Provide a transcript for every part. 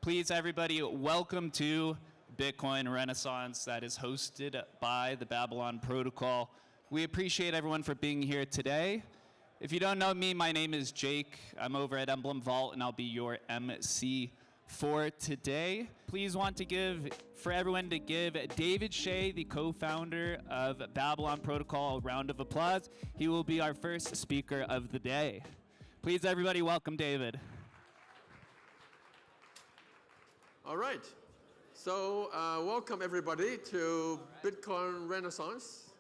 Please, everybody, welcome to Bitcoin Renaissance that is hosted by the Babylon Protocol. We appreciate everyone for being here today. If you don't know me, my name is Jake. I'm over at Emblem Vault, and I'll be your MC for today. Please want to give David Shea, the co-founder of Babylon Protocol, a round of applause. He will be our first speaker of the day. Please, everybody, welcome David. All right. So welcome, everybody, to Bitcoin Renaissance.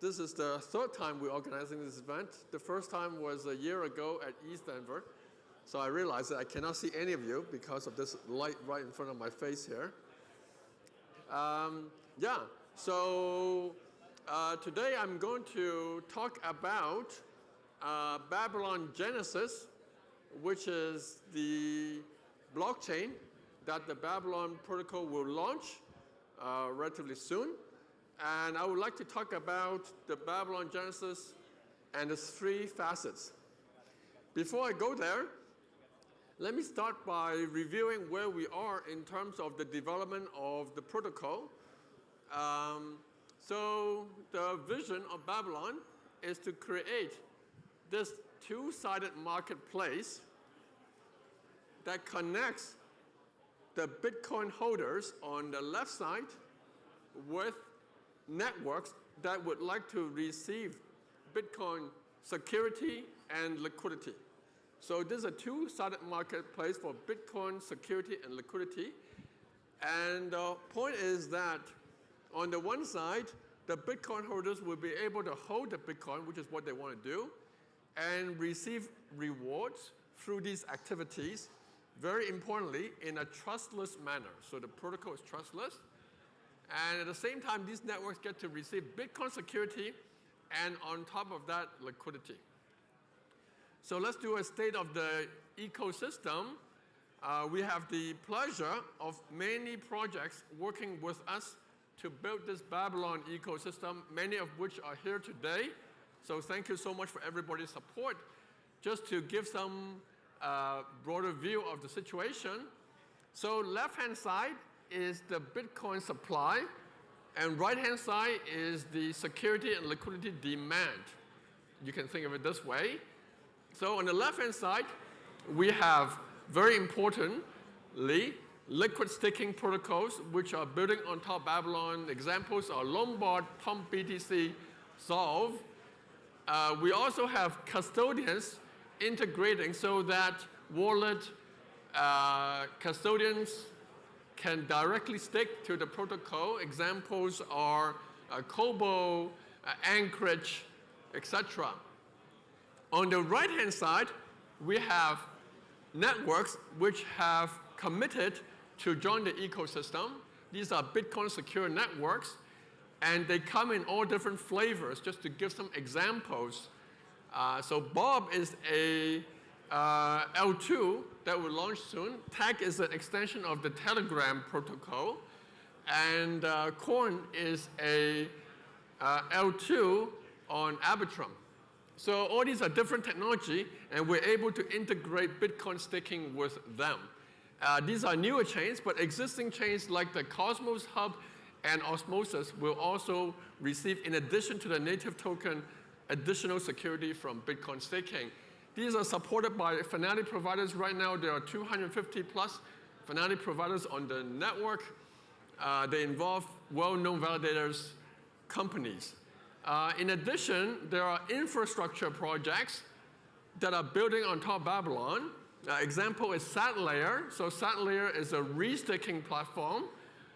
This is the third time we're organizing this event. The first time was a year ago at ETHDenver. So I realized that I cannot see any of you because of this light right in front of my face here. So today I'm going to talk about Babylon Genesis, which is the blockchain that the Babylon Protocol will launch relatively soon. And I would like to talk about the Babylon Genesis and its three facets. Before I go there, let me start by reviewing where we are in terms of the development of the protocol. So the vision of Babylon is to create this two-sided marketplace that connects the Bitcoin holders on the left side with networks that would like to receive Bitcoin security and liquidity. So this is a two-sided marketplace for Bitcoin security and liquidity. And the point is that on the one side, the Bitcoin holders will be able to hold the Bitcoin, which is what they want to do, and receive rewards through these activities, very importantly, in a trustless manner. So the protocol is trustless. And at the same time, these networks get to receive Bitcoin security and on top of that, liquidity. So let's do a state of the ecosystem. We have the pleasure of many projects working with us to build this Babylon ecosystem, many of which are here today. So thank you so much for everybody's support. Just to give some broader view of the situation. So left-hand side is the Bitcoin supply, and right-hand side is the security and liquidity demand. You can think of it this way. So on the left-hand side, we have, very importantly, liquid staking protocols, which are building on top of Babylon. Examples are Lombard, Pump BTC, Solve. We also have custodians integrating so that wallet custodians can directly stick to the protocol. Examples are Kobo, Anchorage, etc. On the right-hand side, we have networks which have committed to join the ecosystem. These are Bitcoin secure networks, and they come in all different flavors. Just to give some examples, so Bob is a L2 that will launch soon. Tag is an extension of the Telegram protocol. And Corn is a L2 on Arbitrum. So all these are different technology, and we're able to integrate Bitcoin staking with them. These are newer chains, but existing chains like the Cosmos Hub and Osmosis will also receive, in addition to the native token, additional security from Bitcoin staking. These are supported by Fnatic providers. Right now, there are 250 plus Fnatic providers on the network. They involve well-known validators, companies. In addition, there are infrastructure projects that are building on top of Babylon. Example is SatLayer. So SatLayer is a restaking platform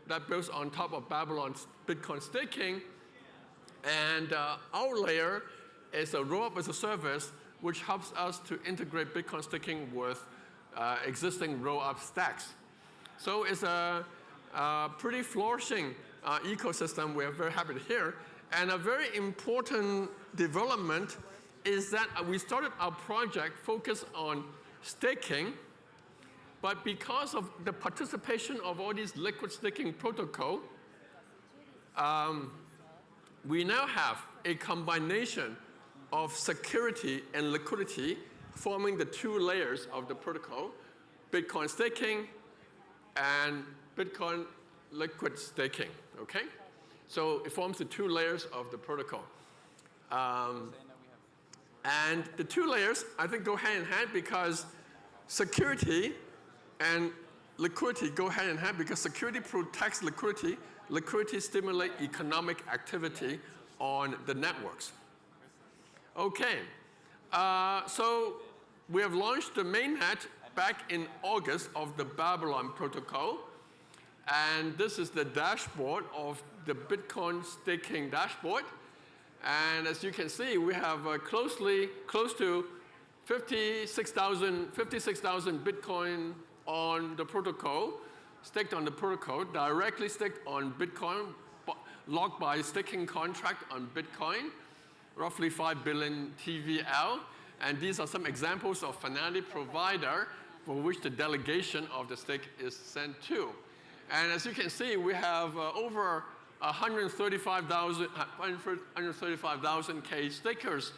that builds on top of Babylon's Bitcoin staking. And OutLayer is a roll-up as a service which helps us to integrate Bitcoin staking with existing roll-up stacks. So it's a pretty flourishing ecosystem we're very happy to hear. And a very important development is that we started our project focused on staking, but because of the participation of all these liquid staking protocol, we now have a combination of security and liquidity forming the two layers of the protocol, Bitcoin staking and Bitcoin liquid staking, okay? So it forms the two layers of the protocol. And the two layers, I think, go hand in hand because security and liquidity go hand in hand because security protects liquidity. Liquidity stimulates economic activity on the networks. Okay, so we have launched the mainnet back in August of the Babylon protocol. And this is the dashboard of the Bitcoin staking dashboard. And as you can see, we have close to 56,000 Bitcoin on the protocol, staked on the protocol, directly staked on Bitcoin, locked by staking contract on Bitcoin, roughly 5 billion TVL. And these are some examples of finality provider for which the delegation of the stake is sent to. And as you can see, we have over 135,000 K stakers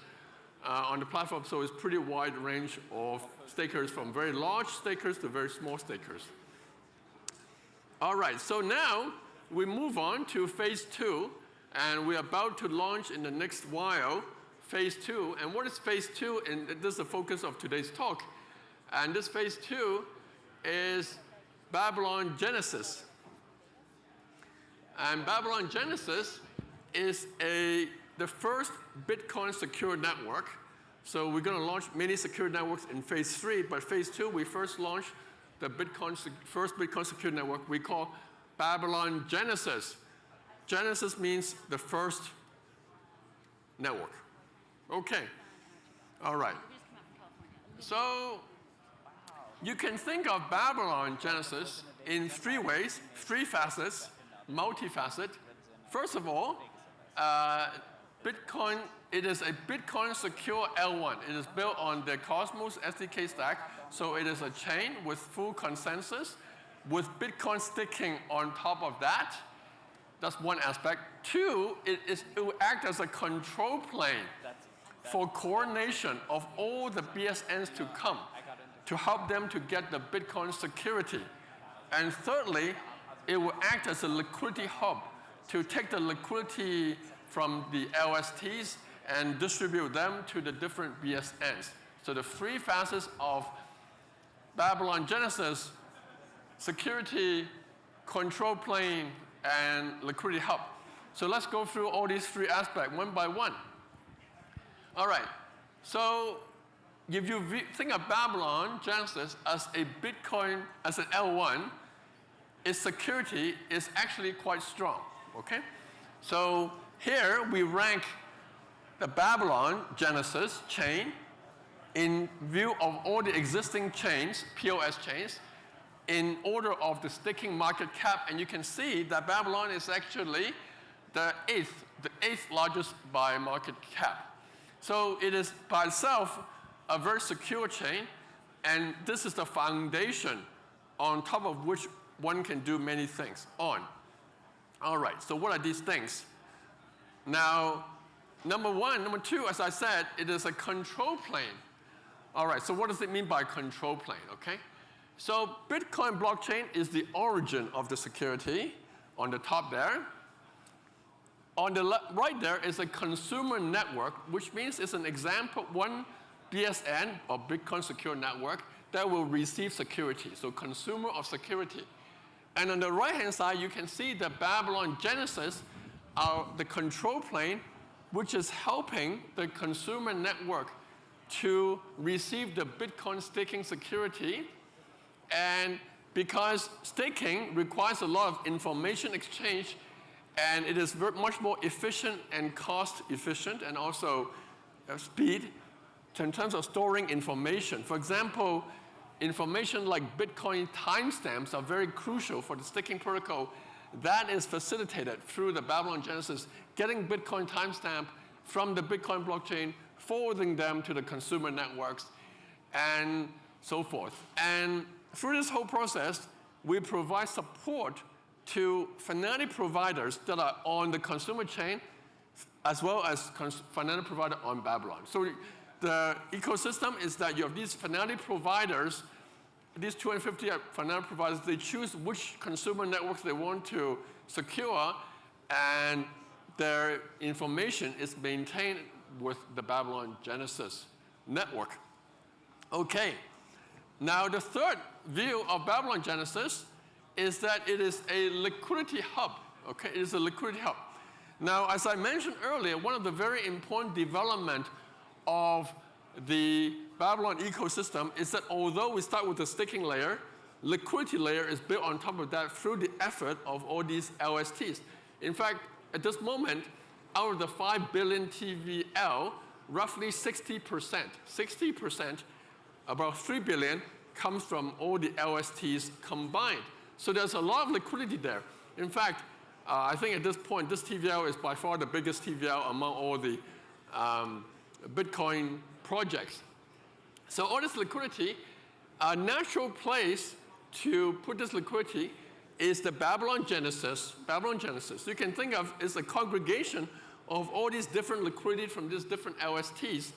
on the platform, so it's pretty wide range of stakers from very large stakers to very small stakers. All right, so now we move on to phase 2, and we're about to launch in the next while phase 2. And what is phase 2? And this is the focus of today's talk. And this phase 2 is Babylon Genesis. And Babylon Genesis is the first Bitcoin secure network. So we're going to launch many secure networks in phase 3, but phase 2, we first launched the first Bitcoin secure network we call Babylon Genesis. Genesis means the first network. Okay, all right. So you can think of Babylon Genesis in 3 ways, 3 facets, multifaceted. First of all, Bitcoin, it is a Bitcoin secure L1. It is built on the Cosmos SDK stack, so it is a chain with full consensus, with Bitcoin staking on top of that. That's one aspect. 2, it will act as a control plane for coordination of all the BSNs to come, to help them to get the Bitcoin security. And thirdly, it will act as a liquidity hub to take the liquidity from the LSTs and distribute them to the different BSNs. So the 3 facets of Babylon Genesis: security, control plane, and liquidity hub. So let's go through all these 3 aspects one by one. All right, so if you think of Babylon Genesis as a Bitcoin, as an L1, its security is actually quite strong, okay? So here we rank the Babylon Genesis chain in view of all the existing chains, POS chains, in order of the staking market cap, and you can see that Babylon is actually the eighth largest by market cap. So it is by itself a very secure chain, and this is the foundation on top of which one can do many things on. All right, so what are these things? Now, number 1, number 2, as I said, it is a control plane. All right, so what does it mean by control plane, okay? So Bitcoin blockchain is the origin of the security on the top there. On the right there is a consumer network, which means it's an example, one BSN, or Bitcoin Secure Network, that will receive security, so consumer of security. And on the right-hand side, you can see the Babylon Genesis, the control plane, which is helping the consumer network to receive the Bitcoin staking security. And because staking requires a lot of information exchange, and it is much more efficient and cost efficient, and also speed in terms of storing information. For example, information like Bitcoin timestamps are very crucial for the staking protocol. That is facilitated through the Babylon Genesis, getting Bitcoin timestamp from the Bitcoin blockchain, forwarding them to the consumer networks, and so forth. And through this whole process, we provide support to finality providers that are on the consumer chain, as well as finality provider on Babylon. So the ecosystem is that you have these finality providers these 250 financial providers, they choose which consumer networks they want to secure, and their information is maintained with the Babylon Genesis network. Okay, now the third view of Babylon Genesis is that it is a liquidity hub. Okay, it is a liquidity hub. Now, as I mentioned earlier, one of the very important development of the Babylon ecosystem is that although we start with the staking layer, liquidity layer is built on top of that through the effort of all these LSTs. In fact, at this moment, out of the 5 billion TVL, roughly 60%, about 3 billion, comes from all the LSTs combined. So there's a lot of liquidity there. In fact, I think at this point, this TVL is by far the biggest TVL among all the Bitcoin projects. So all this liquidity, a natural place to put this liquidity is the Babylon Genesis. Babylon Genesis, you can think of as a congregation of all these different liquidity from these different LSTs.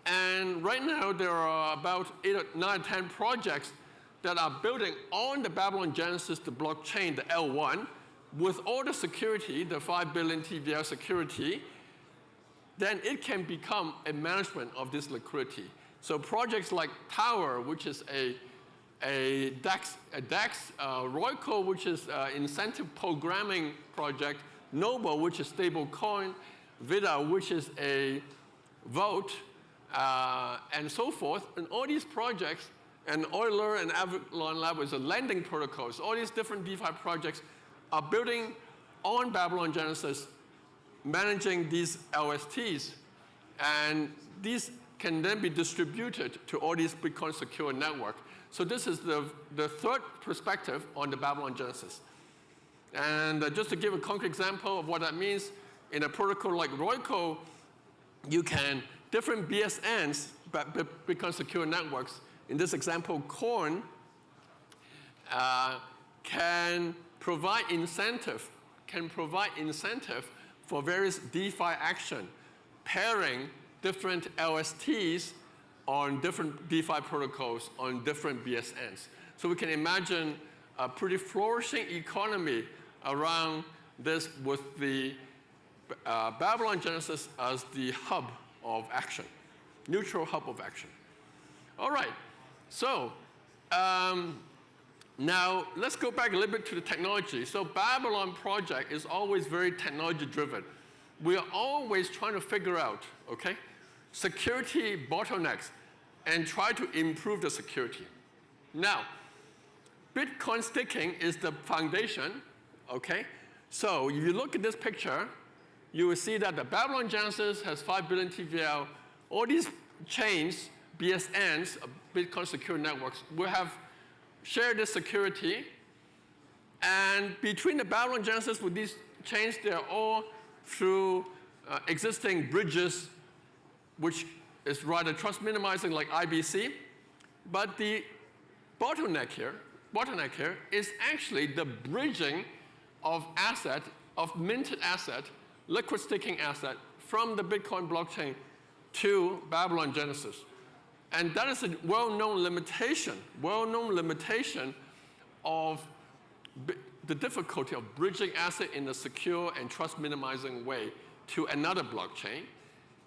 And right now, there are about 8 or 9 or 10 projects that are building on the Babylon Genesis, the blockchain, the L1, with all the security, the 5 billion TVL security, then it can become a management of this liquidity. So projects like Tower, which is a DEX, Royco, which is an incentive programming project, Noble, which is stable coin, Vida, which is a vote, and so forth. And all these projects, and Euler and Avalon Lab is a lending protocols. All these different DeFi projects are building on Babylon Genesis, managing these LSTs. And these can then be distributed to all these Bitcoin secure network. So this is the third perspective on the Babylon Genesis. And just to give a concrete example of what that means, in a protocol like Royco, you can, different BSNs, Bitcoin secure networks, in this example, Corn, can provide incentive for various DeFi action, pairing different LSTs on different DeFi protocols on different BSNs. So we can imagine a pretty flourishing economy around this with the Babylon Genesis as the hub of action, neutral hub of action. All right, so now let's go back a little bit to the technology. So Babylon project is always very technology driven. We are always trying to figure out, okay, security bottlenecks and try to improve the security. Now, Bitcoin staking is the foundation, okay? So if you look at this picture, you will see that the Babylon Genesis has 5 billion TVL. All these chains, BSNs, Bitcoin secure networks, will have shared this security. And between the Babylon Genesis with these chains, they are all through existing bridges, which is rather trust minimizing like IBC. But the bottleneck here is actually the bridging of asset, of minted asset, liquid staking asset from the Bitcoin blockchain to Babylon Genesis. And that is a well-known limitation of the difficulty of bridging asset in a secure and trust minimizing way to another blockchain.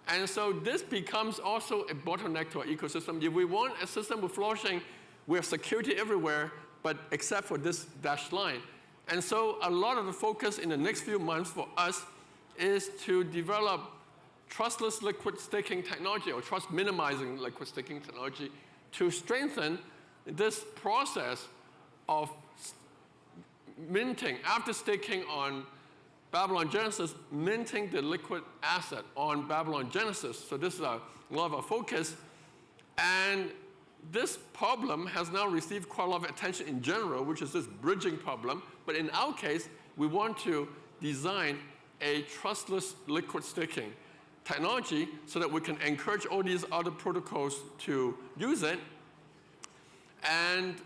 And so this becomes also a bottleneck to our ecosystem. If we want a system with flourishing, we have security everywhere, but except for this dashed line. And so a lot of the focus in the next few months for us is to develop trustless liquid staking technology or trust minimizing liquid staking technology to strengthen this process of minting, after staking on Babylon Genesis, minting the liquid asset on Babylon Genesis. So this is a lot of our focus. And this problem has now received quite a lot of attention in general, which is this bridging problem. But in our case, we want to design a trustless liquid staking technology so that we can encourage all these other protocols to use it. And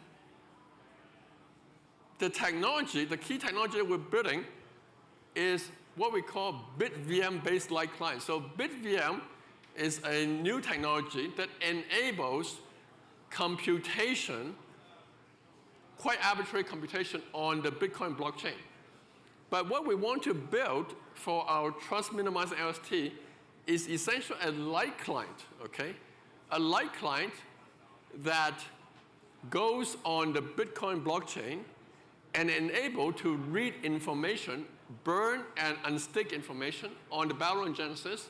the technology, the key technology that we're building is what we call BitVM-based light client. So BitVM is a new technology that enables computation quite arbitrary computation on the Bitcoin blockchain. But what we want to build for our trust minimized LST is essentially a light client, okay? A light client that goes on the Bitcoin blockchain and enable to read information, burn and unstick information on the Babylon Genesis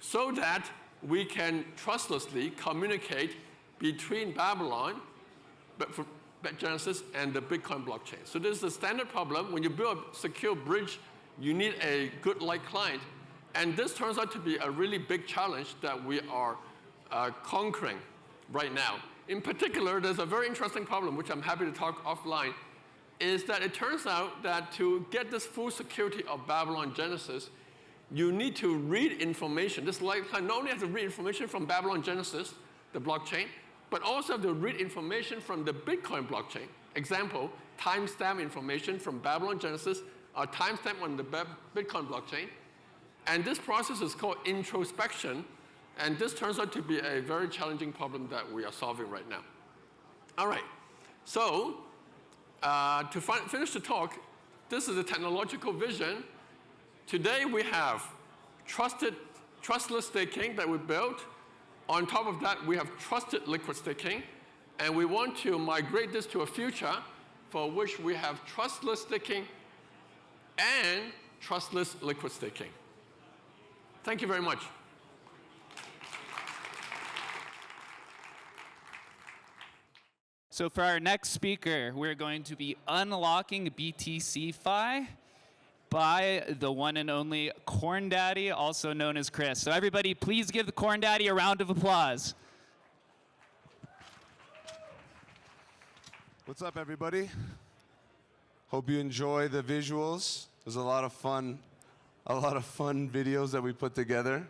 so that we can trustlessly communicate between Babylon, Genesis, and the Bitcoin blockchain. So this is a standard problem. When you build a secure bridge, you need a good light client. And this turns out to be a really big challenge that we are conquering right now. In particular, there's a very interesting problem, which I'm happy to talk offline, is that it turns out that to get this full security of Babylon Genesis, you need to read information. This light client not only has to read information from Babylon Genesis, the blockchain, but also have to read information from the Bitcoin blockchain. Example, timestamp information from Babylon Genesis are timestamped on the Bitcoin blockchain. And this process is called introspection. And this turns out to be a very challenging problem that we are solving right now. All right, so to finish the talk, this is a technological vision. Today we have trustless staking that we built. On top of that, we have trusted liquid staking. And we want to migrate this to a future for which we have trustless staking and trustless liquid staking. Thank you very much. So for our next speaker, we're going to be unlocking BTC-Fi by the one and only Corn Daddy, also known as Chris. So everybody, please give the Corn Daddy a round of applause. What's up, everybody? Hope you enjoy the visuals. There's a lot of fun videos that we put together.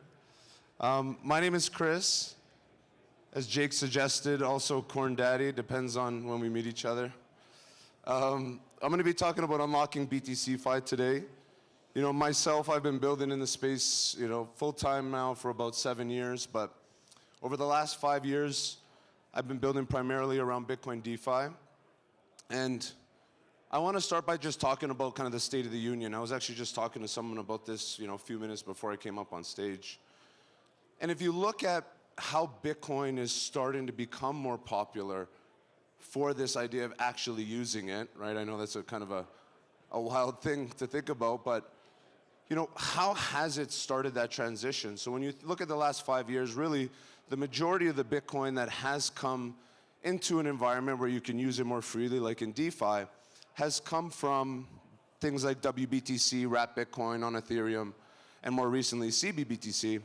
My name is Chris. As Jake suggested, also Corn Daddy, depends on when we meet each other. I'm going to be talking about unlocking BTC-Fi today. You know, myself, I've been building in the space, full-time now for about 7 years, but over the last 5 years, I've been building primarily around Bitcoin DeFi. And I want to start by just talking about kind of the state of the union. I was actually just talking to someone about this, a few minutes before I came up on stage. And if you look at how Bitcoin is starting to become more popular for this idea of actually using it, right? I know that's a kind of a wild thing to think about, but how has it started that transition? So when you look at the last 5 years, really, the majority of the Bitcoin that has come into an environment where you can use it more freely, like in DeFi, has come from things like WBTC, Wrapped Bitcoin on Ethereum, and more recently CBBTC.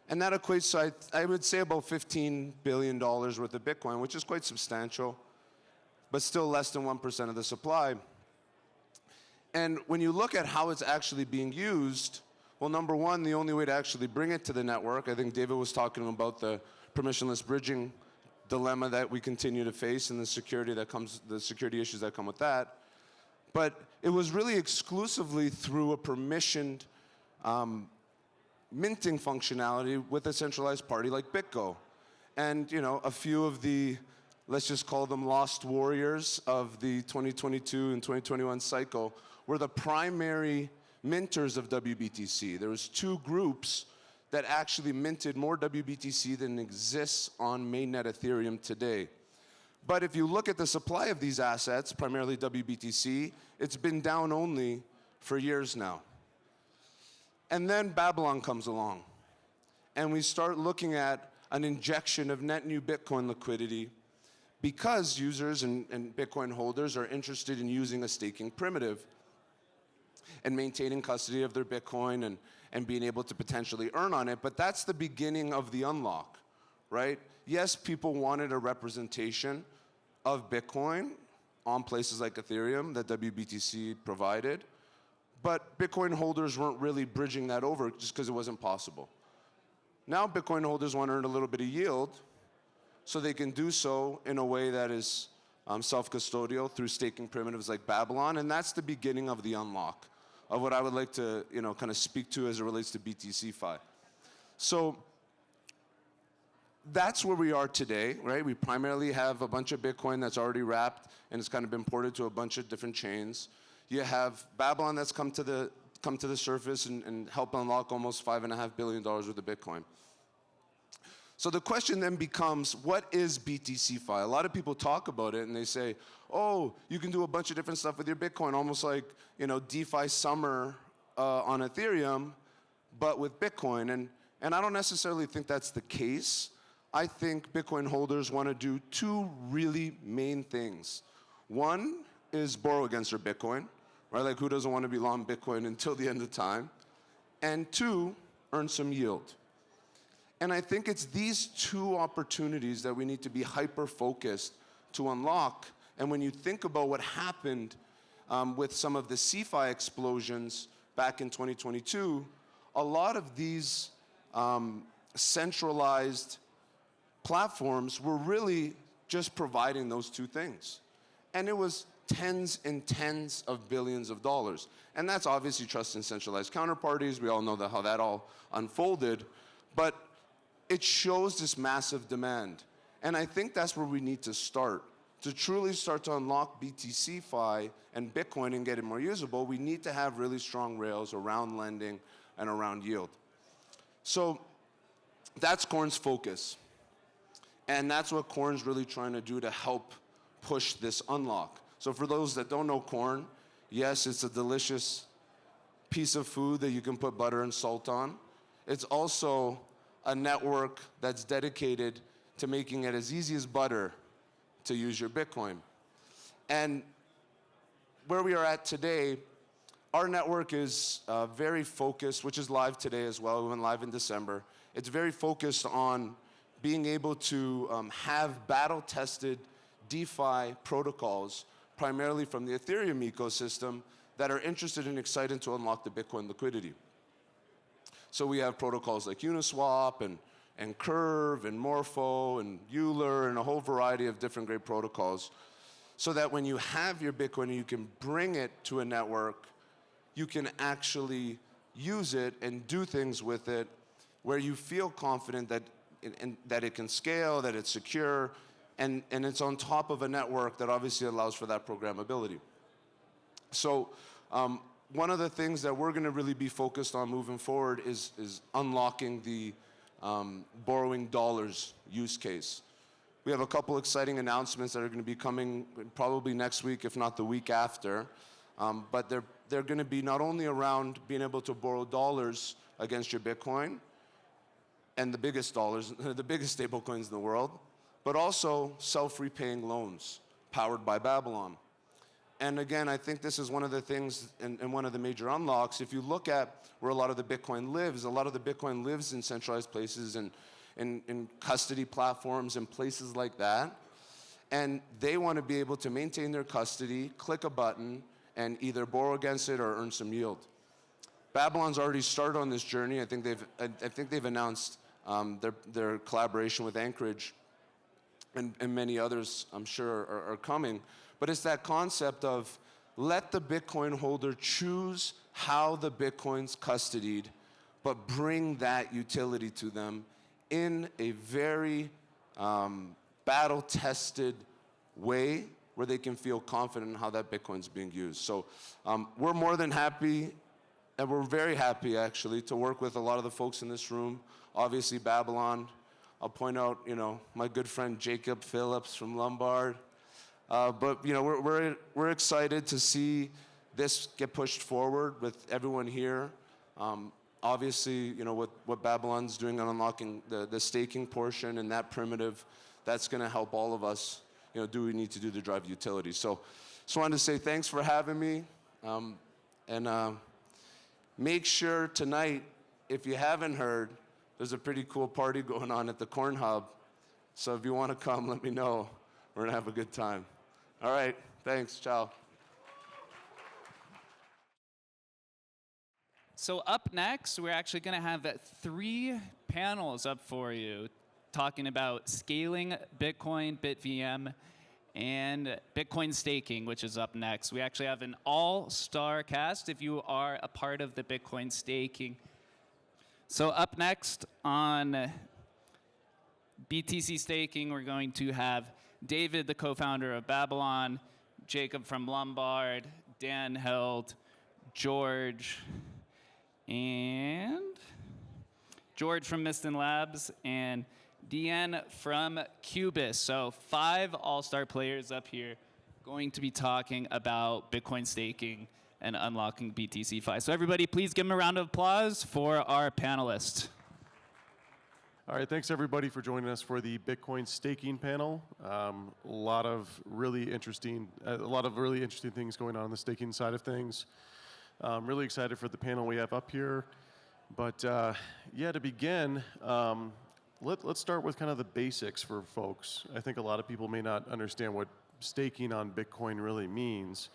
And that equates to, I would say, about $15 billion worth of Bitcoin, which is quite substantial, but still less than 1% of the supply. And when you look at how it's actually being used, well, number one, the only way to actually bring it to the network, I think David was talking about the permissionless bridging dilemma that we continue to face and the security issues that come with that. But it was really exclusively through a permissioned minting functionality with a centralized party like BitGo. And a few of the, let's just call them lost warriors of the 2022 and 2021 cycle were the primary minters of WBTC. There was 2 groups that actually minted more WBTC than exists on mainnet Ethereum today. But if you look at the supply of these assets, primarily WBTC, it's been down only for years now. And then Babylon comes along, and we start looking at an injection of net new Bitcoin liquidity because users and Bitcoin holders are interested in using a staking primitive and maintaining custody of their Bitcoin and being able to potentially earn on it. But that's the beginning of the unlock, right? Yes, people wanted a representation of Bitcoin on places like Ethereum that WBTC provided, but Bitcoin holders weren't really bridging that over just because it wasn't possible. Now Bitcoin holders want to earn a little bit of yield, so they can do so in a way that is self-custodial through staking primitives like Babylon, and that's the beginning of the unlock of what I would like to kind of speak to as it relates to BTC-Fi. So that's where we are today, right? We primarily have a bunch of Bitcoin that's already wrapped and it's kind of been ported to a bunch of different chains. You have Babylon that's come to the surface and help unlock almost $5.5 billion worth of Bitcoin. So the question then becomes, what is BTC-Fi? A lot of people talk about it and they say, oh, you can do a bunch of different stuff with your Bitcoin, almost like, you know, DeFi summer on Ethereum, but with Bitcoin. And I don't necessarily think that's the case. I think Bitcoin holders want to do two really main things. One is borrow against their Bitcoin, right? Like, who doesn't want to be long Bitcoin until the end of time? And two, earn some yield. And I think it's these two opportunities that we need to be hyper-focused to unlock. And when you think about what happened with some of the CeFi explosions back in 2022, a lot of these centralized platforms were really just providing those two things. And it was tens and tens of billions of dollars. And that's obviously trust in centralized counterparties. We all know how that all unfolded. But it shows this massive demand. And I think that's where we need to start. To truly start to unlock BTC-Fi and Bitcoin and get it more usable, we need to have really strong rails around lending and around yield. So that's Corn's focus. And that's what Corn's really trying to do to help push this unlock. So for those that don't know Corn, yes, it's a delicious piece of food that you can put butter and salt on. It's also a network that's dedicated to making it as easy as butter to use your Bitcoin. And where we are at today, our network is very focused, which is live today as well. We went live in December. It's very focused on being able to have battle-tested DeFi protocols, primarily from the Ethereum ecosystem, that are interested and excited to unlock the Bitcoin liquidity. So we have protocols like Uniswap and Curve and Morpho and Euler and a whole variety of different great protocols, so that when you have your Bitcoin and you can bring it to a network, you can actually use it and do things with it where you feel confident that it can scale, that it's secure, and it's on top of a network that obviously allows for that programmability. So one of the things that we're going to really be focused on moving forward is unlocking the borrowing dollars use case. We have a couple exciting announcements that are going to be coming probably next week, if not the week after. But they're going to be not only around being able to borrow dollars against your Bitcoin, and the biggest dollars, the biggest stable coins in the world, but also self-repaying loans powered by Babylon. And again, I think this is one of the things and one of the major unlocks. If you look at where a lot of the Bitcoin lives, a lot of the Bitcoin lives in centralized places and in custody platforms and places like that. And they want to be able to maintain their custody, click a button, and either borrow against it or earn some yield. Babylon's already started on this journey. I think they've announced their collaboration with Anchorage, and many others, I'm sure, are coming. But it's that concept of let the Bitcoin holder choose how the Bitcoin's custodied, but bring that utility to them in a very battle-tested way where they can feel confident in how that Bitcoin's being used. So we're more than happy, and we're very happy, actually, to work with a lot of the folks in this room. Obviously, Babylon. I'll point out, my good friend Jacob Phillips from Lombard. But we're excited to see this get pushed forward with everyone here. Obviously, what Babylon's doing on unlocking the staking portion and that primitive, that's going to help all of us, do what we need to do to drive utility. So just wanted to say thanks for having me. And make sure tonight, if you haven't heard, there's a pretty cool party going on at the Corn Hub. So if you want to come, let me know. We're going to have a good time. All right. Thanks. Ciao. So up next, we're actually going to have 3 panels up for you talking about scaling Bitcoin, BitVM, and Bitcoin staking, which is up next. We actually have an all-star cast if you are a part of the Bitcoin staking. So up next on BTC staking, we're going to have David, the co-founder of Babylon, Jacob from Lombard, Dan Held, George, and George from Miston Labs, and Deanne from Cubis. So 5 all-star players up here going to be talking about Bitcoin staking and unlocking BTC Fi. So everybody, please give them a round of applause for our panelists. All right, thanks everybody for joining us for the Bitcoin staking panel. A lot of really interesting things going on the staking side of things. I'm really excited for the panel we have up here. But yeah, to begin, let's start with kind of the basics for folks. I think a lot of people may not understand what staking on Bitcoin really means.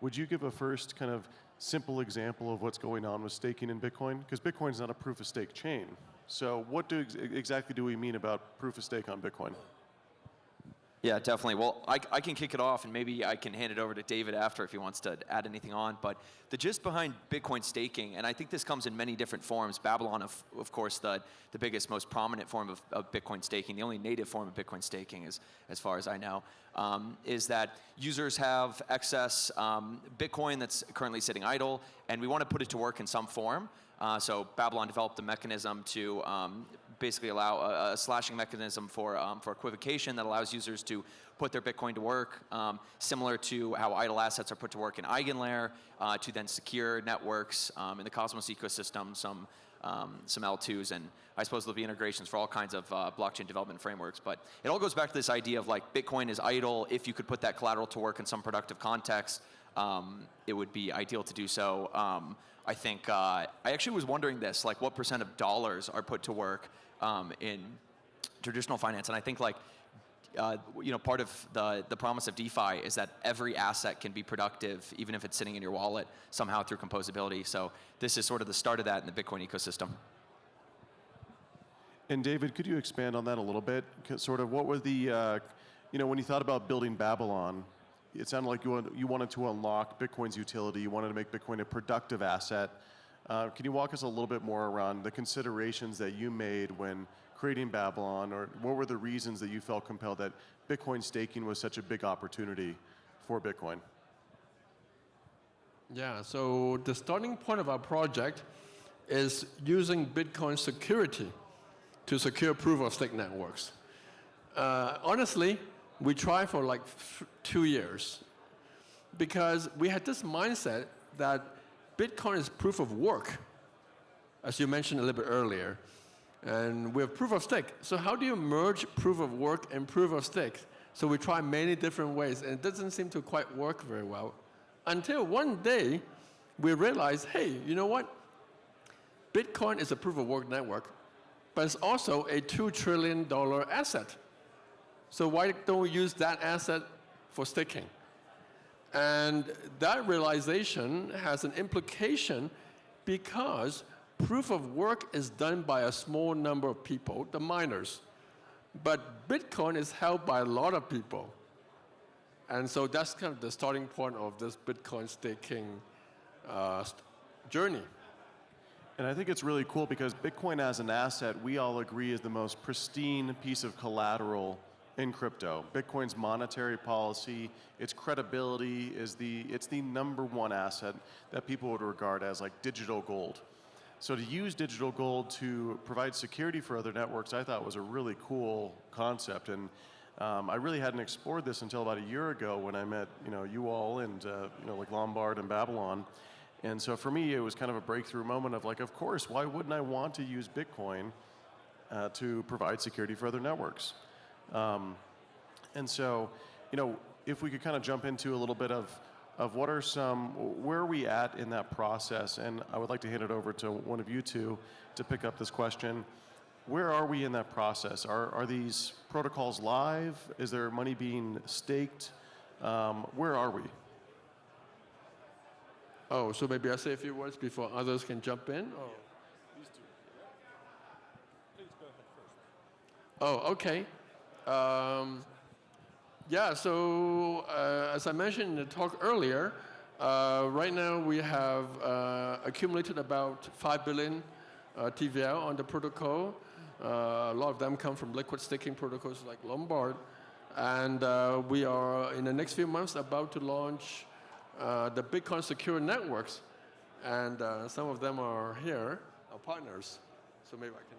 Would you give a first kind of simple example of what's going on with staking in Bitcoin? Because Bitcoin is not a proof of stake chain. So what exactly do we mean about proof of stake on Bitcoin? Yeah, definitely. Well, I can kick it off, and maybe I can hand it over to David after if he wants to add anything on. But the gist behind Bitcoin staking, and I think this comes in many different forms. Babylon, of course, the biggest, most prominent form of Bitcoin staking, the only native form of Bitcoin staking, is, as far as I know, is that users have excess Bitcoin that's currently sitting idle, and we want to put it to work in some form. So Babylon developed a mechanism to basically allow a slashing mechanism for equivocation that allows users to put their Bitcoin to work, similar to how idle assets are put to work in EigenLayer, to then secure networks in the Cosmos ecosystem, some L2s, and I suppose there'll be integrations for all kinds of blockchain development frameworks. But it all goes back to this idea of like Bitcoin is idle. If you could put that collateral to work in some productive context, it would be ideal to do so. I think I actually was wondering this, like what % of dollars are put to work in traditional finance, and I think like part of the promise of DeFi is that every asset can be productive, even if it's sitting in your wallet somehow through composability. So this is sort of the start of that in the Bitcoin ecosystem. And David, could you expand on that a little bit? Sort of what was the, when you thought about building Babylon, it sounded like you wanted to unlock Bitcoin's utility. You wanted to make Bitcoin a productive asset. Can you walk us a little bit more around the considerations that you made when creating Babylon, or what were the reasons that you felt compelled that Bitcoin staking was such a big opportunity for Bitcoin? Yeah, so the starting point of our project is using Bitcoin security to secure proof-of-stake networks. Honestly, we tried for like 2 years because we had this mindset that Bitcoin is proof of work, as you mentioned a little bit earlier. And we have proof of stake. So how do you merge proof of work and proof of stake? So we tried many different ways, and it doesn't seem to quite work very well. Until one day, we realized, hey, you know what? Bitcoin is a proof of work network, but it's also a $2 trillion asset. So why don't we use that asset for staking? And that realization has an implication because proof of work is done by a small number of people, the miners. But Bitcoin is held by a lot of people. And so that's kind of the starting point of this Bitcoin staking journey. And I think it's really cool because Bitcoin as an asset, we all agree, is the most pristine piece of collateral in crypto. Bitcoin's monetary policy, its credibility it's the #1 asset that people would regard as like digital gold. So to use digital gold to provide security for other networks, I thought was a really cool concept. And I really hadn't explored this until about a year ago when I met you all and like Lombard and Babylon. And so for me, it was kind of a breakthrough moment of like, of course, why wouldn't I want to use Bitcoin to provide security for other networks? And so, if we could kind of jump into a little bit of where are we at in that process? And I would like to hand it over to one of you two to pick up this question. Where are we in that process? Are these protocols live? Is there money being staked? Where are we? Oh, so maybe I'll say a few words before others can jump in? Or? Please do. Please go ahead Oh, first. okay. Yeah, so as I mentioned in the talk earlier, right now we have accumulated about 5 billion TVL on the protocol. A lot of them come from liquid staking protocols like Lombard. And we are, in the next few months, about to launch the Bitcoin Secure Networks. And some of them are here, our partners. So maybe I can.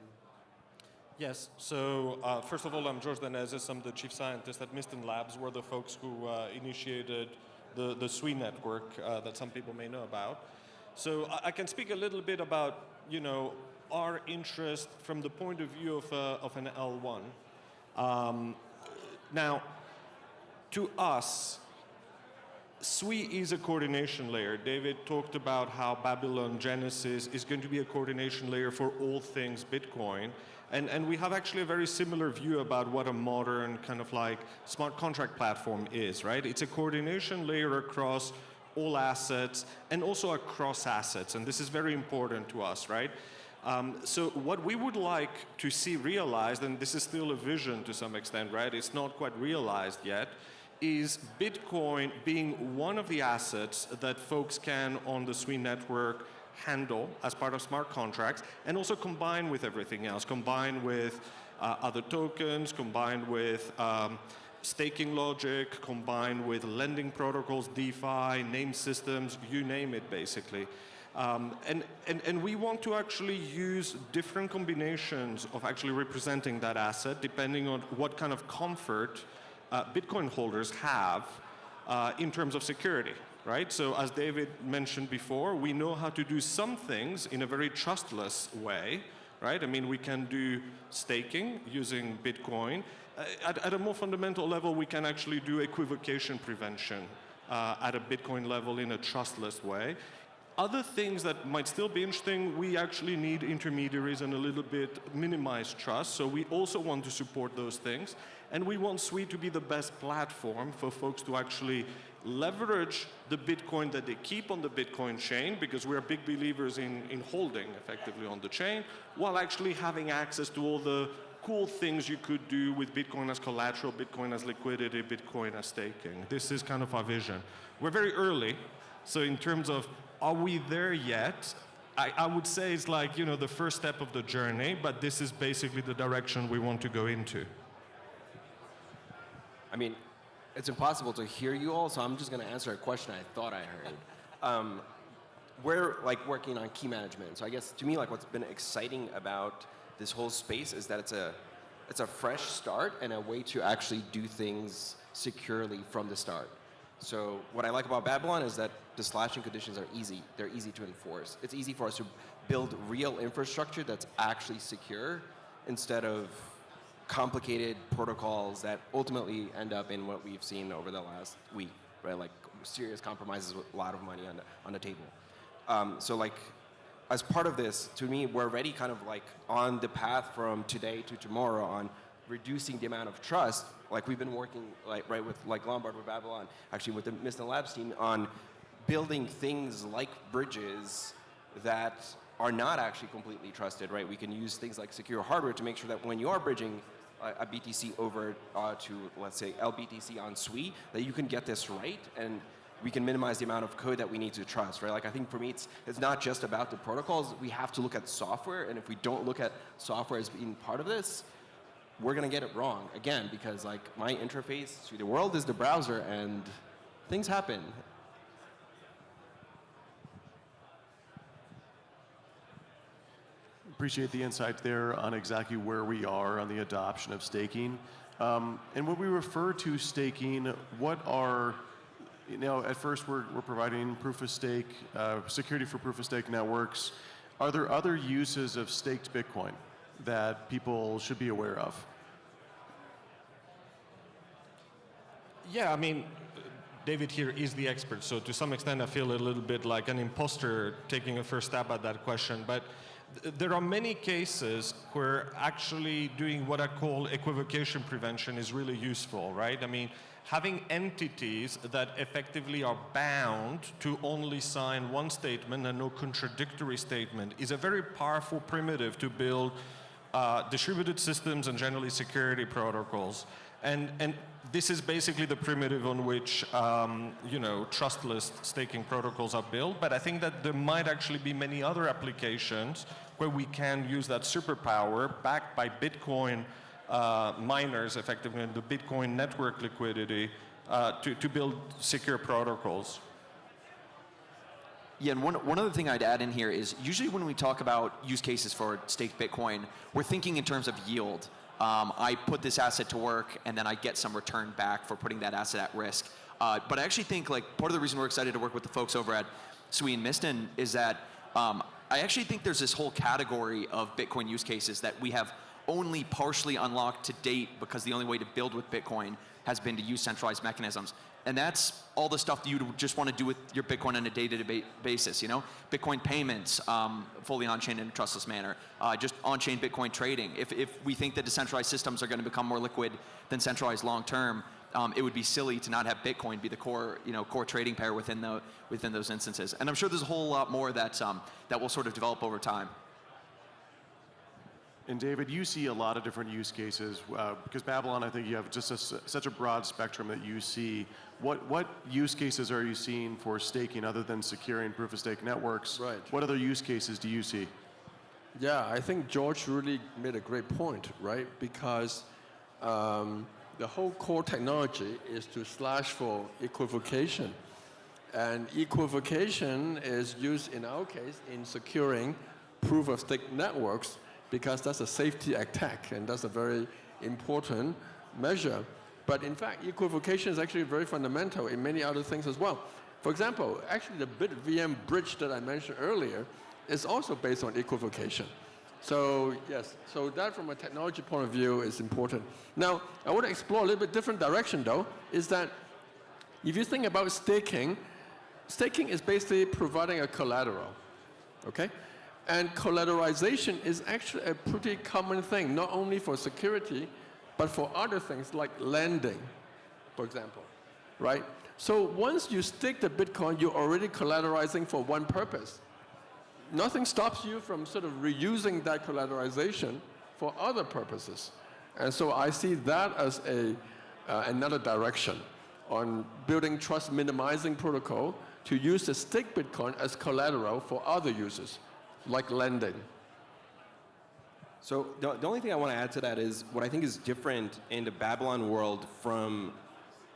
Yes, so first of all, I'm George Danezis. I'm the chief scientist at Miston Labs. We're the folks who initiated the SWE network that some people may know about. So I can speak a little bit about, our interest from the point of view of an L1. Now, to us, SWE is a coordination layer. David talked about how Babylon Genesis is going to be a coordination layer for all things Bitcoin. And we have actually a very similar view about what a modern kind of like smart contract platform is, right? It's a coordination layer across all assets and also across assets. And this is very important to us, right? So what we would like to see realized, and this is still a vision to some extent, right? It's not quite realized yet, is Bitcoin being one of the assets that folks can on the SWE network handle as part of smart contracts, and also combine with everything else, combine with other tokens, combined with staking logic, combined with lending protocols, DeFi, name systems, you name it, basically. And we want to actually use different combinations of actually representing that asset, depending on what kind of comfort Bitcoin holders have in terms of security. Right? So as David mentioned before, we know how to do some things in a very trustless way, right? I mean, we can do staking using Bitcoin. At a more fundamental level, we can actually do equivocation prevention at a Bitcoin level in a trustless way. Other things that might still be interesting, we actually need intermediaries and a little bit minimized trust, so we also want to support those things. And we want SWE to be the best platform for folks to actually leverage the Bitcoin that they keep on the Bitcoin chain, because we're big believers in holding effectively on the chain, while actually having access to all the cool things you could do with Bitcoin as collateral, Bitcoin as liquidity, Bitcoin as staking. This is kind of our vision. We're very early, so in terms of are we there yet? I would say it's like, the first step of the journey, but this is basically the direction we want to go into. I mean, it's impossible to hear you all, so I'm just going to answer a question I thought I heard. We're working on key management. So I guess to me, what's been exciting about this whole space is that it's a fresh start and a way to actually do things securely from the start. So what I like about Babylon is that the slashing conditions are easy. They're easy to enforce. It's easy for us to build real infrastructure that's actually secure instead of complicated protocols that ultimately end up in what we've seen over the last week, right? Like serious compromises with a lot of money on the table. So as part of this, to me, we're already kind of on the path from today to tomorrow on reducing the amount of trust. We've been working with Lombard with Babylon, actually with the Miston Labs team on building things like bridges that are not actually completely trusted, right? We can use things like secure hardware to make sure that when you are bridging a BTC over to, let's say, LBTC on SWE, that you can get this right, and we can minimize the amount of code that we need to trust, right? I think for me, it's not just about the protocols. We have to look at software, and if we don't look at software as being part of this, we're going to get it wrong, again, because my interface to the world is the browser, and things happen. Appreciate the insight there on exactly where we are on the adoption of staking. And when we refer to staking, what are, at first we're providing proof of stake, security for proof of stake networks. Are there other uses of staked Bitcoin that people should be aware of? Yeah, I mean, David here is the expert, so to some extent I feel a little bit like an imposter taking a first stab at that question, but there are many cases where actually doing what I call equivocation prevention is really useful, right? I mean, having entities that effectively are bound to only sign one statement and no contradictory statement is a very powerful primitive to build distributed systems and generally security protocols. And this is basically the primitive on which trustless staking protocols are built. But I think that there might actually be many other applications where we can use that superpower backed by Bitcoin miners, effectively, and the Bitcoin network liquidity to build secure protocols. Yeah, and one other thing I'd add in here is usually when we talk about use cases for staked Bitcoin, we're thinking in terms of yield. I put this asset to work and then I get some return back for putting that asset at risk. But I actually think like part of the reason we're excited to work with the folks over at Sui and Miston is that I actually think there's this whole category of Bitcoin use cases that we have only partially unlocked to date because the only way to build with Bitcoin has been to use centralized mechanisms. And that's all the stuff that you just want to do with your Bitcoin on a day-to-day basis, Bitcoin payments, fully on-chain in a trustless manner, just on-chain Bitcoin trading. If we think that decentralized systems are going to become more liquid than centralized long-term, it would be silly to not have Bitcoin be the core, core trading pair within those instances. And I'm sure there's a whole lot more that will sort of develop over time. And David, you see a lot of different use cases because Babylon, I think you have just such a broad spectrum that you see. What use cases are you seeing for staking other than securing proof-of-stake networks? Right. What other use cases do you see? Yeah, I think George really made a great point, right? Because the whole core technology is to slash for equivocation. And equivocation is used, in our case, in securing proof-of-stake networks because that's a safety attack, and that's a very important measure. But in fact, equivocation is actually very fundamental in many other things as well. For example, actually the BitVM bridge that I mentioned earlier is also based on equivocation. So yes, so that from a technology point of view is important. Now, I want to explore a little bit different direction though, is that if you think about staking, staking is basically providing a collateral, okay? And collateralization is actually a pretty common thing, not only for security, but for other things like lending, for example, right? So once you stake the Bitcoin, you're already collateralizing for one purpose. Nothing stops you from sort of reusing that collateralization for other purposes. And so I see that as another direction on building trust minimizing protocol to use the staked Bitcoin as collateral for other uses, like lending. So the only thing I want to add to that is what I think is different in the Babylon world from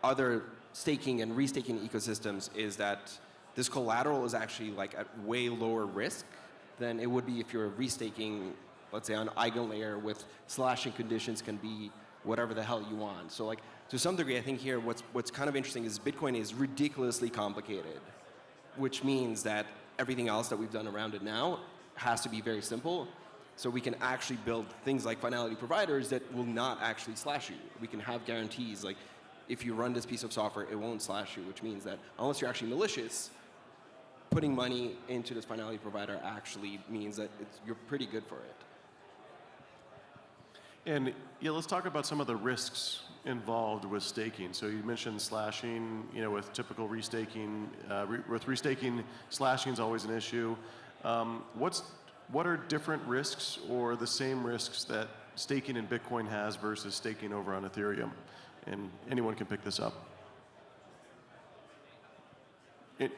other staking and restaking ecosystems is that this collateral is actually like at way lower risk than it would be if you're restaking, let's say on EigenLayer with slashing conditions can be whatever the hell you want. So like to some degree, I think here what's kind of interesting is Bitcoin is ridiculously complicated, which means that everything else that we've done around it now has to be very simple. So we can actually build things like finality providers that will not actually slash you. We can have guarantees like if you run this piece of software, it won't slash you, which means that unless you're actually malicious, putting money into this finality provider actually means that you're pretty good for it. And yeah, let's talk about some of the risks involved with staking. So you mentioned slashing, with typical restaking. With restaking, slashing is always an issue. What are different risks or the same risks that staking in Bitcoin has versus staking over on Ethereum? And anyone can pick this up.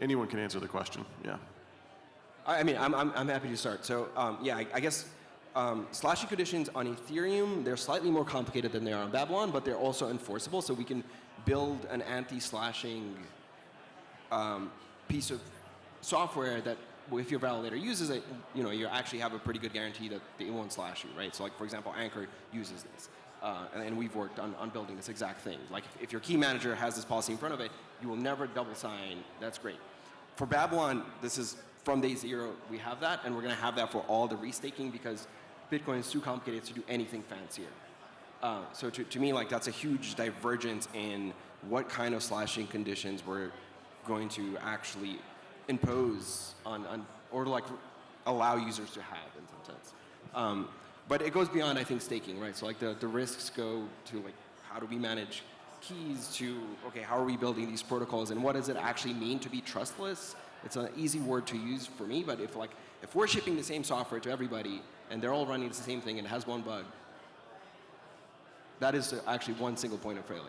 Anyone can answer the question, yeah. I mean, I'm happy to start. So yeah, I guess slashing conditions on Ethereum, they're slightly more complicated than they are on Babylon, but they're also enforceable. So we can build an anti-slashing piece of software that if your validator uses it, you actually have a pretty good guarantee that it won't slash you, right? So like, for example, Anchor uses this. And we've worked on building this exact thing. Like if your key manager has this policy in front of it, you will never double sign. That's great. For Babylon, this is from day zero, we have that, and we're going to have that for all the restaking because Bitcoin is too complicated to do anything fancier. So to me, like that's a huge divergence in what kind of slashing conditions we're going to actually impose on or like allow users to have in some sense. But it goes beyond, I think, staking, right? So like the risks go to like how do we manage keys to, okay, how are we building these protocols and what does it actually mean to be trustless? It's an easy word to use for me, but if we're shipping the same software to everybody and they're all running the same thing and it has one bug, that is actually one single point of failure.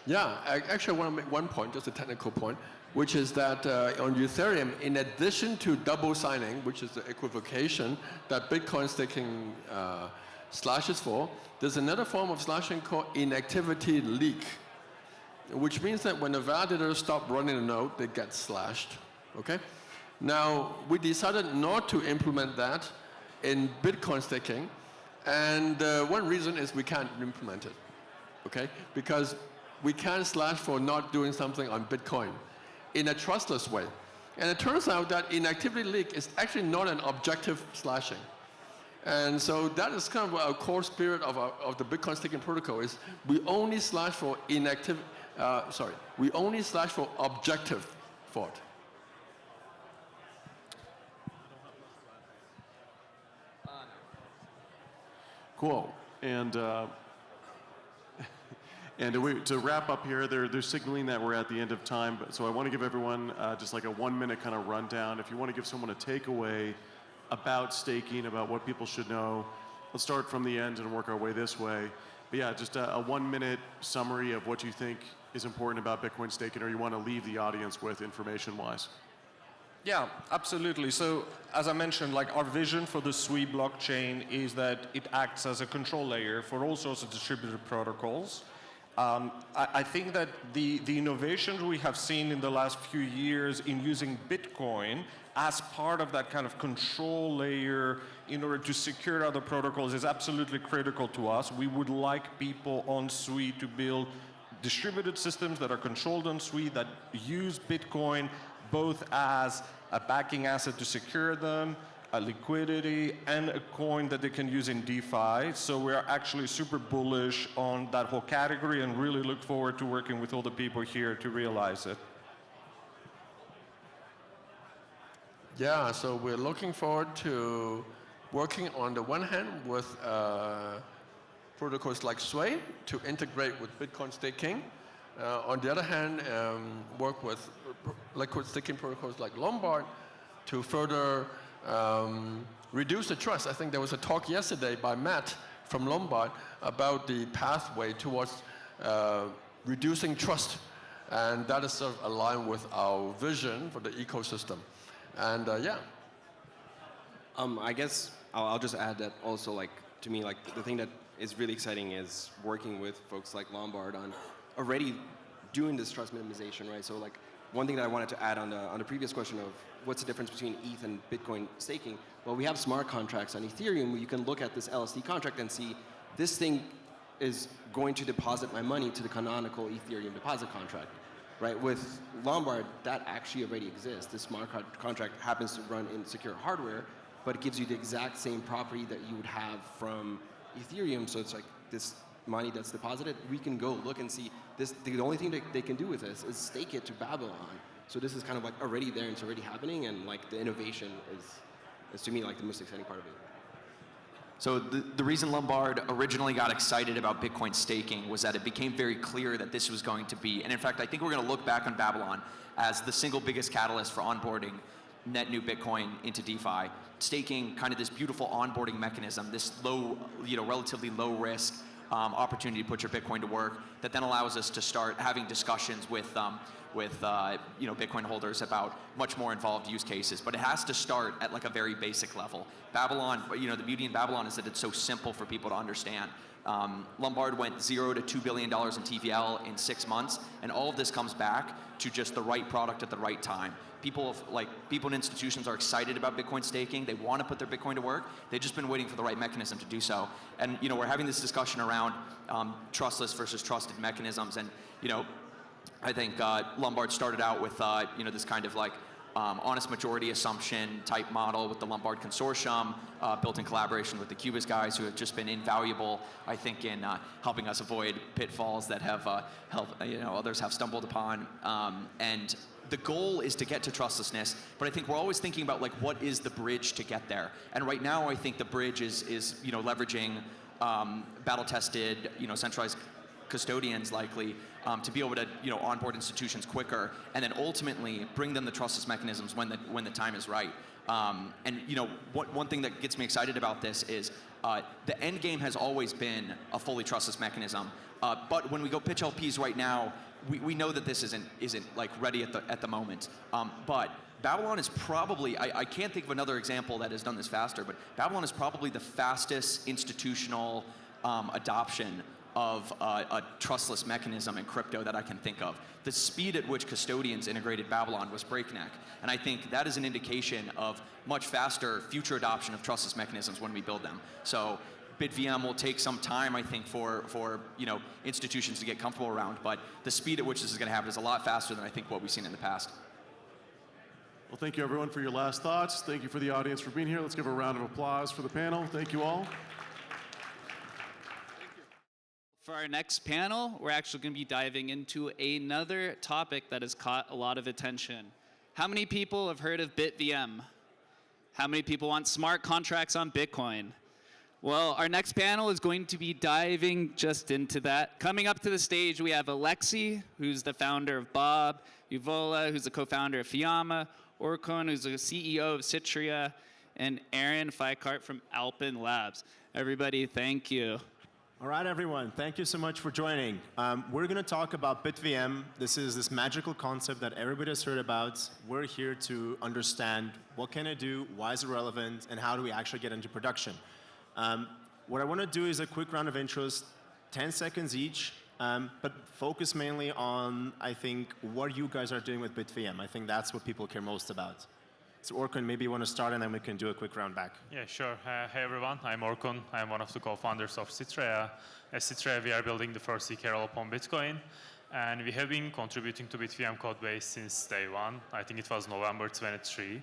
Yeah, actually, I want to make one point, just a technical point, which is that on Ethereum, in addition to double signing, which is the equivocation that Bitcoin staking slashes for, there's another form of slashing called inactivity leak, which means that when the validator stops running a node, they get slashed. Okay? Now, we decided not to implement that in Bitcoin staking, and one reason is we can't implement it. Okay? Because we can't slash for not doing something on Bitcoin in a trustless way. And it turns out that inactivity leak is actually not an objective slashing. And so that is kind of our core spirit of the Bitcoin staking protocol is we only slash for we only slash for objective fault. Cool. And to wrap up here, they're signaling that we're at the end of time. So I want to give everyone just like a 1 minute kind of rundown. If you want to give someone a takeaway about staking, about what people should know, let's start from the end and work our way this way. But yeah, just a 1 minute summary of what you think is important about Bitcoin staking, or you want to leave the audience with information-wise. Yeah, absolutely. So as I mentioned, like our vision for the Sui blockchain is that it acts as a control layer for all sorts of distributed protocols. I think that the innovations we have seen in the last few years in using Bitcoin as part of that kind of control layer in order to secure other protocols is absolutely critical to us. We would like people on Sui to build distributed systems that are controlled on Sui that use Bitcoin both as a backing asset to secure them, a liquidity, and a coin that they can use in DeFi. So we're actually super bullish on that whole category and really look forward to working with all the people here to realize it. Yeah, so we're looking forward to working on the one hand with protocols like Sway to integrate with Bitcoin staking. On the other hand, work with liquid staking protocols like Lombard to further reduce the trust. I think there was a talk yesterday by Matt from Lombard about the pathway towards reducing trust. And that is sort of aligned with our vision for the ecosystem. And yeah. I guess I'll just add that also, like, to me, like, the thing that is really exciting is working with folks like Lombard on already doing this trust minimization, right? So, like, one thing that I wanted to add on the previous question of what's the difference between ETH and Bitcoin staking? Well, we have smart contracts on Ethereum where you can look at this LSD contract and see this thing is going to deposit my money to the canonical Ethereum deposit contract, right? With Lombard, that actually already exists. This smart contract happens to run in secure hardware, but it gives you the exact same property that you would have from Ethereum. So it's like this money that's deposited, we can go look and see this. The only thing that they can do with this is stake it to Babylon. So this is kind of like already there and it's already happening, and like the innovation is to me like the most exciting part of it. So the reason Lombard originally got excited about Bitcoin staking was that it became very clear that this was going to be, and in fact, I think we're going to look back on Babylon as the single biggest catalyst for onboarding net new Bitcoin into DeFi. Staking, kind of this beautiful onboarding mechanism, this low, relatively low risk opportunity to put your Bitcoin to work that then allows us to start having discussions with Bitcoin holders about much more involved use cases. But it has to start at like a very basic level. Babylon, the beauty in Babylon is that it's so simple for people to understand. Lombard went $0 to $2 billion in TVL in 6 months, and all of this comes back to just the right product at the right time. People and institutions are excited about Bitcoin staking. They want to put their Bitcoin to work. They've just been waiting for the right mequism to do so. And we're having this discussion around trustless versus trusted mechanisms. And I think Lombard started out with this kind of like honest majority assumption type model with the Lombard Consortium, built in collaboration with the Cubist guys, who have just been invaluable, I think, in helping us avoid pitfalls that have others have stumbled upon. And the goal is to get to trustlessness, but I think we're always thinking about like what is the bridge to get there. And right now, I think the bridge is leveraging battle-tested, centralized custodians likely to be able to onboard institutions quicker, and then ultimately bring them the trustless mechanisms when the time is right. One thing that gets me excited about this is the end game has always been a fully trustless mechanism. But when we go pitch LPs right now, we know that this isn't like ready at the moment. But Babylon is probably, I can't think of another example that has done this faster, but Babylon is probably the fastest institutional adoption of a trustless mechanism in crypto that I can think of. The speed at which custodians integrated Babylon was breakneck, and I think that is an indication of much faster future adoption of trustless mechanisms when we build them. So BitVM will take some time, I think, for institutions to get comfortable around, but the speed at which this is going to happen is a lot faster than I think what we've seen in the past. Well, thank you everyone for your last thoughts. Thank you for the audience for being here. Let's give a round of applause for the panel. Thank you all. For our next panel, we're actually going to be diving into another topic that has caught a lot of attention. How many people have heard of BitVM? How many people want smart contracts on Bitcoin? Well, our next panel is going to be diving just into that. Coming up to the stage, we have Alexi, who's the founder of Bob, Uvola, who's the co-founder of Fiamma, Orkun, who's the CEO of Citria, and Aaron Feikart from Alpin Labs. Everybody, thank you. All right, everyone. Thank you so much for joining. We're going to talk about BitVM. This is this magical concept that everybody has heard about. We're here to understand what can it do, why is it relevant, and how do we actually get into production. What I want to do is a quick round of intros, 10 seconds each, but focus mainly on, I think, what you guys are doing with BitVM. I think that's what people care most about. So Orkun, maybe you want to start, and then we can do a quick round back. Yeah, sure. Hey, everyone. I'm Orkun. I'm one of the co-founders of Citria. At Citria, we are building the first zKernel upon Bitcoin, and we have been contributing to BitVM codebase since day one. I think it was November 23.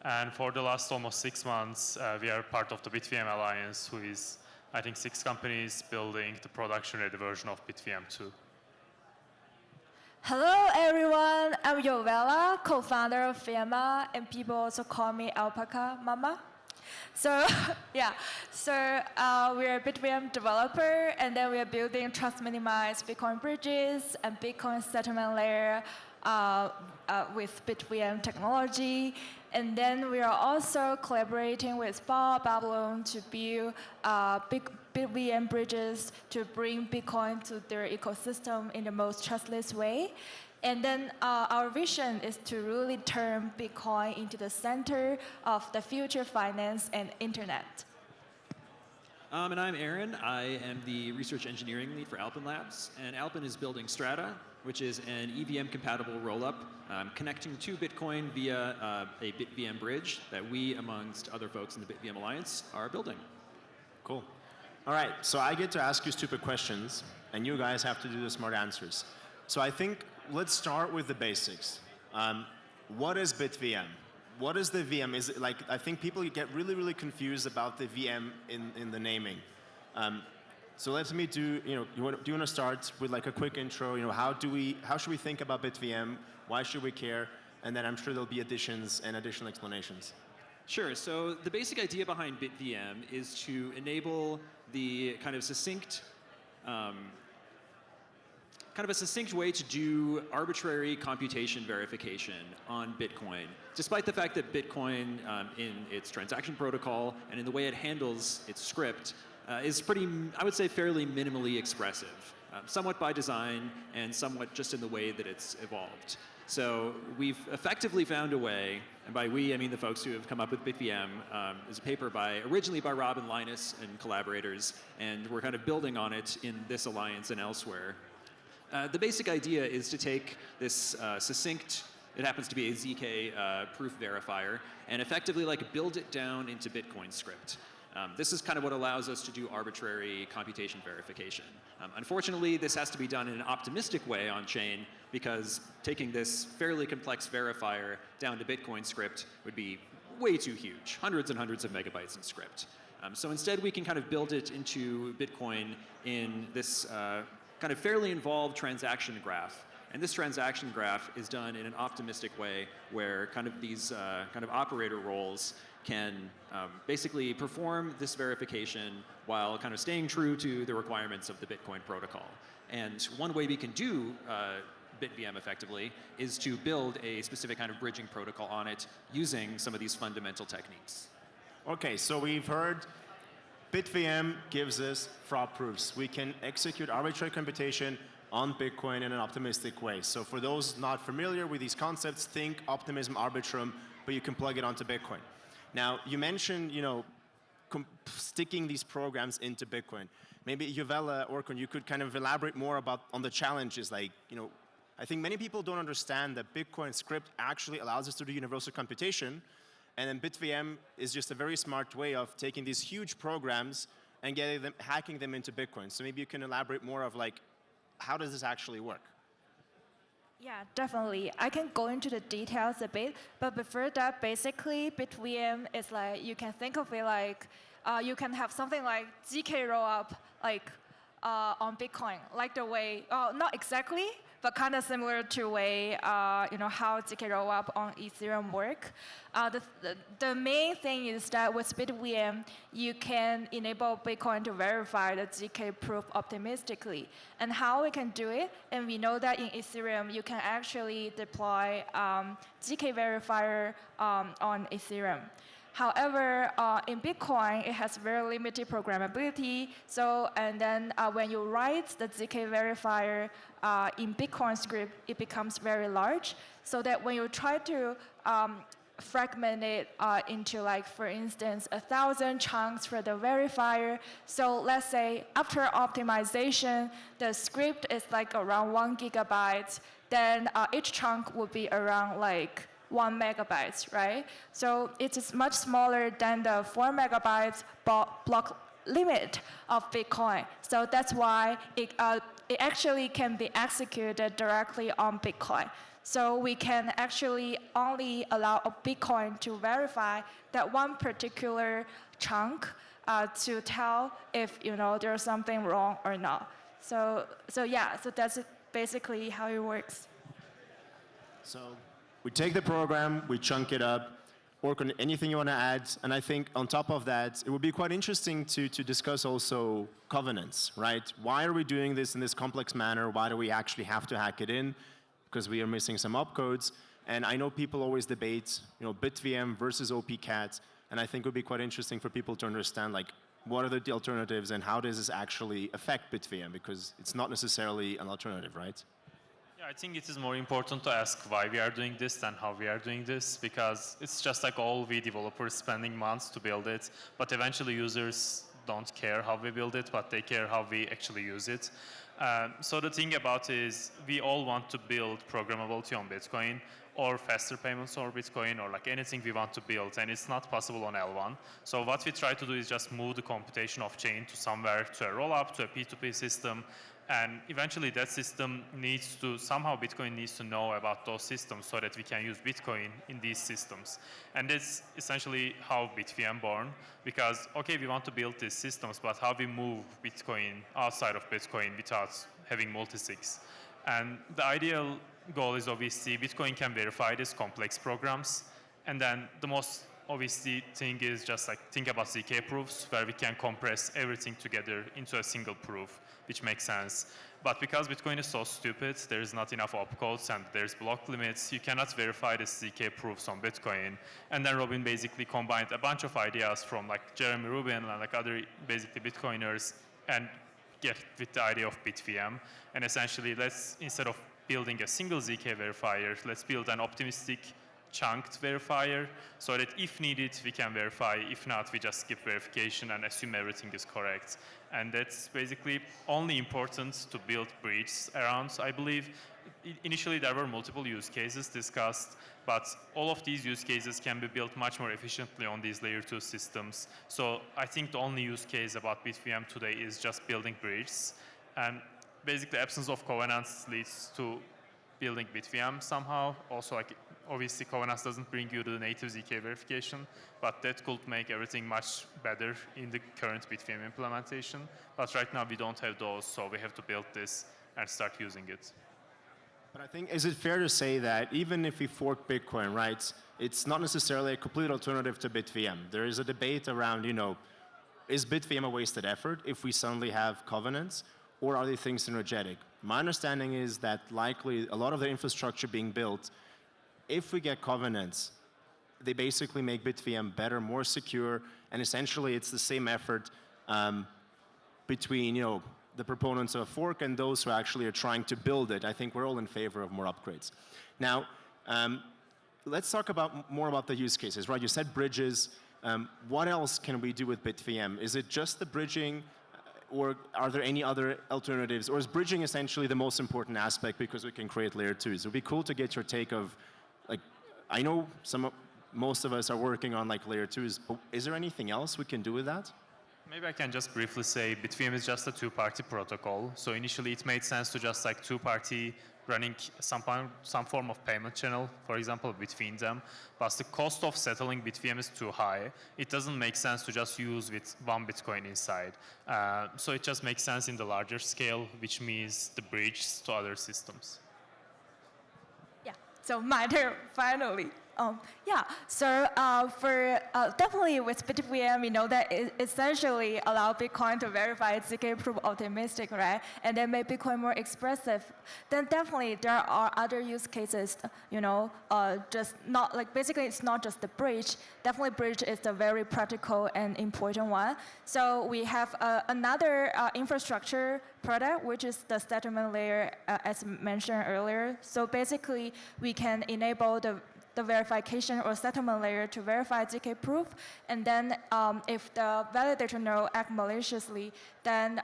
And for the last almost 6 months, we are part of the BitVM Alliance, who is, I think, 6 companies building the production-ready version of BitVM 2. Hello, everyone. I'm Yovella, co-founder of Fiamma, and people also call me Alpaca Mama. So, yeah. So we're a BitVM developer, and then we are building trust-minimized Bitcoin bridges and Bitcoin settlement layer with BitVM technology. And then we are also collaborating with Babylon to build BitVM bridges to bring Bitcoin to their ecosystem in the most trustless way. And then our vision is to really turn Bitcoin into the center of the future finance and internet. And I'm Aaron. I am the research engineering lead for Alpin Labs. And Alpin is building Strata, which is an EVM-compatible rollup connecting to Bitcoin via a BitVM bridge that we, amongst other folks in the BitVM Alliance, are building. Cool. All right, so I get to ask you stupid questions, and you guys have to do the smart answers. So I think let's start with the basics. What is BitVM? What is the VM? Is it like, I think people get really, really confused about the VM in the naming. So let me do, do you want to start with like a quick intro? How should we think about BitVM? Why should we care? And then I'm sure there'll be additions and additional explanations. Sure. So the basic idea behind BitVM is to enable the kind of succinct, way to do arbitrary computation verification on Bitcoin, despite the fact that Bitcoin, in its transaction protocol and in the way it handles its script, is pretty, I would say, fairly minimally expressive, somewhat by design and somewhat just in the way that it's evolved. So we've effectively found a way, and by we I mean the folks who have come up with BitVM, is a paper originally by Rob and Linus and collaborators, and we're kind of building on it in this alliance and elsewhere. The basic idea is to take this succinct, it happens to be a ZK proof verifier, and effectively build it down into Bitcoin script. This is kind of what allows us to do arbitrary computation verification. Unfortunately, this has to be done in an optimistic way on chain, because taking this fairly complex verifier down to Bitcoin script would be way too huge, hundreds and hundreds of megabytes in script. So instead, we can kind of build it into Bitcoin in this kind of fairly involved transaction graph. And this transaction graph is done in an optimistic way where kind of these kind of operator roles can basically perform this verification while kind of staying true to the requirements of the Bitcoin protocol. And one way we can do BitVM effectively is to build a specific kind of bridging protocol on it using some of these fundamental techniques. Okay, so we've heard BitVM gives us fraud proofs. We can execute arbitrary computation on Bitcoin in an optimistic way. So for those not familiar with these concepts, think optimism arbitrum, but you can plug it onto Bitcoin. Now, you mentioned, sticking these programs into Bitcoin. Maybe Jovella, Orkun, you could kind of elaborate more about on the challenges. Like, I think many people don't understand that Bitcoin script actually allows us to do universal computation, and then BitVM is just a very smart way of taking these huge programs and hacking them into Bitcoin. So maybe you can elaborate more of like, how does this actually work? Yeah, definitely. I can go into the details a bit, but before that, basically, BitVM is like, you can think of it like, you can have something like ZK rollup, like on Bitcoin, like the way, not exactly, but kind of similar to the way, how ZK rollup on Ethereum work. The main thing is that with BitVM, you can enable Bitcoin to verify the ZK proof optimistically. And how we can do it, and we know that in Ethereum, you can actually deploy ZK verifier on Ethereum. However, in Bitcoin, it has very limited programmability. So, and then when you write the ZK verifier in Bitcoin script, it becomes very large. So that when you try to fragment it into, like, for instance, 1,000 chunks for the verifier. So let's say after optimization, the script is like around 1 gigabyte. Then each chunk would be around like 1 megabytes, right? So it is much smaller than the 4 megabytes block limit of Bitcoin. So that's why it actually can be executed directly on Bitcoin. So we can actually only allow a Bitcoin to verify that one particular chunk to tell if there's something wrong or not. So that's basically how it works. So we take the program, we chunk it up. Orkun, anything you want to add? And I think on top of that, it would be quite interesting to discuss also covenants, right? Why are we doing this in this complex manner? Why do we actually have to hack it in? Because we are missing some opcodes. And I know people always debate, BitVM versus OPCAT. And I think it would be quite interesting for people to understand, like, what are the alternatives and how does this actually affect BitVM? Because it's not necessarily an alternative, right? Yeah, I think it is more important to ask why we are doing this than how we are doing this, because it's just like all we developers spending months to build it, but eventually users don't care how we build it, but they care how we actually use it. So the thing about it is we all want to build programmability on Bitcoin or faster payments on Bitcoin or like anything we want to build, and it's not possible on L1. So what we try to do is just move the computation off chain to somewhere, to a rollup, to a P2P system. And eventually that system needs to, somehow Bitcoin needs to know about those systems so that we can use Bitcoin in these systems. And that's essentially how BitVM born, because, okay, we want to build these systems, but how we move Bitcoin outside of Bitcoin without having multisigs. And the ideal goal is obviously Bitcoin can verify these complex programs. And then the most obviously thing is just like think about ZK proofs where we can compress everything together into a single proof, which makes sense. But because Bitcoin is so stupid, there is not enough opcodes and there's block limits, you cannot verify the ZK proofs on Bitcoin. And then Robin basically combined a bunch of ideas from like Jeremy Rubin and like other basically Bitcoiners and get with the idea of BitVM. And essentially instead of building a single ZK verifier, let's build an optimistic chunked verifier so that if needed, we can verify. If not, we just skip verification and assume everything is correct. And that's basically only important to build bridges around, I believe. Initially, there were multiple use cases discussed, but all of these use cases can be built much more efficiently on these layer 2 systems. So I think the only use case about BitVM today is just building bridges. And basically, absence of covenants leads to building BitVM somehow. Also, like, obviously, covenants doesn't bring you the native ZK verification, but that could make everything much better in the current BitVM implementation. But right now, we don't have those, so we have to build this and start using it. But I think, is it fair to say that even if we fork Bitcoin, right, it's not necessarily a complete alternative to BitVM? There is a debate around, is BitVM a wasted effort if we suddenly have covenants? or are they things synergetic? My understanding is that likely a lot of the infrastructure being built, if we get covenants, they basically make BitVM better, more secure, and essentially it's the same effort between the proponents of a fork and those who actually are trying to build it. I think we're all in favor of more upgrades. Now, let's talk more about the use cases, right? You said bridges. What else can we do with BitVM? Is it just the bridging, or are there any other alternatives? Or is bridging essentially the most important aspect because we can create layer 2s? It would be cool to get your take of, like, I know most of us are working on like layer 2s, but is there anything else we can do with that? Maybe I can just briefly say BitVM is just a two-party protocol. So initially it made sense to just like two-party running some form of payment channel, for example, between them. But the cost of settling BitVM is too high. It doesn't make sense to just use with one Bitcoin inside. So it just makes sense in the larger scale, which means the bridge to other systems. Yeah, so my turn, finally. Yeah, so for definitely with BitVM, we know that it essentially allows Bitcoin to verify ZK proof optimistic, right? And then make Bitcoin more expressive. Then definitely there are other use cases, just not like basically it's not just the bridge. Definitely bridge is a very practical and important one. So we have another infrastructure product, which is the settlement layer, as mentioned earlier. So basically we can enable the verification or settlement layer to verify ZK proof, and then if the validator node act maliciously, then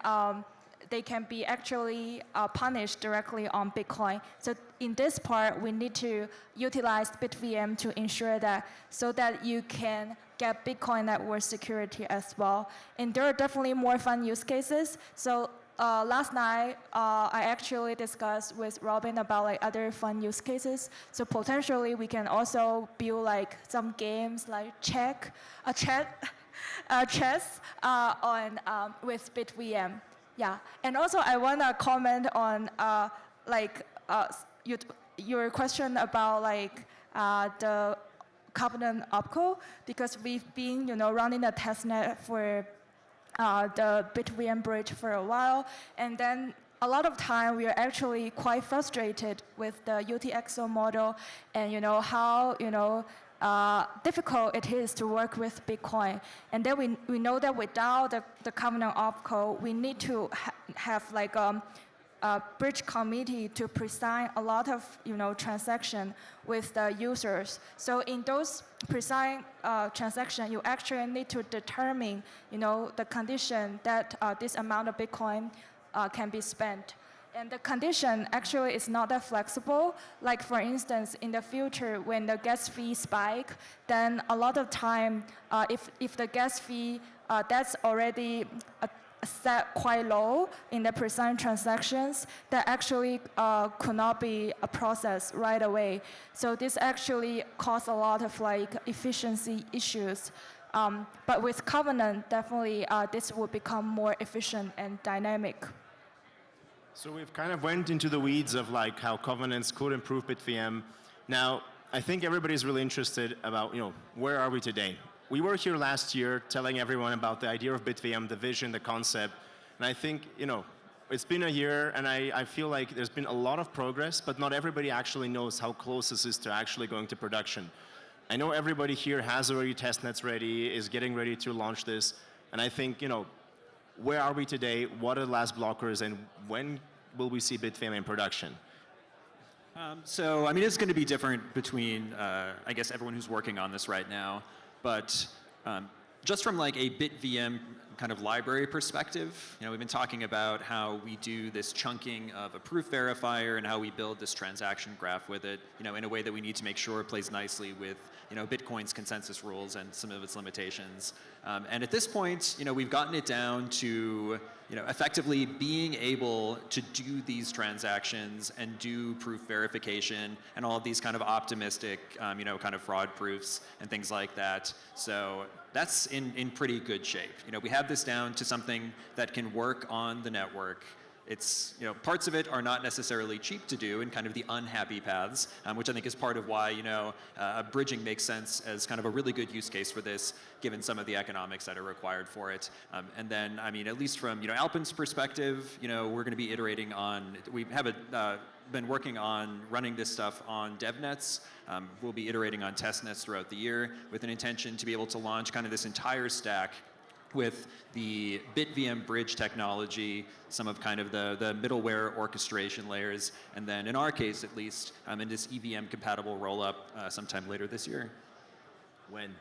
they can be actually punished directly on Bitcoin. So in this part, we need to utilize BitVM to ensure that, so that you can get Bitcoin network security as well. And there are definitely more fun use cases. So last night, I actually discussed with Robin about like other fun use cases. So potentially, we can also build like some games like chess with BitVM. Yeah, and also I want to comment on your question about like the Covenant opcode, because we've been running a testnet for the BitVM bridge for a while, and then a lot of time we are actually quite frustrated with the UTXO model, and how difficult it is to work with Bitcoin. And then we know that without the Covenant opcode, we need to have like a bridge committee to present a lot of transaction with the users. So in those present transaction, you actually need to determine the condition that this amount of Bitcoin can be spent. And the condition actually is not that flexible. Like for instance, in the future, when the gas fee spike, then a lot of time, if the gas fee that's already set quite low in the percent transactions, that actually could not be processed right away. So this actually caused a lot of like efficiency issues. But with Covenant, definitely this will become more efficient and dynamic. So we've kind of went into the weeds of like how covenants could improve BitVM. Now, I think everybody's really interested about, where are we today? We were here last year telling everyone about the idea of BitVM, the vision, the concept. And I think, it's been a year, and I feel like there's been a lot of progress, but not everybody actually knows how close this is to actually going to production. I know everybody here has already testnets ready, is getting ready to launch this. And I think, where are we today? What are the last blockers? And when will we see BitVM in production? So, I mean, it's going to be different between, I guess, everyone who's working on this right now. But just from like a BitVM kind of library perspective, we've been talking about how we do this chunking of a proof verifier and how we build this transaction graph with it, in a way that we need to make sure it plays nicely with, Bitcoin's consensus rules and some of its limitations. And at this point, we've gotten it down to, effectively being able to do these transactions and do proof verification and all of these kind of optimistic, kind of fraud proofs and things like that. So that's in pretty good shape. We have this down to something that can work on the network. it's, you know, parts of it are not necessarily cheap to do in kind of the unhappy paths, which I think is part of why, you know, bridging makes sense as kind of a really good use case for this, given some of the economics that are required for it. And then, I mean, at least from, you know, Alpen's perspective, you know, we're going to be iterating on, we have been working on running this stuff on DevNets. We'll be iterating on testnets throughout the year with an intention to be able to launch kind of this entire stack with the BitVM bridge technology, some of kind of the middleware orchestration layers, and then in our case at least, in this EVM compatible rollup sometime later this year. When?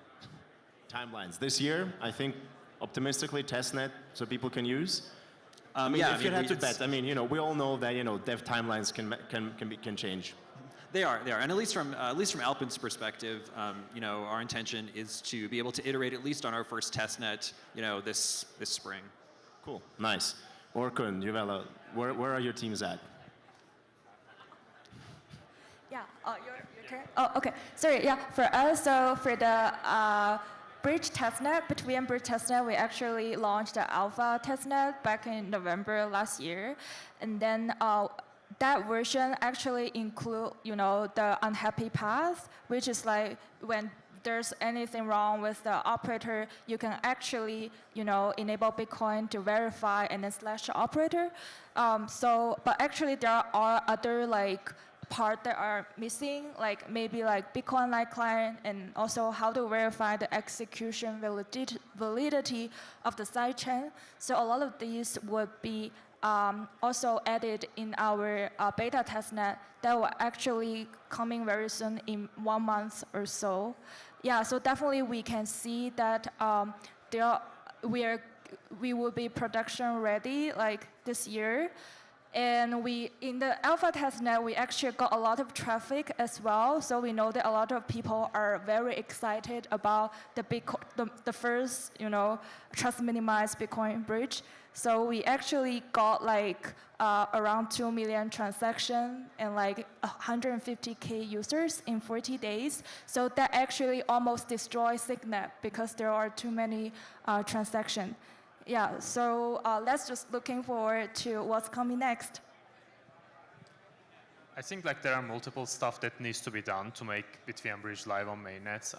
Timelines. This year, I think optimistically testnet so people can use. I mean, if you had to bet, I mean, you know, we all know that, you know, dev timelines can change. They are, and at least from Alpen's perspective, you know, our intention is to be able to iterate at least on our first testnet, you know, this spring. Cool, nice. Orkun, Juvela, where are your teams at? Yeah, your turn. Oh, okay. Sorry, yeah, for us, so for the bridge testnet, BitVM bridge testnet, we actually launched the alpha testnet back in November last year. And then that version actually include, you know, the unhappy path, which is like when there's anything wrong with the operator, you can actually, you know, enable Bitcoin to verify and then slash the operator. But actually there are other like parts that are missing, like maybe like Bitcoin Light client and also how to verify the execution validity of the sidechain. So a lot of these would be also added in our beta testnet that will actually coming very soon in 1 month or so. Yeah, so definitely we can see that we will be production ready like this year. And in the alpha testnet, we actually got a lot of traffic as well. So we know that a lot of people are very excited about the first, you know, trust minimized Bitcoin bridge. So we actually got like around 2 million transactions and like 150K users in 40 days. So that actually almost destroys Signet because there are too many transactions. Yeah, so let's just looking forward to what's coming next. I think like there are multiple stuff that needs to be done to make BitVM Bridge live on mainnet.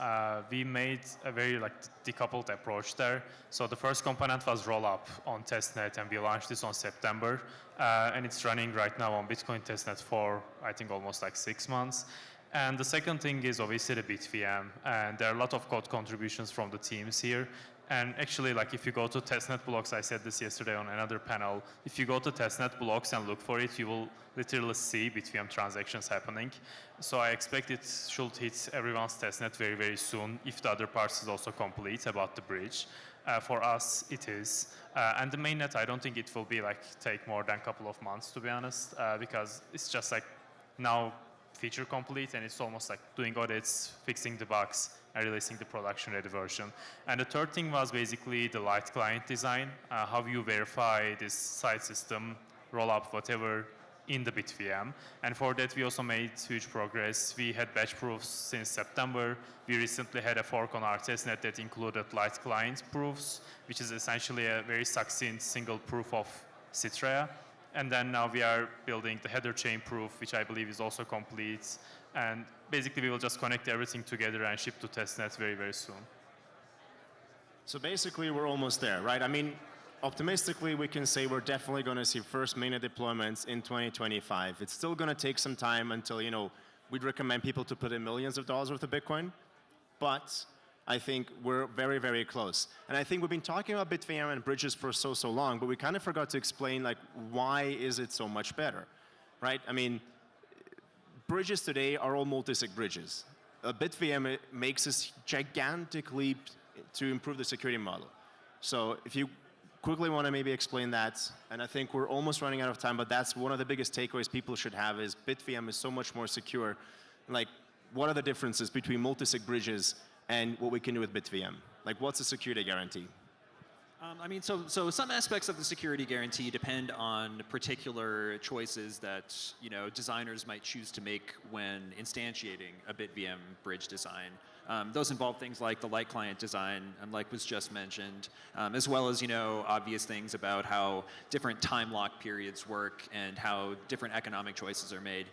We made a very like decoupled approach there. So the first component was rollup on testnet, and we launched this on September, and it's running right now on Bitcoin testnet for I think almost like 6 months. And the second thing is obviously the BitVM, and there are a lot of code contributions from the teams here. And actually, like if you go to testnet blocks, I said this yesterday on another panel, if you go to testnet blocks and look for it, you will literally see BitVM transactions happening. So I expect it should hit everyone's testnet very, very soon if the other parts is also complete about the bridge. For us, it is. And the mainnet, I don't think it will be like take more than a couple of months, to be honest, because it's just like now feature complete, and it's almost like doing audits, fixing the bugs, and releasing the production-ready version. And the third thing was basically the light client design, how you verify this side system, roll up whatever in the BitVM. And for that, we also made huge progress. We had batch proofs since September. We recently had a fork on our testnet that included light client proofs, which is essentially a very succinct single proof of Citrea. And then now we are building the header chain proof, which I believe is also complete. And basically, we will just connect everything together and ship to testnet very, very soon. So basically, we're almost there, right? I mean, optimistically, we can say we're definitely going to see first mainnet deployments in 2025. It's still going to take some time until, you know, we'd recommend people to put in millions of dollars worth of Bitcoin. But I think we're very, very close. And I think we've been talking about BitVM and bridges for so long, but we kind of forgot to explain, like, why is it so much better, right? I mean, bridges today are all multi-sig bridges. BitVM makes this gigantic leap to improve the security model. So if you quickly want to maybe explain that, and I think we're almost running out of time, but that's one of the biggest takeaways people should have is BitVM is so much more secure. Like, what are the differences between multi-sig bridges and what we can do with BitVM? Like, what's the security guarantee? I mean, so some aspects of the security guarantee depend on particular choices that, you know, designers might choose to make when instantiating a BitVM bridge design. Those involve things like the light client design, and like was just mentioned, as well as obvious things about how different time lock periods work and how different economic choices are made.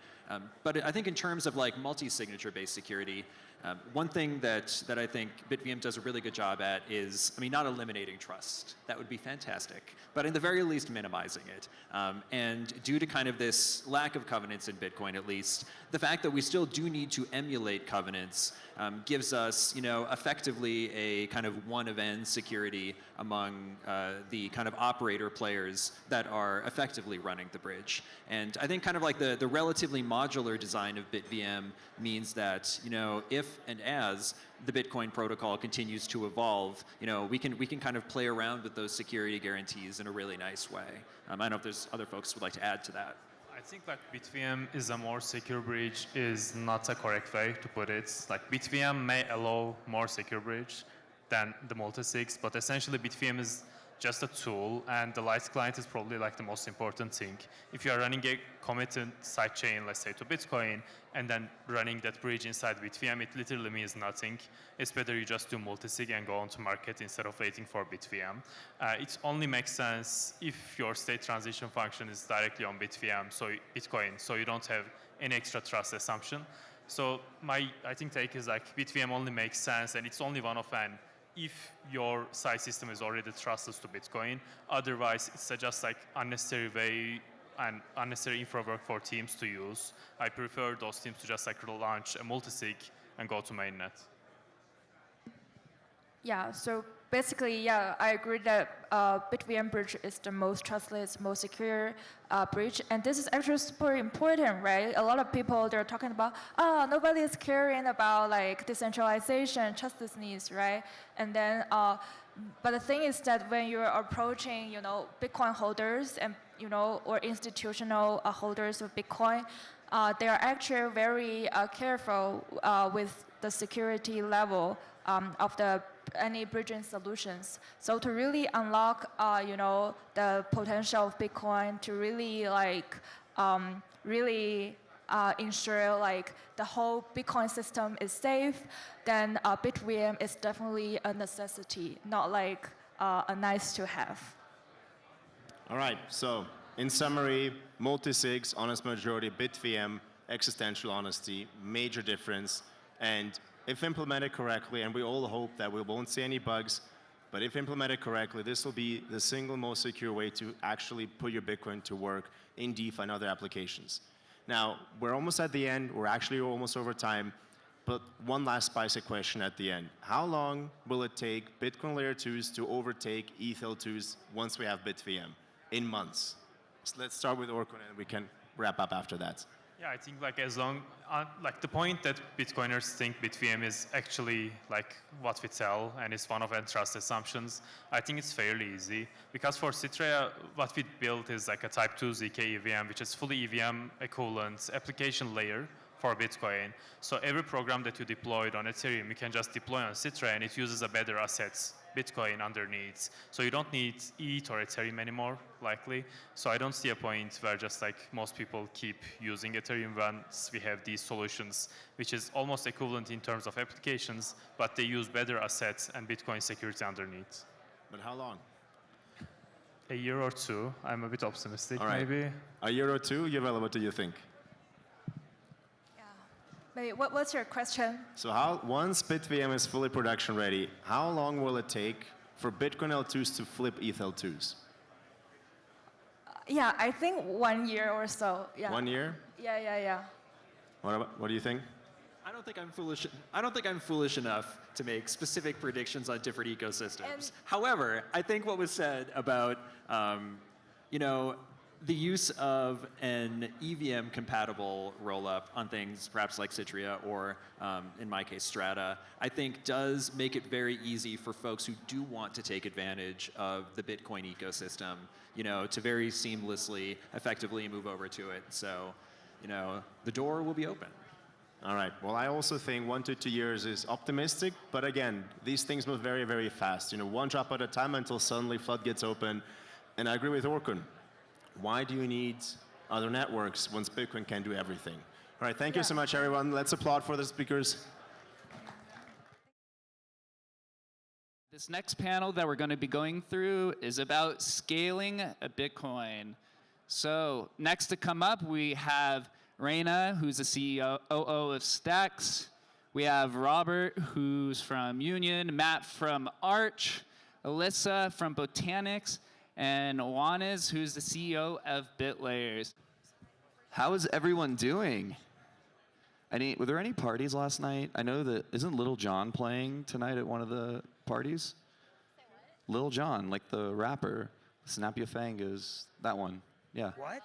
But I think in terms of like multi-signature based security, one thing that I think BitVM does a really good job at is, not eliminating trust. That would be fantastic. But in the very least, minimizing it. And due to kind of this lack of covenants in Bitcoin, at least, the fact that we still do need to emulate covenants gives us, effectively a kind of one-of-n security among the kind of operator players that are effectively running the bridge. And I think kind of like the relatively modular design of BitVM means that, if and as the Bitcoin protocol continues to evolve, we can kind of play around with those security guarantees in a really nice way. I don't know if there's other folks who would like to add to that. I think like BitVM is a more secure bridge is not a correct way to put it. Like BitVM may allow more secure bridge than the multi-sigs, but essentially BitVM is just a tool, and the light client is probably like the most important thing. If you are running a committed sidechain, let's say to Bitcoin, and then running that bridge inside BitVM, it literally means nothing. It's better you just do multi-sig and go on to market instead of waiting for BitVM. It only makes sense if your state transition function is directly on BitVM, so Bitcoin, so you don't have any extra trust assumption. So my, I think, take is like BitVM only makes sense, and it's only one of n if your side system is already trustless to Bitcoin. Otherwise, it's just like unnecessary way and unnecessary infra work for teams to use. I prefer those teams to just like launch a multisig and go to mainnet. Yeah, so basically, yeah, I agree that BitVM bridge is the most trustless, most secure bridge, and this is actually super important, right? A lot of people, they're talking about, nobody is caring about like decentralization, trustlessness, right? And then, but the thing is that when you're approaching, Bitcoin holders and, or institutional holders of Bitcoin, they are actually very careful with the security level of any bridging solutions. So to really unlock, the potential of Bitcoin, to really ensure like the whole Bitcoin system is safe, then BitVM is definitely a necessity, not like a nice to have. All right, so in summary, multi-sigs, honest majority, BitVM, existential honesty, major difference, and if implemented correctly, and we all hope that we won't see any bugs, but if implemented correctly, this will be the single most secure way to actually put your Bitcoin to work in DeFi and other applications. Now, we're almost at the end, we're actually almost over time, but one last spicy question at the end. How long will it take Bitcoin Layer 2s to overtake ETHL2s once we have BitVM? In months. So let's start with Orkun and we can wrap up after that. Yeah, I think like as long, like the point that Bitcoiners think BitVM is actually like what we tell and it's one of our trust assumptions, I think it's fairly easy. Because for Citrea, what we built is like a type 2 ZK EVM, which is fully EVM equivalent application layer for Bitcoin. So every program that you deployed on Ethereum, you can just deploy on Citrea and it uses a better assets Bitcoin underneath. So you don't need ETH or Ethereum anymore, likely. So I don't see a point where just like most people keep using Ethereum once we have these solutions, which is almost equivalent in terms of applications, but they use better assets and Bitcoin security underneath. But how long? A year or two. I'm a bit optimistic, All right. maybe. A year or two? Juvela, what do you think? Maybe, what's your question? So once BitVM is fully production ready, how long will it take for Bitcoin L2s to flip ETH L2s? Yeah, I think 1 year or so. Yeah. 1 year? Yeah. What do you think? I don't think I'm foolish enough to make specific predictions on different ecosystems. However, I think what was said about, the use of an EVM-compatible rollup on things perhaps like Citrea or, in my case, Strata, I think does make it very easy for folks who do want to take advantage of the Bitcoin ecosystem, to very seamlessly, effectively move over to it. So, the door will be open. All right. Well, I also think 1 to 2 years is optimistic, but again, these things move very, very fast. One drop at a time until suddenly floodgates open. And I agree with Orkun. Why do you need other networks once Bitcoin can do everything? All right, thank you so much, everyone. Let's applaud for the speakers. This next panel that we're going to be going through is about scaling a Bitcoin. So next to come up, we have Raina, who's the CEO of Stacks. We have Robert, who's from Union, Matt from Arch, Alyssa from Botanics, and Juanes, who's the CEO of BitLayers. How is everyone doing? Were there any parties last night? I know that, isn't Little John playing tonight at one of the parties? Lil Jon, like the rapper, Snap Your Fingers, that one, yeah. What?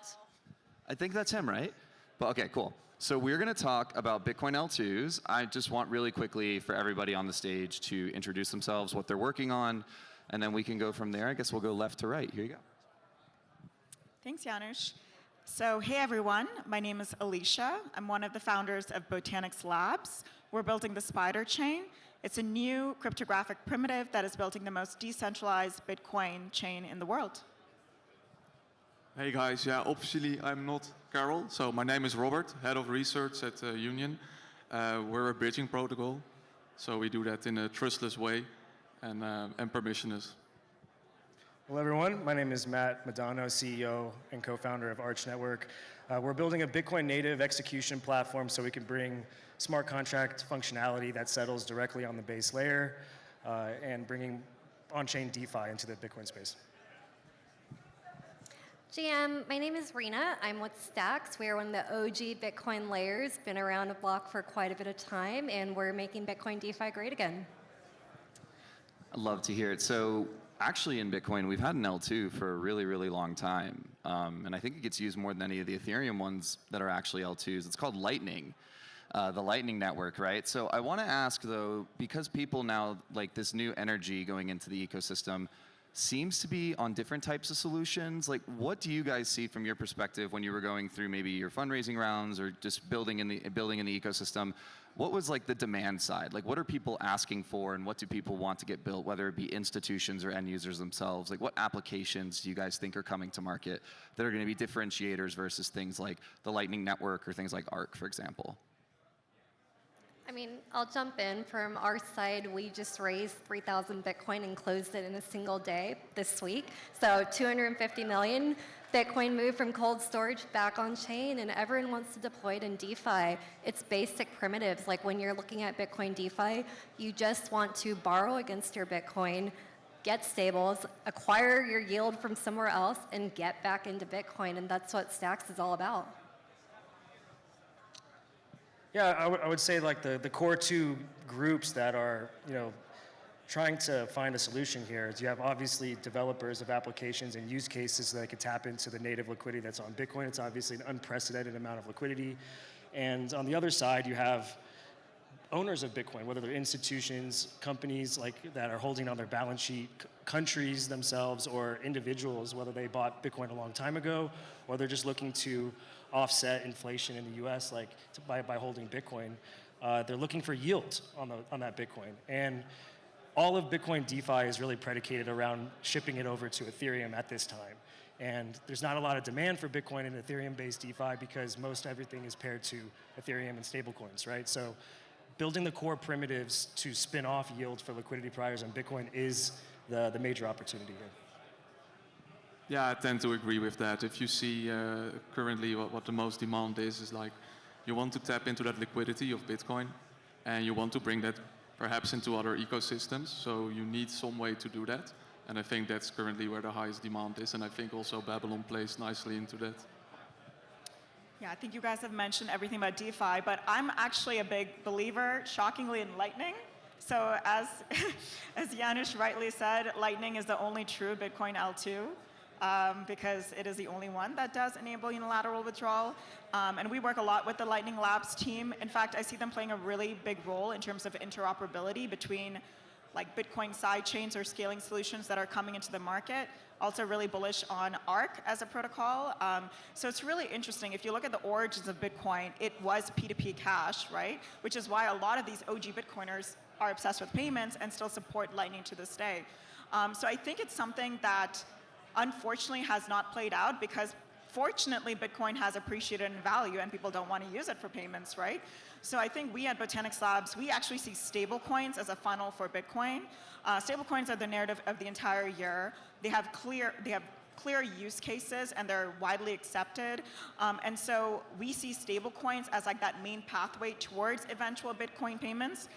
I think that's him, right? But okay, cool. So we're gonna talk about Bitcoin L2s. I just want really quickly for everybody on the stage to introduce themselves, what they're working on, and then we can go from there. I guess we'll go left to right. Here you go. Thanks, Janusz. So, hey everyone, my name is Alicia. I'm one of the founders of Botanics Labs. We're building the Spider Chain. It's a new cryptographic primitive that is building the most decentralized Bitcoin chain in the world. Hey guys, yeah, obviously I'm not Carol. So my name is Robert, head of research at Union. We're a bridging protocol, so we do that in a trustless way and permissionless. Hello everyone, my name is Matt Madano, CEO and co-founder of Arch Network. We're building a Bitcoin native execution platform so we can bring smart contract functionality that settles directly on the base layer and bringing on-chain DeFi into the Bitcoin space. GM, my name is Rena. I'm with Stacks. We are one of the OG Bitcoin layers, been around the block for quite a bit of time, and we're making Bitcoin DeFi great again. I'd love to hear it. So actually in Bitcoin, we've had an L2 for a really, really long time. And I think it gets used more than any of the Ethereum ones that are actually L2s. It's called Lightning, the Lightning Network, right? So I want to ask, though, because people now, like this new energy going into the ecosystem, seems to be on different types of solutions. Like, what do you guys see from your perspective when you were going through maybe your fundraising rounds or just building in the ecosystem? What was like the demand side? Like, what are people asking for, and what do people want to get built, whether it be institutions or end users themselves? Like, what applications do you guys think are coming to market that are going to be differentiators versus things like the Lightning Network or things like Arc, for example? I mean, I'll jump in. From our side, we just raised 3,000 Bitcoin and closed it in a single day this week. So 250 million Bitcoin moved from cold storage back on chain, and everyone wants to deploy it in DeFi. It's basic primitives. Like when you're looking at Bitcoin DeFi, you just want to borrow against your Bitcoin, get stables, acquire your yield from somewhere else, and get back into Bitcoin. And that's what Stacks is all about. Yeah, I would say like the core two groups that are, trying to find a solution here is you have obviously developers of applications and use cases that could tap into the native liquidity that's on Bitcoin. It's obviously an unprecedented amount of liquidity. And on the other side, you have owners of Bitcoin, whether they're institutions, companies like that are holding on their balance sheet, countries themselves, or individuals, whether they bought Bitcoin a long time ago, or they're just looking to offset inflation in the U.S. By holding Bitcoin. They're looking for yield on that Bitcoin. And all of Bitcoin DeFi is really predicated around shipping it over to Ethereum at this time. And there's not a lot of demand for Bitcoin and Ethereum-based DeFi because most everything is paired to Ethereum and stablecoins, right? So building the core primitives to spin off yield for liquidity providers on Bitcoin is the major opportunity here. Yeah, I tend to agree with that. If you see currently what the most demand is like you want to tap into that liquidity of Bitcoin and you want to bring that perhaps into other ecosystems. So you need some way to do that. And I think that's currently where the highest demand is. And I think also Babylon plays nicely into that. Yeah, I think you guys have mentioned everything about DeFi, but I'm actually a big believer, shockingly, in Lightning. So as Janusz rightly said, Lightning is the only true Bitcoin L2. Because it is the only one that does enable unilateral withdrawal. And we work a lot with the Lightning Labs team. In fact, I see them playing a really big role in terms of interoperability between like Bitcoin side chains or scaling solutions that are coming into the market. Also really bullish on Arc as a protocol. So it's really interesting. If you look at the origins of Bitcoin, it was P2P cash, right? Which is why a lot of these OG Bitcoiners are obsessed with payments and still support Lightning to this day. So I think it's something that unfortunately has not played out because fortunately, Bitcoin has appreciated in value and people don't want to use it for payments, right? So I think we at Botanics Labs, we actually see stable coins as a funnel for Bitcoin. Stable coins are the narrative of the entire year. They have clear use cases and they're widely accepted. And so we see stable coins as like that main pathway towards eventual Bitcoin payments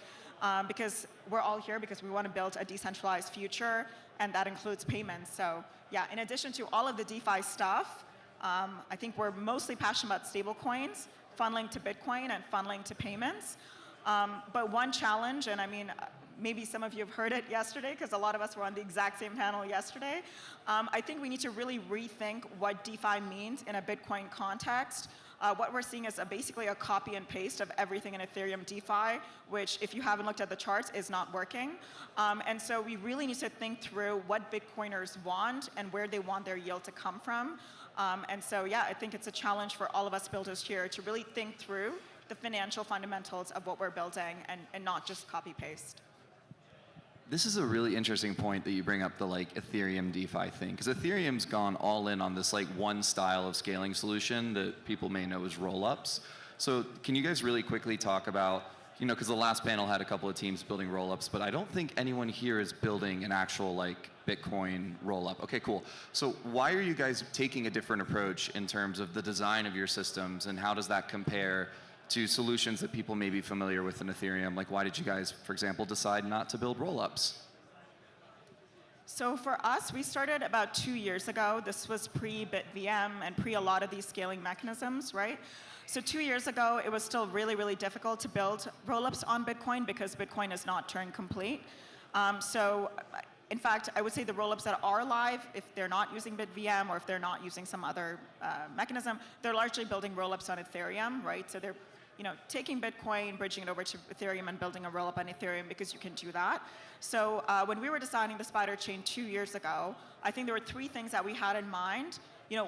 because we're all here because we want to build a decentralized future and that includes payments. So yeah, in addition to all of the DeFi stuff, I think we're mostly passionate about stable coins, funneling to Bitcoin and funneling to payments. But one challenge, and I mean, maybe some of you have heard it yesterday because a lot of us were on the exact same panel yesterday. I think we need to really rethink what DeFi means in a Bitcoin context. What we're seeing is basically a copy and paste of everything in Ethereum DeFi, which if you haven't looked at the charts is not working. And so we really need to think through what Bitcoiners want and where they want their yield to come from. And so yeah, I think it's a challenge for all of us builders here to really think through the financial fundamentals of what we're building and not just copy paste. This is a really interesting point that you bring up, the like Ethereum DeFi thing, because Ethereum's gone all in on this like one style of scaling solution that people may know as rollups. So can you guys really quickly talk about, you know, because the last panel had a couple of teams building rollups, but I don't think anyone here is building an actual like Bitcoin rollup. Okay, cool. So why are you guys taking a different approach in terms of the design of your systems, and how does that compare to solutions that people may be familiar with in Ethereum? Like, why did you guys, for example, decide not to build rollups? So for us, we started about 2 years ago. This was pre-BitVM and pre a lot of these scaling mechanisms, right? So 2 years ago, it was still really, really difficult to build rollups on Bitcoin because Bitcoin is not Turing complete. In fact, I would say the rollups that are live, if they're not using BitVM or if they're not using some other mechanism, they're largely building rollups on Ethereum, right? So they're taking Bitcoin, bridging it over to Ethereum and building a rollup on Ethereum because you can do that. So when we were designing the Spider chain 2 years ago, I think there were 3 things that we had in mind.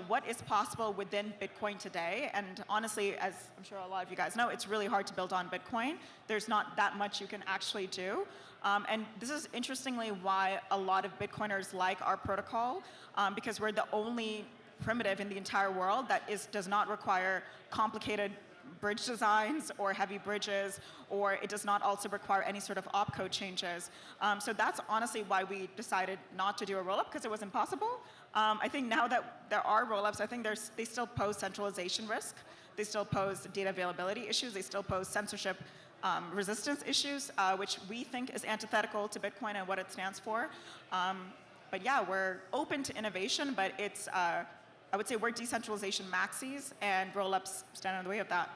What is possible within Bitcoin today? And honestly, as I'm sure a lot of you guys know, it's really hard to build on Bitcoin. There's not that much you can actually do. And this is interestingly why a lot of Bitcoiners like our protocol, because we're the only primitive in the entire world that does not require complicated bridge designs or heavy bridges, or it does not also require any sort of opcode changes. So that's honestly why we decided not to do a rollup, because it was impossible. I think now that there are rollups, I think they still pose centralization risk. They still pose data availability issues. They still pose censorship resistance issues, which we think is antithetical to Bitcoin and what it stands for. But yeah, we're open to innovation, but it's, I would say we're decentralization maxis, and rollups stand in the way of that.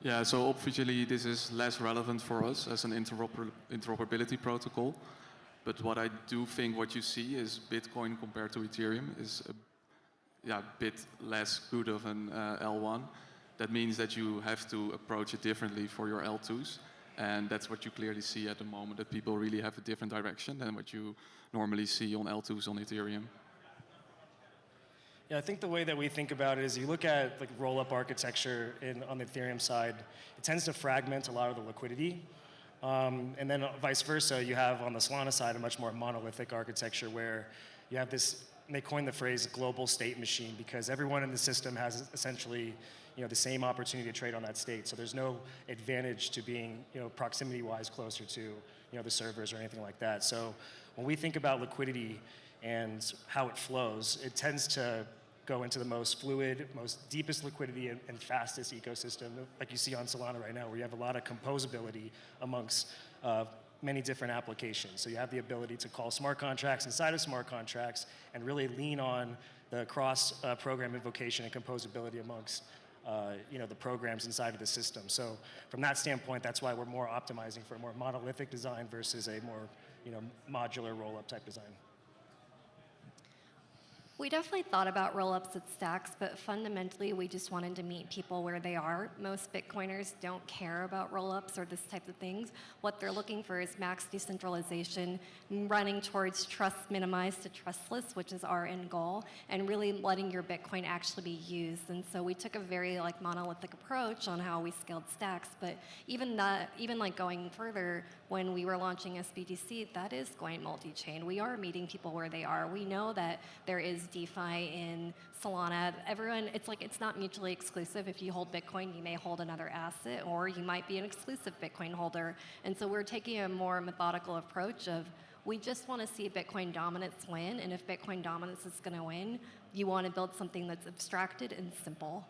Yeah, so obviously this is less relevant for us as an interoperability protocol. But what I do think what you see is Bitcoin compared to Ethereum is a bit less good of an L1. That means that you have to approach it differently for your L2s. And that's what you clearly see at the moment, that people really have a different direction than what you normally see on L2s on Ethereum. Yeah, I think the way that we think about it is you look at like roll-up architecture on the Ethereum side, it tends to fragment a lot of the liquidity. And then vice versa, you have on the Solana side a much more monolithic architecture where you have this, and they coined the phrase global state machine, because everyone in the system has essentially the same opportunity to trade on that state. So there's no advantage to being proximity-wise closer to the servers or anything like that. So when we think about liquidity and how it flows, it tends to go into the most fluid, most deepest liquidity and fastest ecosystem, like you see on Solana right now, where you have a lot of composability amongst many different applications. So you have the ability to call smart contracts inside of smart contracts and really lean on the cross-program invocation and composability amongst the programs inside of the system. So from that standpoint, that's why we're more optimizing for a more monolithic design versus a more modular roll-up type design. We definitely thought about roll-ups at Stacks, but fundamentally we just wanted to meet people where they are. Most Bitcoiners don't care about roll-ups or this type of things. What they're looking for is max decentralization, running towards trust minimized to trustless, which is our end goal, and really letting your Bitcoin actually be used. And so we took a very monolithic approach on how we scaled Stacks, but even going further, when we were launching SBDC, that is going multi-chain. We are meeting people where they are. We know that there is DeFi in Solana. Everyone, it's like it's not mutually exclusive. If you hold Bitcoin, you may hold another asset, or you might be an exclusive Bitcoin holder. And so we're taking a more methodical approach of we just want to see Bitcoin dominance win, and if Bitcoin dominance is going to win, you want to build something that's abstracted and simple.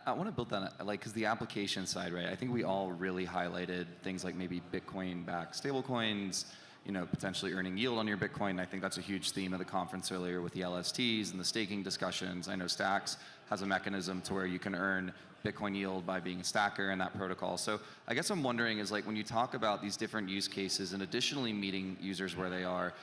I want to build that, like, because the application side, right? I think we all really highlighted things like maybe Bitcoin-backed stablecoins, you know, potentially earning yield on your Bitcoin. I think that's a huge theme of the conference earlier with the LSTs and the staking discussions. I know Stacks has a mechanism to where you can earn Bitcoin yield by being a stacker in that protocol. So I guess I'm wondering is, like, when you talk about these different use cases and additionally meeting users where they are,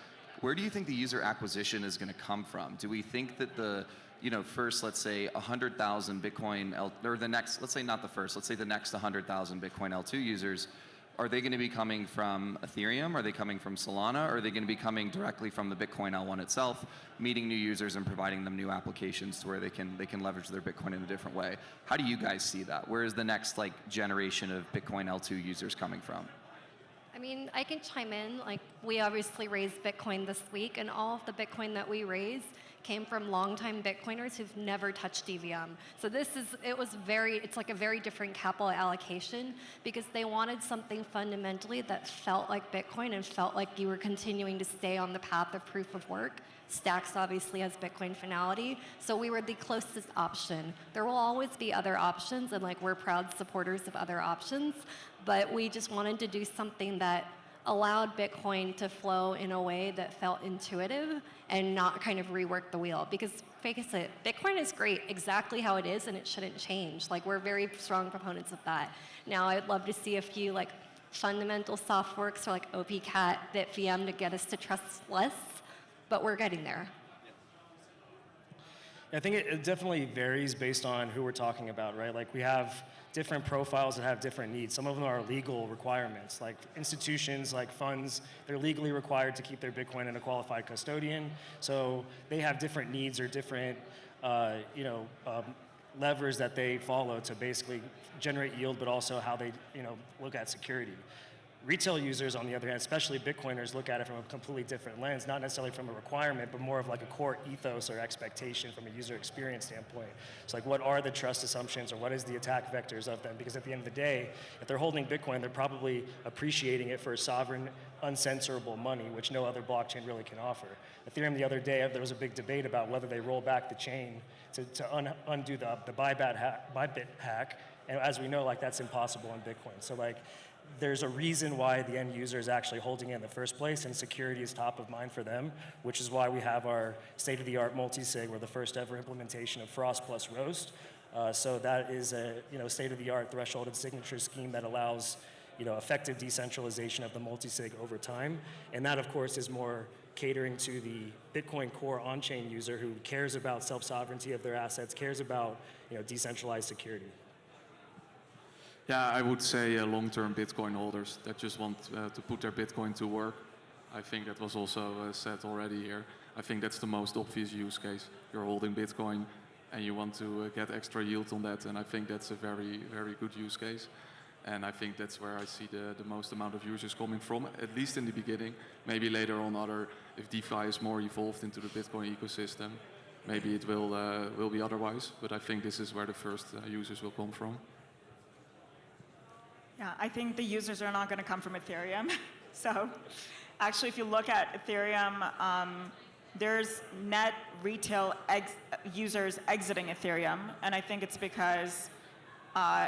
where do you think the user acquisition is going to come from? Do we think that the, you know, first, let's say 100,000 Bitcoin, or the next, let's say not the first, let's say the next 100,000 Bitcoin L2 users, are they going to be coming from Ethereum? Are they coming from Solana? Or are they going to be coming directly from the Bitcoin L1 itself, meeting new users and providing them new applications to where they can leverage their Bitcoin in a different way? How do you guys see that? Where is the next, like, generation of Bitcoin L2 users coming from? I mean, I can chime in. Like, we obviously raised Bitcoin this week, and all of the Bitcoin that we raised came from longtime Bitcoiners who've never touched EVM. So it's like a very different capital allocation because they wanted something fundamentally that felt like Bitcoin and felt like you were continuing to stay on the path of proof of work. Stacks obviously has Bitcoin finality, so we were the closest option. There will always be other options, and like we're proud supporters of other options, but we just wanted to do something that allowed Bitcoin to flow in a way that felt intuitive and not kind of rework the wheel. Because face it, Bitcoin is great exactly how it is and it shouldn't change. Like, we're very strong proponents of that. Now, I'd love to see a few like fundamental soft forks or like OPCat, BitVM to get us to trust less, but we're getting there. I think it definitely varies based on who we're talking about, right? Like, we have different profiles that have different needs. Some of them are legal requirements, like institutions, like funds, they're legally required to keep their Bitcoin in a qualified custodian. So they have different needs or different levers that they follow to basically generate yield, but also how they look at security. Retail users, on the other hand, especially Bitcoiners, look at it from a completely different lens, not necessarily from a requirement, but more of like a core ethos or expectation from a user experience standpoint. It's like, what are the trust assumptions or what is the attack vectors of them? Because at the end of the day, if they're holding Bitcoin, they're probably appreciating it for a sovereign, uncensorable money, which no other blockchain really can offer. Ethereum the other day, there was a big debate about whether they roll back the chain to undo the Bybit hack. And as we know, like, that's impossible in Bitcoin. So like, there's a reason why the end user is actually holding it in the first place, and security is top of mind for them, which is why we have our state-of-the-art multi-sig. We're the first ever implementation of Frost plus Roast. So that is a state-of-the-art thresholded signature scheme that allows effective decentralization of the multi-sig over time. And that, of course, is more catering to the Bitcoin core on-chain user who cares about self-sovereignty of their assets, cares about decentralized security. Yeah, I would say long-term Bitcoin holders that just want to put their Bitcoin to work. I think that was also said already here. I think that's the most obvious use case. You're holding Bitcoin and you want to get extra yield on that, and I think that's a very, very good use case. And I think that's where I see the most amount of users coming from, at least in the beginning. Maybe later on, if DeFi is more evolved into the Bitcoin ecosystem, maybe it will be otherwise. But I think this is where the first users will come from. Yeah, I think the users are not going to come from Ethereum. So actually, if you look at Ethereum, there's net retail users exiting Ethereum. And I think it's because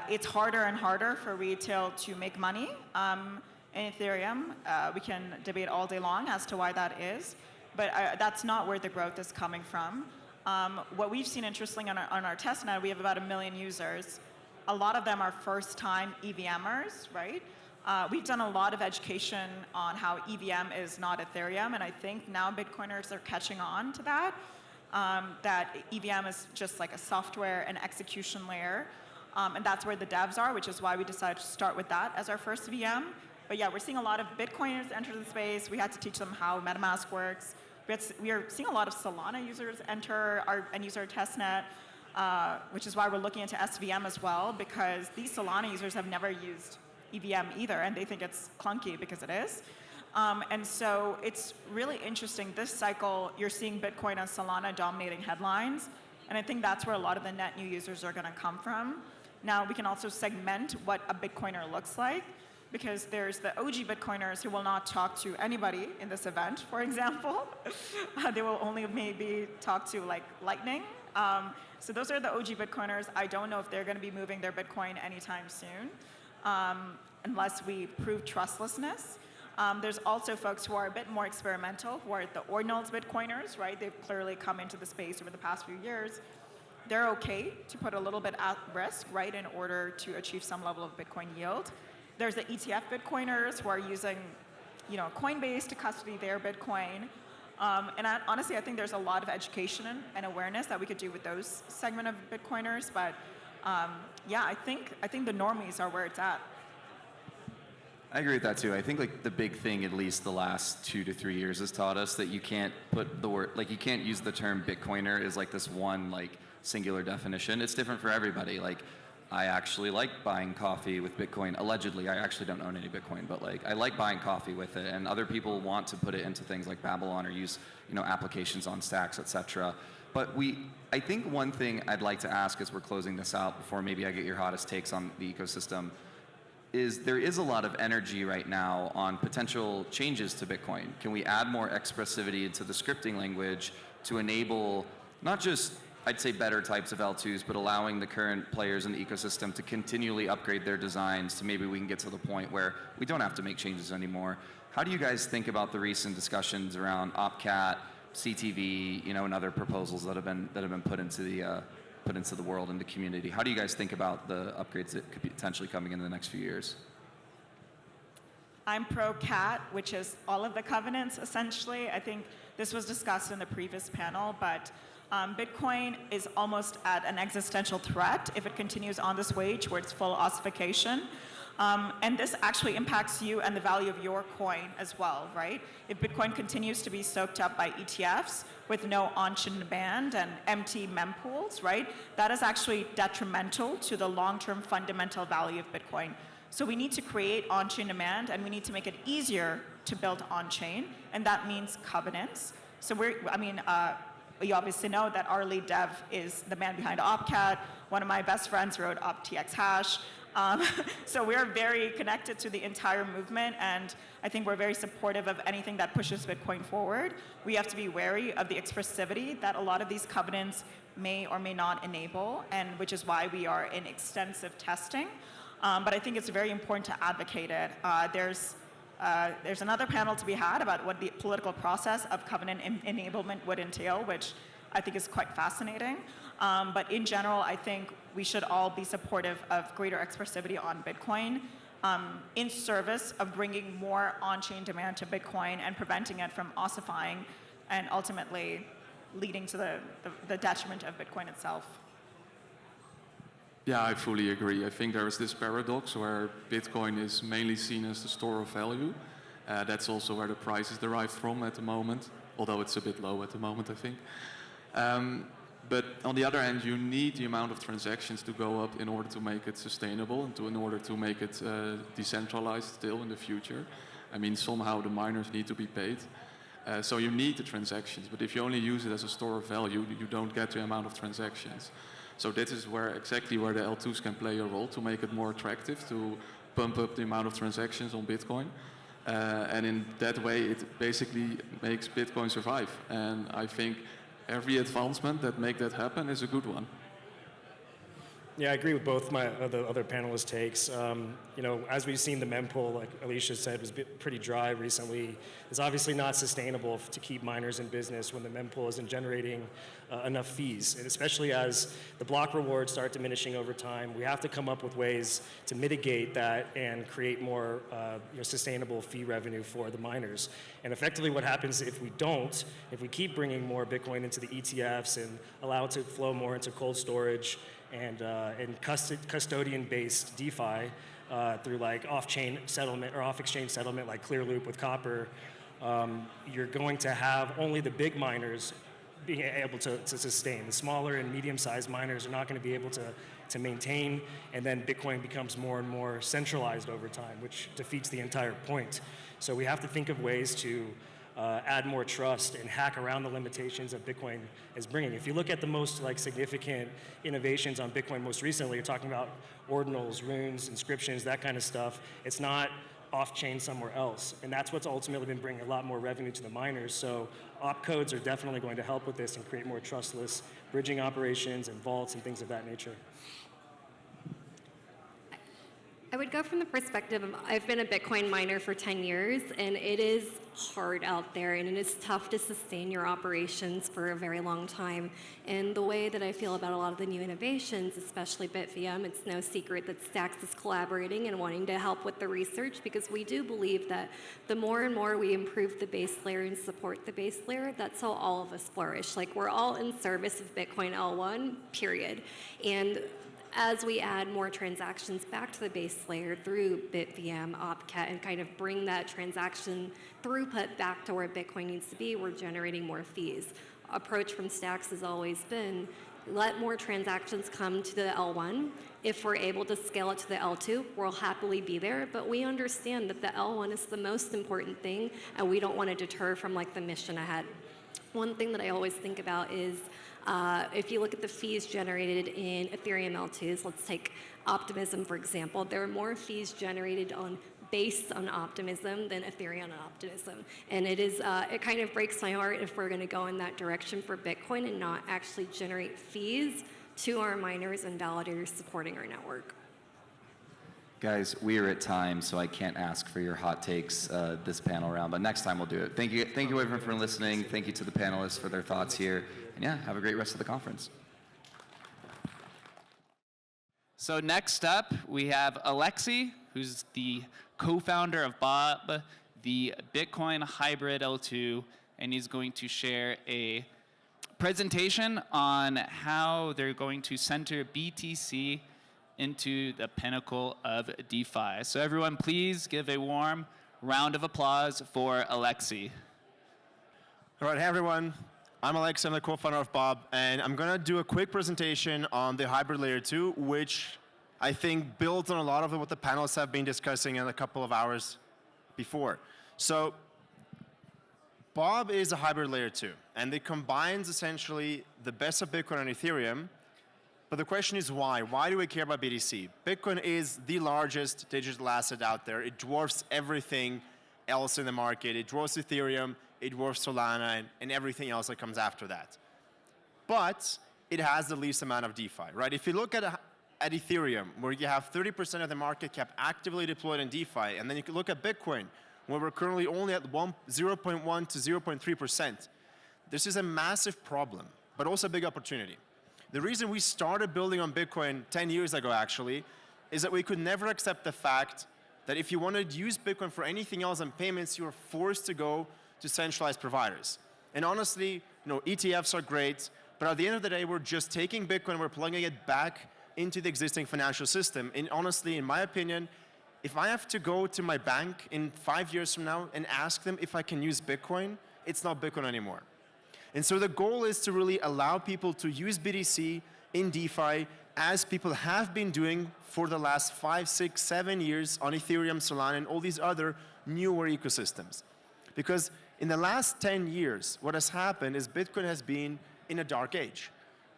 it's harder and harder for retail to make money in Ethereum. We can debate all day long as to why that is. But that's not where the growth is coming from. What we've seen interesting on our testnet, we have about 1 million users. A lot of them are first-time EVMers, right? We've done a lot of education on how EVM is not Ethereum, and I think now Bitcoiners are catching on to that, that EVM is just like a software and execution layer, and that's where the devs are, which is why we decided to start with that as our first VM. But yeah, we're seeing a lot of Bitcoiners enter the space. We had to teach them how MetaMask works. We are seeing a lot of Solana users enter our end-user testnet, which is why we're looking into SVM as well, because these Solana users have never used EVM either, and they think it's clunky because it is. And so it's really interesting. This cycle, you're seeing Bitcoin and Solana dominating headlines. And I think that's where a lot of the net new users are going to come from. Now, we can also segment what a Bitcoiner looks like, because there's the OG Bitcoiners who will not talk to anybody in this event, for example. They will only maybe talk to like Lightning. So those are the OG Bitcoiners. I don't know if they're going to be moving their Bitcoin anytime soon, unless we prove trustlessness. There's also folks who are a bit more experimental, who are the Ordinals Bitcoiners, right? They've clearly come into the space over the past few years. They're okay to put a little bit at risk, right, in order to achieve some level of Bitcoin yield. There's the ETF Bitcoiners who are using, Coinbase to custody their Bitcoin. And honestly, I think there's a lot of education and awareness that we could do with those segment of Bitcoiners. But yeah, I think the normies are where it's at. I agree with that too. I think like the big thing, at least the last 2 to 3 years, has taught us that you can't put the word, like you can't use the term Bitcoiner as like this one like singular definition. It's different for everybody. Like I actually like buying coffee with Bitcoin. Allegedly, I actually don't own any Bitcoin, but like I like buying coffee with it. And other people want to put it into things like Babylon or use applications on stacks, etc. But I think one thing I'd like to ask as we're closing this out before maybe I get your hottest takes on the ecosystem is there is a lot of energy right now on potential changes to Bitcoin. Can we add more expressivity into the scripting language to enable not just, I'd say, better types of L2s, but allowing the current players in the ecosystem to continually upgrade their designs to maybe we can get to the point where we don't have to make changes anymore? How do you guys think about the recent discussions around OpCat, CTV, and other proposals that have been put into the world and the community? How do you guys think about the upgrades that could be potentially coming in the next few years? I'm pro-CAT, which is all of the covenants, essentially. I think this was discussed in the previous panel, but Bitcoin is almost at an existential threat if it continues on this way towards full ossification. And this actually impacts you and the value of your coin as well, right? If Bitcoin continues to be soaked up by ETFs with no on-chain demand and empty mempools, right? That is actually detrimental to the long-term fundamental value of Bitcoin. So we need to create on-chain demand, and we need to make it easier to build on-chain, and that means covenants. So you obviously know that our lead dev is the man behind OpCat. One of my best friends wrote OpTX hash. So we're very connected to the entire movement, and I think we're very supportive of anything that pushes Bitcoin forward. We have to be wary of the expressivity that a lot of these covenants may or may not enable, and which is why we are in extensive testing. But I think it's very important to advocate it. There's another panel to be had about what the political process of covenant enablement would entail, which I think is quite fascinating. But in general, I think we should all be supportive of greater expressivity on Bitcoin in service of bringing more on-chain demand to Bitcoin and preventing it from ossifying and ultimately leading to the detriment of Bitcoin itself. Yeah, I fully agree. I think there is this paradox where Bitcoin is mainly seen as the store of value. That's also where the price is derived from at the moment, although it's a bit low at the moment, I think. But on the other hand, you need the amount of transactions to go up in order to make it sustainable and in order to make it decentralized still in the future. I mean, somehow the miners need to be paid. So you need the transactions, but if you only use it as a store of value, you don't get the amount of transactions. So this is exactly where the L2s can play a role to make it more attractive, to pump up the amount of transactions on Bitcoin. And in that way, it basically makes Bitcoin survive. And I think every advancement that make that happen is a good one. Yeah, I agree with both the other panelists' takes. As we've seen, the mempool, like Alicia said, was pretty dry recently. It's obviously not sustainable to keep miners in business when the mempool isn't generating enough fees, and especially as the block rewards start diminishing over time. We have to come up with ways to mitigate that and create more sustainable fee revenue for the miners. And effectively what happens if we keep bringing more Bitcoin into the ETFs and allow it to flow more into cold storage and custodian-based DeFi through like off-chain settlement or off-exchange settlement like Clearloop with Copper, you're going to have only the big miners being able to sustain. The smaller and medium-sized miners are not going to be able to to maintain, and then Bitcoin becomes more and more centralized over time, which defeats the entire point. So we have to think of ways to add more trust and hack around the limitations that Bitcoin is bringing. If you look at the most significant innovations on Bitcoin most recently, you're talking about ordinals, runes, inscriptions, that kind of stuff. It's not off-chain somewhere else. And that's what's ultimately been bringing a lot more revenue to the miners. So opcodes are definitely going to help with this and create more trustless bridging operations and vaults and things of that nature. I would go from the perspective of I've been a Bitcoin miner for 10 years, and it is hard out there, and it is tough to sustain your operations for a very long time. And the way that I feel about a lot of the new innovations, especially BitVM, it's no secret that Stacks is collaborating and wanting to help with the research, because we do believe that the more and more we improve the base layer and support the base layer, that's how all of us flourish. Like, we're all in service of Bitcoin L1, period. And as we add more transactions back to the base layer through BitVM, Opcat, and kind of bring that transaction throughput back to where Bitcoin needs to be, we're generating more fees. Approach from Stacks has always been, let more transactions come to the L1. If we're able to scale it to the L2, we'll happily be there, but we understand that the L1 is the most important thing, and we don't want to deter from the mission ahead. One thing that I always think about is if you look at the fees generated in Ethereum L2s, let's take Optimism, for example. There are more fees generated based on Optimism than Ethereum on Optimism. And it kind of breaks my heart if we're going to go in that direction for Bitcoin and not actually generate fees to our miners and validators supporting our network. Guys, we are at time, so I can't ask for your hot takes this panel round, but next time we'll do it. Thank you everyone for listening. Thank you to the panelists for their thoughts here. And yeah, have a great rest of the conference. So next up, we have Alexei, who's the co-founder of Bob, the Bitcoin Hybrid L2, and he's going to share a presentation on how they're going to center BTC into the pinnacle of DeFi. So everyone, please give a warm round of applause for Alexei. All right, hey everyone. I'm Alexei, I'm the co-founder of Bob, and I'm gonna do a quick presentation on the hybrid layer 2, which I think builds on a lot of what the panelists have been discussing in a couple of hours before. So Bob is a hybrid layer 2, and it combines essentially the best of Bitcoin and Ethereum. But the question is why? Why do we care about BTC? Bitcoin is the largest digital asset out there. It dwarfs everything else in the market. It dwarfs Ethereum, it dwarfs Solana, and everything else that comes after that. But it has the least amount of DeFi, right? If you look at Ethereum, where you have 30% of the market cap actively deployed in DeFi, and then you can look at Bitcoin, where we're currently only at 0.1 to 0.3%. This is a massive problem, but also a big opportunity. The reason we started building on Bitcoin 10 years ago, actually, is that we could never accept the fact that if you want to use Bitcoin for anything else than payments, you're forced to go to centralized providers. And honestly, ETFs are great, but at the end of the day, we're just taking Bitcoin, we're plugging it back into the existing financial system. And honestly, in my opinion, if I have to go to my bank in 5 years from now and ask them if I can use Bitcoin, it's not Bitcoin anymore. And so the goal is to really allow people to use BTC in DeFi as people have been doing for the last 5, 6, 7 years on Ethereum, Solana, and all these other newer ecosystems. Because in the last 10 years, what has happened is Bitcoin has been in a dark age.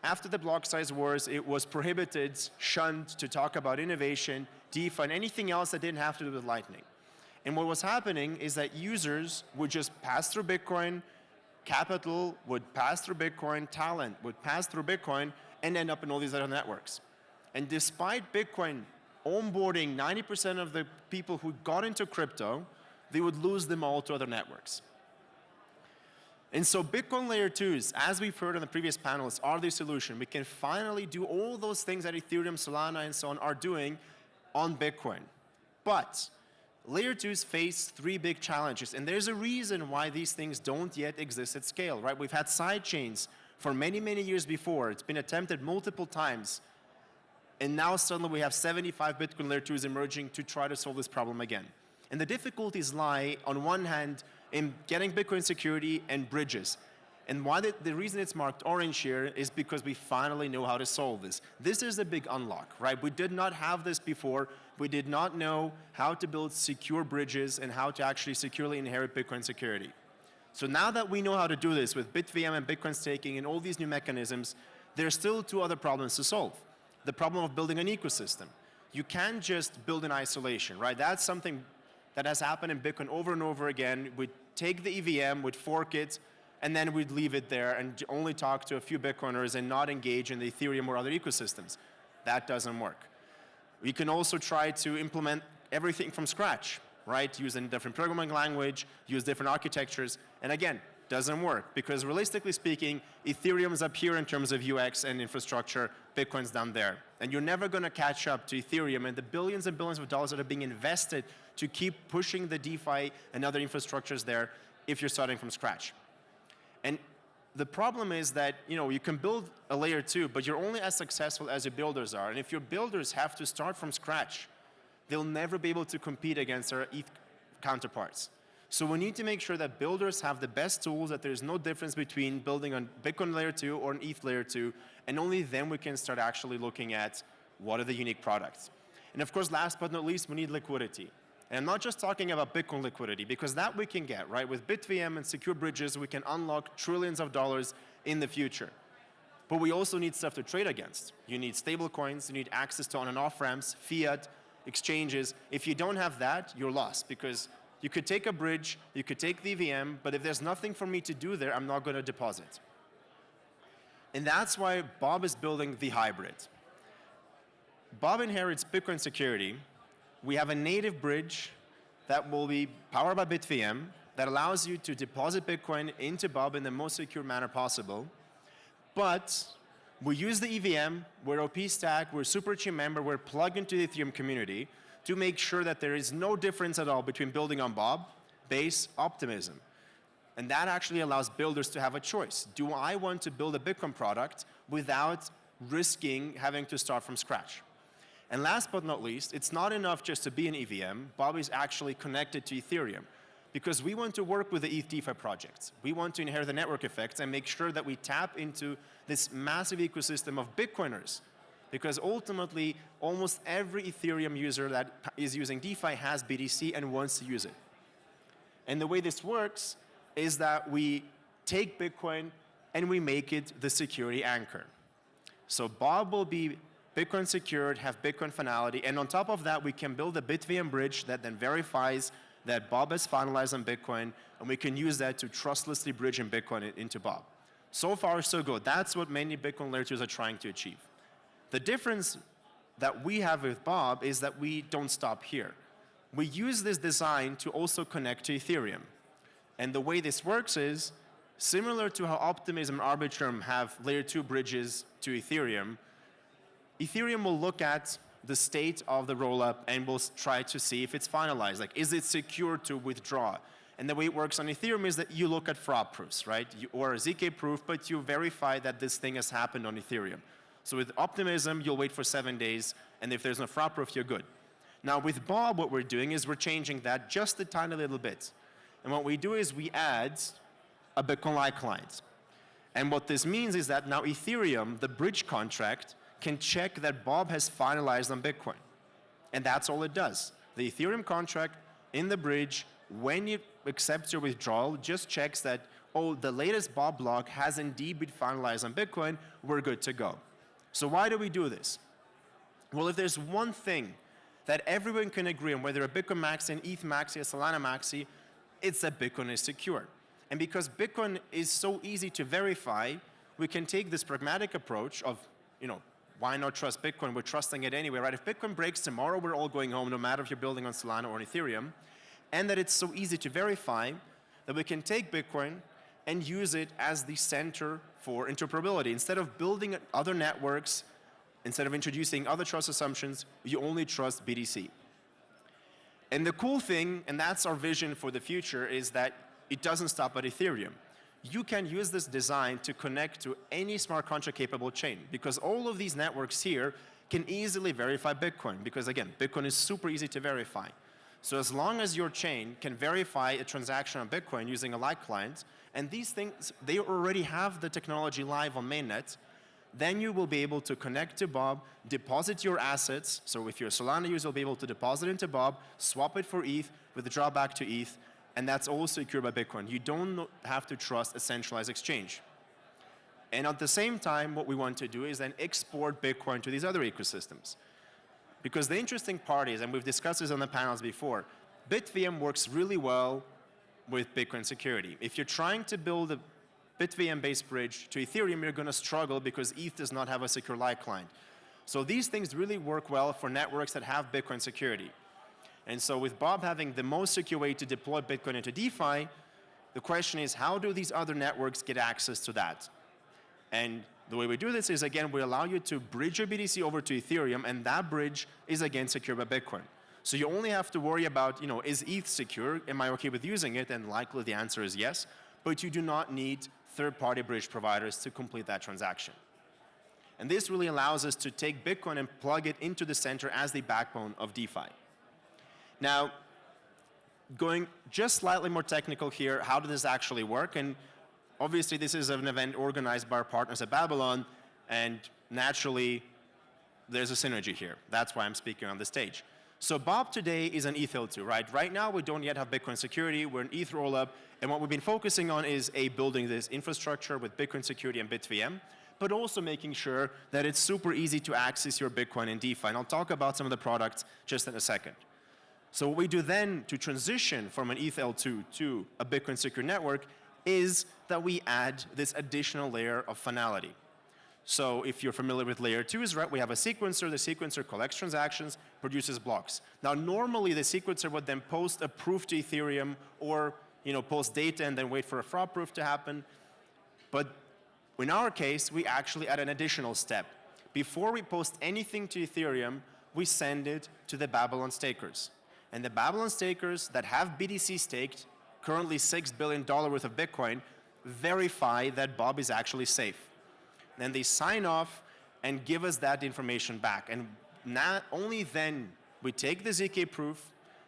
After the block size wars, it was prohibited, shunned to talk about innovation, DeFi, and anything else that didn't have to do with Lightning. And what was happening is that users would just pass through Bitcoin, capital would pass through Bitcoin, talent would pass through Bitcoin, and end up in all these other networks. And despite Bitcoin onboarding 90% of the people who got into crypto, they would lose them all to other networks. And so Bitcoin layer 2s, as we've heard in the previous panels, are the solution. We can finally do all those things that Ethereum, Solana, and so on are doing on Bitcoin. But layer 2s face 3 big challenges, and there's a reason why these things don't yet exist at scale, right? We've had sidechains for many, many years before. It's been attempted multiple times, and now suddenly we have 75 Bitcoin layer 2s emerging to try to solve this problem again. And the difficulties lie, on one hand, in getting Bitcoin security and bridges. And why the reason it's marked orange here is because we finally know how to solve this. This is a big unlock, right? We did not have this before. We did not know how to build secure bridges and how to actually securely inherit Bitcoin security. So now that we know how to do this with BitVM and Bitcoin staking and all these new mechanisms, there's still two other problems to solve. The problem of building an ecosystem. You can't just build in isolation, right? That's something that has happened in Bitcoin over and over again. We'd take the EVM, we'd fork it, and then we'd leave it there and only talk to a few Bitcoiners and not engage in the Ethereum or other ecosystems. That doesn't work. We can also try to implement everything from scratch, right? Use a different programming language, use different architectures, and again, doesn't work because realistically speaking, Ethereum's up here in terms of UX and infrastructure, Bitcoin's down there. And you're never going to catch up to Ethereum and the billions and billions of dollars that are being invested to keep pushing the DeFi and other infrastructures there if you're starting from scratch. And the problem is that, you can build a layer 2, but you're only as successful as your builders are. And if your builders have to start from scratch, they'll never be able to compete against their ETH counterparts. So we need to make sure that builders have the best tools, that there's no difference between building on Bitcoin layer 2 or an ETH layer 2, and only then we can start actually looking at what are the unique products. And of course, last but not least, we need liquidity. And I'm not just talking about Bitcoin liquidity, because that we can get, right? With BitVM and secure bridges, we can unlock trillions of dollars in the future. But we also need stuff to trade against. You need stable coins, you need access to on and off ramps, fiat, exchanges. If you don't have that, you're lost, because you could take a bridge, you could take the EVM, but if there's nothing for me to do there, I'm not going to deposit. And that's why Bob is building the hybrid. Bob inherits Bitcoin security. We have a native bridge that will be powered by BitVM that allows you to deposit Bitcoin into Bob in the most secure manner possible. But we use the EVM, we're OP stack, we're super chain member, we're plugged into the Ethereum community to make sure that there is no difference at all between building on Bob, Base, Optimism. And that actually allows builders to have a choice. Do I want to build a Bitcoin product without risking having to start from scratch? And last but not least, it's not enough just to be an EVM. Bob is actually connected to Ethereum because we want to work with the ETHDenver projects. We want to inherit the network effects and make sure that we tap into this massive ecosystem of Bitcoiners, because ultimately, almost every Ethereum user that is using DeFi has BTC and wants to use it. And the way this works is that we take Bitcoin and we make it the security anchor. So Bob will be Bitcoin secured, have Bitcoin finality, and on top of that, we can build a BitVM bridge that then verifies that Bob has finalized on Bitcoin, and we can use that to trustlessly bridge in Bitcoin into Bob. So far, so good. That's what many Bitcoin layer 2s are trying to achieve. The difference that we have with Bob is that we don't stop here. We use this design to also connect to Ethereum. And the way this works is similar to how Optimism and Arbitrum have layer 2 bridges to Ethereum. Ethereum will look at the state of the rollup and will try to see if it's finalized. Like, is it secure to withdraw? And the way it works on Ethereum is that you look at fraud proofs, right? Or a ZK proof, but you verify that this thing has happened on Ethereum. So with Optimism, you'll wait for 7 days, and if there's no fraud proof, you're good. Now with Bob, what we're doing is we're changing that just a tiny little bit. And what we do is we add a Bitcoin-like client. And what this means is that now Ethereum, the bridge contract, can check that Bob has finalized on Bitcoin. And that's all it does. The Ethereum contract in the bridge, when it accepts your withdrawal, just checks that, oh, the latest Bob block has indeed been finalized on Bitcoin, we're good to go. So why do we do this? Well, if there's one thing that everyone can agree on, whether a Bitcoin maxi, an ETH maxi, a Solana maxi, it's that Bitcoin is secure. And because Bitcoin is so easy to verify, we can take this pragmatic approach of, why not trust Bitcoin? We're trusting it anyway, right? If Bitcoin breaks tomorrow, we're all going home, no matter if you're building on Solana or on Ethereum. And that it's so easy to verify that we can take Bitcoin and use it as the center for interoperability. Instead of building other networks, instead of introducing other trust assumptions, you only trust BTC. And the cool thing, and that's our vision for the future, is that it doesn't stop at Ethereum. You can use this design to connect to any smart contract capable chain, because all of these networks here can easily verify Bitcoin, because again, Bitcoin is super easy to verify. So as long as your chain can verify a transaction on Bitcoin using a light client, and these things, they already have the technology live on mainnet, then you will be able to connect to Bob, deposit your assets. So if you're a Solana user, you'll be able to deposit into Bob, swap it for ETH, withdraw back to ETH, and that's all secured by Bitcoin. You don't have to trust a centralized exchange. And at the same time, what we want to do is then export Bitcoin to these other ecosystems. Because the interesting part is, and we've discussed this on the panels before, BitVM works really well with Bitcoin security. If you're trying to build a BitVM-based bridge to Ethereum, you're going to struggle because ETH does not have a secure light client. So these things really work well for networks that have Bitcoin security. And so with Bob having the most secure way to deploy Bitcoin into DeFi, the question is, how do these other networks get access to that? And the way we do this is, again, we allow you to bridge your BTC over to Ethereum, and that bridge is, again, secured by Bitcoin. So you only have to worry about, is ETH secure? Am I okay with using it? And likely the answer is yes. But you do not need third-party bridge providers to complete that transaction. And this really allows us to take Bitcoin and plug it into the center as the backbone of DeFi. Now, going just slightly more technical here, how does this actually work? And obviously, this is an event organized by our partners at Babylon, and naturally, there's a synergy here. That's why I'm speaking on the stage. So Bob today is an ETHL2, right? Right now, we don't yet have Bitcoin security. We're an ETH rollup, and what we've been focusing on is building this infrastructure with Bitcoin security and BitVM, but also making sure that it's super easy to access your Bitcoin in DeFi. And I'll talk about some of the products just in a second. So what we do then to transition from an ETHL2 to a Bitcoin secure network is that we add this additional layer of finality. So if you're familiar with layer 2s, right, we have a sequencer. The sequencer collects transactions, produces blocks. Now, normally the sequencer would then post a proof to Ethereum or post data and then wait for a fraud proof to happen. But in our case, we actually add an additional step. Before we post anything to Ethereum, we send it to the Babylon stakers. And the Babylon stakers that have BTC staked, currently $6 billion worth of Bitcoin, verify that Bob is actually safe. Then they sign off and give us that information back. And not only then, we take the ZK proof,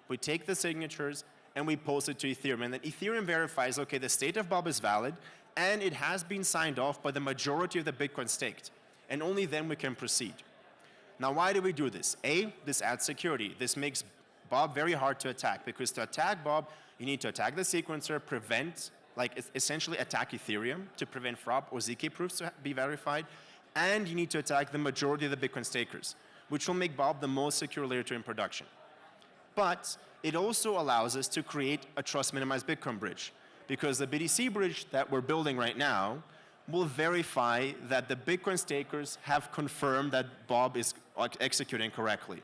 we take the signatures, and we post it to Ethereum. And then Ethereum verifies, okay, the state of Bob is valid, and it has been signed off by the majority of the Bitcoin staked. And only then we can proceed. Now, why do we do this? A, this adds security. This makes Bob very hard to attack, because to attack Bob, you need to attack the sequencer, essentially attack Ethereum to prevent fraud or ZK proofs to be verified, and you need to attack the majority of the Bitcoin stakers, which will make Bob the most secure layer 2 in production. But it also allows us to create a trust-minimized Bitcoin bridge, because the BTC bridge that we're building right now will verify that the Bitcoin stakers have confirmed that Bob is executing correctly.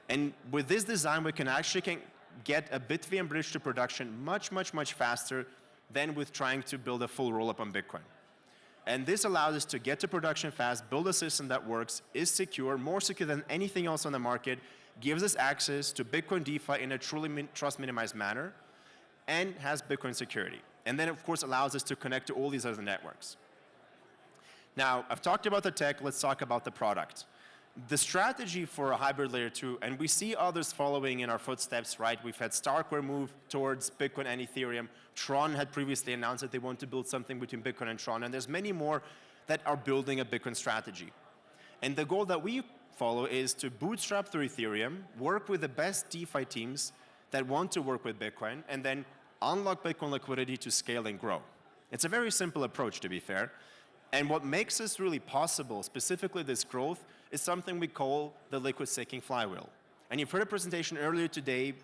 And with this design, we can actually get a BitVM bridge to production much, much, much faster than with trying to build a full rollup on Bitcoin. And this allows us to get to production fast, build a system that works, is secure, more secure than anything else on the market, gives us access to Bitcoin DeFi in a truly trust-minimized manner, and has Bitcoin security. And then, of course, allows us to connect to all these other networks. Now, I've talked about the tech. Let's talk about the product. The strategy for a hybrid layer 2, and we see others following in our footsteps, right? We've had Starkware move towards Bitcoin and Ethereum. Tron had previously announced that they want to build something between Bitcoin and Tron, and there's many more that are building a Bitcoin strategy. And the goal that we follow is to bootstrap through Ethereum, work with the best DeFi teams that want to work with Bitcoin, and then unlock Bitcoin liquidity to scale and grow. It's a very simple approach, to be fair. And what makes this really possible, specifically this growth, is something we call the liquid staking flywheel. And you've heard a presentation earlier today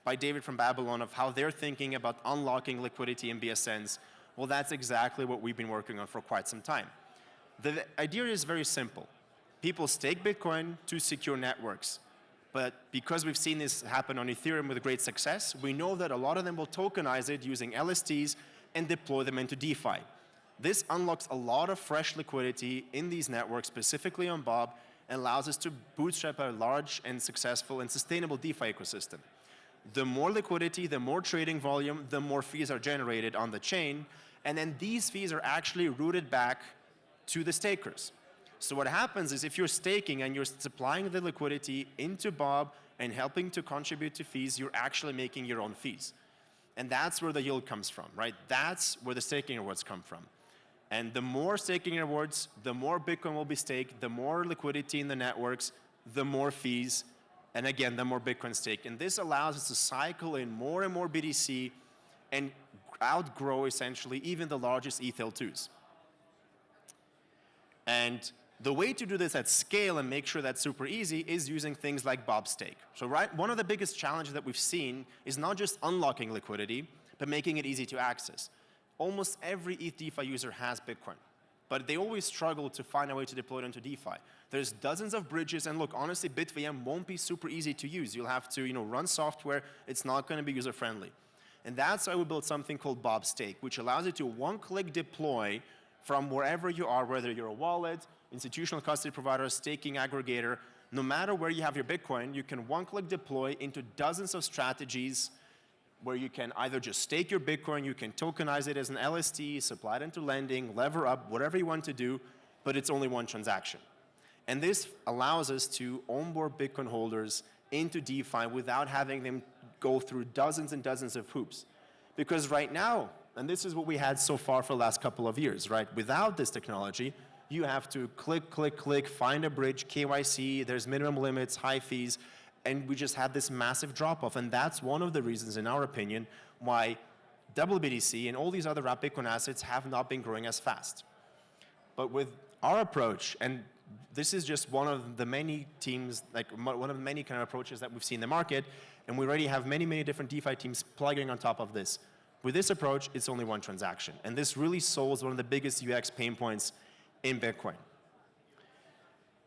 by David from Babylon of how they're thinking about unlocking liquidity in BSNs. Well, that's exactly what we've been working on for quite some time. The idea is very simple. People stake Bitcoin to secure networks. But because we've seen this happen on Ethereum with great success, we know that a lot of them will tokenize it using LSTs and deploy them into DeFi. This unlocks a lot of fresh liquidity in these networks, specifically on Bob, and allows us to bootstrap a large and successful and sustainable DeFi ecosystem. The more liquidity, the more trading volume, the more fees are generated on the chain, and then these fees are actually routed back to the stakers. So what happens is if you're staking and you're supplying the liquidity into Bob and helping to contribute to fees, you're actually making your own fees. And that's where the yield comes from, right? That's where the staking rewards come from. And the more staking rewards, the more Bitcoin will be staked, the more liquidity in the networks, the more fees, and again, the more Bitcoin staked. And this allows us to cycle in more and more BTC and outgrow essentially even the largest ETH2s. And the way to do this at scale and make sure that's super easy is using things like Bob Stake. So one of the biggest challenges that we've seen is not just unlocking liquidity, but making it easy to access. Almost every ETH DeFi user has Bitcoin, but they always struggle to find a way to deploy it into DeFi. There's dozens of bridges, and look, honestly, BitVM won't be super easy to use. You'll have to run software. It's not going to be user-friendly. And that's why we built something called Bob Stake, which allows you to one-click deploy from wherever you are, whether you're a wallet, institutional custody provider, staking aggregator. No matter where you have your Bitcoin, you can one-click deploy into dozens of strategies where you can either just stake your Bitcoin, you can tokenize it as an LST, supply it into lending, lever up, whatever you want to do, but it's only one transaction. And this allows us to onboard Bitcoin holders into DeFi without having them go through dozens and dozens of hoops. Because right now, and this is what we had so far for the last couple of years, right? Without this technology, you have to click, click, click, find a bridge, KYC, there's minimum limits, high fees, and we just had this massive drop-off. And that's one of the reasons, in our opinion, why WBTC and all these other wrapped Bitcoin assets have not been growing as fast. But with our approach, and this is just one of the many teams, like one of the many kind of approaches that we've seen in the market, and we already have many, many different DeFi teams plugging on top of this. With this approach, it's only one transaction. And this really solves one of the biggest UX pain points in Bitcoin.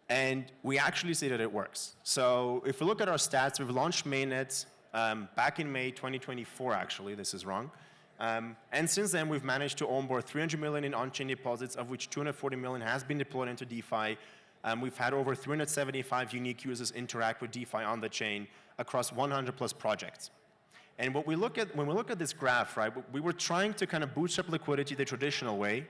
And we actually see that it works. So if we look at our stats, we've launched mainnet back in May 2024, actually. This is wrong. And since then, we've managed to onboard 300 million in on-chain deposits, of which 240 million has been deployed into DeFi. We've had over 375 unique users interact with DeFi on the chain across 100 plus projects. And when we look at this graph, right, we were trying to kind of bootstrap liquidity the traditional way,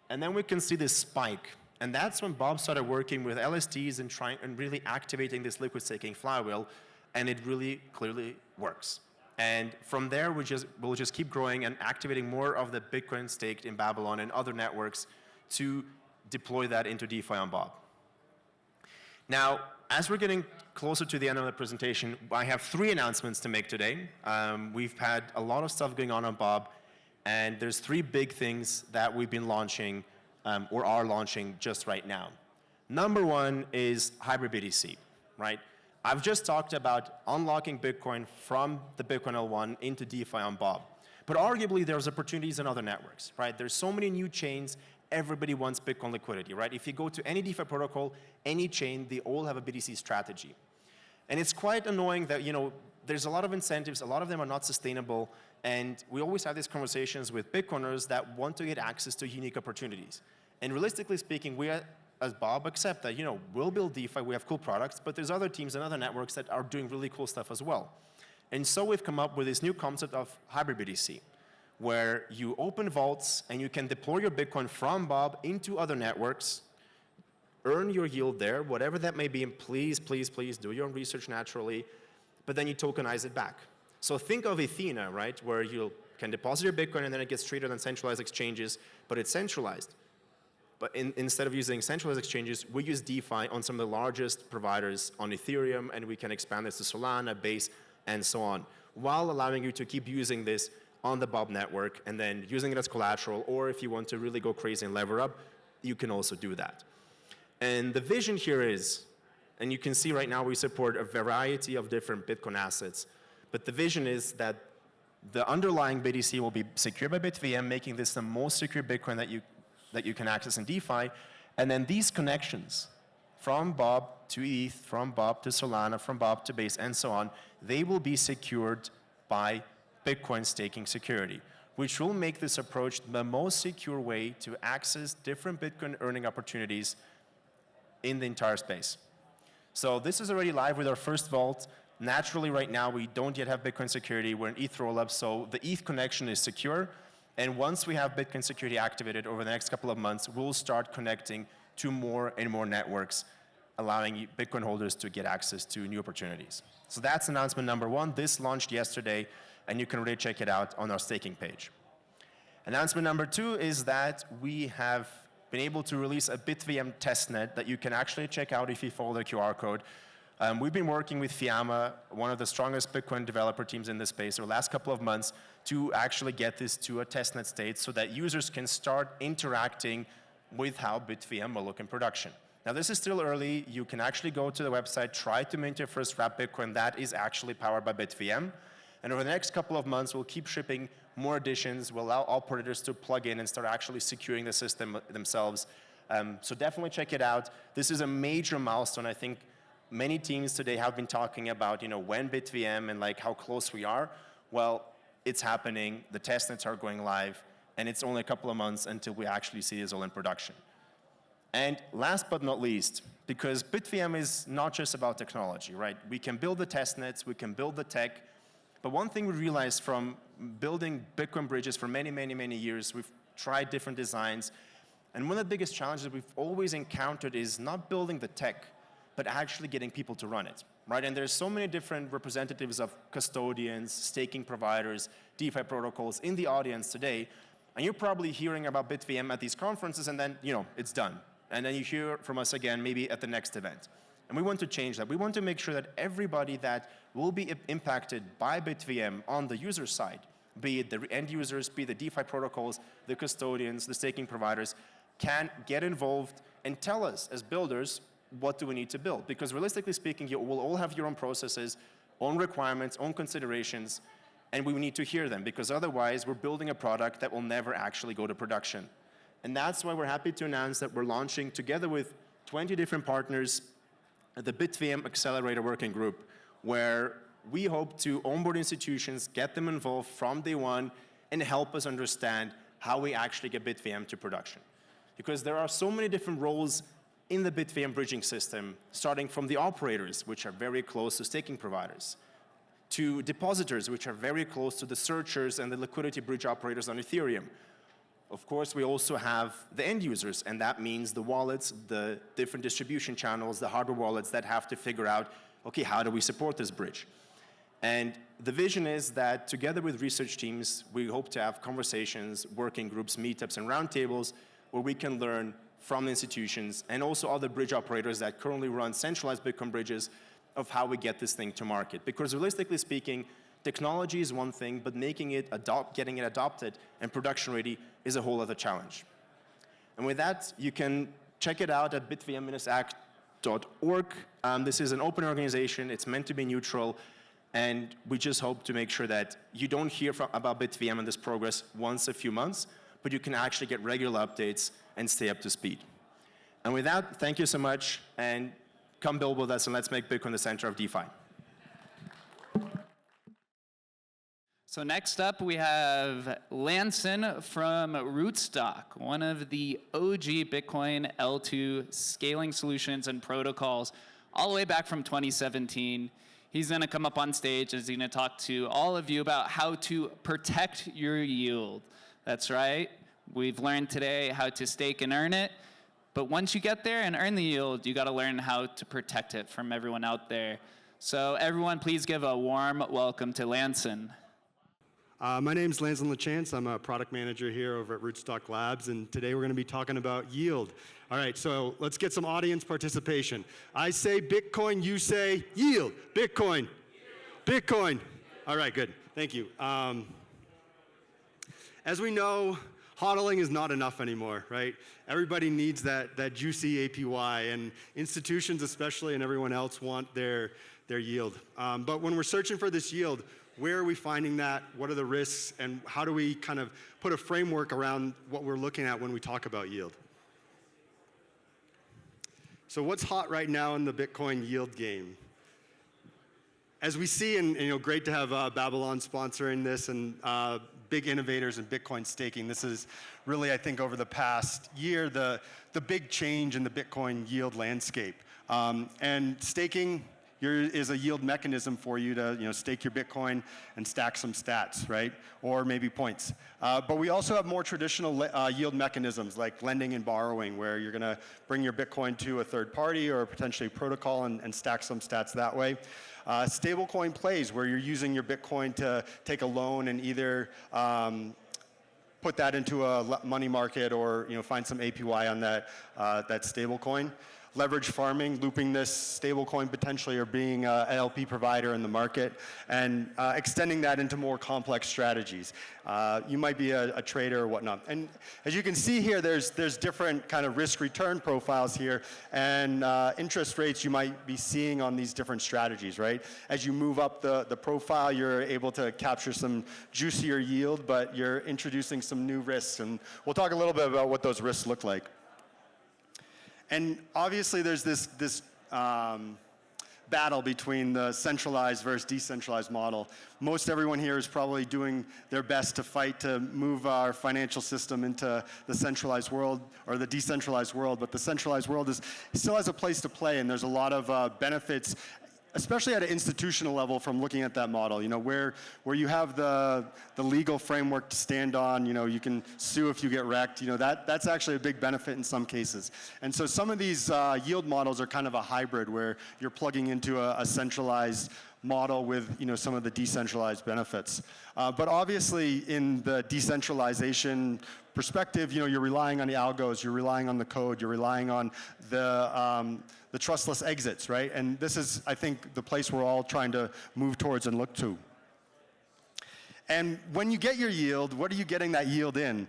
and then we can see this spike. And that's when Bob started working with LSTs and really activating this liquid staking flywheel, and it really clearly works. And from there, we'll just keep growing and activating more of the Bitcoin staked in Babylon and other networks to deploy that into DeFi on Bob. Now, as we're getting closer to the end of the presentation, I have 3 announcements to make today. We've had a lot of stuff going on Bob, and there's 3 big things that we've been launching or are launching just right now. Number 1 is hybrid BTC, right? I've just talked about unlocking Bitcoin from the Bitcoin L1 into DeFi on Bob. But arguably, there's opportunities in other networks, right? There's so many new chains. Everybody wants Bitcoin liquidity, right? If you go to any DeFi protocol, any chain, they all have a BTC strategy. And it's quite annoying that, there's a lot of incentives. A lot of them are not sustainable. And we always have these conversations with Bitcoiners that want to get access to unique opportunities. And realistically speaking, we as Bob accept that, we'll build DeFi, we have cool products, but there's other teams and other networks that are doing really cool stuff as well. And so we've come up with this new concept of hybrid BTC, where you open vaults and you can deploy your Bitcoin from Bob into other networks, earn your yield there, whatever that may be, and please, please, please do your own research naturally, but then you tokenize it back. So think of Ethena, right, where you can deposit your Bitcoin and then it gets traded on centralized exchanges, but it's centralized. But instead of using centralized exchanges, we use DeFi on some of the largest providers on Ethereum, and we can expand this to Solana, Base, and so on, while allowing you to keep using this on the Bob network and then using it as collateral, or if you want to really go crazy and lever up, you can also do that. And the vision here is, and you can see right now we support a variety of different Bitcoin assets, but the vision is that the underlying BTC will be secured by BitVM, making this the most secure Bitcoin that you can access in DeFi, and then these connections from Bob to ETH, from Bob to Solana, from Bob to Base, and so on, they will be secured by Bitcoin staking security, which will make this approach the most secure way to access different Bitcoin earning opportunities in the entire space. So this is already live with our first vault. Naturally, right now, we don't yet have Bitcoin security. We're an ETH rollup, so the ETH connection is secure. And once we have Bitcoin security activated over the next couple of months, we'll start connecting to more and more networks allowing Bitcoin holders to get access to new opportunities. So that's announcement number one. This launched yesterday, and you can really check it out on our staking page. Announcement number two is that we have been able to release a BitVM testnet that you can actually check out if you follow the QR code. We've been working with Fiamma, one of the strongest Bitcoin developer teams in this space, over the last couple of months to actually get this to a testnet state so that users can start interacting with how BitVM will look in production. Now, this is still early. You can actually go to the website, try to mint your first wrap Bitcoin. That is actually powered by BitVM. And over the next couple of months, we'll keep shipping more additions. We'll allow operators to plug in and start actually securing the system themselves. So definitely check it out. This is a major milestone. I think many teams today have been talking about, when BitVM and like how close we are. Well, it's happening. The testnets are going live, and it's only a couple of months until we actually see this all in production. And last but not least, because BitVM is not just about technology, right? We can build the testnets, we can build the tech, but one thing we realized from building Bitcoin bridges for many, many, many years, we've tried different designs, and one of the biggest challenges we've always encountered is not building the tech, but actually getting people to run it, right? And there's so many different representatives of custodians, staking providers, DeFi protocols in the audience today, and you're probably hearing about BitVM at these conferences, and then, it's done. And then you hear from us again, maybe at the next event. And we want to change that. We want to make sure that everybody that will be impacted by BitVM on the user side, be it the end users, be it the DeFi protocols, the custodians, the staking providers, can get involved and tell us as builders, what do we need to build? Because realistically speaking, you will all have your own processes, own requirements, own considerations, and we need to hear them, because otherwise we're building a product that will never actually go to production. And that's why we're happy to announce that we're launching, together with 20 different partners, the BitVM Accelerator Working Group, where we hope to onboard institutions, get them involved from day one, and help us understand how we actually get BitVM to production. Because there are so many different roles in the BitVM bridging system, starting from the operators, which are very close to staking providers, to depositors, which are very close to the searchers and the liquidity bridge operators on Ethereum. Of course, we also have the end users, and that means the wallets, the different distribution channels, the hardware wallets that have to figure out, okay, how do we support this bridge? And the vision is that together with research teams, we hope to have conversations, working groups, meetups, and roundtables where we can learn from institutions and also other bridge operators that currently run centralized Bitcoin bridges of how we get this thing to market. Because realistically speaking, technology is one thing, but making it getting it adopted and production ready is a whole other challenge. And with that, you can check it out at bitvm-act.org. This is an open organization. It's meant to be neutral. And we just hope to make sure that you don't hear about BitVM and this progress once a few months, but you can actually get regular updates and stay up to speed. And with that, thank you so much, and come build with us, and let's make Bitcoin the center of DeFi. So next up, we have Lanson from Rootstock, one of the OG Bitcoin L2 scaling solutions and protocols, all the way back from 2017. He's going to come up on stage and he's going to talk to all of you about how to protect your yield. That's right. We've learned today how to stake and earn it. But once you get there and earn the yield, you got to learn how to protect it from everyone out there. So everyone, please give a warm welcome to Lanson. My name's Lanson LaChance. I'm a product manager here over at Rootstock Labs, and today we're going to be talking about yield. All right, so let's get some audience participation. I say Bitcoin, you say yield. Bitcoin. Bitcoin. All right, good. Thank you. As we know, hodling is not enough anymore, right? Everybody needs that juicy APY, and institutions especially and everyone else want their yield. But when we're searching for this yield, where are we finding that? What are the risks? And how do we kind of put a framework around what we're looking at when we talk about yield? So what's hot right now in the Bitcoin yield game? As we see, and great to have Babylon sponsoring this, and big innovators in Bitcoin staking. This is really, I think, over the past year, the big change in the Bitcoin yield landscape. And staking, here is a yield mechanism for you to stake your Bitcoin and stack some stats, right? Or maybe points. But we also have more traditional yield mechanisms like lending and borrowing, where you're going to bring your Bitcoin to a third party or potentially protocol and stack some stats that way. Stablecoin plays, where you're using your Bitcoin to take a loan and either put that into a money market or find some APY on that stablecoin. Leverage farming, looping this stablecoin potentially, or being an LP provider in the market, and extending that into more complex strategies. You might be a trader or whatnot. And as you can see here, there's different kind of risk-return profiles here, and interest rates you might be seeing on these different strategies, right? As you move up the profile, you're able to capture some juicier yield, but you're introducing some new risks. And we'll talk a little bit about what those risks look like. And obviously, there's this battle between the centralized versus decentralized model. Most everyone here is probably doing their best to fight to move our financial system into the centralized world or the decentralized world, but the centralized world still has a place to play, and there's a lot of benefits, especially at an institutional level, from looking at that model. Where you have the legal framework to stand on, you can sue if you get wrecked. That's actually a big benefit in some cases. And so some of these yield models are kind of a hybrid, where you're plugging into a centralized model with some of the decentralized benefits. But obviously, in the decentralization perspective, you're relying on the algos, you're relying on the code, you're relying on the trustless exits, right? And this is, I think, the place we're all trying to move towards and look to. And when you get your yield, what are you getting that yield in?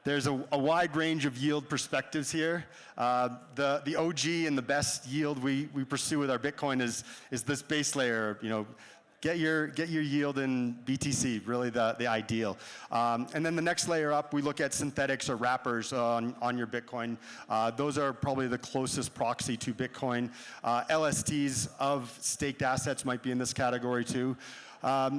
There's a wide range of yield perspectives here. The OG and the best yield we pursue with our Bitcoin is this base layer. Get your yield in BTC, really the ideal. And then the next layer up, we look at synthetics or wrappers on your Bitcoin. Those are probably the closest proxy to Bitcoin. LSTs of staked assets might be in this category too.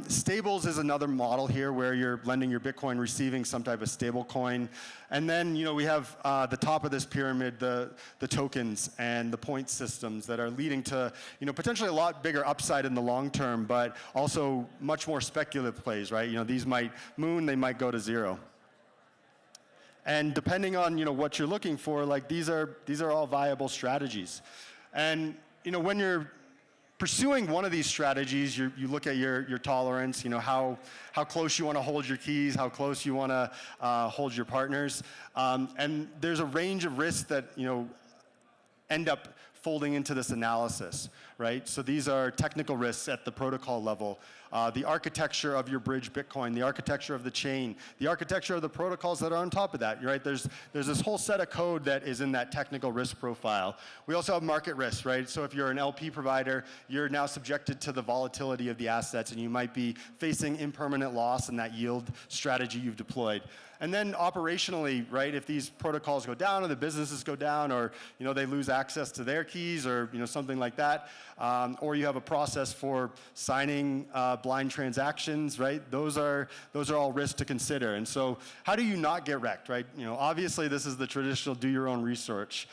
Stables is another model here, where you're lending your Bitcoin, receiving some type of stable coin. And then we have the top of this pyramid, the tokens and the point systems that are leading to potentially a lot bigger upside in the long term, but also much more speculative plays, right? These might moon, they might go to zero. And depending on what you're looking for, like these are all viable strategies. And when you're pursuing one of these strategies, you look at your tolerance, how close you want to hold your keys, how close you want to hold your partners. And there's a range of risks that end up folding into this analysis, right? So these are technical risks at the protocol level. The architecture of your bridge Bitcoin, the architecture of the chain, the architecture of the protocols that are on top of that, right? There's this whole set of code that is in that technical risk profile. We also have market risk, right? So if you're an LP provider, you're now subjected to the volatility of the assets, and you might be facing impermanent loss in that yield strategy you've deployed. And then operationally, right, if these protocols go down or the businesses go down, or they lose access to their keys, or something like that, or you have a process for signing blind transactions, right? Those are all risks to consider. And so how do you not get wrecked, right? Obviously this is the traditional do your own research,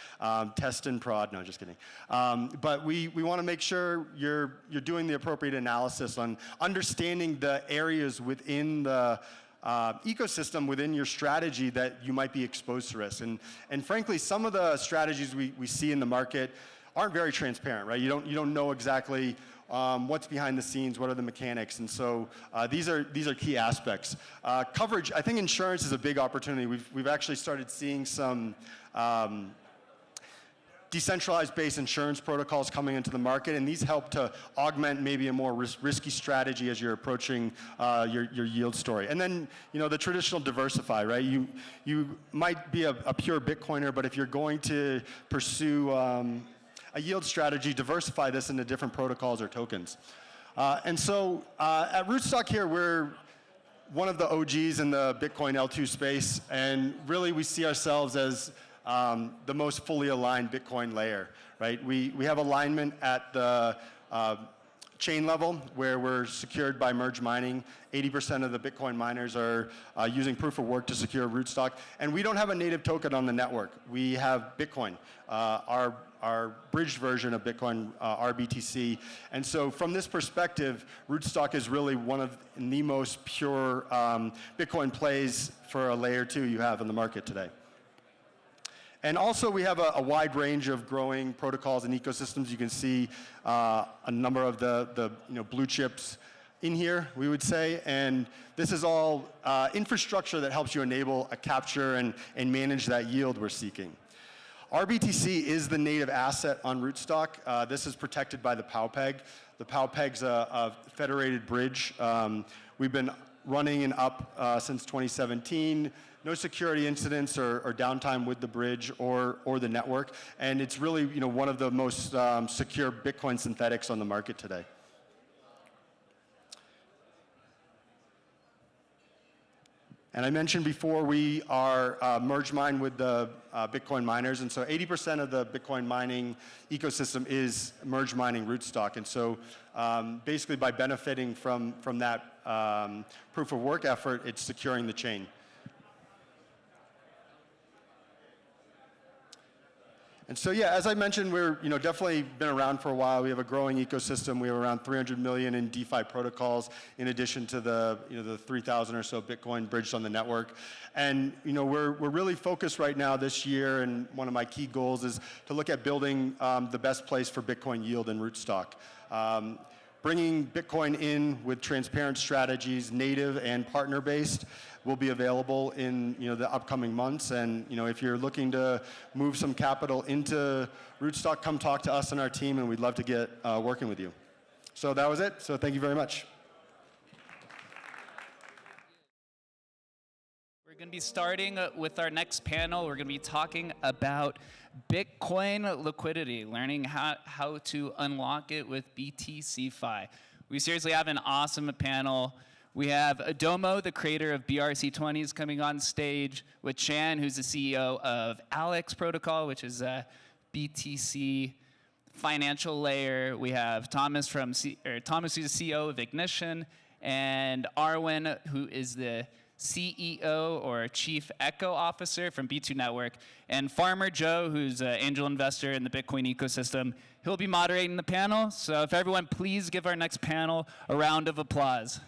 test and prod. No, just kidding. But we want to make sure you're doing the appropriate analysis on understanding the areas within the ecosystem within your strategy that you might be exposed to risk. And frankly, some of the strategies we see in the market aren't very transparent, right? You don't know exactly what's behind the scenes, what are the mechanics, and so these are key aspects. Coverage, I think insurance is a big opportunity. We've actually started seeing some decentralized-based insurance protocols coming into the market, and these help to augment maybe a more risky strategy as you're approaching your yield story. And then, the traditional diversify, right? You might be a pure Bitcoiner, but if you're going to pursue a yield strategy, diversify this into different protocols or tokens. And so at Rootstock here, we're one of the OGs in the Bitcoin L2 space, and really we see ourselves as the most fully aligned Bitcoin layer, right? We have alignment at the chain level, where we're secured by merge mining. 80% of the Bitcoin miners are using proof of work to secure Rootstock, and we don't have a native token on the network. We have Bitcoin. our bridged version of Bitcoin, RBTC. And so from this perspective, Rootstock is really one of the most pure Bitcoin plays for a layer 2 you have in the market today. And also we have a wide range of growing protocols and ecosystems. You can see a number of the blue chips in here, we would say, and this is all infrastructure that helps you enable a capture and manage that yield we're seeking. RBTC is the native asset on Rootstock. This is protected by the PowPeg. The PowPeg's a federated bridge. We've been running and up since 2017. No security incidents or downtime with the bridge or the network, and it's really one of the most secure Bitcoin synthetics on the market today. And I mentioned before we are merge mine with the Bitcoin miners, and so 80% of the Bitcoin mining ecosystem is merge mining Rootstock. And so basically by benefiting from that proof of work effort, it's securing the chain. And so, yeah, as I mentioned, we're definitely been around for a while. We have a growing ecosystem. We have around 300 million in DeFi protocols, in addition to the 3,000 or so Bitcoin bridged on the network. And we're really focused right now this year, and one of my key goals is to look at building the best place for Bitcoin yield in Rootstock. Bringing Bitcoin in with transparent strategies, native and partner-based, will be available in the upcoming months. And if you're looking to move some capital into Rootstock, come talk to us and our team, and we'd love to get working with you. So that was it. So thank you very much. We're going to be starting with our next panel. We're going to be talking about Bitcoin liquidity, learning how to unlock it with BTCFi. We seriously have an awesome panel. We have Adomo, the creator of BRC20s, coming on stage with Chan, who's the CEO of Alex Protocol, which is a BTC financial layer. We have Thomas, who's the CEO of Ignition, and Arwen, who is the CEO or Chief Echo Officer from B2 Network, and Farmer Joe, who's an angel investor in the Bitcoin ecosystem. He'll be moderating the panel. So if everyone please give our next panel a round of applause.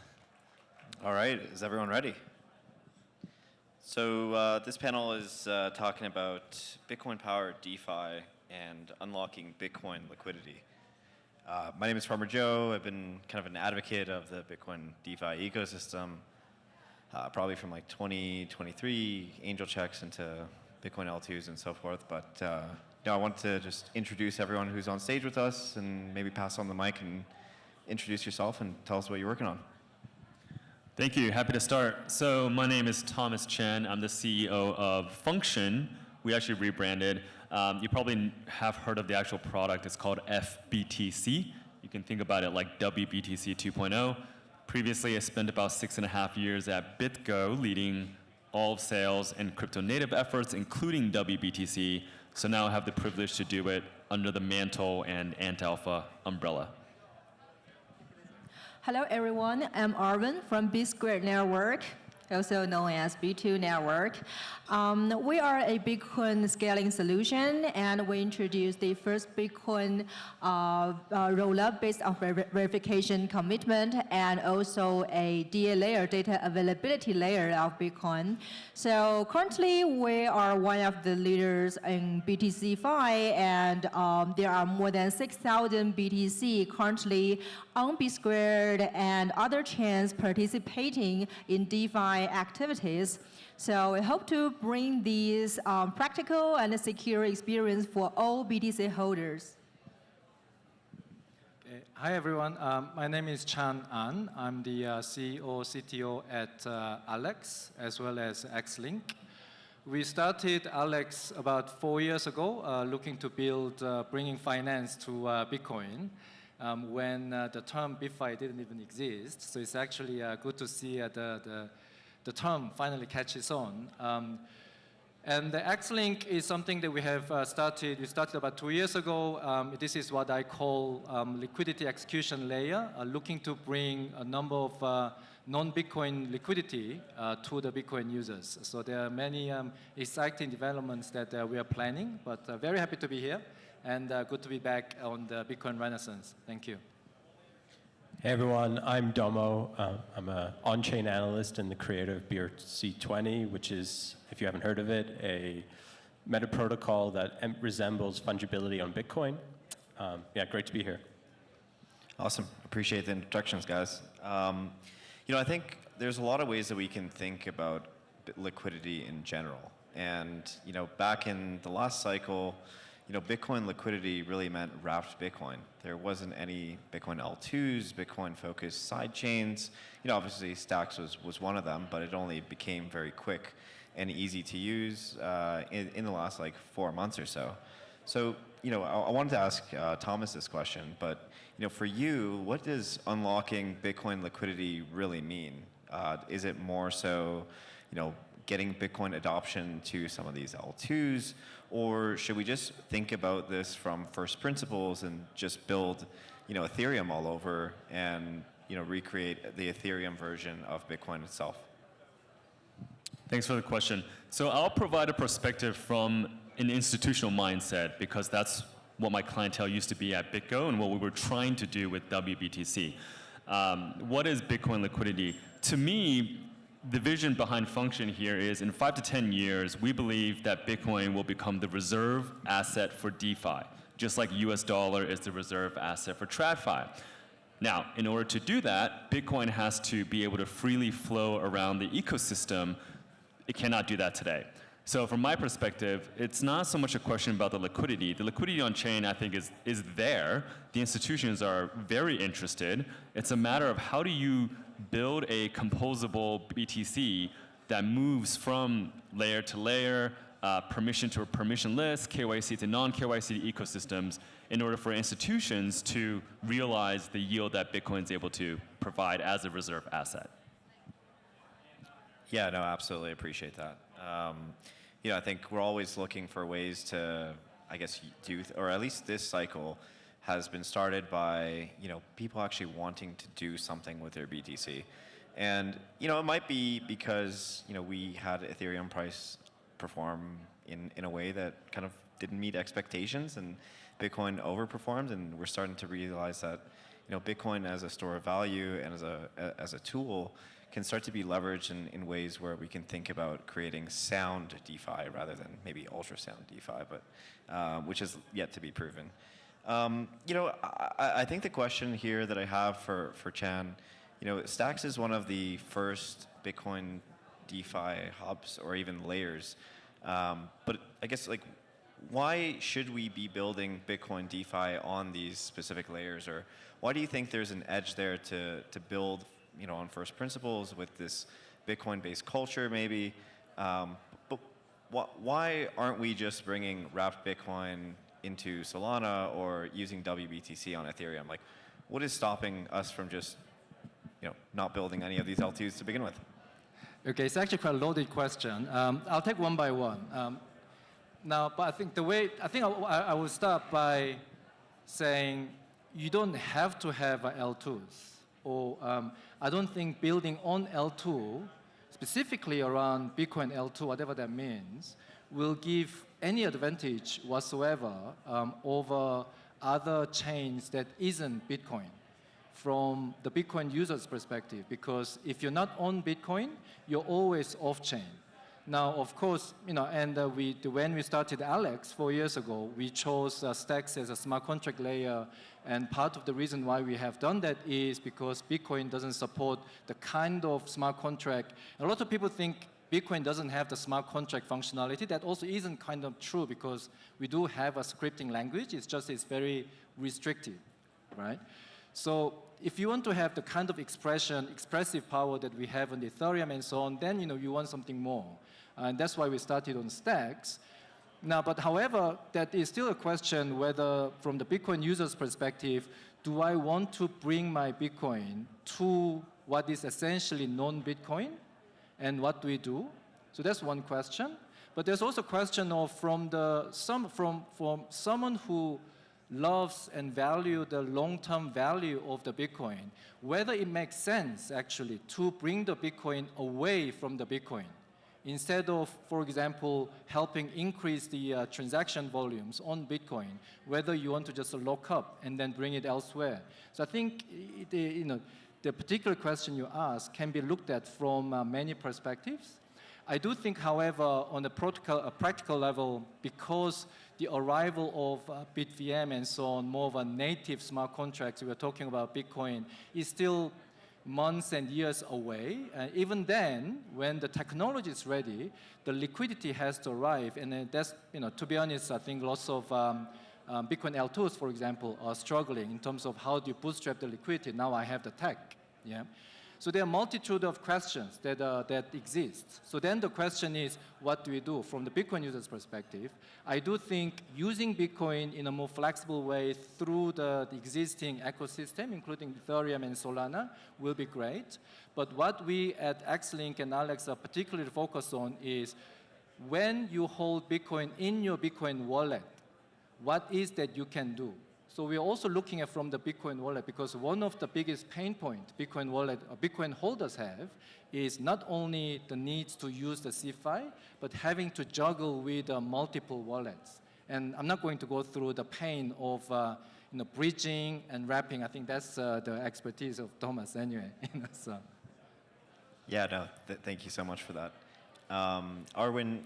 All right, is everyone ready? So this panel is talking about Bitcoin-powered DeFi and unlocking Bitcoin liquidity. My name is Farmer Joe. I've been kind of an advocate of the Bitcoin DeFi ecosystem, probably from like 2023 angel checks into Bitcoin L2s and so forth. But I want to just introduce everyone who's on stage with us and maybe pass on the mic and introduce yourself and tell us what you're working on. Thank you. Happy to start. So my name is Thomas Chen. I'm the CEO of Function. We actually rebranded. You probably have heard of the actual product. It's called FBTC. You can think about it like WBTC 2.0. Previously, I spent about 6.5 years at BitGo, leading all sales and crypto native efforts, including WBTC. So now I have the privilege to do it under the Mantle and Ant Alpha umbrella. Hello, everyone. I'm Arwen from B Squared Network, also known as B2 Network. We are a Bitcoin scaling solution, and we introduced the first Bitcoin rollup based on verification commitment and also a DA layer, data availability layer of Bitcoin. So currently, we are one of the leaders in BTCFi, and there are more than 6,000 BTC currently on B Squared and other chains participating in DeFi activities. So we hope to bring these practical and secure experience for all BTC holders. Hi, everyone. My name is Chan An. I'm the CEO, CTO at Alex, as well as Xlink. We started Alex about 4 years ago, looking to build, bringing finance to Bitcoin. When the term BitFi didn't even exist. So it's actually good to see the term finally catches on. And the Xlink is something that we have started. We started about 2 years ago. This is what I call liquidity execution layer, looking to bring a number of non-Bitcoin liquidity to the Bitcoin users. So there are many exciting developments that we are planning, but very happy to be here and good to be back on the Bitcoin Renaissance. Thank you. Hey everyone, I'm Domo. I'm an on-chain analyst and the creator of BRC20, which is, if you haven't heard of it, a meta protocol that resembles fungibility on Bitcoin. Yeah, great to be here. Awesome. Appreciate the introductions, guys. I think there's a lot of ways that we can think about liquidity in general. And, back in the last cycle, Bitcoin liquidity really meant wrapped Bitcoin. There wasn't any Bitcoin L2s, Bitcoin-focused side chains. Obviously Stacks was one of them, but it only became very quick and easy to use in the last 4 months or so. So, I wanted to ask Thomas this question, but for you, what does unlocking Bitcoin liquidity really mean? Is it more so, getting Bitcoin adoption to some of these L2s, or should we just think about this from first principles and just build, Ethereum all over and, recreate the Ethereum version of Bitcoin itself? Thanks for the question. So I'll provide a perspective from an institutional mindset because that's what my clientele used to be at BitGo and what we were trying to do with WBTC. What is Bitcoin liquidity? To me, the vision behind Function here is in 5 to 10 years, we believe that Bitcoin will become the reserve asset for DeFi, just like US dollar is the reserve asset for TradFi. Now, in order to do that, Bitcoin has to be able to freely flow around the ecosystem. It cannot do that today. So from my perspective, it's not so much a question about the liquidity. The liquidity on chain, I think, is there. The institutions are very interested. It's a matter of how do you build a composable BTC that moves from layer to layer, permission to permissionless, KYC to non-KYC ecosystems in order for institutions to realize the yield that Bitcoin is able to provide as a reserve asset. Yeah, no, absolutely appreciate that. I think we're always looking for ways to, or at least this cycle has been started by, people actually wanting to do something with their BTC. And, it might be because, we had Ethereum price perform in a way that kind of didn't meet expectations and Bitcoin overperformed, and we're starting to realize that, Bitcoin as a store of value and as a tool can start to be leveraged in ways where we can think about creating sound DeFi rather than maybe ultrasound DeFi, but which is yet to be proven. I think the question here that I have for Chan, Stacks is one of the first Bitcoin DeFi hubs or even layers, but I guess why should we be building Bitcoin DeFi on these specific layers, or why do you think there's an edge there to build on first principles with this Bitcoin-based culture maybe, but why aren't we just bringing wrapped Bitcoin into Solana or using WBTC on Ethereum? What is stopping us from just, not building any of these L2s to begin with? Okay, it's actually quite a loaded question. I'll take one by one. But I think I will start by saying you don't have to have L2s. Or I don't think building on L2, specifically around Bitcoin L2, whatever that means, will give any advantage whatsoever over other chains that isn't Bitcoin from the Bitcoin user's perspective. Because if you're not on Bitcoin, you're always off-chain. Now, of course, and when we started Alex 4 years ago, we chose Stacks as a smart contract layer. And part of the reason why we have done that is because Bitcoin doesn't support the kind of smart contract. A lot of people think Bitcoin doesn't have the smart contract functionality. That also isn't kind of true because we do have a scripting language. It's very restricted, right? So if you want to have the kind of expressive power that we have on the Ethereum and so on, then you want something more. And that's why we started on Stacks. Now, but however, that is still a question whether, from the Bitcoin user's perspective, do I want to bring my Bitcoin to what is essentially non-Bitcoin, and what do we do? So that's one question. But there's also a question of from someone who loves and value the long-term value of the Bitcoin, whether it makes sense actually to bring the Bitcoin away from the Bitcoin instead of, for example, helping increase the transaction volumes on Bitcoin, whether you want to just lock up and then bring it elsewhere. So I think the particular question you ask can be looked at from many perspectives. I do think, however, on a practical level, because the arrival of BitVM and so on, more of a native smart contracts, we were talking about Bitcoin, is still months and years away. Even then, when the technology is ready, the liquidity has to arrive. And that's, to be honest, I think lots of Bitcoin L2s, for example, are struggling in terms of how do you bootstrap the liquidity. Now I have the tech. Yeah. So there are a multitude of questions that exist. So then the question is, what do we do? From the Bitcoin user's perspective, I do think using Bitcoin in a more flexible way through the existing ecosystem, including Ethereum and Solana, will be great. But what we at Xlink and Alex are particularly focused on is when you hold Bitcoin in your Bitcoin wallet, what is that you can do? So we're also looking at from the Bitcoin wallet, because one of the biggest pain points Bitcoin wallet or Bitcoin holders have is not only the need to use the CeFi, but having to juggle with multiple wallets. And I'm not going to go through the pain of bridging and wrapping. I think that's the expertise of Thomas anyway. So. Yeah, no, thank you so much for that. Arwin,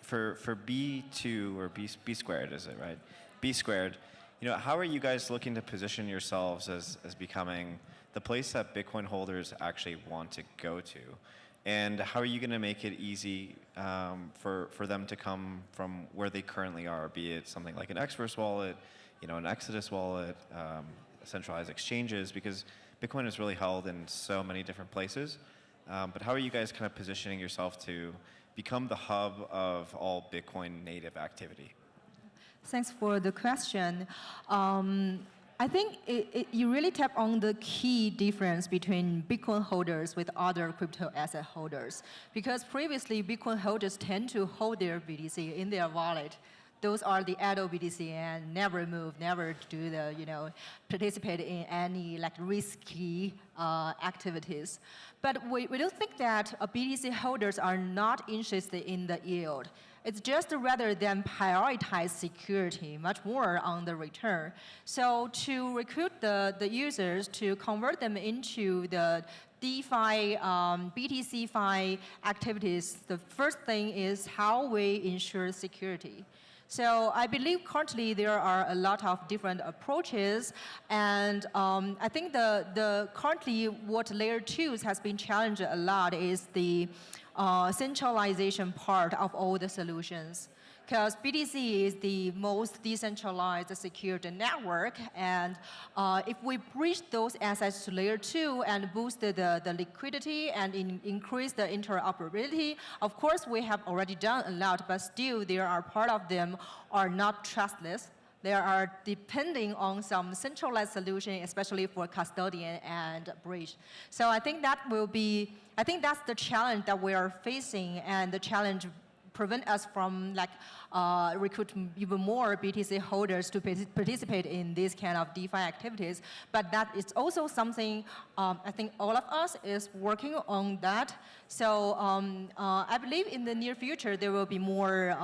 for B2 or B squared, is it right? B squared. How are you guys looking to position yourselves as becoming the place that Bitcoin holders actually want to go to? And how are you going to make it easy for them to come from where they currently are, be it something like an Xverse wallet, an Exodus wallet, centralized exchanges, because Bitcoin is really held in so many different places. But how are you guys kind of positioning yourself to become the hub of all Bitcoin native activity? Thanks for the question. I think you really tap on the key difference between Bitcoin holders with other crypto asset holders. Because previously, Bitcoin holders tend to hold their BTC in their wallet. Those are the idle BTC and never move, never do participate in any risky activities. But we don't think that BTC holders are not interested in the yield. It's just rather than prioritize security, much more on the return. So to recruit the users, to convert them into the DeFi, BTC-Fi activities, the first thing is how we ensure security. So I believe currently there are a lot of different approaches, and I think the currently what layer 2 has been challenged a lot is the centralization part of all the solutions. Because BTC is the most decentralized secured network, and if we bridge those assets to layer 2 and boost the liquidity and increase the interoperability, of course we have already done a lot, but still there are part of them are not trustless. They are depending on some centralized solution, especially for custodian and bridge. So I think that's the challenge that we are facing, and the challenge prevent us from recruit even more BTC holders to participate in these kind of DeFi activities. But that is also something I think all of us is working on that. So I believe in the near future there will be more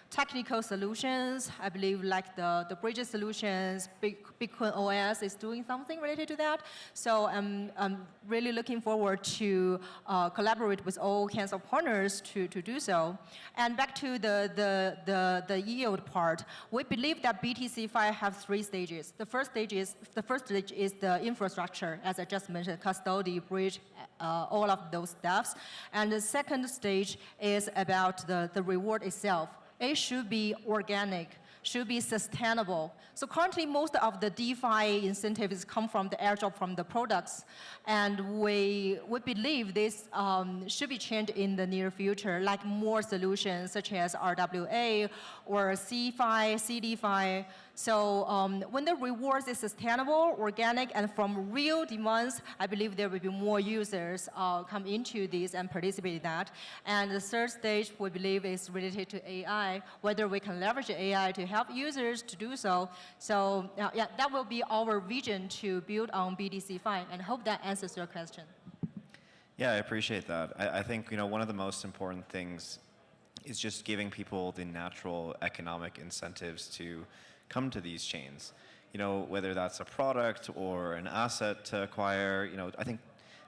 technical solutions. I believe the bridge solutions, Bitcoin OS is doing something related to that. So I'm really looking forward to collaborate with all kinds of partners to do so. And back to the yield part, we believe that BTC-Fi have 3 stages. The first stage is the infrastructure, as I just mentioned, custody, bridge, all of those stuffs. And the second stage is about the reward itself. It should be organic, should be sustainable. So currently, most of the DeFi incentives come from the airdrop from the products. And we believe this should be changed in the near future, like more solutions such as RWA or CeFi, CDFi. So when the rewards is sustainable, organic, and from real demands, I believe there will be more users come into this and participate in that. And the third stage, we believe, is related to AI, whether we can leverage AI to help users to do so. So yeah, that will be our vision to build on BTC-Fi, and hope that answers your question. Yeah, I appreciate that. I think one of the most important things is just giving people the natural economic incentives to come to these chains. Whether that's a product or an asset to acquire. I think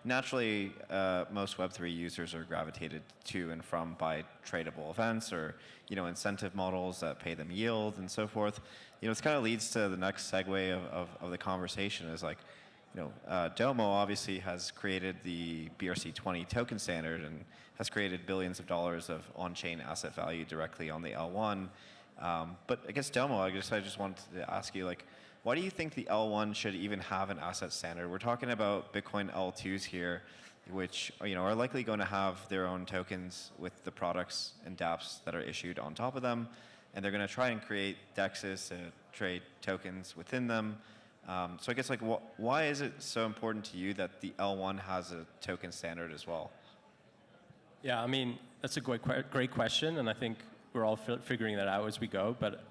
naturally most Web3 users are gravitated to and from by tradable events or incentive models that pay them yield and so forth. It kind of leads to the next segue of the conversation is like, Domo obviously has created the BRC20 token standard and has created billions of dollars of on-chain asset value directly on the L1. But I guess Domo, I just wanted to ask you, like, why do you think the L1 should even have an asset standard? We're talking about Bitcoin L2s here, which are likely going to have their own tokens with the products and dApps that are issued on top of them, and they're going to try and create DEXs to trade tokens within them. So I guess why is it so important to you that the L1 has a token standard as well? Yeah, I mean, that's a great question, and I think we're all figuring that out as we go. But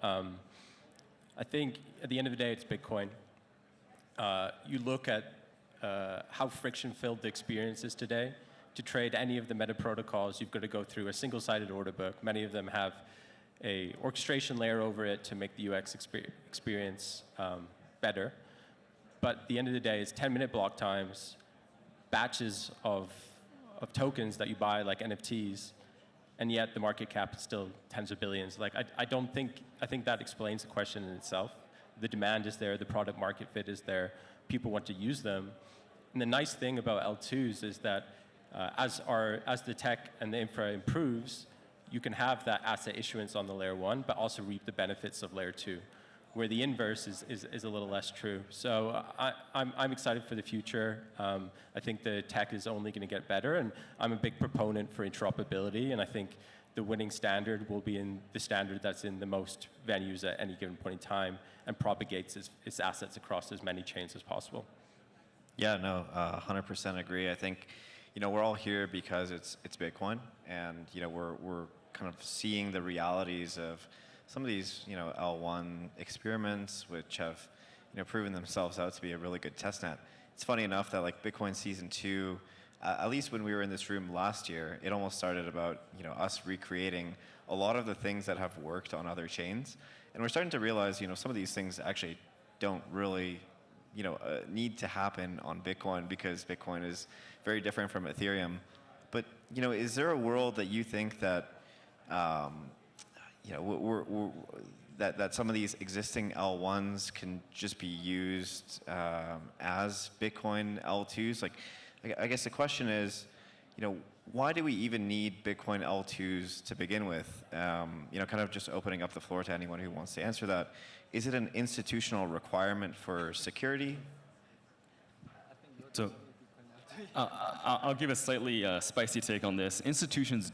I think at the end of the day, it's Bitcoin. You look at how friction-filled the experience is today. To trade any of the meta protocols, you've got to go through a single-sided order book. Many of them have a orchestration layer over it to make the UX experience better. But at the end of the day, it's 10-minute block times, batches of tokens that you buy, like NFTs, and yet the market cap is still tens of billions. Like, I think that explains the question in itself. The demand is there, the product market fit is there, people want to use them. And the nice thing about L2s is that as the tech and the infra improves, you can have that asset issuance on the layer 1, but also reap the benefits of layer 2, where the inverse is a little less true. So I'm excited for the future. I think the tech is only going to get better, and I'm a big proponent for interoperability, and I think the winning standard will be in the standard that's in the most venues at any given point in time and propagates its assets across as many chains as possible. Yeah, no, 100% agree. I think, we're all here because it's Bitcoin, and we're kind of seeing the realities of some of these, L1 experiments, which have, proven themselves out to be a really good testnet. It's funny enough that like Bitcoin Season 2, at least when we were in this room last year, it almost started about, us recreating a lot of the things that have worked on other chains. And we're starting to realize, some of these things actually don't really, need to happen on Bitcoin because Bitcoin is very different from Ethereum. But, is there a world that you think that, that some of these existing L1s can just be used as Bitcoin L2s? Like, I guess the question is, why do we even need Bitcoin L2s to begin with? Kind of just opening up the floor to anyone who wants to answer that. Is it an institutional requirement for security? So I'll give a slightly spicy take on this. Institutions,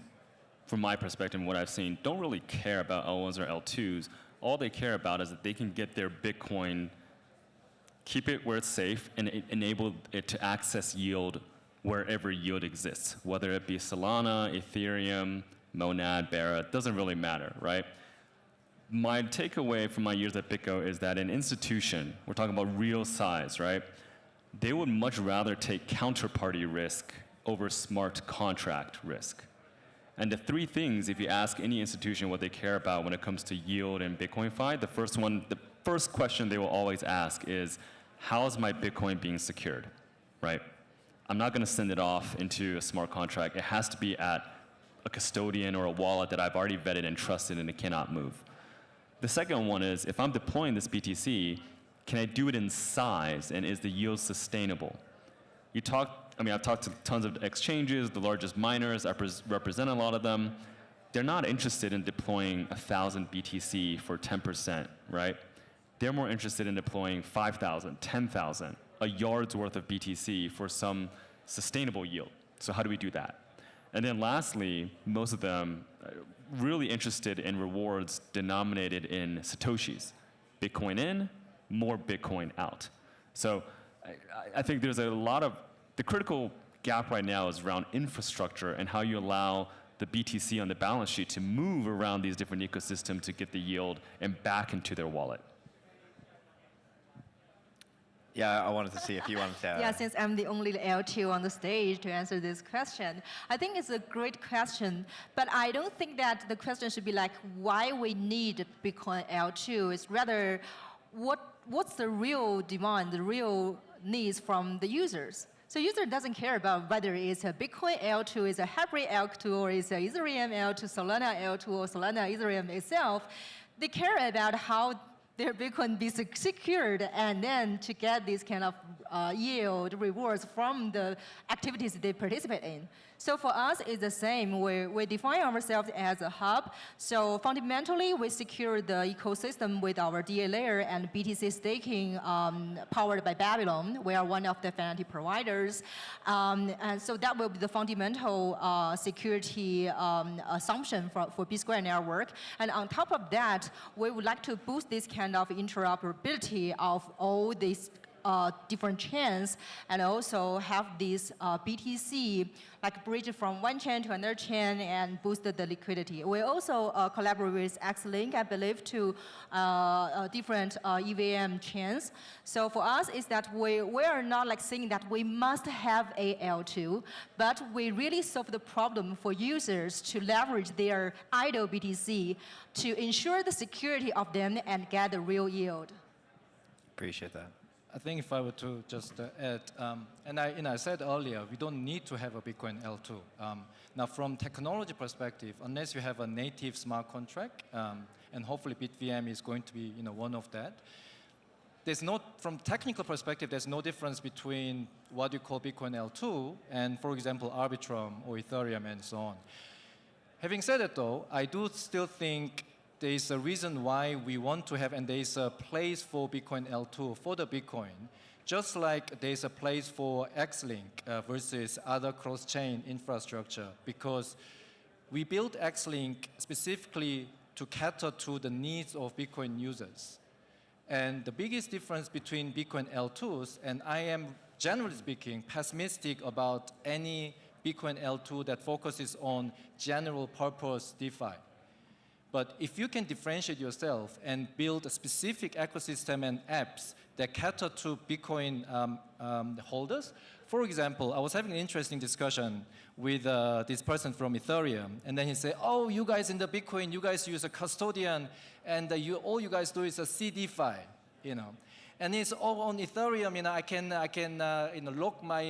from my perspective and what I've seen, don't really care about L1s or L2s. All they care about is that they can get their Bitcoin, keep it where it's safe, and enable it to access yield wherever yield exists, whether it be Solana, Ethereum, Monad, Barra, it doesn't really matter, right? My takeaway from my years at BitGo is that an institution, we're talking about real size, right? They would much rather take counterparty risk over smart contract risk. And the three things, if you ask any institution what they care about when it comes to yield and BitcoinFi, the first question they will always ask is, how is my Bitcoin being secured, right? I'm not going to send it off into a smart contract. It has to be at a custodian or a wallet that I've already vetted and trusted and it cannot move. The second one is, if I'm deploying this BTC, can I do it in size, and is the yield sustainable? I've talked to tons of exchanges, the largest miners, I represent a lot of them. They're not interested in deploying 1,000 BTC for 10%, right? They're more interested in deploying 5,000, 10,000, a yard's worth of BTC for some sustainable yield. So how do we do that? And then lastly, most of them really interested in rewards denominated in Satoshis. Bitcoin in, more Bitcoin out. So I think there's a lot of, the critical gap right now is around infrastructure and how you allow the BTC on the balance sheet to move around these different ecosystems to get the yield and back into their wallet. Yeah, I wanted to see if you wanted to. Yeah, since I'm the only L2 on the stage to answer this question, I think it's a great question, but I don't think that the question should be like why we need Bitcoin L2. It's rather what's the real demand, the real needs from the users. So user doesn't care about whether it's a Bitcoin L2, is a hybrid L2, or it's a Ethereum L2, Solana L2, or Solana Ethereum itself. They care about how their Bitcoin be secured, and then to get these kind of yield rewards from the activities they participate in. So for us, it's the same. We define ourselves as a hub. So fundamentally, we secure the ecosystem with our DA layer and BTC staking powered by Babylon. We are one of the finality providers. And so that will be the fundamental security assumption for B-Square network. And on top of that, we would like to boost this kind of interoperability of all these different chains, and also have this BTC like bridge from one chain to another chain and boost the liquidity. We also collaborate with X-Link, I believe, to different EVM chains. So for us, is that we are not like saying that we must have a L2, but we really solve the problem for users to leverage their idle BTC to ensure the security of them and get the real yield. Appreciate that. I think if I were to just add, and I said earlier, we don't need to have a Bitcoin L2. Now, from technology perspective, unless you have a native smart contract, and hopefully BitVM is going to be one of that, there's no, from technical perspective, there's no difference between what you call Bitcoin L2 and, for example, Arbitrum or Ethereum and so on. Having said that, though, I do still think there is a reason why we want to have, and there is a place for Bitcoin L2 for the Bitcoin, just like there is a place for X-Link versus other cross-chain infrastructure, because we built X-Link specifically to cater to the needs of Bitcoin users. And the biggest difference between Bitcoin L2s, and I am, generally speaking, pessimistic about any Bitcoin L2 that focuses on general purpose DeFi. But if you can differentiate yourself and build a specific ecosystem and apps that cater to Bitcoin holders, for example, I was having an interesting discussion with this person from Ethereum, and then he said, oh, you guys in the Bitcoin, you guys use a custodian, and all you guys do is a CDFI, And it's all on Ethereum, I can lock my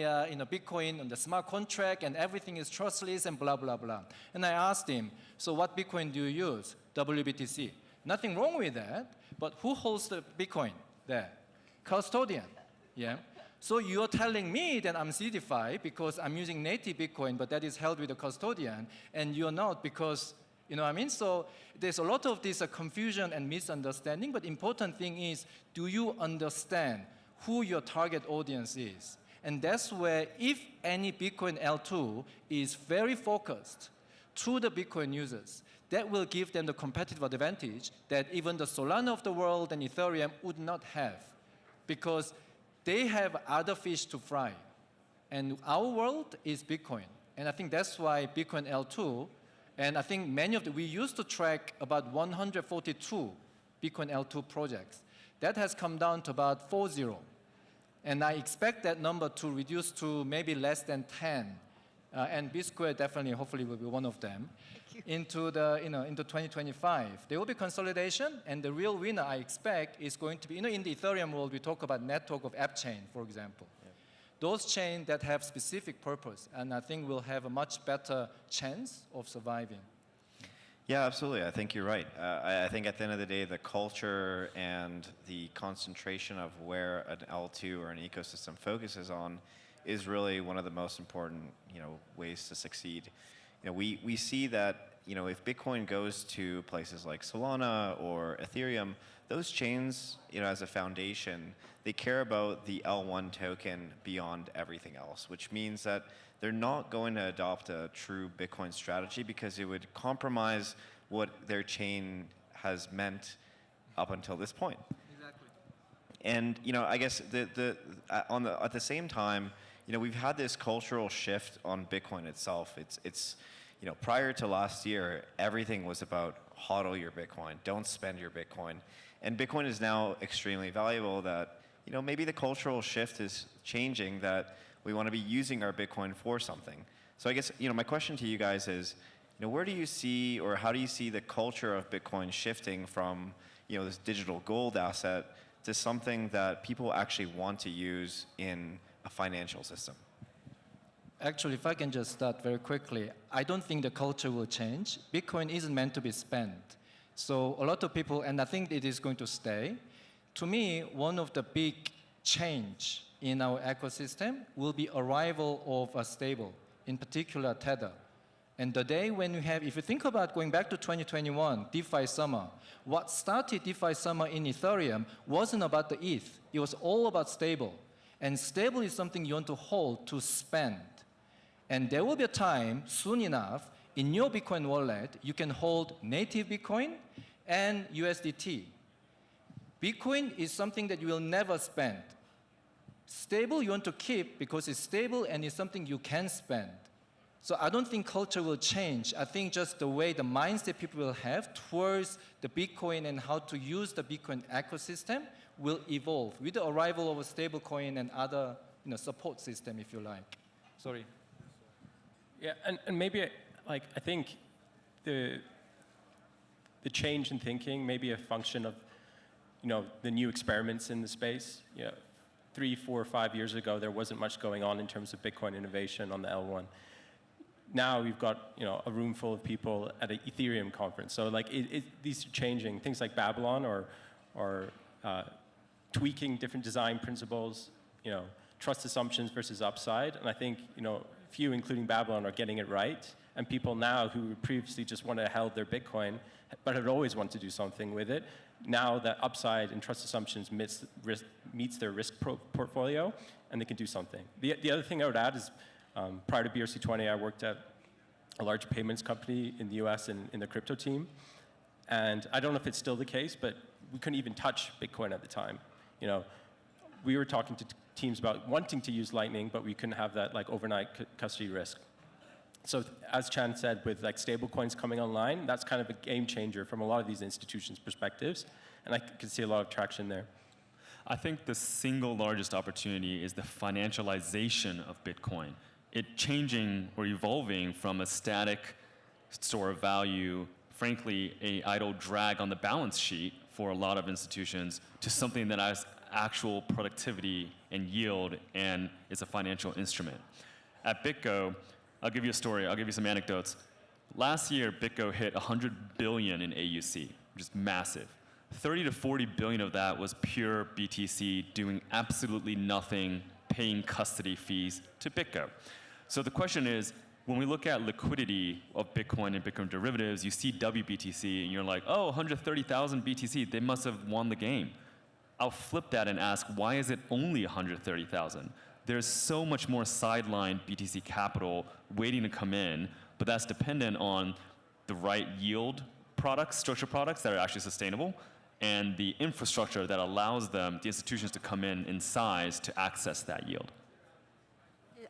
Bitcoin on the smart contract, and everything is trustless and blah, blah, blah. And I asked him, so what Bitcoin do you use? WBTC. Nothing wrong with that, but who holds the Bitcoin there? Custodian, yeah? So you're telling me that I'm CDFI because I'm using native Bitcoin, but that is held with a custodian, and you're not because, you know what I mean? So there's a lot of this confusion and misunderstanding, but important thing is, do you understand who your target audience is? And that's where, if any Bitcoin L2 is very focused to the Bitcoin users, that will give them the competitive advantage that even the Solana of the world and Ethereum would not have, because they have other fish to fry. And our world is Bitcoin. And I think that's why Bitcoin L2, and I think we used to track about 142 Bitcoin L2 projects. That has come down to about 40. And I expect that number to reduce to maybe less than 10. And B-Square definitely, hopefully, will be one of them. Into 2025, there will be consolidation, and the real winner I expect is going to be, in the Ethereum world, we talk about network of app chain, for example. Yeah. Those chains that have specific purpose, and I think will have a much better chance of surviving. Yeah, absolutely. I think you're right. I think at the end of the day, the culture and the concentration of where an L2 or an ecosystem focuses on is really one of the most important, ways to succeed. We see that, if Bitcoin goes to places like Solana or Ethereum, those chains, as a foundation, they care about the L1 token beyond everything else, which means that they're not going to adopt a true Bitcoin strategy because it would compromise what their chain has meant up until this point. Exactly. And, I guess at the same time, we've had this cultural shift on Bitcoin itself. It's prior to last year, everything was about hodl your Bitcoin, don't spend your Bitcoin. And Bitcoin is now extremely valuable that maybe the cultural shift is changing that we want to be using our Bitcoin for something. So I guess, my question to you guys is, where do you see, or how do you see the culture of Bitcoin shifting from, this digital gold asset to something that people actually want to use in a financial system? Actually, if I can just start very quickly, I don't think the culture will change. Bitcoin isn't meant to be spent. So a lot of people, and I think it is going to stay. To me, one of the big change in our ecosystem will be arrival of a stable, in particular Tether. And the day when we have, if you think about going back to 2021, DeFi summer, what started DeFi summer in Ethereum wasn't about the ETH. It was all about stable. And stable is something you want to hold to spend. And there will be a time, soon enough, in your Bitcoin wallet, you can hold native Bitcoin and USDT. Bitcoin is something that you will never spend. Stable you want to keep because it's stable and it's something you can spend. So I don't think culture will change. I think just the way the mindset people will have towards the Bitcoin and how to use the Bitcoin ecosystem will evolve with the arrival of a stable coin and other support system, if you like. Sorry. Yeah, and maybe I think the change in thinking may be a function of the new experiments in the space. 3, 4, 5 years ago, there wasn't much going on in terms of Bitcoin innovation on the L1. Now we've got a room full of people at an Ethereum conference. So these are changing. Things like Babylon or tweaking different design principles, trust assumptions versus upside. And I think few, including Babylon, are getting it right. And people now who previously just wanted to hold their Bitcoin, but had always wanted to do something with it, now that upside and trust assumptions meets their risk portfolio, and they can do something. The other thing I would add is, prior to BRC20, I worked at a large payments company in the US in the crypto team. And I don't know if it's still the case, but we couldn't even touch Bitcoin at the time. We were talking to teams about wanting to use Lightning, but we couldn't have that overnight custody risk. So as Chan said, with stable coins coming online, that's kind of a game changer from a lot of these institutions' perspectives. And I can see a lot of traction there. I think the single largest opportunity is the financialization of Bitcoin. It changing or evolving from a static store of value, frankly, an idle drag on the balance sheet for a lot of institutions, to something that has actual productivity and yield and is a financial instrument. At BitGo, I'll give you a story, I'll give you some anecdotes. Last year, BitGo hit 100 billion in AUC, which is massive. 30 to 40 billion of that was pure BTC doing absolutely nothing, paying custody fees to BitGo. So the question is, when we look at liquidity of Bitcoin and Bitcoin derivatives, you see WBTC and you're like, oh, 130,000 BTC, they must have won the game. I'll flip that and ask, why is it only 130,000? There's so much more sideline BTC capital waiting to come in, but that's dependent on the right yield products, structured products that are actually sustainable, and the infrastructure that allows them, the institutions, to come in size to access that yield.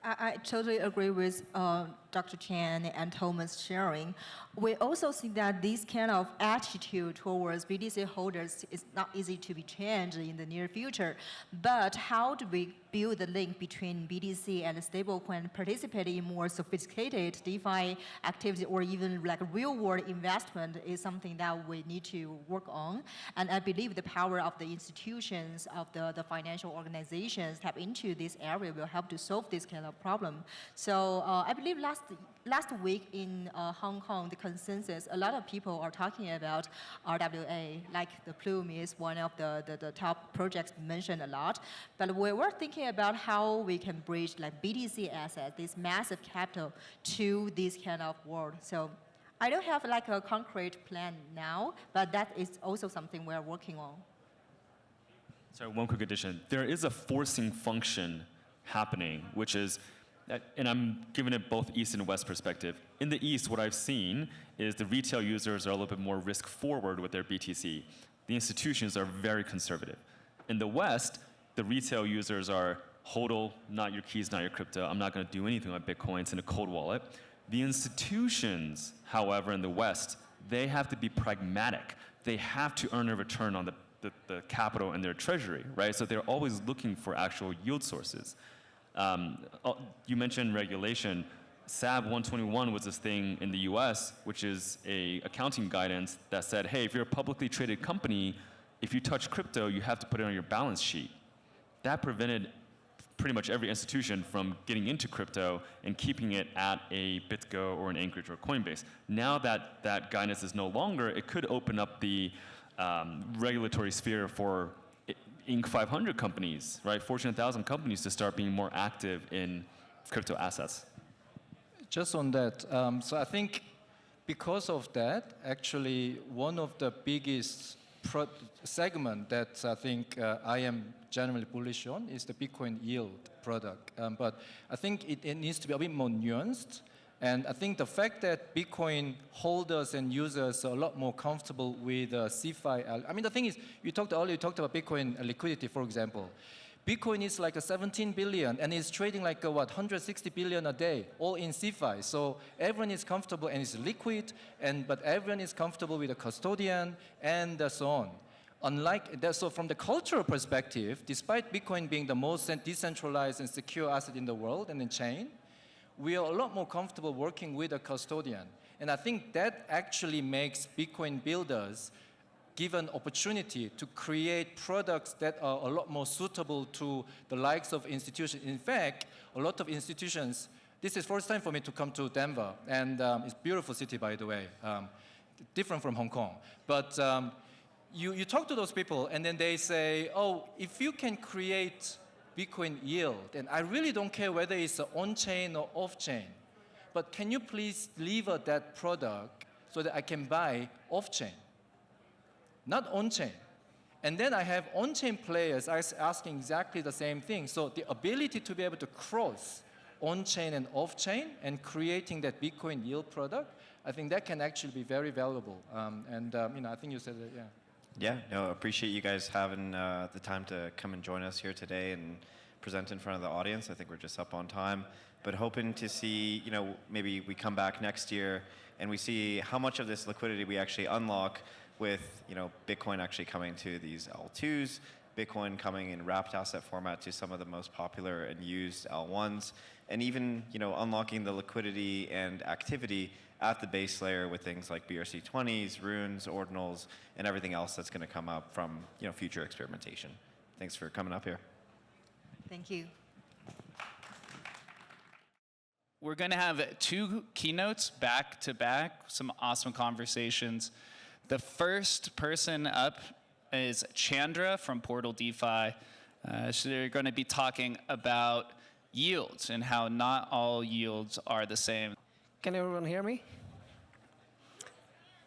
I totally agree with Dr. Chan and Thomas sharing. We also see that this kind of attitude towards BTC holders is not easy to be changed in the near future. But how do we build the link between BTC and stablecoin participating in more sophisticated DeFi activity or even real-world investment is something that we need to work on. And I believe the power of the institutions, of the financial organizations tap into this area will help to solve this kind of problem. So I believe last week in Hong Kong, the consensus, a lot of people are talking about RWA, like the Plume is one of the top projects mentioned a lot. But we were thinking about how we can bridge BTC assets, this massive capital, to this kind of world. So I don't have a concrete plan now, but that is also something we're working on. Sorry, one quick addition. There is a forcing function happening, which is, and I'm giving it both East and West perspective. In the East, what I've seen is the retail users are a little bit more risk forward with their BTC. The institutions are very conservative. In the West, the retail users are HODL, not your keys, not your crypto. I'm not going to do anything with Bitcoins in a cold wallet. The institutions, however, in the West, they have to be pragmatic. They have to earn a return on the the capital in their treasury, right? So they're always looking for actual yield sources. You mentioned regulation. SAB 121 was this thing in the US, which is a accounting guidance that said, hey, if you're a publicly traded company, if you touch crypto, you have to put it on your balance sheet. That prevented pretty much every institution from getting into crypto and keeping it at a BitGo or an Anchorage or Coinbase. Now that that guidance is no longer, it could open up the regulatory sphere for Inc. 500 companies, right? Fortune 1000 companies to start being more active in crypto assets. Just on that, so I think because of that, actually one of the biggest segment that I think I am generally bullish on is the Bitcoin yield product. But I think it needs to be a bit more nuanced. And I think the fact that Bitcoin holders and users are a lot more comfortable with CeFi. I mean, the thing is, you talked about Bitcoin liquidity, for example. Bitcoin is like a 17 billion, and it's trading like 160 billion a day, all in CeFi. So everyone is comfortable, and it's liquid, but everyone is comfortable with a custodian and so on. Unlike that, so from the cultural perspective, despite Bitcoin being the most decentralized and secure asset in the world and in chain, we are a lot more comfortable working with a custodian. And I think that actually makes Bitcoin builders given opportunity to create products that are a lot more suitable to the likes of institutions. In fact, a lot of institutions, this is first time for me to come to Denver, and it's a beautiful city, by the way, different from Hong Kong. But you talk to those people, and then they say, oh, if you can create Bitcoin yield, and I really don't care whether it's on-chain or off-chain, but can you please deliver that product so that I can buy off-chain? Not on-chain. And then I have on-chain players asking exactly the same thing. So the ability to be able to cross on-chain and off-chain and creating that Bitcoin yield product, I think that can actually be very valuable. I think you said that, yeah. Yeah, no, appreciate you guys having the time to come and join us here today and present in front of the audience. I think we're just up on time, but hoping to see, maybe we come back next year and we see how much of this liquidity we actually unlock with, Bitcoin actually coming to these L2s, Bitcoin coming in wrapped asset format to some of the most popular and used L1s, and even, unlocking the liquidity and activity at the base layer with things like BRC20s, runes, ordinals, and everything else that's going to come up from, future experimentation. Thanks for coming up here. Thank you. We're going to have 2 keynotes back to back, some awesome conversations. The first person up is Chandra from Portal DeFi. So they're going to be talking about yields and how not all yields are the same. Can everyone hear me?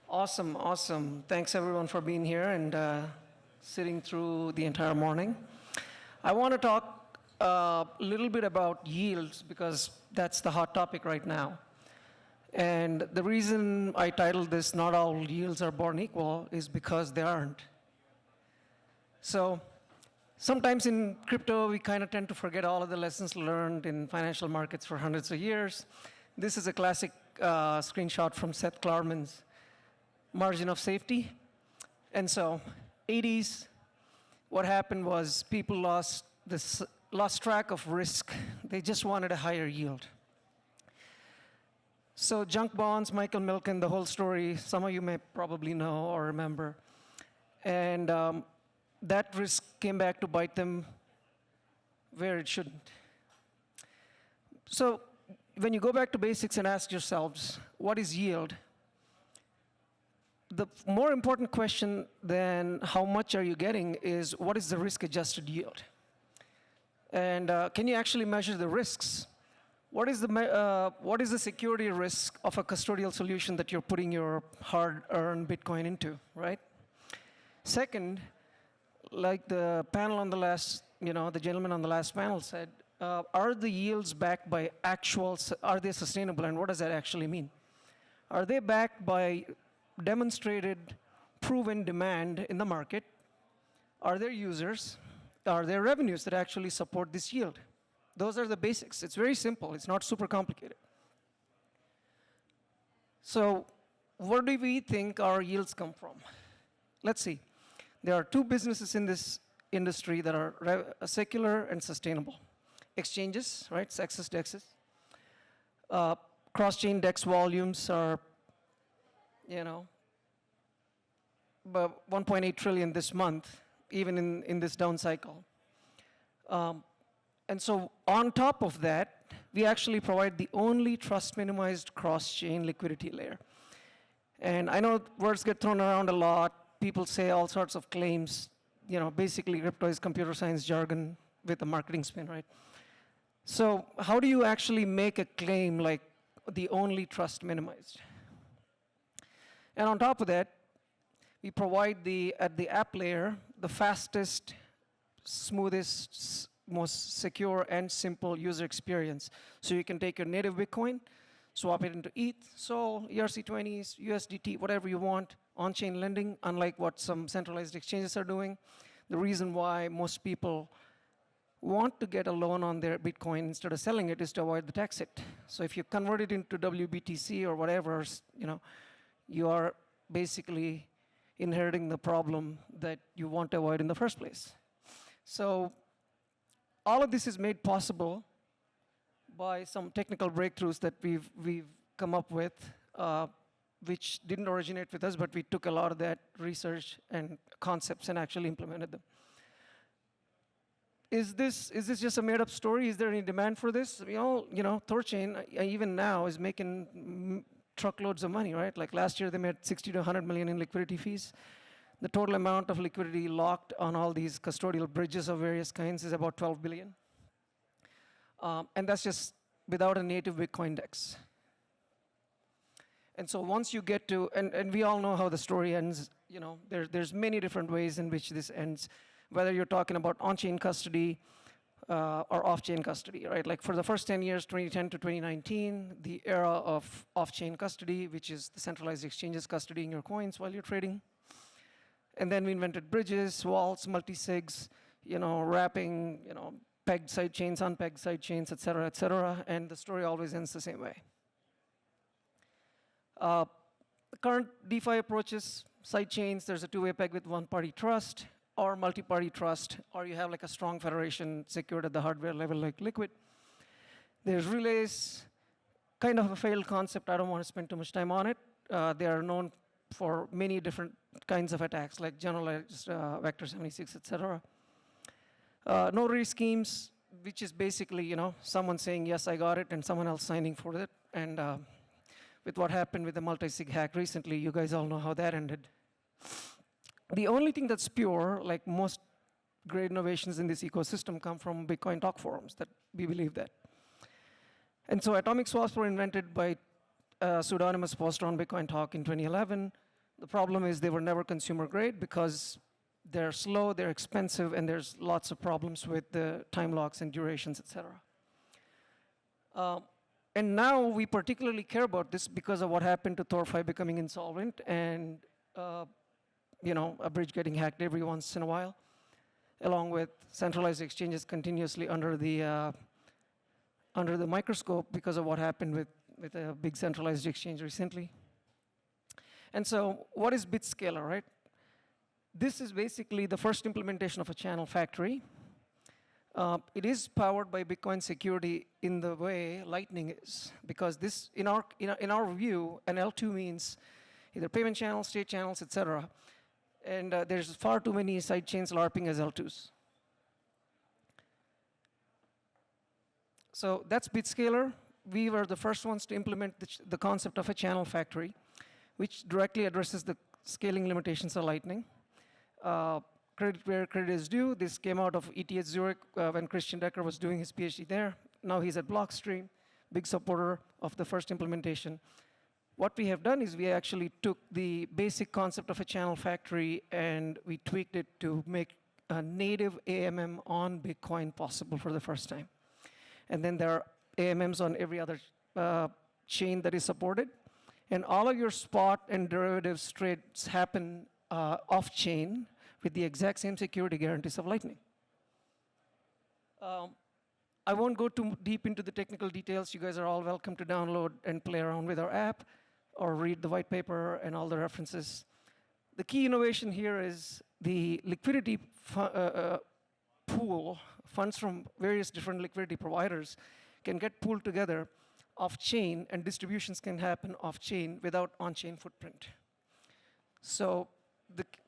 Awesome, awesome. Thanks everyone for being here and sitting through the entire morning. I want to talk a little bit about yields because that's the hot topic right now. And the reason I titled this, Not All Yields Are Born Equal, is because they aren't. So sometimes in crypto, we kind of tend to forget all of the lessons learned in financial markets for hundreds of years. This is a classic screenshot from Seth Klarman's margin of safety. And so 80s, what happened was people lost track of risk. They just wanted a higher yield. So junk bonds, Michael Milken, the whole story, some of you may probably know or remember. And that risk came back to bite them where it shouldn't. So when you go back to basics and ask yourselves, what is yield? The more important question than how much are you getting is what is the risk-adjusted yield? And can you actually measure the risks? What is the security risk of a custodial solution that you're putting your hard-earned Bitcoin into, right? Second, like the panel on the last, the gentleman on the last panel said, are the yields backed by are they sustainable, and what does that actually mean? Are they backed by demonstrated, proven demand in the market? Are there users? Are there revenues that actually support this yield? Those are the basics. It's very simple. It's not super complicated. So where do we think our yields come from? Let's see. There are two businesses in this industry that are secular and sustainable. Exchanges, right, access dexes. Cross-chain DEX volumes are, about 1.8 trillion this month, even in this down cycle. And so on top of that, we actually provide the only trust-minimized cross-chain liquidity layer. And I know words get thrown around a lot. People say all sorts of claims. Basically crypto is computer science jargon with a marketing spin, right? So how do you actually make a claim like the only trust minimized? And on top of that, we provide at the app layer, the fastest, smoothest, most secure and simple user experience. So you can take your native Bitcoin, swap it into ETH, SOL, ERC20s, USDT, whatever you want, on-chain lending, unlike what some centralized exchanges are doing. The reason why most people want to get a loan on their Bitcoin instead of selling it is to avoid the tax hit. So if you convert it into WBTC or whatever, you are basically inheriting the problem that you want to avoid in the first place. So all of this is made possible by some technical breakthroughs that we've come up with, which didn't originate with us, but we took a lot of that research and concepts and actually implemented them. Is this just a made-up story? Is there any demand for this? Thorchain, even now, is making truckloads of money, right? Like last year, they made 60 to 100 million in liquidity fees. The total amount of liquidity locked on all these custodial bridges of various kinds is about 12 billion. And that's just without a native Bitcoin DEX. And so once you get to, and we all know how the story ends, there's many different ways in which this ends, whether you're talking about on-chain custody or off-chain custody, right? Like for the first 10 years, 2010 to 2019, the era of off-chain custody, which is the centralized exchanges custodying your coins while you're trading. And then we invented bridges, vaults, multi-sigs, wrapping, pegged side chains, unpegged side chains, et cetera, and the story always ends the same way. The current DeFi approaches, side chains, there's a two-way peg with one-party trust, or multi-party trust, or you have like a strong federation secured at the hardware level like Liquid. There's relays, kind of a failed concept. I don't want to spend too much time on it. They are known for many different kinds of attacks, like generalized vector 76, et cetera. Notary schemes, which is basically, someone saying, yes, I got it, and someone else signing for it. And with what happened with the multi-sig hack recently, you guys all know how that ended. The only thing that's pure, like most great innovations in this ecosystem, come from Bitcoin talk forums, that we believe that. And so atomic swaps were invented by a pseudonymous poster on Bitcoin Talk in 2011. The problem is they were never consumer grade because they're slow, they're expensive, and there's lots of problems with the time locks and durations, et cetera. And now we particularly care about this because of what happened to ThorFi becoming insolvent and a bridge getting hacked every once in a while, along with centralized exchanges continuously under the microscope because of what happened with a big centralized exchange recently. And so what is BitScaler, right? This is basically the first implementation of a channel factory. It is powered by Bitcoin security in the way Lightning is, because this, in our view, an L2 means either payment channels, state channels, et cetera. And there's far too many side chains LARPing as L2s. So that's BitScaler. We were the first ones to implement the concept of a channel factory, which directly addresses the scaling limitations of Lightning. Credit where credit is due. This came out of ETH Zurich when Christian Decker was doing his PhD there. Now he's at Blockstream, big supporter of the first implementation. What we have done is we actually took the basic concept of a channel factory and we tweaked it to make a native AMM on Bitcoin possible for the first time. And then there are AMMs on every other chain that is supported. And all of your spot and derivatives trades happen off-chain with the exact same security guarantees of Lightning. I won't go too deep into the technical details. You guys are all welcome to download and play around with our app or read the white paper and all the references. The key innovation here is the liquidity pool, funds from various different liquidity providers can get pooled together off-chain, and distributions can happen off-chain without on-chain footprint. So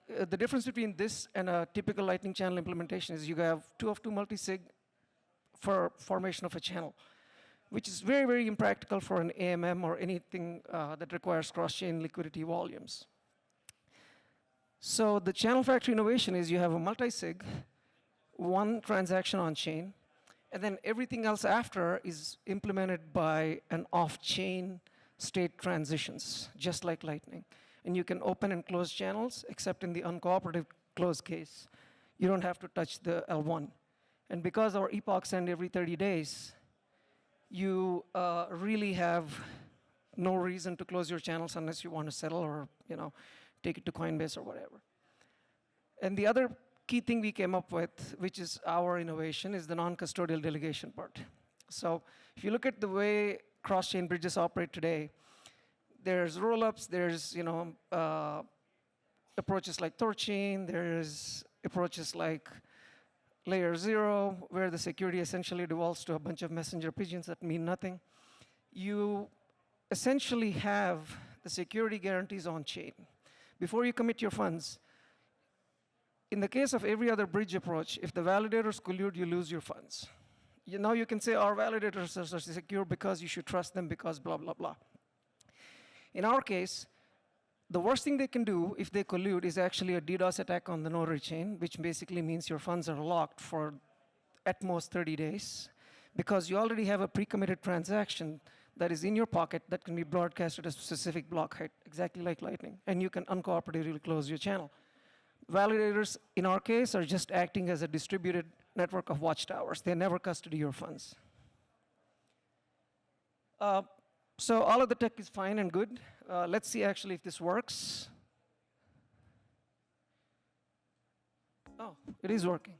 the difference between this and a typical Lightning channel implementation is you have 2 of 2 multisig for formation of a channel, which is very, very impractical for an AMM or anything that requires cross-chain liquidity volumes. So the channel factory innovation is you have a multisig, 1 transaction on chain, and then everything else after is implemented by an off-chain state transitions, just like Lightning. And you can open and close channels, except in the uncooperative close case. You don't have to touch the L1. And because our epochs end every 30 days, you really have no reason to close your channels unless you want to settle or take it to Coinbase or whatever. And the other key thing we came up with, which is our innovation, is the non-custodial delegation part. So if you look at the way cross-chain bridges operate today, there's roll-ups, there's approaches like Thorchain, there's approaches like Layer 0, where the security essentially devolves to a bunch of messenger pigeons that mean nothing. You essentially have the security guarantees on chain. Before you commit your funds, in the case of every other bridge approach, if the validators collude, you lose your funds. Now you can say our validators are secure because you should trust them because blah, blah, blah. In our case, the worst thing they can do if they collude is actually a DDoS attack on the notary chain, which basically means your funds are locked for at most 30 days because you already have a pre-committed transaction that is in your pocket that can be broadcasted at a specific block height, exactly like Lightning, and you can uncooperatively close your channel. Validators, in our case, are just acting as a distributed network of watchtowers. They never custody your funds. So all of the tech is fine and good. Let's see actually if this works. Oh, it is working.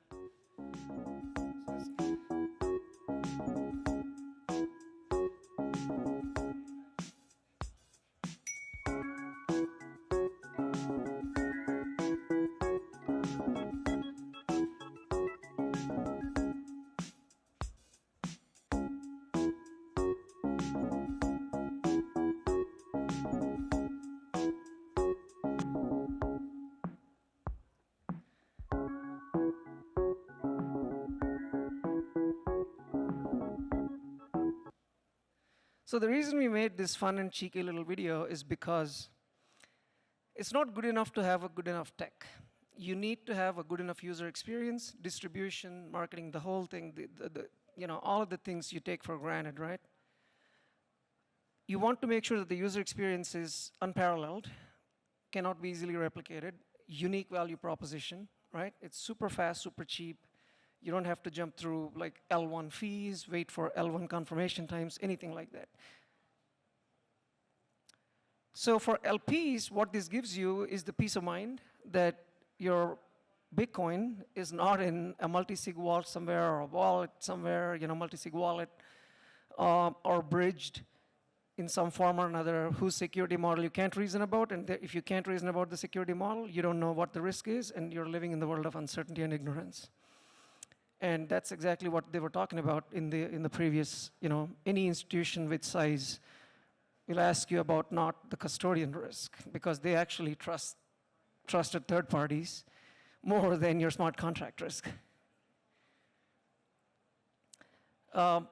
So the reason we made this fun and cheeky little video is because it's not good enough to have a good enough tech. You need to have a good enough user experience, distribution, marketing, the whole thing, all of the things you take for granted, right? You want to make sure that the user experience is unparalleled, cannot be easily replicated, unique value proposition, right? It's super fast, super cheap. You don't have to jump through like L1 fees, wait for L1 confirmation times, anything like that. So for LPs, what this gives you is the peace of mind that your Bitcoin is not in a multi-sig vault somewhere or a wallet somewhere, multi-sig wallet, or bridged in some form or another whose security model you can't reason about. And if you can't reason about the security model, you don't know what the risk is, and you're living in the world of uncertainty and ignorance. And that's exactly what they were talking about in the previous, any institution with size will ask you about not the custodian risk, because they actually trusted third parties more than your smart contract risk. On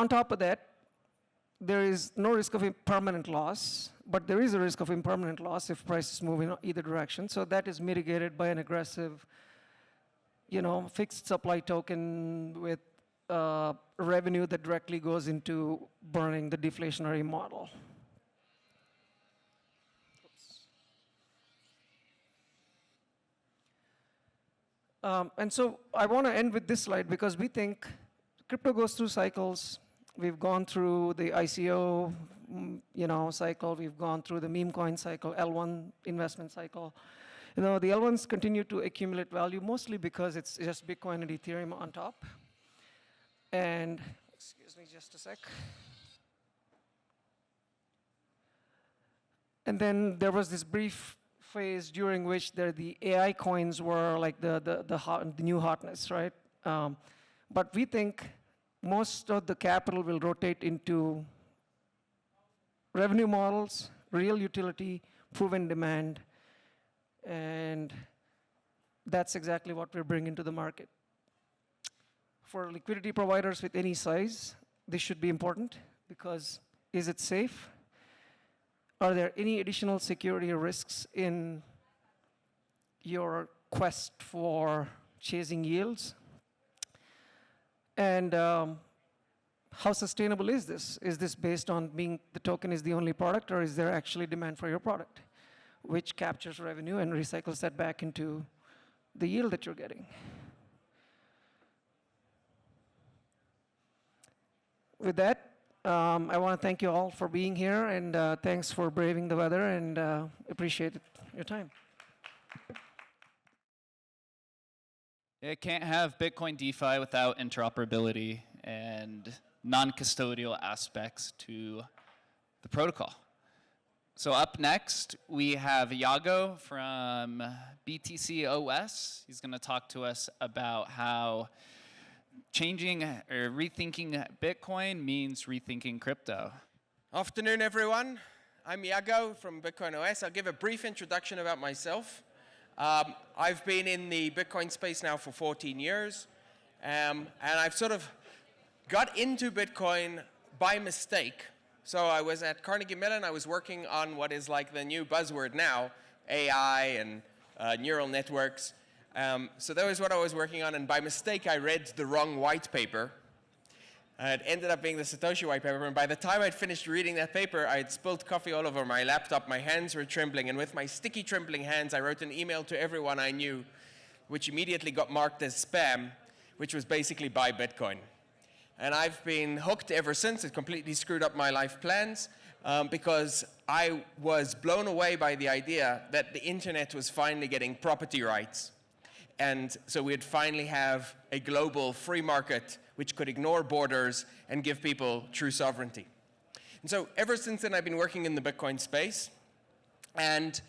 top of that, there is no risk of permanent loss, but there is a risk of impermanent loss if prices move in either direction. So that is mitigated by an aggressive fixed supply token with revenue that directly goes into burning the deflationary model. And so I want to end with this slide because we think crypto goes through cycles. We've gone through the ICO cycle. We've gone through the meme coin cycle, L1 investment cycle. The L1s continue to accumulate value, mostly because it's just Bitcoin and Ethereum on top. And, excuse me just a sec. And then there was this brief phase during which the AI coins were like the new hotness, right? But we think most of the capital will rotate into revenue models, real utility, proven demand, and that's exactly what we're bringing to the market. For liquidity providers with any size, this should be important because is it safe? Are there any additional security risks in your quest for chasing yields? And how sustainable is this? Is this based on being the token is the only product, or is there actually demand for your product, which captures revenue and recycles that back into the yield that you're getting? With that, I want to thank you all for being here, and thanks for braving the weather, and appreciate your time. It can't have Bitcoin DeFi without interoperability and non-custodial aspects to the protocol. So up next, we have Iago from BTC OS. He's going to talk to us about how changing or rethinking Bitcoin means rethinking crypto. Afternoon, everyone. I'm Iago from Bitcoin OS. I'll give a brief introduction about myself. I've been in the Bitcoin space now for 14 years, and I've sort of got into Bitcoin by mistake. So I was at Carnegie Mellon. I was working on what is like the new buzzword now, AI and neural networks. So that was what I was working on, and by mistake, I read the wrong white paper. It ended up being the Satoshi white paper, and by the time I'd finished reading that paper, I had spilled coffee all over my laptop, my hands were trembling, and with my sticky, trembling hands, I wrote an email to everyone I knew, which immediately got marked as spam, which was basically buy Bitcoin. And I've been hooked ever since. It completely screwed up my life plans, because I was blown away by the idea that the internet was finally getting property rights. And so we'd finally have a global free market which could ignore borders and give people true sovereignty. And so ever since then, I've been working in the Bitcoin space. And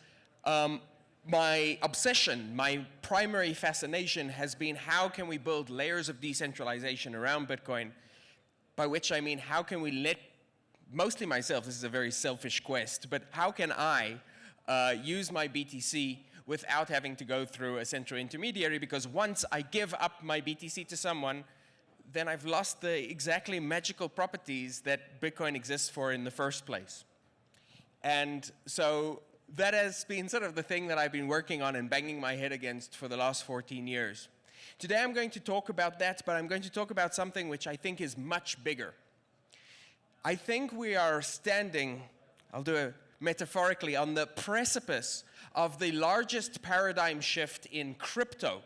my obsession, my primary fascination has been how can we build layers of decentralization around Bitcoin, by which I mean how can we let, mostly myself, this is a very selfish quest, but how can I use my BTC without having to go through a central intermediary, because once I give up my BTC to someone, then I've lost the exactly magical properties that Bitcoin exists for in the first place. And so that has been sort of the thing that I've been working on and banging my head against for the last 14 years. Today I'm going to talk about that, but I'm going to talk about something which I think is much bigger. I think we are standing, I'll do it metaphorically, on the precipice of the largest paradigm shift in crypto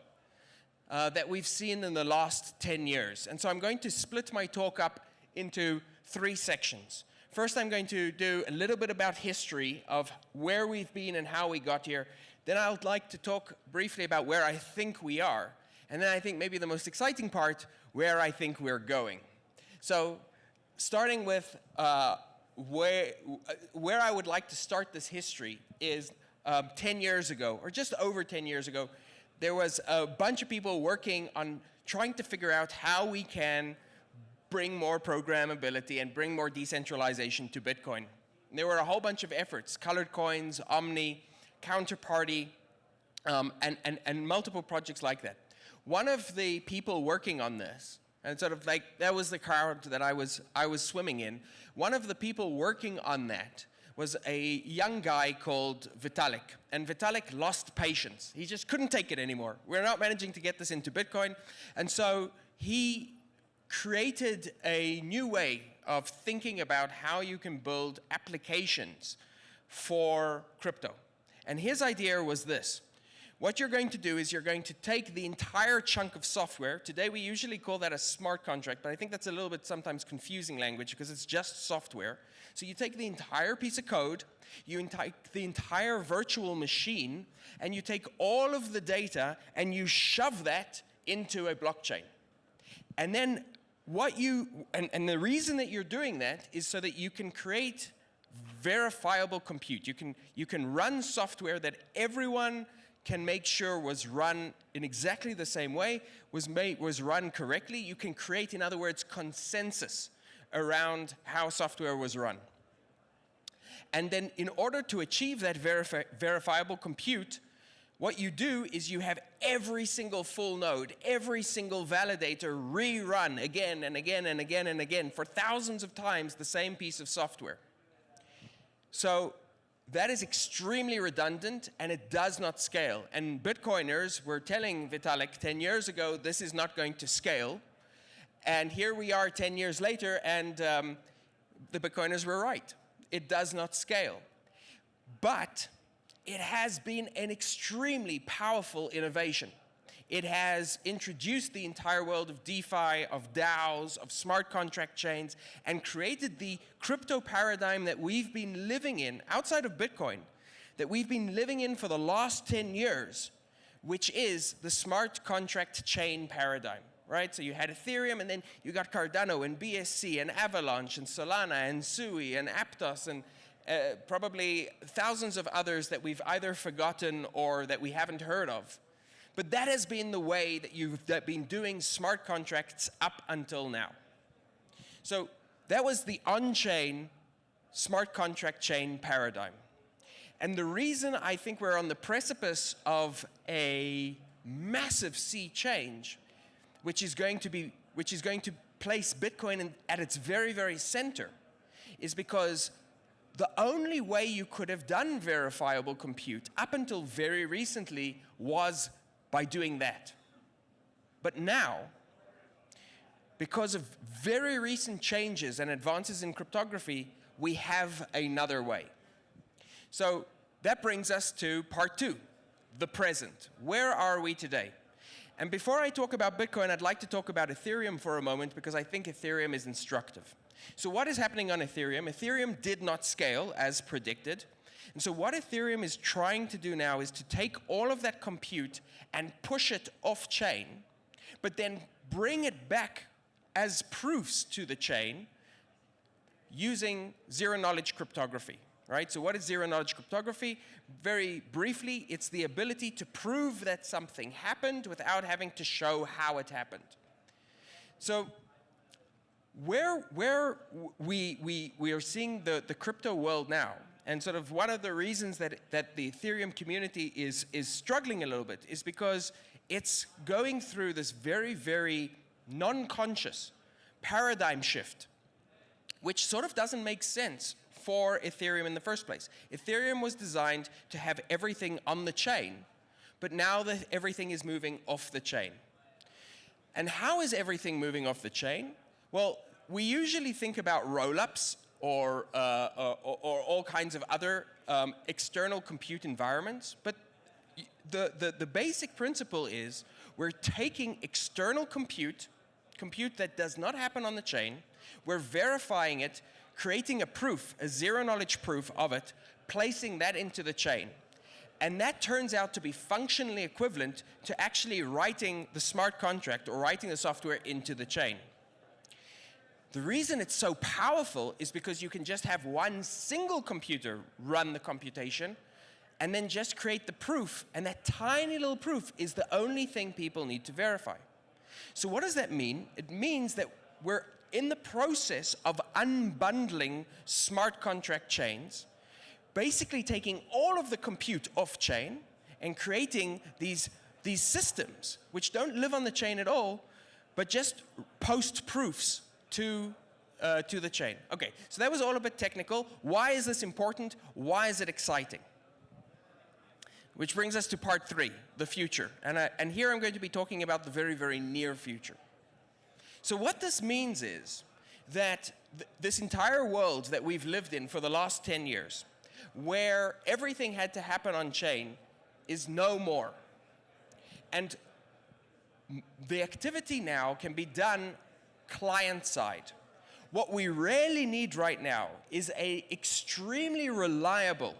that we've seen in the last 10 years. And so I'm going to split my talk up into 3 sections. First, I'm going to do a little bit about history of where we've been and how we got here. Then I would like to talk briefly about where I think we are. And then I think maybe the most exciting part, where I think we're going. So starting with where I would like to start this history is 10 years ago, or just over 10 years ago, there was a bunch of people working on trying to figure out how we can bring more programmability and bring more decentralization to Bitcoin. And there were a whole bunch of efforts, Colored Coins, Omni, Counterparty, and multiple projects like that. One of the people working on this, and sort of like that was the crowd that I was swimming in, one of the people working on that was a young guy called Vitalik. And Vitalik lost patience. He just couldn't take it anymore. We're not managing to get this into Bitcoin. And so he created a new way of thinking about how you can build applications for crypto. And his idea was this. What you're going to do is you're going to take the entire chunk of software. Today we usually call that a smart contract, but I think that's a little bit sometimes confusing language because it's just software. So you take the entire piece of code, you take the entire virtual machine, and you take all of the data and you shove that into a blockchain. And then and the reason that you're doing that is so that you can create verifiable compute. You can run software that everyone can make sure was run in exactly the same way, was run correctly. You can create, in other words, consensus around how software was run. And then in order to achieve that verifiable compute, what you do is you have every single full node, every single validator rerun again and again and again and again for thousands of times the same piece of software. So that is extremely redundant, and it does not scale. And Bitcoiners were telling Vitalik 10 years ago, this is not going to scale. And here we are 10 years later, and the Bitcoiners were right. It does not scale. But it has been an extremely powerful innovation. It has introduced the entire world of DeFi, of DAOs, of smart contract chains, and created the crypto paradigm that we've been living in, outside of Bitcoin, that we've been living in for the last 10 years, which is the smart contract chain paradigm, right? So you had Ethereum, and then you got Cardano, and BSC, and Avalanche, and Solana, and Sui, and Aptos, and probably thousands of others that we've either forgotten or that we haven't heard of. But that has been the way that you've been doing smart contracts up until now. So that was the on-chain smart contract chain paradigm. And the reason I think we're on the precipice of a massive sea change, which is going to place Bitcoin at its very, very center, is because the only way you could have done verifiable compute up until very recently was by doing that. But now, because of very recent changes and advances in cryptography, we have another way. So that brings us to part 2, the present. Where are we today? And before I talk about Bitcoin, I'd like to talk about Ethereum for a moment, because I think Ethereum is instructive. So what is happening on Ethereum? Ethereum did not scale as predicted. And so what Ethereum is trying to do now is to take all of that compute and push it off-chain, but then bring it back as proofs to the chain using zero-knowledge cryptography, right? So what is zero-knowledge cryptography? Very briefly, it's the ability to prove that something happened without having to show how it happened. So where we are seeing the crypto world now, and sort of one of the reasons that the Ethereum community is struggling a little bit, is because it's going through this very, very non-conscious paradigm shift, which sort of doesn't make sense for Ethereum in the first place. Ethereum was designed to have everything on the chain, but now that everything is moving off the chain. And how is everything moving off the chain? Well, we usually think about roll-ups or all kinds of other external compute environments, but the basic principle is we're taking external compute that does not happen on the chain, we're verifying it, creating a proof, a zero-knowledge proof of it, placing that into the chain. And that turns out to be functionally equivalent to actually writing the smart contract or writing the software into the chain. The reason it's so powerful is because you can just have one single computer run the computation and then just create the proof, and that tiny little proof is the only thing people need to verify. So what does that mean? It means that we're in the process of unbundling smart contract chains, basically taking all of the compute off-chain and creating these systems which don't live on the chain at all, but just post proofs to the chain. Okay, so that was all a bit technical. Why is this important? Why is it exciting? Which brings us to part 3, the future. And here I'm going to be talking about the very, very near future. So what this means is that this entire world that we've lived in for the last 10 years, where everything had to happen on chain, is no more. And the activity now can be done client-side. What we really need right now is an extremely reliable,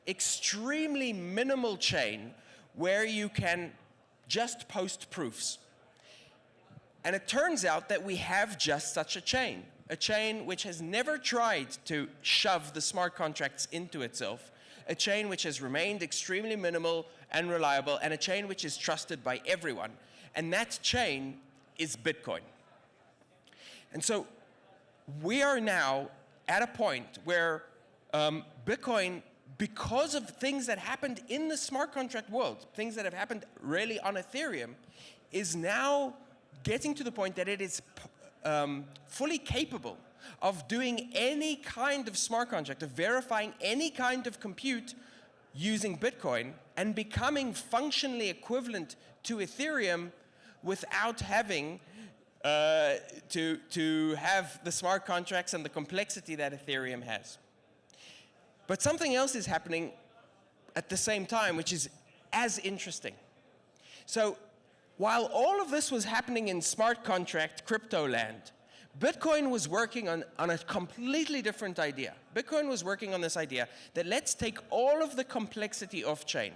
extremely minimal chain where you can just post proofs. And it turns out that we have just such a chain. a chain which has never tried to shove the smart contracts into itself, a chain which has remained extremely minimal and reliable, and a chain which is trusted by everyone. And that chain is Bitcoin. And so we are now at a point where Bitcoin, because of things that happened in the smart contract world, things that have happened really on Ethereum, is now getting to the point that it is fully capable of doing any kind of smart contract, of verifying any kind of compute using Bitcoin and becoming functionally equivalent to Ethereum without having to have the smart contracts and the complexity that Ethereum has. But something else is happening at the same time, which is as interesting. So while all of this was happening in smart contract crypto land, Bitcoin was working on a completely different idea. Bitcoin was working on this idea that let's take all of the complexity off-chain.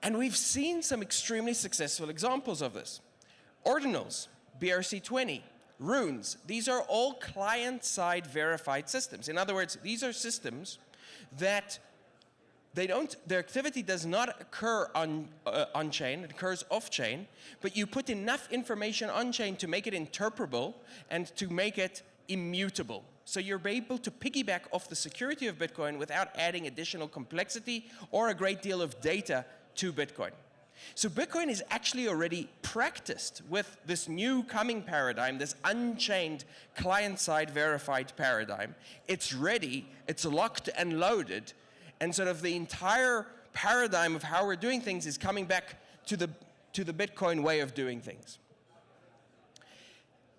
And we've seen some extremely successful examples of this. Ordinals, BRC20, runes, these are all client-side verified systems. In other words, these are systems that their activity does not occur on-chain, it occurs off-chain, but you put enough information on-chain to make it interpretable and to make it immutable. So you're able to piggyback off the security of Bitcoin without adding additional complexity or a great deal of data to Bitcoin. So Bitcoin is actually already practiced with this new coming paradigm, this unchained client-side verified paradigm. It's ready, it's locked and loaded, and sort of the entire paradigm of how we're doing things is coming back to the Bitcoin way of doing things.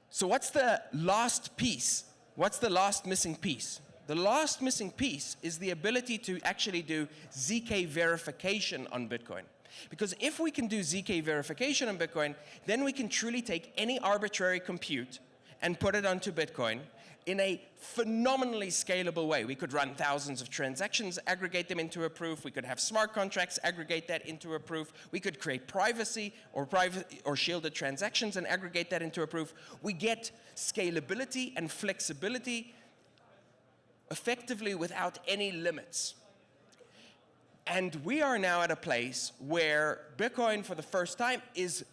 So what's the last piece? What's the last missing piece? The last missing piece is the ability to actually do ZK verification on Bitcoin. Because if we can do ZK verification on Bitcoin, then we can truly take any arbitrary compute and put it onto Bitcoin in a phenomenally scalable way. We could run thousands of transactions, aggregate them into a proof. We could have smart contracts, aggregate that into a proof. We could create privacy or shielded transactions and aggregate that into a proof. We get scalability and flexibility effectively without any limits. And we are now at a place where Bitcoin, for the first time, is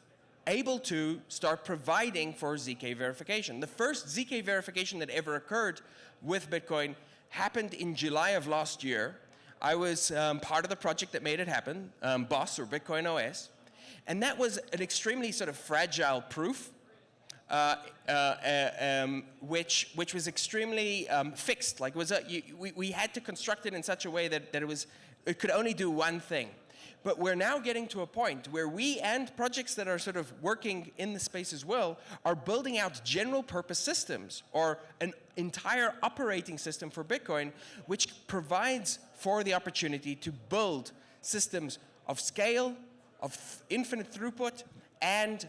able to start providing for ZK verification. The first ZK verification that ever occurred with Bitcoin happened in July of last year. I was part of the project that made it happen, BOS, or Bitcoin OS. And that was an extremely sort of fragile proof, which was extremely fixed. Like we had to construct it in such a way that it could only do one thing. But we're now getting to a point where we and projects that are sort of working in the space as well are building out general purpose systems or an entire operating system for Bitcoin, which provides for the opportunity to build systems of scale, of infinite throughput, and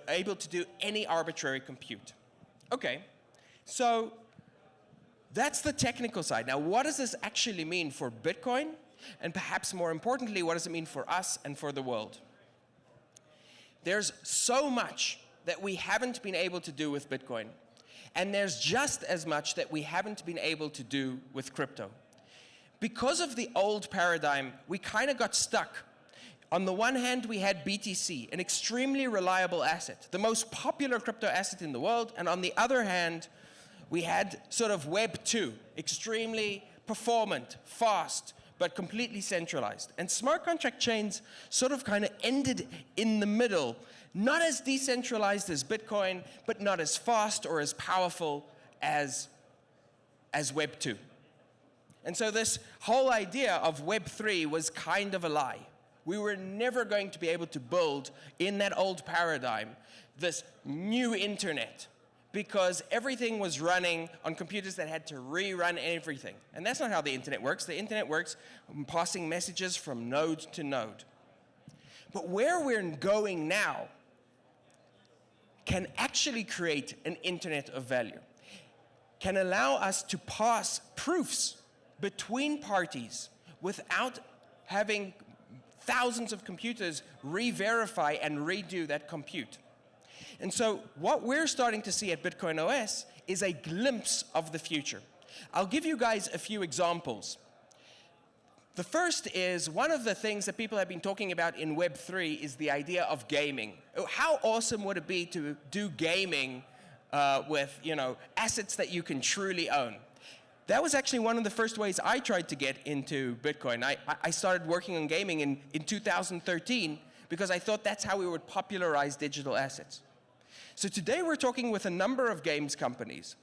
able to do any arbitrary compute. Okay, so that's the technical side. Now, what does this actually mean for Bitcoin? And perhaps more importantly, what does it mean for us and for the world? There's so much that we haven't been able to do with Bitcoin. And there's just as much that we haven't been able to do with crypto. Because of the old paradigm, we kind of got stuck. On the one hand, we had BTC, an extremely reliable asset, the most popular crypto asset in the world. And on the other hand, we had sort of Web 2, extremely performant, fast, but completely centralized. And smart contract chains sort of kind of ended in the middle, not as decentralized as Bitcoin, but not as fast or as powerful as Web 2. And so this whole idea of Web 3 was kind of a lie. We were never going to be able to build in that old paradigm this new internet, because everything was running on computers that had to rerun everything. And that's not how the internet works. The internet works passing messages from node to node. But where we're going now can actually create an internet of value, can allow us to pass proofs between parties without having thousands of computers re-verify and redo that compute. And so what we're starting to see at Bitcoin OS is a glimpse of the future. I'll give you guys a few examples. The first is one of the things that people have been talking about in Web3 is the idea of gaming. How awesome would it be to do gaming with, you know, assets that you can truly own? That was actually one of the first ways I tried to get into Bitcoin. I started working on gaming in 2013 because I thought that's how we would popularize digital assets. So today we're talking with a number of games companies,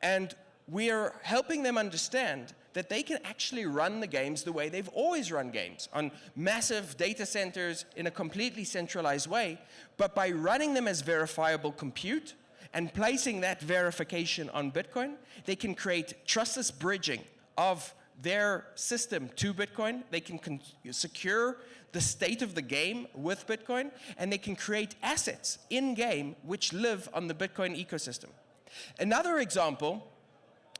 and we are helping them understand that they can actually run the games the way they've always run games, on massive data centers in a completely centralized way, but by running them as verifiable compute and placing that verification on Bitcoin, they can create trustless bridging of their system to Bitcoin. They can secure the state of the game with Bitcoin, and they can create assets in-game which live on the Bitcoin ecosystem. Another example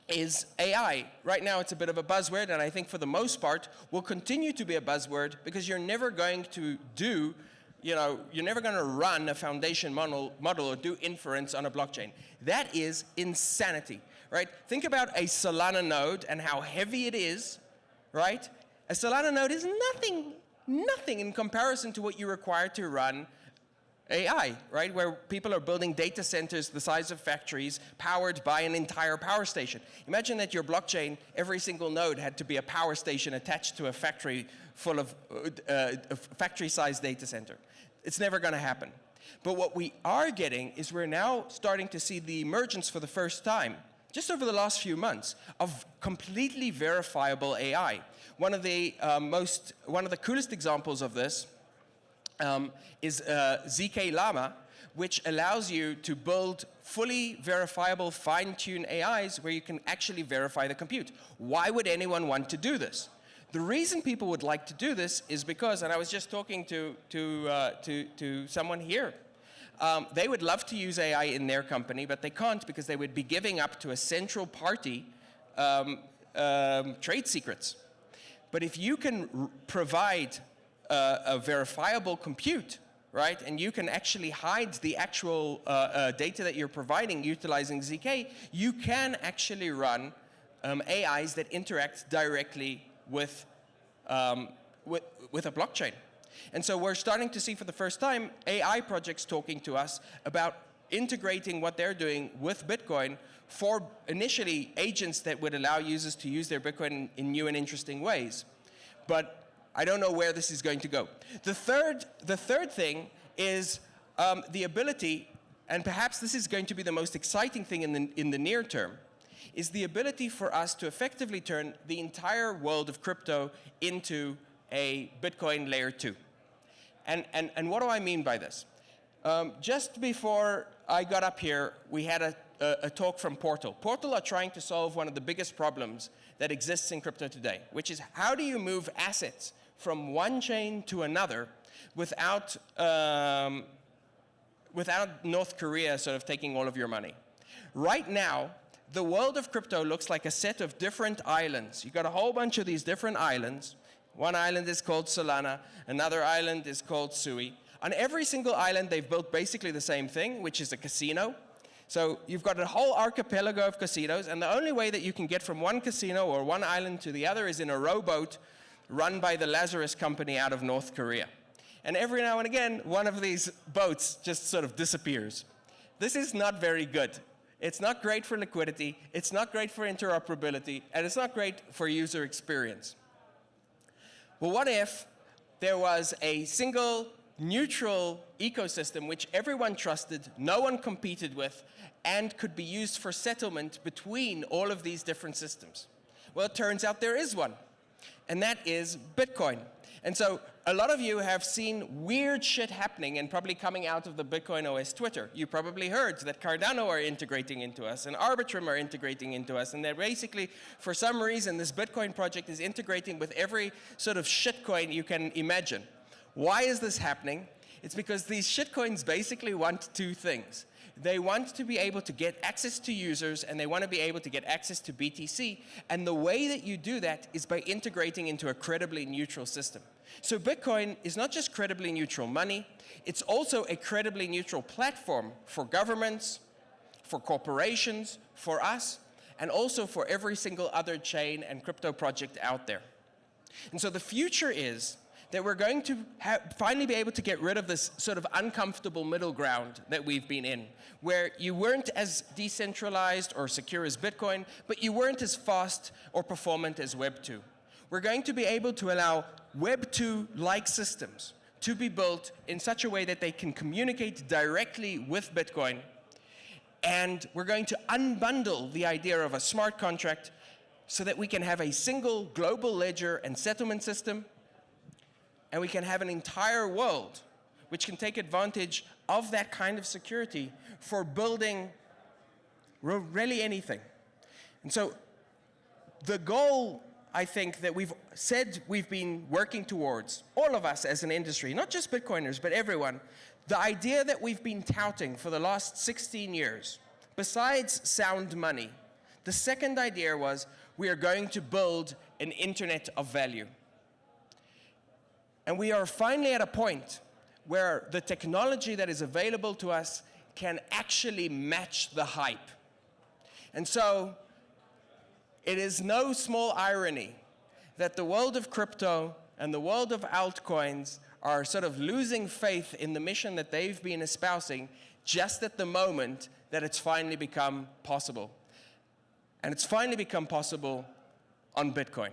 is AI. Right now it's a bit of a buzzword, and I think for the most part will continue to be a buzzword because you're never going to do, you know, you're never going to run a foundation model or do inference on a blockchain. That is insanity, right? Think about a Solana node and how heavy it is, right? A Solana node is nothing in comparison to what you require to run AI, right? Where people are building data centers the size of factories powered by an entire power station. Imagine that your blockchain, every single node had to be a power station attached to a factory full of a factory-sized data center. It's never going to happen. But what we are getting is we're now starting to see the emergence for the first time, just over the last few months, of completely verifiable AI. One of the coolest examples of this is ZK Llama, which allows you to build fully verifiable, fine-tuned AIs where you can actually verify the compute. Why would anyone want to do this? The reason people would like to do this is because, and I was just talking to someone here, they would love to use AI in their company, but they can't because they would be giving up to a central party trade secrets. But if you can provide a verifiable compute, right, and you can actually hide the actual data that you're providing utilizing ZK, you can actually run AIs that interact directly with a blockchain. And so we're starting to see for the first time AI projects talking to us about integrating what they're doing with Bitcoin for initially agents that would allow users to use their Bitcoin in new and interesting ways. But I don't know where this is going to go. The third thing is the ability, and perhaps this is going to be the most exciting thing in the near term, is the ability for us to effectively turn the entire world of crypto into a Bitcoin layer 2. And what do I mean by this? Just before I got up here, we had a talk from Portal. Portal are trying to solve one of the biggest problems that exists in crypto today, which is how do you move assets from one chain to another without North Korea sort of taking all of your money. Right now, the world of crypto looks like a set of different islands. You've got a whole bunch of these different islands. One island is called Solana, another island is called Sui. On every single island, they've built basically the same thing, which is a casino. So you've got a whole archipelago of casinos, and the only way that you can get from one casino or one island to the other is in a rowboat run by the Lazarus company out of North Korea. And every now and again, one of these boats just sort of disappears. This is not very good. It's not great for liquidity, it's not great for interoperability, and it's not great for user experience. Well, what if there was a single neutral ecosystem which everyone trusted, no one competed with, and could be used for settlement between all of these different systems? Well, it turns out there is one, and that is Bitcoin. And so a lot of you have seen weird shit happening and probably coming out of the Bitcoin OS Twitter. You probably heard that Cardano are integrating into us and Arbitrum are integrating into us, and that basically, for some reason, this Bitcoin project is integrating with every sort of shitcoin you can imagine. Why is this happening? It's because these shitcoins basically want two things. They want to be able to get access to users, and they want to be able to get access to BTC. And the way that you do that is by integrating into a credibly neutral system. So Bitcoin is not just credibly neutral money, it's also a credibly neutral platform for governments, for corporations, for us, and also for every single other chain and crypto project out there. And so the future is that we're going to finally be able to get rid of this sort of uncomfortable middle ground that we've been in, where you weren't as decentralized or secure as Bitcoin, but you weren't as fast or performant as Web 2. We're going to be able to allow Web 2-like systems to be built in such a way that they can communicate directly with Bitcoin. And we're going to unbundle the idea of a smart contract so that we can have a single global ledger and settlement system, and we can have an entire world which can take advantage of that kind of security for building really anything. And so the goal, I think, that we've said we've been working towards, all of us as an industry, not just Bitcoiners, but everyone, the idea that we've been touting for the last 16 years, besides sound money, the second idea was we are going to build an internet of value. And we are finally at a point where the technology that is available to us can actually match the hype. And so it is no small irony that the world of crypto and the world of altcoins are sort of losing faith in the mission that they've been espousing just at the moment that it's finally become possible. And it's finally become possible on Bitcoin.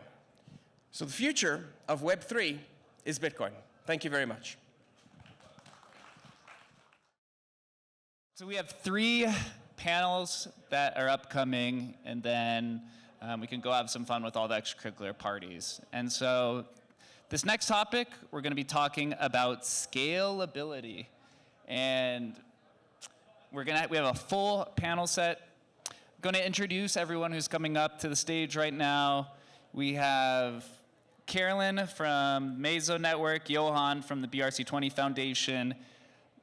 So the future of Web3 is Bitcoin. Thank you very much. So we have 3 panels that are upcoming, and then we can go have some fun with all the extracurricular parties. And so this next topic, we're going to be talking about scalability. And we have a full panel set. I'm going to introduce everyone who's coming up to the stage right now. We have Carolyn from Meso Network, Johan from the BRC20 Foundation,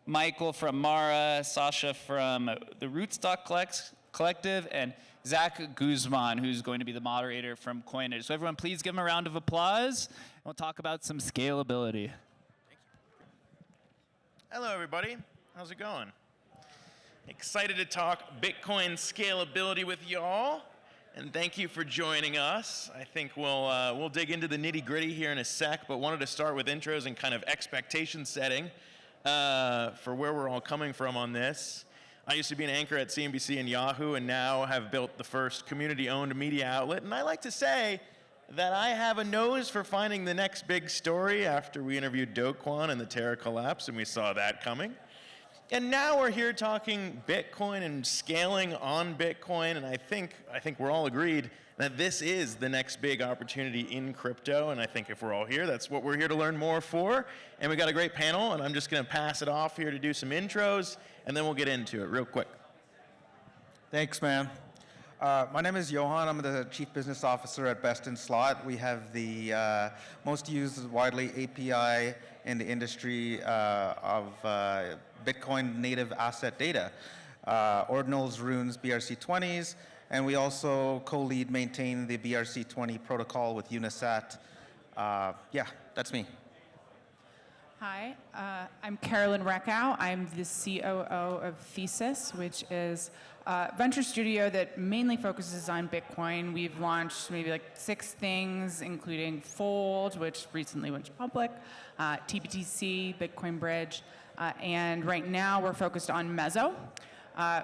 Michael from Mara, Sasha from the Rootstock Collective, and Zach Guzman, who's going to be the moderator from Coinage. So everyone, please give him a round of applause, and we'll talk about some scalability. Hello, everybody. How's it going? Excited to talk Bitcoin scalability with y'all. And thank you for joining us. I think we'll dig into the nitty-gritty here in a sec, but wanted to start with intros and kind of expectation setting for where we're all coming from on this. I used to be an anchor at CNBC and Yahoo, and now have built the first community-owned media outlet. And I like to say that I have a nose for finding the next big story after we interviewed Do Kwon and the Terra collapse, and we saw that coming. And now we're here talking Bitcoin and scaling on Bitcoin, and I think we're all agreed that this is the next big opportunity in crypto, and I think if we're all here, that's what we're here to learn more for. And we got a great panel, and I'm just going to pass it off here to do some intros, and then we'll get into it real quick. Thanks, man. My name is Johan. I'm the Chief Business Officer at Best in Slot. We have the most used widely API in the industry of Bitcoin native asset data, ordinals, runes, BRC20s, and we also co-lead maintain the BRC20 protocol with Unisat. Yeah, that's me. Hi, I'm Carolyn Reckow. I'm the COO of Thesis, which is a venture studio that mainly focuses on Bitcoin. We've launched maybe like 6 things, including Fold, which recently went public, TBTC, Bitcoin Bridge, and right now we're focused on Meso,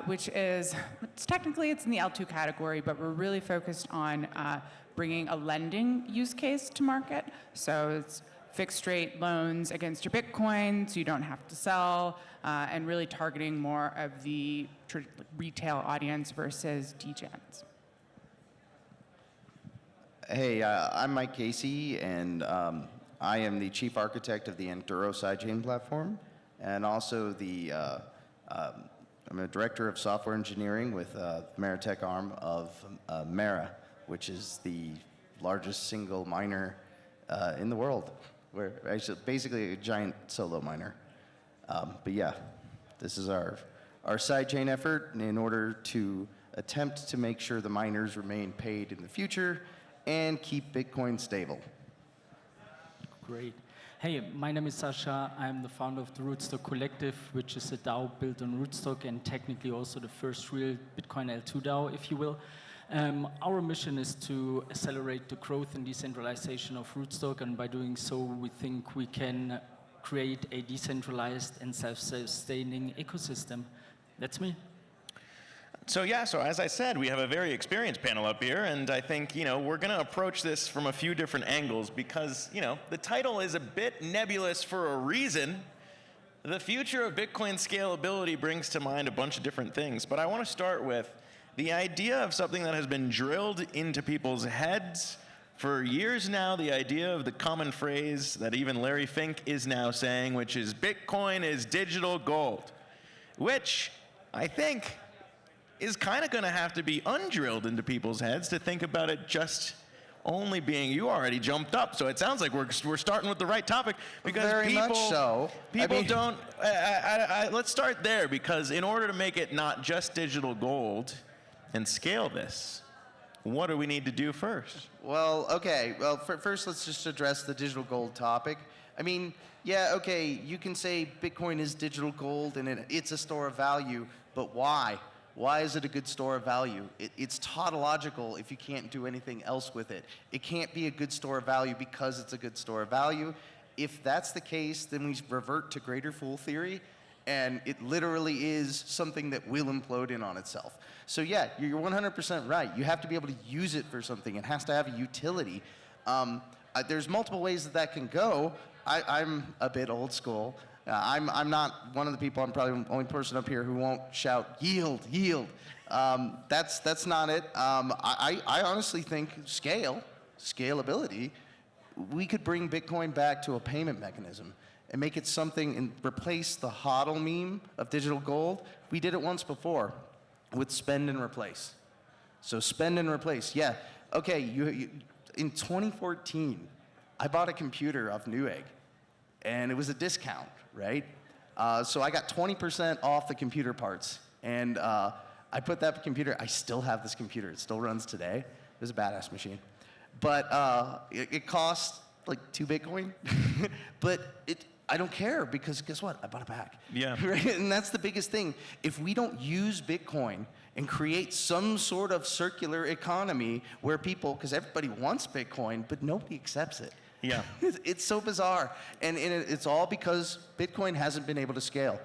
which is, it's in the L2 category, but we're really focused on bringing a lending use case to market. So it's fixed rate loans against your Bitcoin, so you don't have to sell, and really targeting more of the retail audience versus degens. Hey, I'm Mike Casey, and I am the chief architect of the Enduro sidechain platform, and also I'm a director of software engineering with the Maritech arm of Mara, which is the largest single miner in the world. We're actually basically a giant solo miner. But yeah, this is our our sidechain effort in order to attempt to make sure the miners remain paid in the future and keep Bitcoin stable. Great. Hey, my name is Sasha. I'm the founder of the Rootstock Collective, which is a DAO built on Rootstock and technically also the first real Bitcoin L2 DAO, if you will. Our mission is to accelerate the growth and decentralization of Rootstock, and by doing so, we think we can create a decentralized and self-sustaining ecosystem. That's me. So as I said, we have a very experienced panel up here, and I think, we're going to approach this from a few different angles because, the title is a bit nebulous for a reason. The future of Bitcoin scalability brings to mind a bunch of different things, but I want to start with the idea of something that has been drilled into people's heads for years now, the idea of the common phrase that even Larry Fink is now saying, which is Bitcoin is digital gold, which I think is kind of going to have to be undrilled into people's heads to think about it just only being, you already jumped up, so it sounds like we're starting with the right topic because Very people, much so. people don't, let's start there because in order to make it not just digital gold and scale this, what do we need to do first? Well, okay. Well, first, let's just address the digital gold topic. I mean, yeah, okay, you can say Bitcoin is digital gold and it's a store of value, but why? Why is it a good store of value? It's tautological if you can't do anything else with it. It can't be a good store of value because it's a good store of value. If that's the case, then we revert to greater fool theory, and it literally is something that will implode in on itself. So yeah, you're 100% right. You have to be able to use it for something. It has to have a utility. There's multiple ways that can go. I'm a bit old school. I'm not one of the people, I'm probably the only person up here who won't shout, yield, yield. That's not it. I honestly think scalability, we could bring Bitcoin back to a payment mechanism and make it something and replace the HODL meme of digital gold. We did it once before with spend and replace. So spend and replace, yeah. Okay, in 2014, I bought a computer off Newegg, and it was a discount, right? So I got 20% off the computer parts, and I put that computer, I still have this computer, it still runs today. It was a badass machine. But it cost like 2 Bitcoin, but I don't care because guess what? I bought it back. Yeah. Right? And that's the biggest thing. If we don't use Bitcoin and create some sort of circular economy where people, because everybody wants Bitcoin, but nobody accepts it. Yeah. It's so bizarre. And it's all because Bitcoin hasn't been able to scale.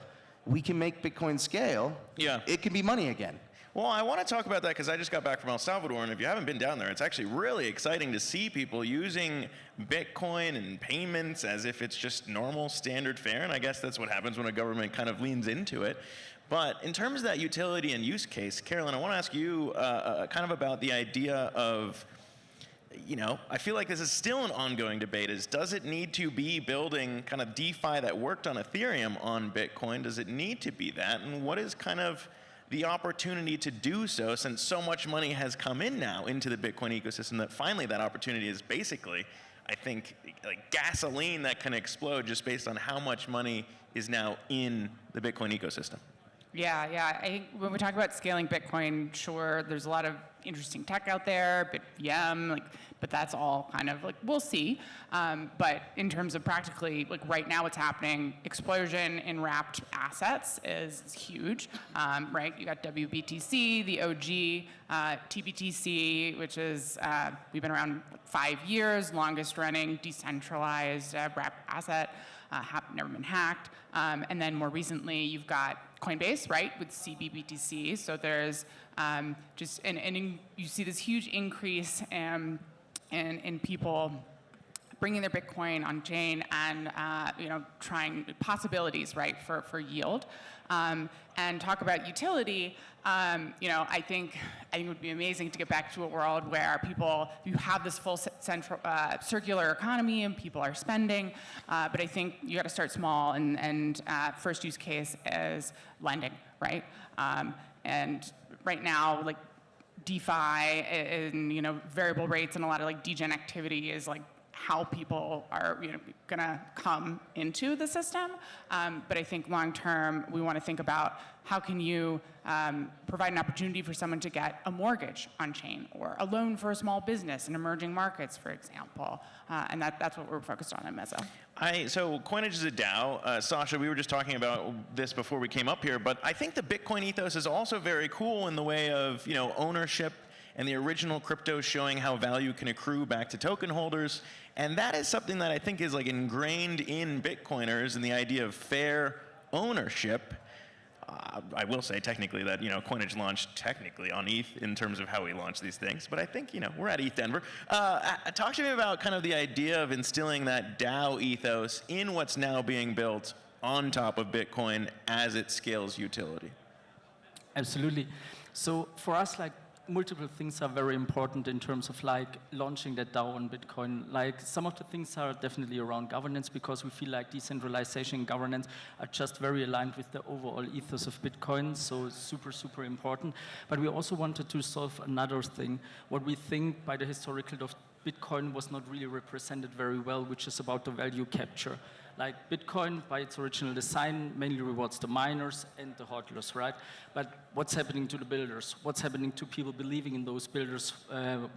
We can make Bitcoin scale. Yeah. It can be money again. Well, I want to talk about that because I just got back from El Salvador, and if you haven't been down there, it's actually really exciting to see people using Bitcoin and payments as if it's just normal standard fare, and I guess that's what happens when a government kind of leans into it. But in terms of that utility and use case, Carolyn, I want to ask you kind of about the idea of, I feel like this is still an ongoing debate, does it need to be building kind of DeFi that worked on Ethereum on Bitcoin? Does it need to be that? And what is kind of the opportunity to do so, since so much money has come in now into the Bitcoin ecosystem that finally that opportunity is basically, I think, like gasoline that can explode just based on how much money is now in the Bitcoin ecosystem? Yeah. I think when we talk about scaling Bitcoin, sure, there's a lot of interesting tech out there, BitVM, but that's all kind of we'll see. But in terms of practically, right now what's happening, explosion in wrapped assets is huge, right? You got WBTC, the OG, TBTC, which is, we've been around 5 years, longest running decentralized wrapped asset, never been hacked. And then more recently, you've got Coinbase, right, with CBBTC. So there's you see this huge increase in people bringing their Bitcoin on chain and trying possibilities, right, for yield. And talk about utility. I think it would be amazing to get back to a world where you have this full circular economy and people are spending. But I think you got to start small, and first use case is lending, right? And right now, DeFi and variable rates and a lot of degen activity is how people are going to come into the system. But I think long term, we want to think about how can you provide an opportunity for someone to get a mortgage on chain or a loan for a small business in emerging markets, for example. And that's what we're focused on at Mezzo. So Coinage is a DAO. Sasha, we were just talking about this before we came up here, but I think the Bitcoin ethos is also very cool in the way of ownership and the original crypto showing how value can accrue back to token holders. And that is something that I think is like ingrained in Bitcoiners, and the idea of fair ownership. I will say technically that Coinage launched technically on ETH in terms of how we launch these things, but I think we're at ETHDenver. Talk to me about kind of the idea of instilling that DAO ethos in what's now being built on top of Bitcoin as it scales utility. Absolutely. So for us, multiple things are very important in terms of launching that DAO on Bitcoin. Some of the things are definitely around governance, because we feel like decentralization and governance are just very aligned with the overall ethos of Bitcoin. So super, super important. But we also wanted to solve another thing, what we think by the historical of Bitcoin was not really represented very well, which is about the value capture. Bitcoin, by its original design, mainly rewards the miners and the hodlers, right? But what's happening to the builders? What's happening to people believing in those builders,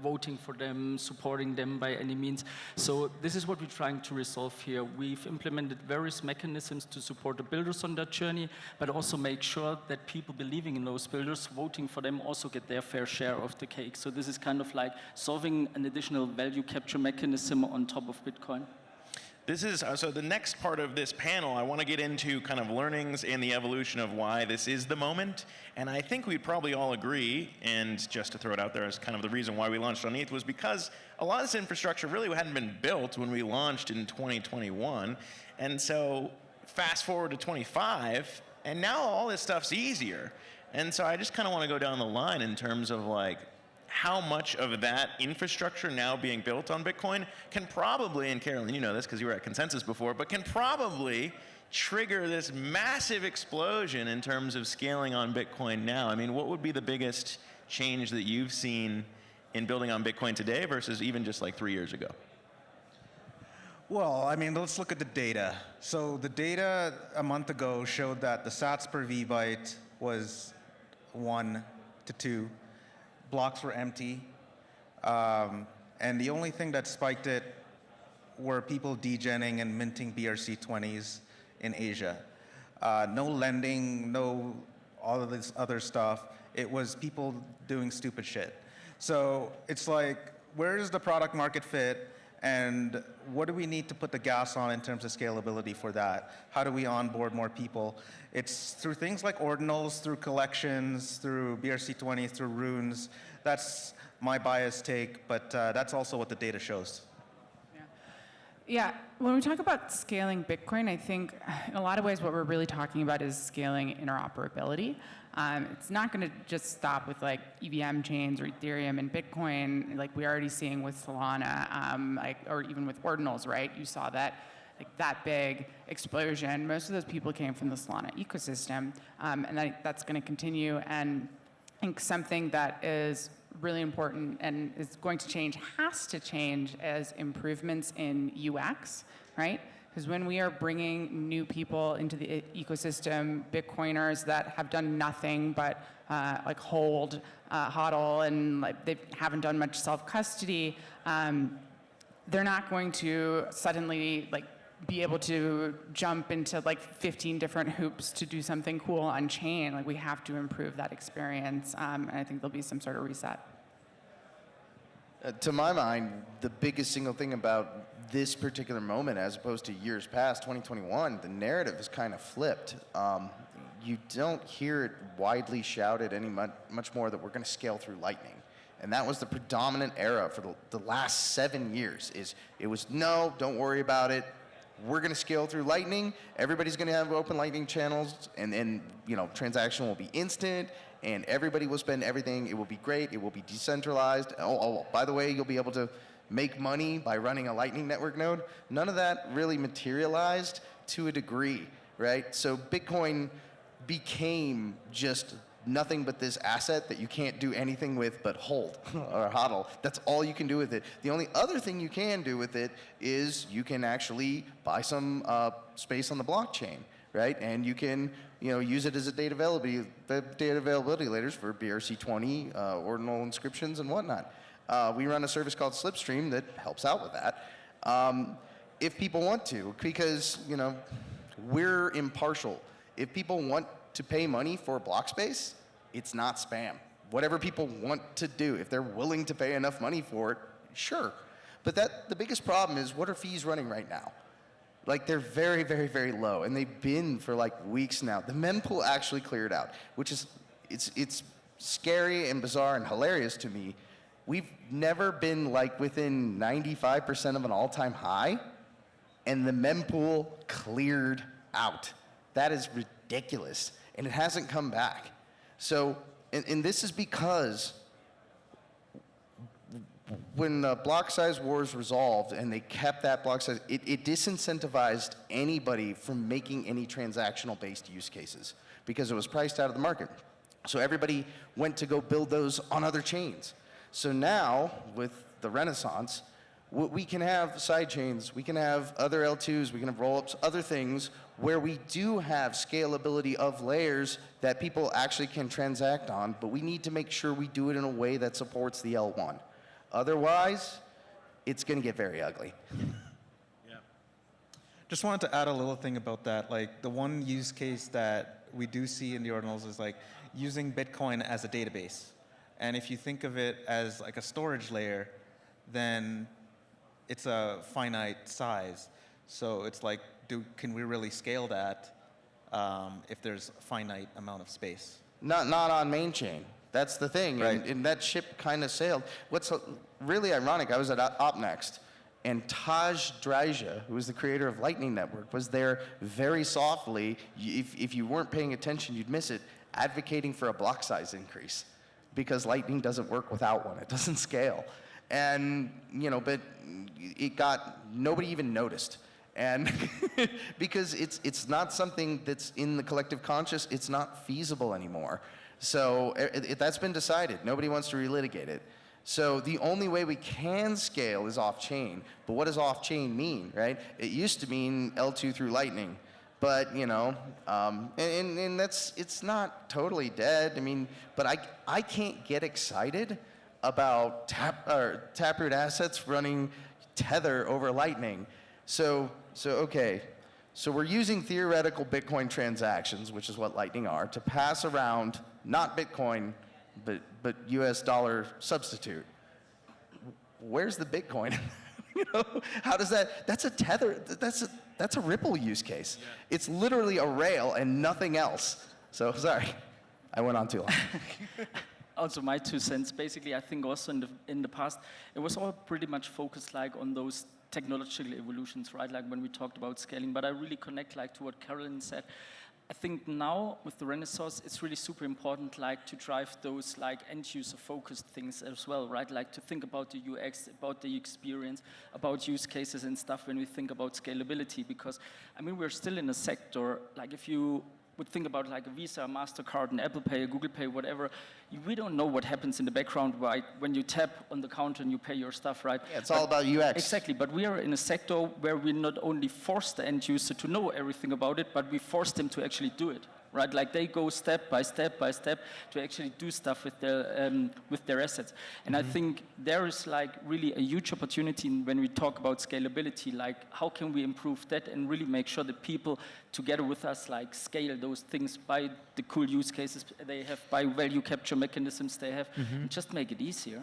voting for them, supporting them by any means? So this is what we're trying to resolve here. We've implemented various mechanisms to support the builders on that journey, but also make sure that people believing in those builders, voting for them, also get their fair share of the cake. So this is kind of like solving an additional value capture mechanism on top of Bitcoin. This is, so the next part of this panel, I want to get into kind of learnings and the evolution of why this is the moment. And I think we'd probably all agree, and just to throw it out there as kind of the reason why we launched on ETH was because a lot of this infrastructure really hadn't been built when we launched in 2021. And so fast forward to 25, and now all this stuff's easier. And so I just kind of want to go down the line in terms of how much of that infrastructure now being built on Bitcoin can probably, and Carolyn, you know this because you were at Consensus before, but can probably trigger this massive explosion in terms of scaling on Bitcoin now. I mean, what would be the biggest change that you've seen in building on Bitcoin today versus even just 3 years ago? Well, I mean, let's look at the data. So the data a month ago showed that the sats per vbyte was 1 to 2. Blocks were empty, and the only thing that spiked it were people degenning and minting BRC20s in Asia. No lending, no all of this other stuff. It was people doing stupid shit. So it's where is the product market fit, and what do we need to put the gas on in terms of scalability for that? How do we onboard more people? It's through things like ordinals, through collections, through BRC20s, through runes. That's my biased take, but that's also what the data shows. Yeah, when we talk about scaling Bitcoin, I think in a lot of ways what we're really talking about is scaling interoperability. It's not going to just stop with EVM chains or Ethereum and Bitcoin, like we're already seeing with Solana, or even with ordinals, right? You saw that that big explosion. Most of those people came from the Solana ecosystem, and that's going to continue. And I think something that is really important and is going to change, has to change, as improvements in UX, right? Because when we are bringing new people into the ecosystem, Bitcoiners that have done nothing but hold, hodl, and they haven't done much self-custody, they're not going to suddenly be able to jump into 15 different hoops to do something cool on chain. We have to improve that experience, and I think there'll be some sort of reset. To my mind, the biggest single thing about this particular moment, as opposed to years past, 2021, the narrative is kind of flipped. You don't hear it widely shouted much more that we're going to scale through Lightning. And that was the predominant era for the last 7 years. It was, no, don't worry about it. We're going to scale through Lightning. Everybody's going to have open Lightning channels, and transaction will be instant, and everybody will spend everything. It will be great. It will be decentralized. Oh, by the way, you'll be able to make money by running a Lightning Network node. None of that really materialized to a degree, right? So Bitcoin became just nothing but this asset that you can't do anything with but hold or hodl. That's all you can do with it. The only other thing you can do with it is you can actually buy some space on the blockchain, right? And you can use it as a data availability layers for BRC20, ordinal inscriptions, and whatnot. We run a service called Slipstream that helps out with that. If people want to, because we're impartial. If people want to pay money for block space, it's not spam. Whatever people want to do, if they're willing to pay enough money for it, sure. But the biggest problem is, what are fees running right now? Like, they're very, very, very low, and they've been for like weeks now. The mempool actually cleared out, which is, it's scary and bizarre and hilarious to me. We've never been like within 95% of an all-time high, and the mempool cleared out. That is ridiculous, and it hasn't come back. So, and this is because when the block size wars resolved and they kept that block size, it disincentivized anybody from making any transactional-based use cases because it was priced out of the market. So everybody went to go build those on other chains. So now, with the Renaissance, we can have side chains, we can have other L2s, we can have rollups, other things where we do have scalability of layers that people actually can transact on, but we need to make sure we do it in a way that supports the L1. Otherwise, it's going to get very ugly. Yeah. Just wanted to add a little thing about that. Like, the one use case that we do see in the ordinals is like using Bitcoin as a database. And if you think of it as like a storage layer, then it's a finite size. So it's like, can we really scale that if there's a finite amount of space? Not on main chain. That's the thing, right. And that ship kind of sailed. What's really ironic, I was at OpNext, and Taj Draja, who was the creator of Lightning Network, was there very softly, if you weren't paying attention, you'd miss it, advocating for a block size increase, because Lightning doesn't work without one. It doesn't scale. And, but nobody even noticed. And because it's not something that's in the collective conscious, it's not feasible anymore. So that's been decided. Nobody wants to relitigate it. So the only way we can scale is off-chain. But what does off-chain mean, right? It used to mean L2 through Lightning. But, and it's not totally dead. I mean, but I can't get excited about Taproot assets running Tether over Lightning. So okay. So we're using theoretical Bitcoin transactions, which is what Lightning are, to pass around not Bitcoin, but US dollar substitute. Where's the Bitcoin? How does that's a Tether, that's a Ripple use case. Yeah. It's literally a rail and nothing else. So sorry, I went on too long. Also, my 2 cents. Basically, I think also in the past, it was all pretty much focused like on those technological evolutions, right? Like when we talked about scaling, but I really connect like to what Carolyn said. I think now with the Renaissance, it's really super important like to drive those like end user focused things as well, right? Like to think about the UX, about the experience, about use cases and stuff when we think about scalability, because I mean, we're still in a sector, like if you would think about like a Visa, MasterCard, an Apple Pay, a Google Pay, whatever, we don't know what happens in the background, right? When you tap on the counter and you pay your stuff, right? Yeah, it's all about UX. Exactly, but we are in a sector where we not only force the end user to know everything about it, but we force them to actually do it, right? Like they go step by step by step to actually do stuff with their assets. And I think there is like really a huge opportunity when we talk about scalability, like how can we improve that and really make sure that people together with us like scale those things by the cool use cases they have, by value capture mechanisms they have, and just make it easier.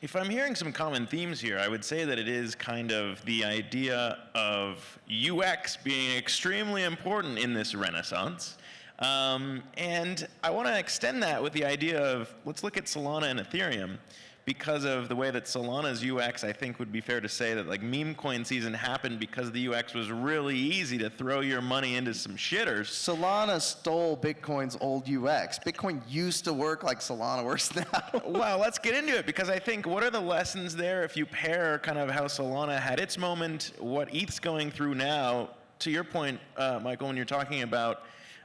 If I'm hearing some common themes here, I would say that it is kind of the idea of UX being extremely important in this renaissance. And I want to extend that with the idea of, let's look at Solana and Ethereum. Because of the way that Solana's UX, I think would be fair to say that like meme coin season happened because the UX was really easy to throw your money into some shitters. Solana stole Bitcoin's old UX. Bitcoin used to work like Solana works now. Well, let's get into it, because I think what are the lessons there if you pair kind of how Solana had its moment, what ETH's going through now, to your point, Michael, when you're talking about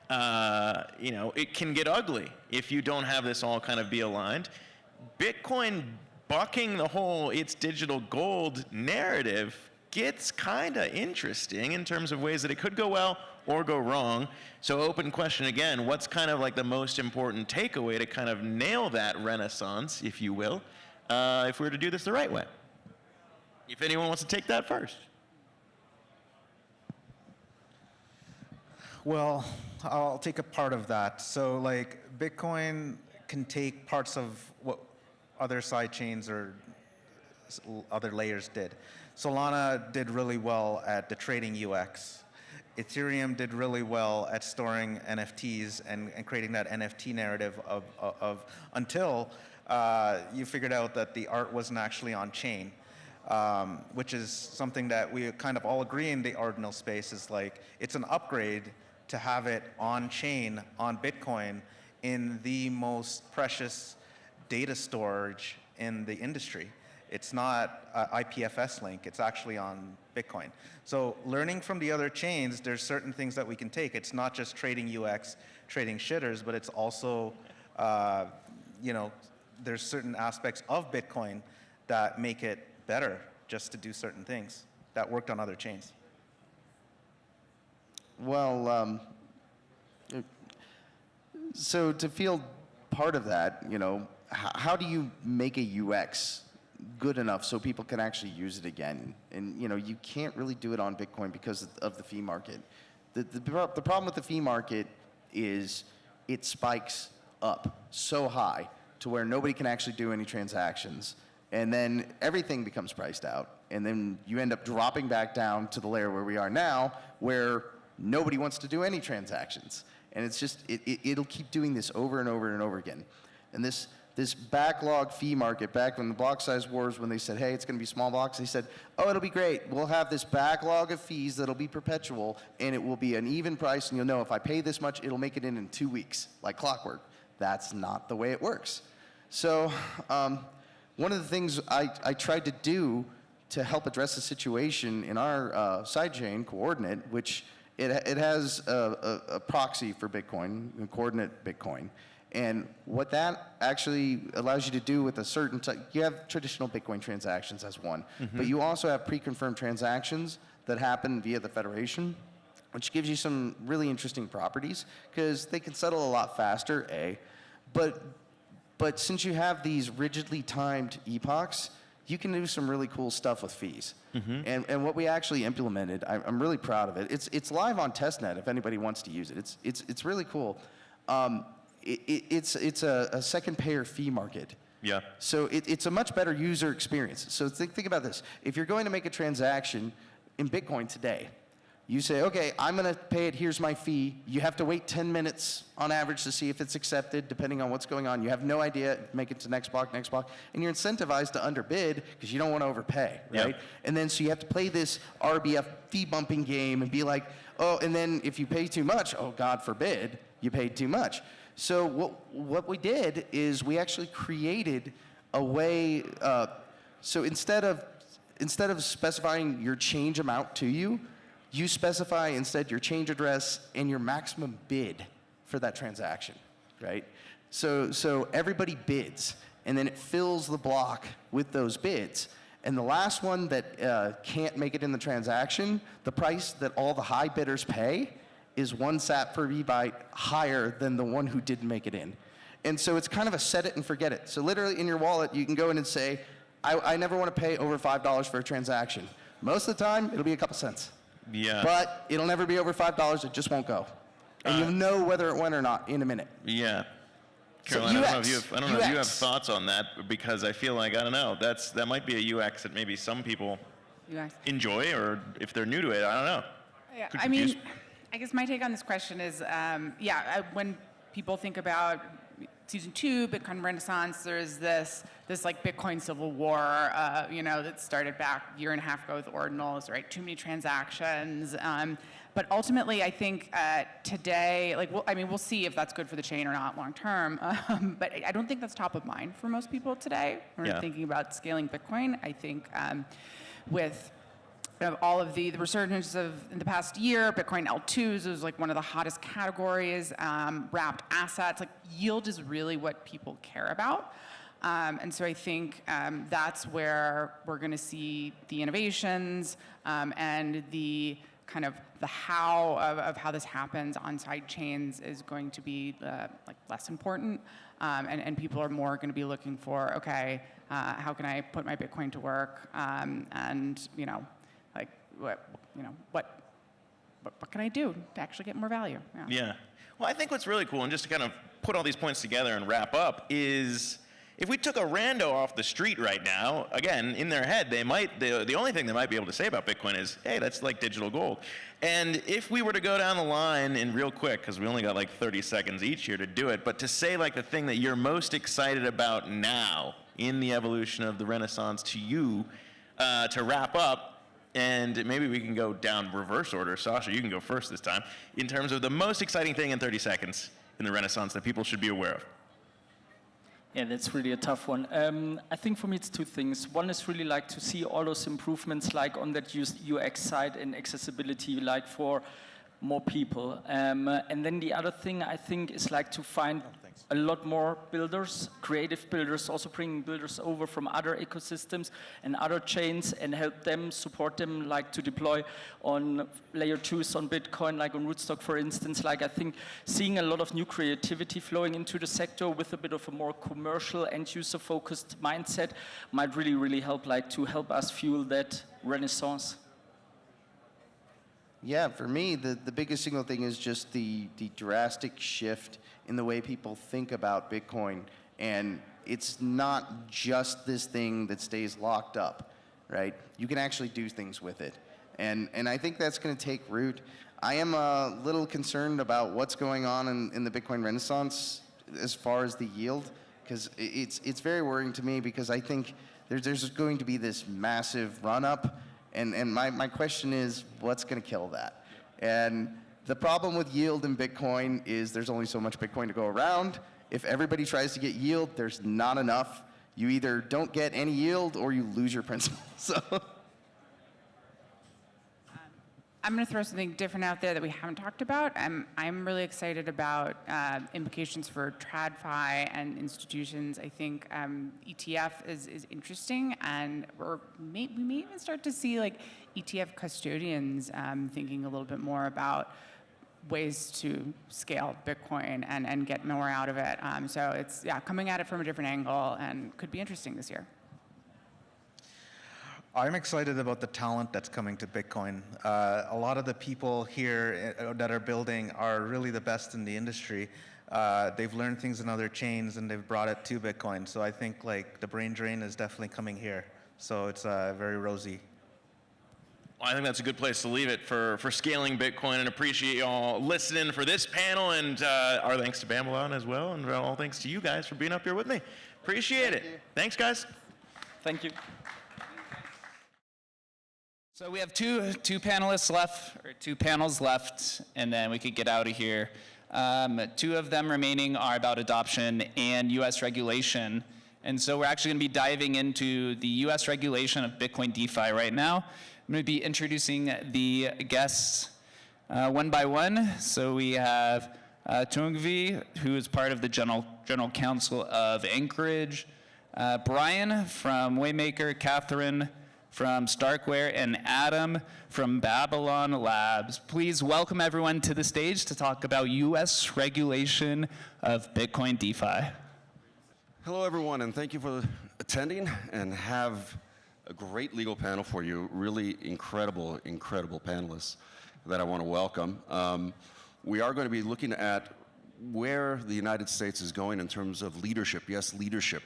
it can get ugly if you don't have this all kind of be aligned. Bitcoin bucking the whole it's digital gold narrative gets kind of interesting in terms of ways that it could go well or go wrong. So open question again, what's kind of like the most important takeaway to kind of nail that renaissance, if you will, if we were to do this the right way? If anyone wants to take that first. Well, I'll take a part of that. So like Bitcoin can take parts of what other side chains or other layers did. Solana did really well at the trading UX. Ethereum did really well at storing NFTs and creating that NFT narrative of until you figured out that the art wasn't actually on chain, which is something that we kind of all agree in the ordinal space is like, it's an upgrade to have it on chain, on Bitcoin, in the most precious data storage in the industry. It's not IPFS link, it's actually on Bitcoin. So learning from the other chains, there's certain things that we can take. It's not just trading UX, trading shitters, but it's also, there's certain aspects of Bitcoin that make it better just to do certain things that worked on other chains. Well, so to feel part of that, how do you make a UX good enough so people can actually use it again? And you can't really do it on Bitcoin because of the fee market. The problem with the fee market is it spikes up so high to where nobody can actually do any transactions. And then everything becomes priced out. And then you end up dropping back down to the layer where we are now, where nobody wants to do any transactions. And it's just, it'll keep doing this over and over and over again. And this backlog fee market, back when the block size wars, when they said, hey, it's going to be small blocks, they said, oh, it'll be great. We'll have this backlog of fees that'll be perpetual, and it will be an even price, and you'll know if I pay this much, it'll make it in 2 weeks, like clockwork. That's not the way it works. So one of the things I tried to do to help address the situation in our sidechain, Coordinate, which it has a proxy for Bitcoin, Coordinate Bitcoin. And what that actually allows you to do with a certain type, you have traditional Bitcoin transactions as one, but you also have pre-confirmed transactions that happen via the Federation, which gives you some really interesting properties because they can settle a lot faster, A, but since you have these rigidly timed epochs, you can do some really cool stuff with fees. And what we actually implemented, I'm really proud of it. It's live on testnet if anybody wants to use it. It's really cool. It's a second payer fee market. Yeah. So it's a much better user experience. So think about this. If you're going to make a transaction in Bitcoin today, you say, okay, I'm going to pay it, here's my fee. You have to wait 10 minutes on average to see if it's accepted, depending on what's going on. You have no idea, make it to next block, and you're incentivized to underbid because you don't want to overpay, right? Yep. And then so you have to play this RBF fee bumping game and be like, oh, and then if you pay too much, oh, God forbid, you paid too much. So what we did is we actually created a way, so instead of specifying your change amount to you, you specify instead your change address and your maximum bid for that transaction, right? So everybody bids, and then it fills the block with those bids. And the last one that can't make it in the transaction, the price that all the high bidders pay is 1 sat per V-byte higher than the one who didn't make it in. And so it's kind of a set it and forget it. So literally in your wallet, you can go in and say, I never want to pay over $5 for a transaction. Most of the time, it'll be a couple cents. Yeah. But it'll never be over $5, it just won't go. And you'll know whether it went or not in a minute. Yeah. So Caroline, I don't know if you have UX. thoughts on that, because I feel like, I don't know, that might be a UX that maybe some people enjoy, or if they're new to it, I don't know. Yeah, Could I confuse- mean, I guess my take on this question is, when people think about season 2, Bitcoin Renaissance, there's this like Bitcoin civil war, that started back a year and a half ago with ordinals, right? Too many transactions. But ultimately, I think today, we'll see if that's good for the chain or not long term. But I don't think that's top of mind for most people today when we're thinking about scaling Bitcoin. I think with of all of the resurgence of in the past year, Bitcoin L2s was like one of the hottest categories, wrapped assets, like yield is really what people care about. And so I think that's where we're going to see the innovations and the kind of the how of how this happens on side chains is going to be like less important, and people are more going to be looking for, okay, how can I put my Bitcoin to work, and like what can I do to actually get more value? Yeah. Well, I think what's really cool, and just to kind of put all these points together and wrap up, is if we took a rando off the street right now, again, in their head, they might, the only thing they might be able to say about Bitcoin is, hey, that's like digital gold. And if we were to go down the line and real quick, because we only got like 30 seconds each here to do it, but to say like the thing that you're most excited about now in the evolution of the Renaissance to you, to wrap up, and maybe we can go down reverse order. Sasha, you can go first this time, in terms of the most exciting thing in 30 seconds in the Renaissance that people should be aware of. Yeah, that's really a tough one. I think for me it's two things. One is really like to see all those improvements like on that UX side and accessibility like for more people. And then the other thing I think is like to find a lot more builders, creative builders, also bringing builders over from other ecosystems and other chains and help them, support them like to deploy on layer 2s on Bitcoin, like on Rootstock, for instance. Like I think seeing a lot of new creativity flowing into the sector with a bit of a more commercial and user focused mindset might really, really help like to help us fuel that renaissance. Yeah, for me, the biggest single thing is just the drastic shift in the way people think about Bitcoin. And it's not just this thing that stays locked up, right? You can actually do things with it. And I think that's going to take root. I am a little concerned about what's going on in the Bitcoin Renaissance as far as the yield, because it's very worrying to me, because I think there's going to be this massive run-up. And my question is, what's going to kill that? And the problem with yield in Bitcoin is there's only so much Bitcoin to go around. If everybody tries to get yield, there's not enough. You either don't get any yield or you lose your principal. So I'm going to throw something different out there that we haven't talked about. I'm really excited about implications for TradFi and institutions. I think ETF is interesting, and we may even start to see like ETF custodians thinking a little bit more about ways to scale Bitcoin and get more out of it. So it's coming at it from a different angle and could be interesting this year. I'm excited about the talent that's coming to Bitcoin. A lot of the people here that are building are really the best in the industry. They've learned things in other chains and they've brought it to Bitcoin. So I think like the brain drain is definitely coming here. So it's very rosy. Well, I think that's a good place to leave it for scaling Bitcoin, and appreciate y'all listening for this panel, and our thanks to Babylon as well, and all thanks to you guys for being up here with me. Appreciate it. Thanks, guys. Thank you. So we have two panelists left, or two panels left, and then we could get out of here. Two of them remaining are about adoption and US regulation. And so we're actually going to be diving into the US regulation of Bitcoin DeFi right now. I'm going to be introducing the guests one by one. So we have Tungvi, who is part of the General Council of Anchorage, Brian from Waymaker, Catherine from Starkware, and Adam from Babylon Labs. Please welcome everyone to the stage to talk about US regulation of Bitcoin DeFi. Hello, everyone, and thank you for attending, and have a great legal panel for you. Really incredible, incredible panelists that I want to welcome. We are going to be looking at where the United States is going in terms of leadership, yes, leadership,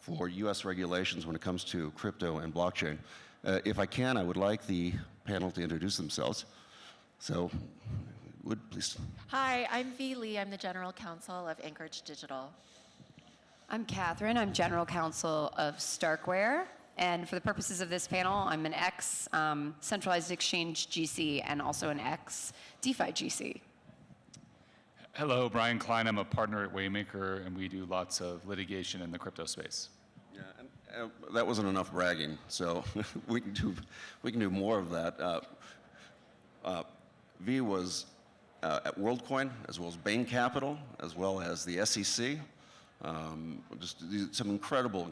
for US regulations when it comes to crypto and blockchain. If I can, I would like the panel to introduce themselves. So, please. Hi, I'm V. Lee. I'm the General Counsel of Anchorage Digital. I'm Catherine. I'm General Counsel of Starkware. And for the purposes of this panel, I'm an ex-centralized exchange GC and also an ex-DeFi GC. Hello, Brian Klein. I'm a partner at Waymaker, and we do lots of litigation in the crypto space. Yeah, That wasn't enough bragging, so we can do more of that. V was at WorldCoin, as well as Bain Capital, as well as the SEC. Some incredible.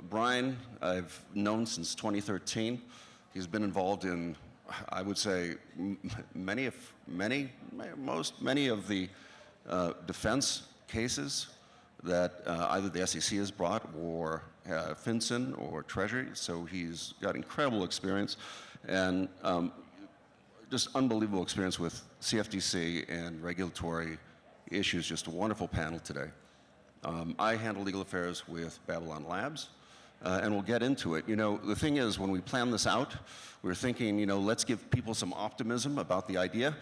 Brian, I've known since 2013. He's been involved in, I would say, many of the defense cases that either the SEC has brought or FinCEN or Treasury. So he's got incredible experience and just unbelievable experience with CFTC and regulatory issues. Just a wonderful panel today. I handle legal affairs with Babylon Labs, and we'll get into it. You know, the thing is, when we planned this out, we were thinking, you know, let's give people some optimism about the idea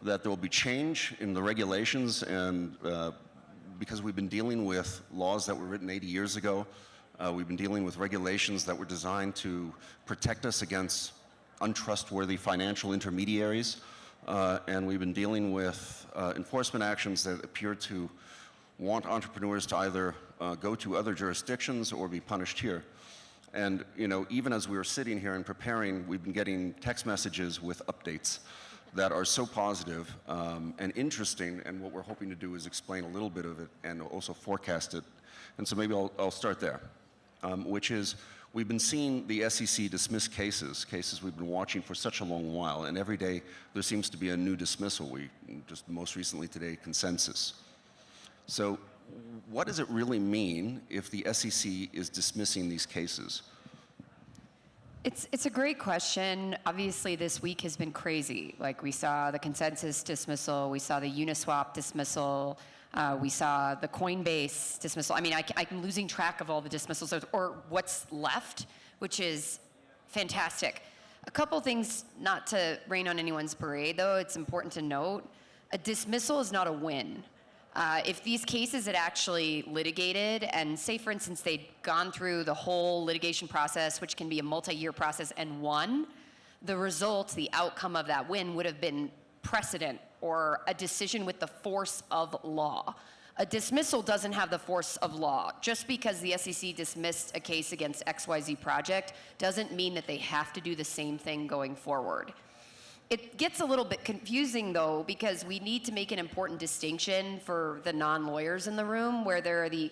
that there will be change in the regulations, and because we've been dealing with laws that were written 80 years ago, we've been dealing with regulations that were designed to protect us against untrustworthy financial intermediaries, and we've been dealing with enforcement actions that appear to want entrepreneurs to either go to other jurisdictions or be punished here. And you know, even as we were sitting here and preparing, we've been getting text messages with updates that are so positive and interesting, and what we're hoping to do is explain a little bit of it and also forecast it. And so maybe I'll start there, which is we've been seeing the SEC dismiss cases we've been watching for such a long while, and every day there seems to be a new dismissal. We just most recently today, consensus. So what does it really mean if the SEC is dismissing these cases? It's a great question. Obviously, this week has been crazy. Like, we saw the consensus dismissal, we saw the Uniswap dismissal, we saw the Coinbase dismissal. I mean, I'm losing track of all the dismissals, or what's left, which is fantastic. A couple things, not to rain on anyone's parade, though, it's important to note, a dismissal is not a win. If these cases had actually litigated, and say, for instance, they'd gone through the whole litigation process, which can be a multi-year process, and won, the result, the outcome of that win would have been precedent or a decision with the force of law. A dismissal doesn't have the force of law. Just because the SEC dismissed a case against XYZ project doesn't mean that they have to do the same thing going forward. It gets a little bit confusing, though, because we need to make an important distinction for the non-lawyers in the room, where there are the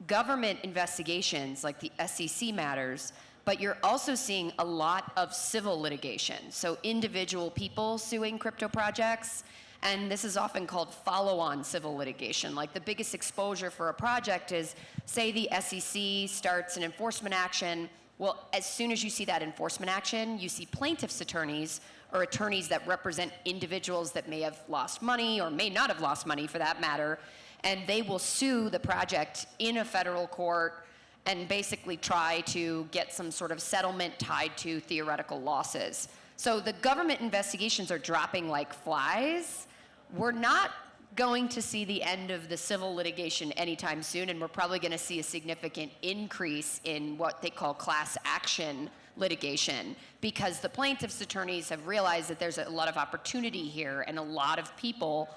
government investigations, like the SEC matters, but you're also seeing a lot of civil litigation. So individual people suing crypto projects, and this is often called follow-on civil litigation. Like, the biggest exposure for a project is, say the SEC starts an enforcement action. Well, as soon as you see that enforcement action, you see plaintiffs' attorneys, or attorneys that represent individuals that may have lost money or may not have lost money for that matter, and they will sue the project in a federal court and basically try to get some sort of settlement tied to theoretical losses. So the government investigations are dropping like flies. We're not going to see the end of the civil litigation anytime soon, and we're probably going to see a significant increase in what they call class action litigation, because the plaintiffs' attorneys have realized that there's a lot of opportunity here and a lot of people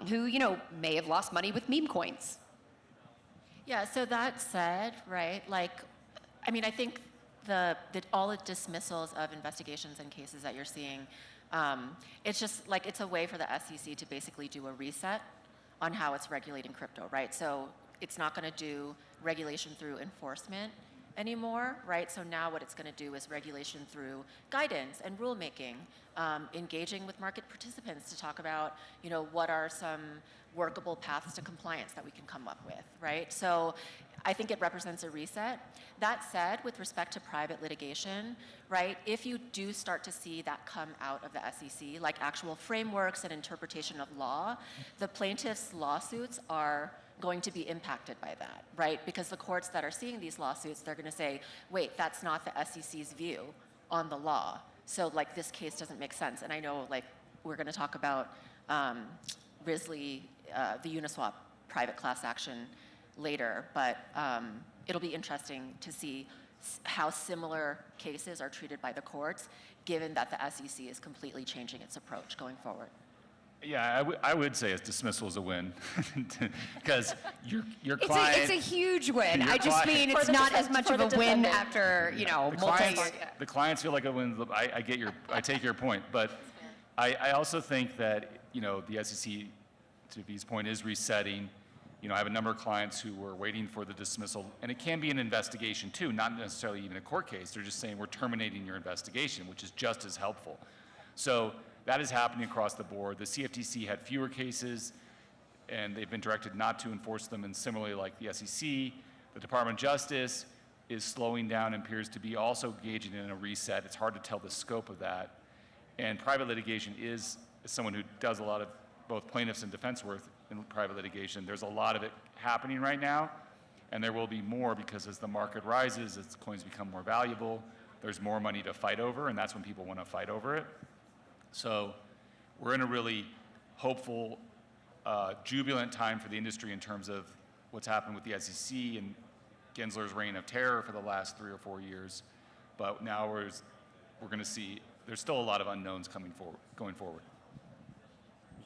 who, you know, may have lost money with meme coins. Yeah, so that said, right, like, I mean, I think all the dismissals of investigations and cases that you're seeing, it's just like, it's a way for the SEC to basically do a reset on how it's regulating crypto, right? So it's not going to do regulation through enforcement anymore, right? So now what it's going to do is regulation through guidance and rulemaking, engaging with market participants to talk about, you know, what are some workable paths to compliance that we can come up with, right? So I think it represents a reset. That said, with respect to private litigation, right, if you do start to see that come out of the SEC, like actual frameworks and interpretation of law, the plaintiffs' lawsuits are going to be impacted by that, right? Because the courts that are seeing these lawsuits, they're going to say, wait, that's not the SEC's view on the law. So, like, this case doesn't make sense. And I know, like, we're going to talk about Risley, the Uniswap private class action later, but it'll be interesting to see how similar cases are treated by the courts, given that the SEC is completely changing its approach going forward. Yeah, I would say a dismissal is a win, because your client. It's a huge win. Your I just client- mean it's not as much of a win after, the clients feel like a win. I take your point, but I also think that, the SEC, to V's point, is resetting. I have a number of clients who were waiting for the dismissal, and it can be an investigation too, not necessarily even a court case. They're just saying we're terminating your investigation, which is just as helpful. So that is happening across the board. The CFTC had fewer cases, and they've been directed not to enforce them, and similarly like the SEC, the Department of Justice is slowing down and appears to be also engaging in a reset. It's hard to tell the scope of that. And private litigation is, as someone who does a lot of both plaintiffs and defense work in private litigation, there's a lot of it happening right now, and there will be more, because as the market rises, as coins become more valuable, there's more money to fight over, and that's when people want to fight over it. So we're in a really hopeful, jubilant time for the industry in terms of what's happened with the SEC and Gensler's reign of terror for the last 3 or 4 years. But now we're going to see, there's still a lot of unknowns going forward.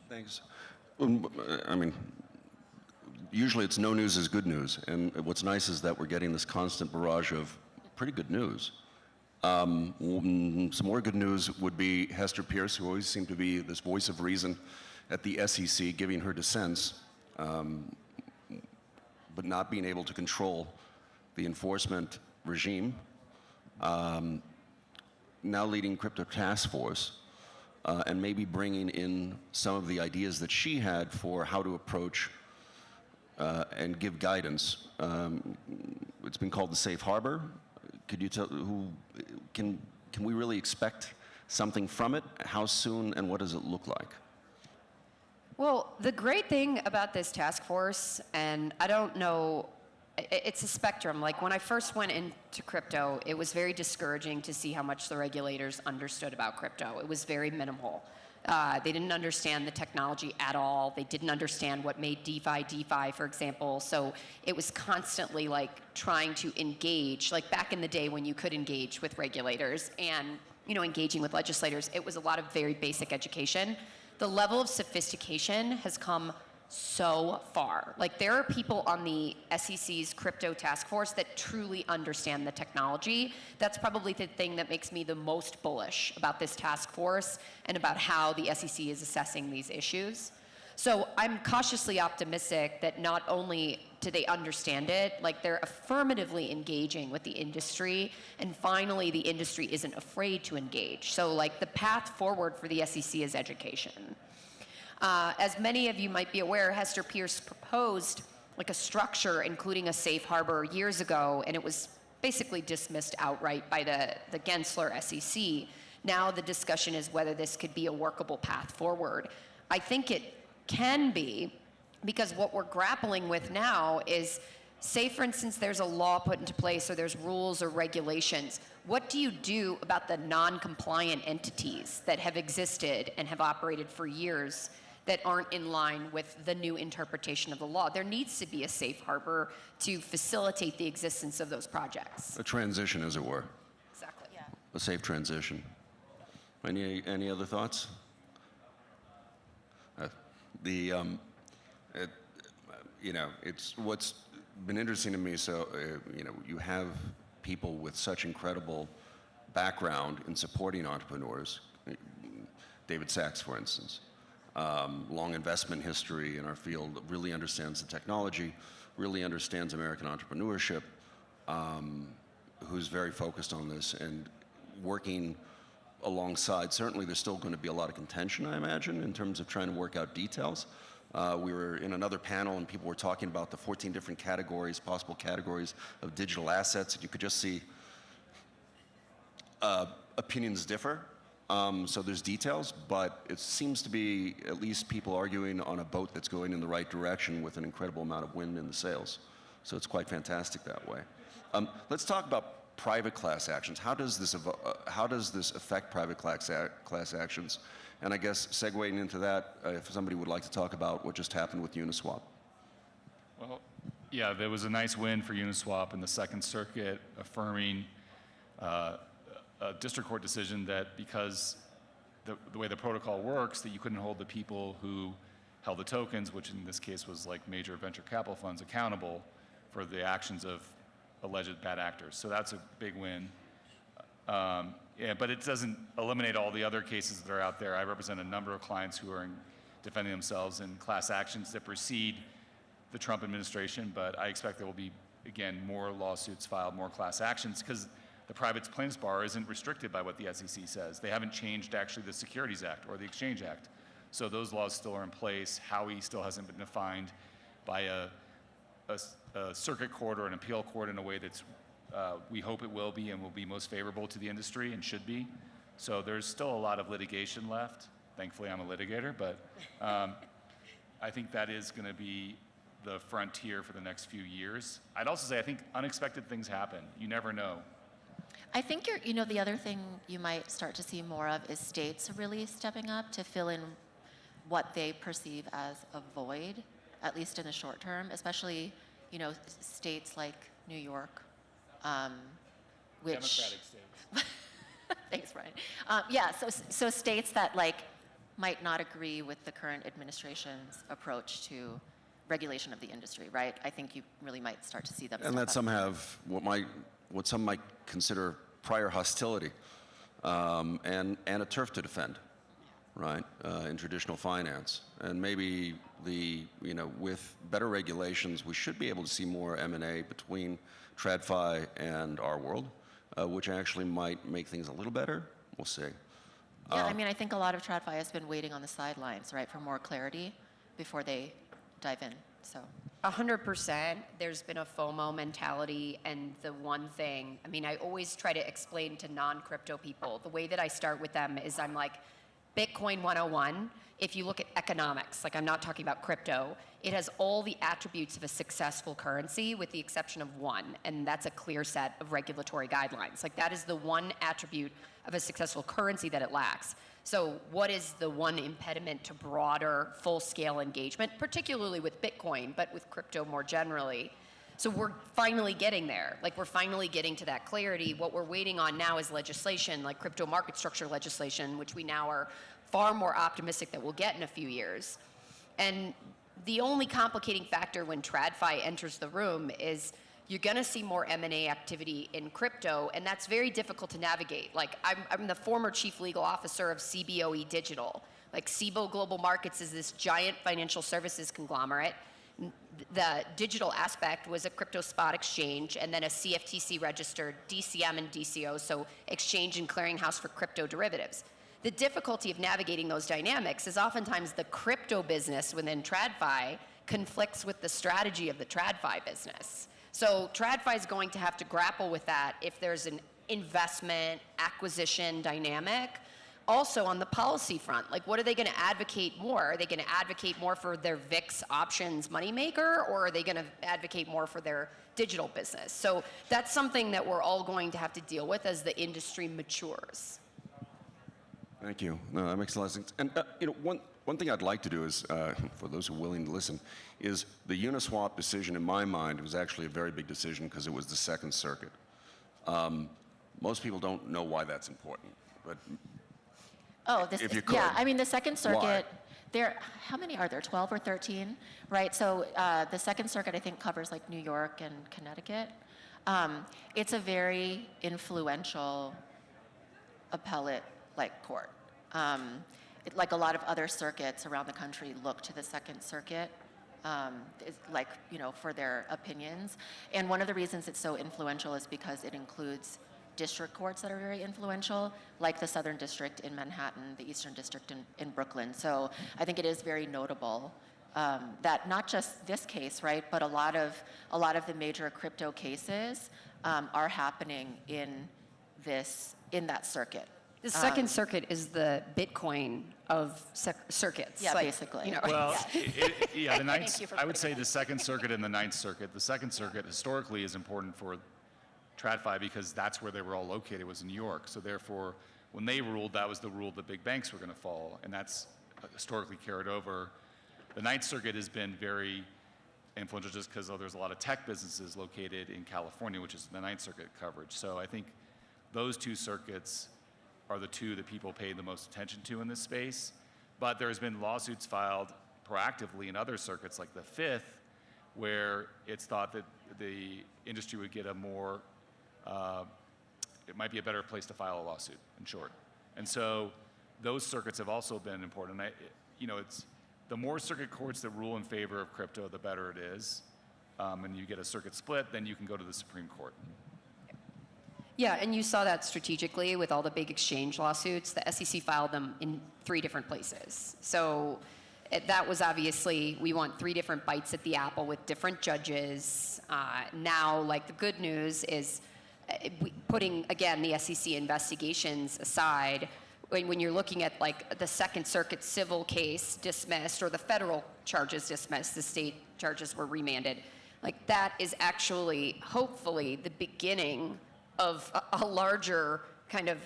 Thanks. I mean, usually it's no news is good news, and what's nice is that we're getting this constant barrage of pretty good news. Some more good news would be Hester Pierce, who always seemed to be this voice of reason at the SEC, giving her dissents, but not being able to control the enforcement regime. Now leading Crypto Task Force, and maybe bringing in some of the ideas that she had for how to approach and give guidance. It's been called the safe harbor. Could you tell can we really expect something from it? How soon, and what does it look like? Well, the great thing about this task force, and I don't know, it's a spectrum. Like when I first went into crypto, it was very discouraging to see how much the regulators understood about crypto. It was very minimal. They didn't understand the technology at all. They didn't understand what made DeFi, for example. So it was constantly like trying to engage, like back in the day when you could engage with regulators and engaging with legislators. It was a lot of very basic education. The level of sophistication has come so far. Like there are people on the SEC's crypto task force that truly understand the technology. That's probably the thing that makes me the most bullish about this task force and about how the SEC is assessing these issues. So I'm cautiously optimistic that not only do they understand it, like they're affirmatively engaging with the industry, and finally the industry isn't afraid to engage. So like the path forward for the SEC is education. As many of you might be aware, Hester Pierce proposed like a structure including a safe harbor years ago, and it was basically dismissed outright by the Gensler SEC. Now the discussion is whether this could be a workable path forward. I think it can be, because what we're grappling with now is, say for instance there's a law put into place or there's rules or regulations. What do you do about the non-compliant entities that have existed and have operated for years that aren't in line with the new interpretation of the law? There needs to be a safe harbor to facilitate the existence of those projects. A transition, as it were. Exactly. Yeah. A safe transition. Any other thoughts? It's what's been interesting to me. So, you have people with such incredible background in supporting entrepreneurs. David Sachs, for instance, long investment history in our field, really understands the technology, really understands American entrepreneurship, who's very focused on this and working alongside. Certainly there's still going to be a lot of contention, I imagine, in terms of trying to work out details. We were in another panel and people were talking about the 14 different categories, possible categories of digital assets. You could just see opinions differ. So there's details, but it seems to be at least people arguing on a boat that's going in the right direction with an incredible amount of wind in the sails. So it's quite fantastic that way. Let's talk about private class actions. How does this affect private class actions? And I guess segueing into that, if somebody would like to talk about what just happened with Uniswap. Well, yeah, there was a nice win for Uniswap in the Second Circuit, affirming a district court decision that because the way the protocol works, that you couldn't hold the people who held the tokens, which in this case was like major venture capital funds, accountable for the actions of alleged bad actors. So that's a big win. Yeah, but it doesn't eliminate all the other cases that are out there. I represent a number of clients who are defending themselves in class actions that precede the Trump administration, but I expect there will be, again, more lawsuits filed, more class actions, because the private plaintiffs bar isn't restricted by what the SEC says. They haven't changed actually the Securities Act or the Exchange Act. So those laws still are in place. Howey still hasn't been defined by a circuit court or an appeal court in a way that's, we hope it will be and will be most favorable to the industry and should be. So there's still a lot of litigation left. Thankfully, I'm a litigator, but I think that is going to be the frontier for the next few years. I'd also say I think unexpected things happen. You never know. I think the other thing you might start to see more of is states really stepping up to fill in what they perceive as a void, at least in the short term, especially, states like New York, which... Democratic states. Thanks, Brian. Yeah, so states that might not agree with the current administration's approach to regulation of the industry, right? I think you really might start to see them. And that some have what some might consider prior hostility and a turf to defend, right, in traditional finance. And maybe with better regulations, we should be able to see more M&A between TradFi and our world, which actually might make things a little better. We'll see. Yeah, I think a lot of TradFi has been waiting on the sidelines, right, for more clarity before they dive in. So 100%. There's been a FOMO mentality, and the one thing, I always try to explain to non-crypto people, the way that I start with them is I'm like, Bitcoin 101, if you look at economics, I'm not talking about crypto, it has all the attributes of a successful currency with the exception of one, and that's a clear set of regulatory guidelines. That is the one attribute of a successful currency that it lacks. So what is the one impediment to broader, full-scale engagement, particularly with Bitcoin, but with crypto more generally? So we're finally getting there. We're finally getting to that clarity. What we're waiting on now is legislation, like crypto market structure legislation, which we now are far more optimistic that we'll get in a few years. And the only complicating factor when TradFi enters the room is you're going to see more M&A activity in crypto, and that's very difficult to navigate. I'm the former chief legal officer of CBOE Digital. Cboe Global Markets is this giant financial services conglomerate. The digital aspect was a crypto spot exchange and then a CFTC registered DCM and DCO, so exchange and clearinghouse for crypto derivatives. The difficulty of navigating those dynamics is oftentimes the crypto business within TradFi conflicts with the strategy of the TradFi business. So TradFi is going to have to grapple with that if there's an investment acquisition dynamic. Also on the policy front, what are they going to advocate more? Are they going to advocate more for their VIX options moneymaker, or are they going to advocate more for their digital business? So that's something that we're all going to have to deal with as the industry matures. Thank you. No, that makes a lot of sense. And one thing I'd like to do is, for those who are willing to listen, is the Uniswap decision in my mind was actually a very big decision because it was the Second Circuit. Most people don't know why that's important, but if you could. Yeah, the Second Circuit, why? How many are there, 12 or 13, right? So the Second Circuit, I think, covers New York and Connecticut. It's a very influential appellate court. Like a lot of other circuits around the country look to the Second Circuit for their opinions. And one of the reasons it's so influential is because it includes district courts that are very influential, like the Southern District in Manhattan, the Eastern District in Brooklyn. So I think it is very notable that not just this case, right, but a lot of the major crypto cases are happening in that circuit. The Second Circuit is the Bitcoin of circuits. Yeah, basically. Well, Yeah. the Ninth, you for I would putting say the Second Circuit and the Ninth Circuit. The Second Circuit historically is important for TradFi because that's where they were all located, was in New York. So therefore, when they ruled, that was the rule the big banks were going to follow, and that's historically carried over. The Ninth Circuit has been very influential just because there's a lot of tech businesses located in California, which is the Ninth Circuit coverage. So I think those two circuits are the two that people pay the most attention to in this space. But there's been lawsuits filed proactively in other circuits, like the Fifth, where it's thought that the industry would get a more, it might be a better place to file a lawsuit, in short. And so those circuits have also been important. It's the more circuit courts that rule in favor of crypto, the better it is. And you get a circuit split, then you can go to the Supreme Court. Yeah, and you saw that strategically with all the big exchange lawsuits. The SEC filed them in 3 different places. So that was obviously, we want 3 different bites at the apple with different judges. Now, like, the good news is putting, again, the SEC investigations aside, when you're looking at, like, the Second Circuit civil case dismissed or the federal charges dismissed, the state charges were remanded, like, that is actually, hopefully, the beginning of a larger kind of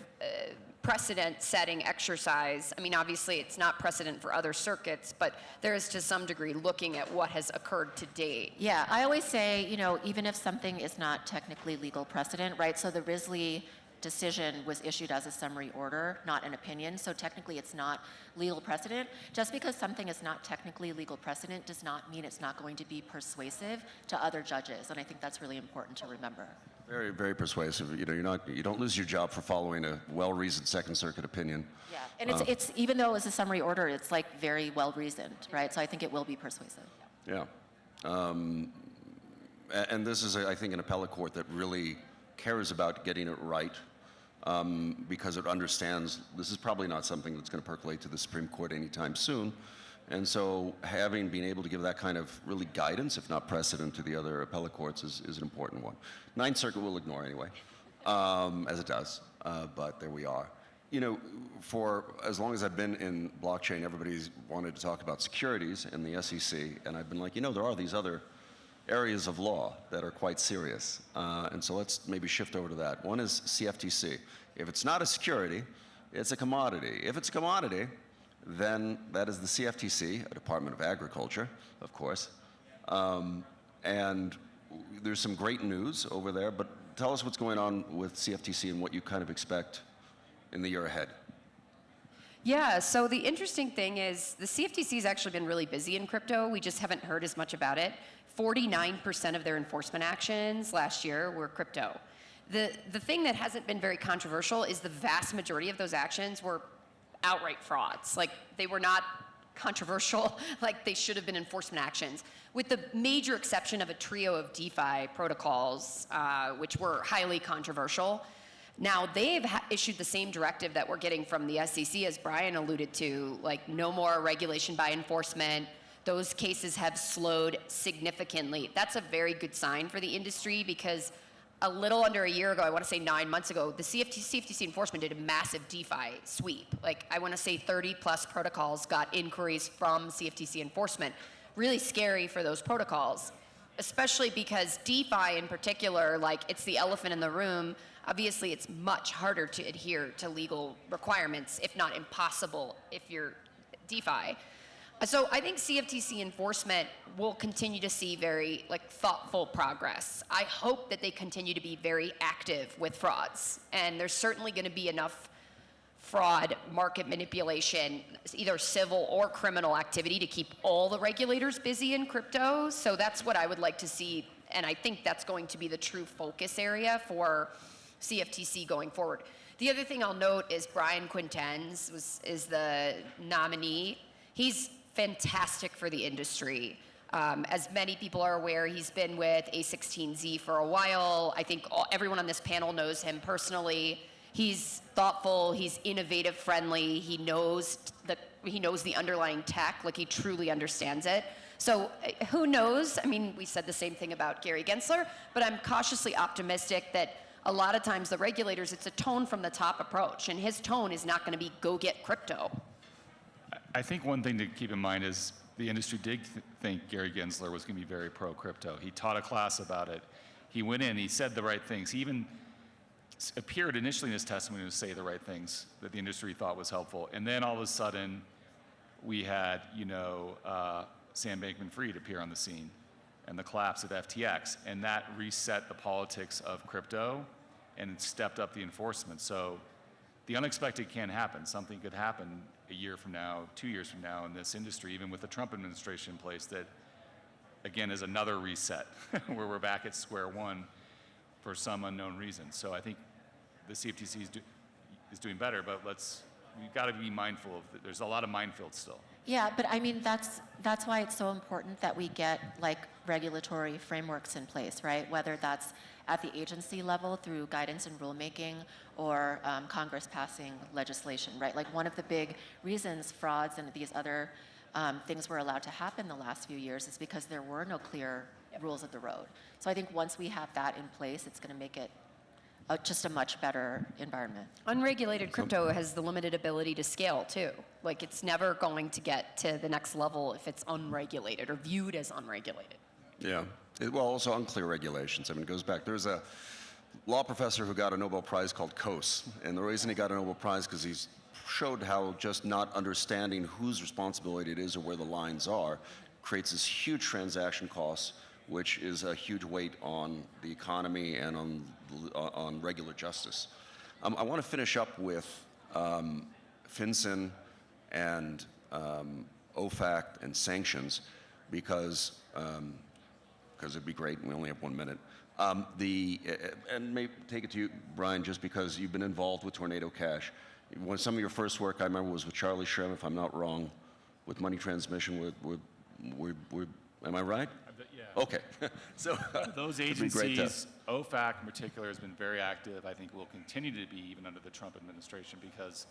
precedent-setting exercise. I mean, obviously, it's not precedent for other circuits, but there is, to some degree, looking at what has occurred to date. Yeah, I always say, even if something is not technically legal precedent, right? So the Risley decision was issued as a summary order, not an opinion. So technically it's not legal precedent. Just because something is not technically legal precedent does not mean it's not going to be persuasive to other judges. And I think that's really important to remember. Very, very persuasive. You don't lose your job for following a well-reasoned Second Circuit opinion. Yeah, and it's even though it's a summary order, it's like very well reasoned, right? So I think it will be persuasive. Yeah. And this is, I think, an appellate court that really cares about getting it right, because it understands this is probably not something that's going to percolate to the Supreme Court anytime soon. And so having been able to give that kind of really guidance, if not precedent, to the other appellate courts is an important one. Ninth Circuit will ignore anyway, as it does, but there we are. For as long as I've been in blockchain, everybody's wanted to talk about securities and the SEC, and I've been like, there are these other areas of law that are quite serious. And so let's maybe shift over to that. One is CFTC. If it's not a security, it's a commodity. If it's a commodity, then that is the CFTC, a Department of Agriculture, of course. And there's some great news over there, but tell us what's going on with CFTC and what you kind of expect in the year ahead. Yeah, so the interesting thing is the CFTC has actually been really busy in crypto. We just haven't heard as much about it. 49% of their enforcement actions last year were crypto. The thing that hasn't been very controversial is the vast majority of those actions were outright frauds. Like, they were not controversial, like they should have been enforcement actions, with the major exception of a trio of DeFi protocols, which were highly controversial. Now, they've issued the same directive that we're getting from the SEC, as Brian alluded to, like no more regulation by enforcement. Those cases have slowed significantly. That's a very good sign for the industry, because a little under a year ago, I want to say 9 months ago, the CFTC enforcement did a massive DeFi sweep. Like, I want to say 30 plus protocols got inquiries from CFTC enforcement. Really scary for those protocols, especially because DeFi in particular, like, it's the elephant in the room. Obviously, it's much harder to adhere to legal requirements, if not impossible, if you're DeFi. So I think CFTC enforcement will continue to see very thoughtful progress. I hope that they continue to be very active with frauds. And there's certainly going to be enough fraud, market manipulation, either civil or criminal activity to keep all the regulators busy in crypto. So that's what I would like to see. And I think that's going to be the true focus area for CFTC going forward. The other thing I'll note is Brian Quintens is the nominee. He's fantastic for the industry. As many people are aware, he's been with A16Z for a while. I think everyone on this panel knows him personally. He's thoughtful, he's innovative friendly, he knows the underlying tech, like he truly understands it. So who knows? I mean, we said the same thing about Gary Gensler, but I'm cautiously optimistic that a lot of times the regulators, it's a tone from the top approach, and his tone is not gonna be go get crypto. I think one thing to keep in mind is the industry did think Gary Gensler was going to be very pro-crypto. He taught a class about it. He went in, he said the right things. He even appeared initially in his testimony to say the right things that the industry thought was helpful. And then all of a sudden, we had, Sam Bankman-Fried appear on the scene and the collapse of FTX. And that reset the politics of crypto and stepped up the enforcement. So the unexpected can happen. Something could happen a year from now, 2 years from now in this industry, even with the Trump administration in place, that again is another reset where we're back at square one for some unknown reason. So I think the CFTC is doing better, but we've got to be mindful of there's a lot of minefields still. Yeah, but I mean, that's why it's so important that we get like regulatory frameworks in place, right? Whether that's at the agency level through guidance and rulemaking or Congress passing legislation, right? Like one of the big reasons frauds and these other things were allowed to happen the last few years is because there were no clear rules of the road. So I think once we have that in place, it's going to make it just a much better environment. Unregulated crypto has the limited ability to scale too. Like it's never going to get to the next level if it's unregulated or viewed as unregulated. Yeah. Well, also unclear regulations. I mean, it goes back. There's a law professor who got a Nobel Prize called Coase. And the reason he got a Nobel Prize because he showed how just not understanding whose responsibility it is or where the lines are creates this huge transaction costs, which is a huge weight on the economy and on regular justice. I want to finish up with FinCEN and OFAC and sanctions because it'd be great, and we only have 1 minute. And maybe take it to you, Brian, just because you've been involved with Tornado Cash. Some of your first work, I remember, was with Charlie Shrem, if I'm not wrong, with money transmission. Am I right? Yeah. Okay. So those it'd be great agencies, OFAC in particular, has been very active. I think will continue to be even under the Trump administration because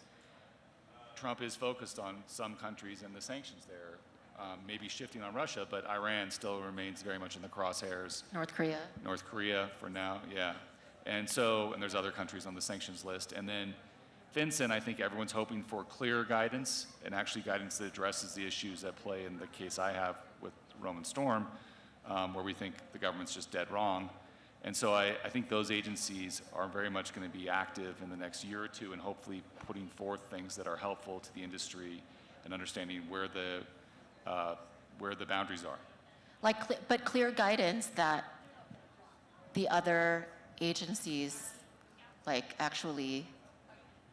Trump is focused on some countries and the sanctions there. Maybe shifting on Russia, but Iran still remains very much in the crosshairs. North Korea. North Korea for now, yeah. And there's other countries on the sanctions list. And then FinCEN, I think everyone's hoping for clear guidance and actually guidance that addresses the issues at play in the case I have with Roman Storm, where we think the government's just dead wrong. And so I think those agencies are very much going to be active in the next year or two and hopefully putting forth things that are helpful to the industry and understanding where the boundaries are. But clear guidance that the other agencies actually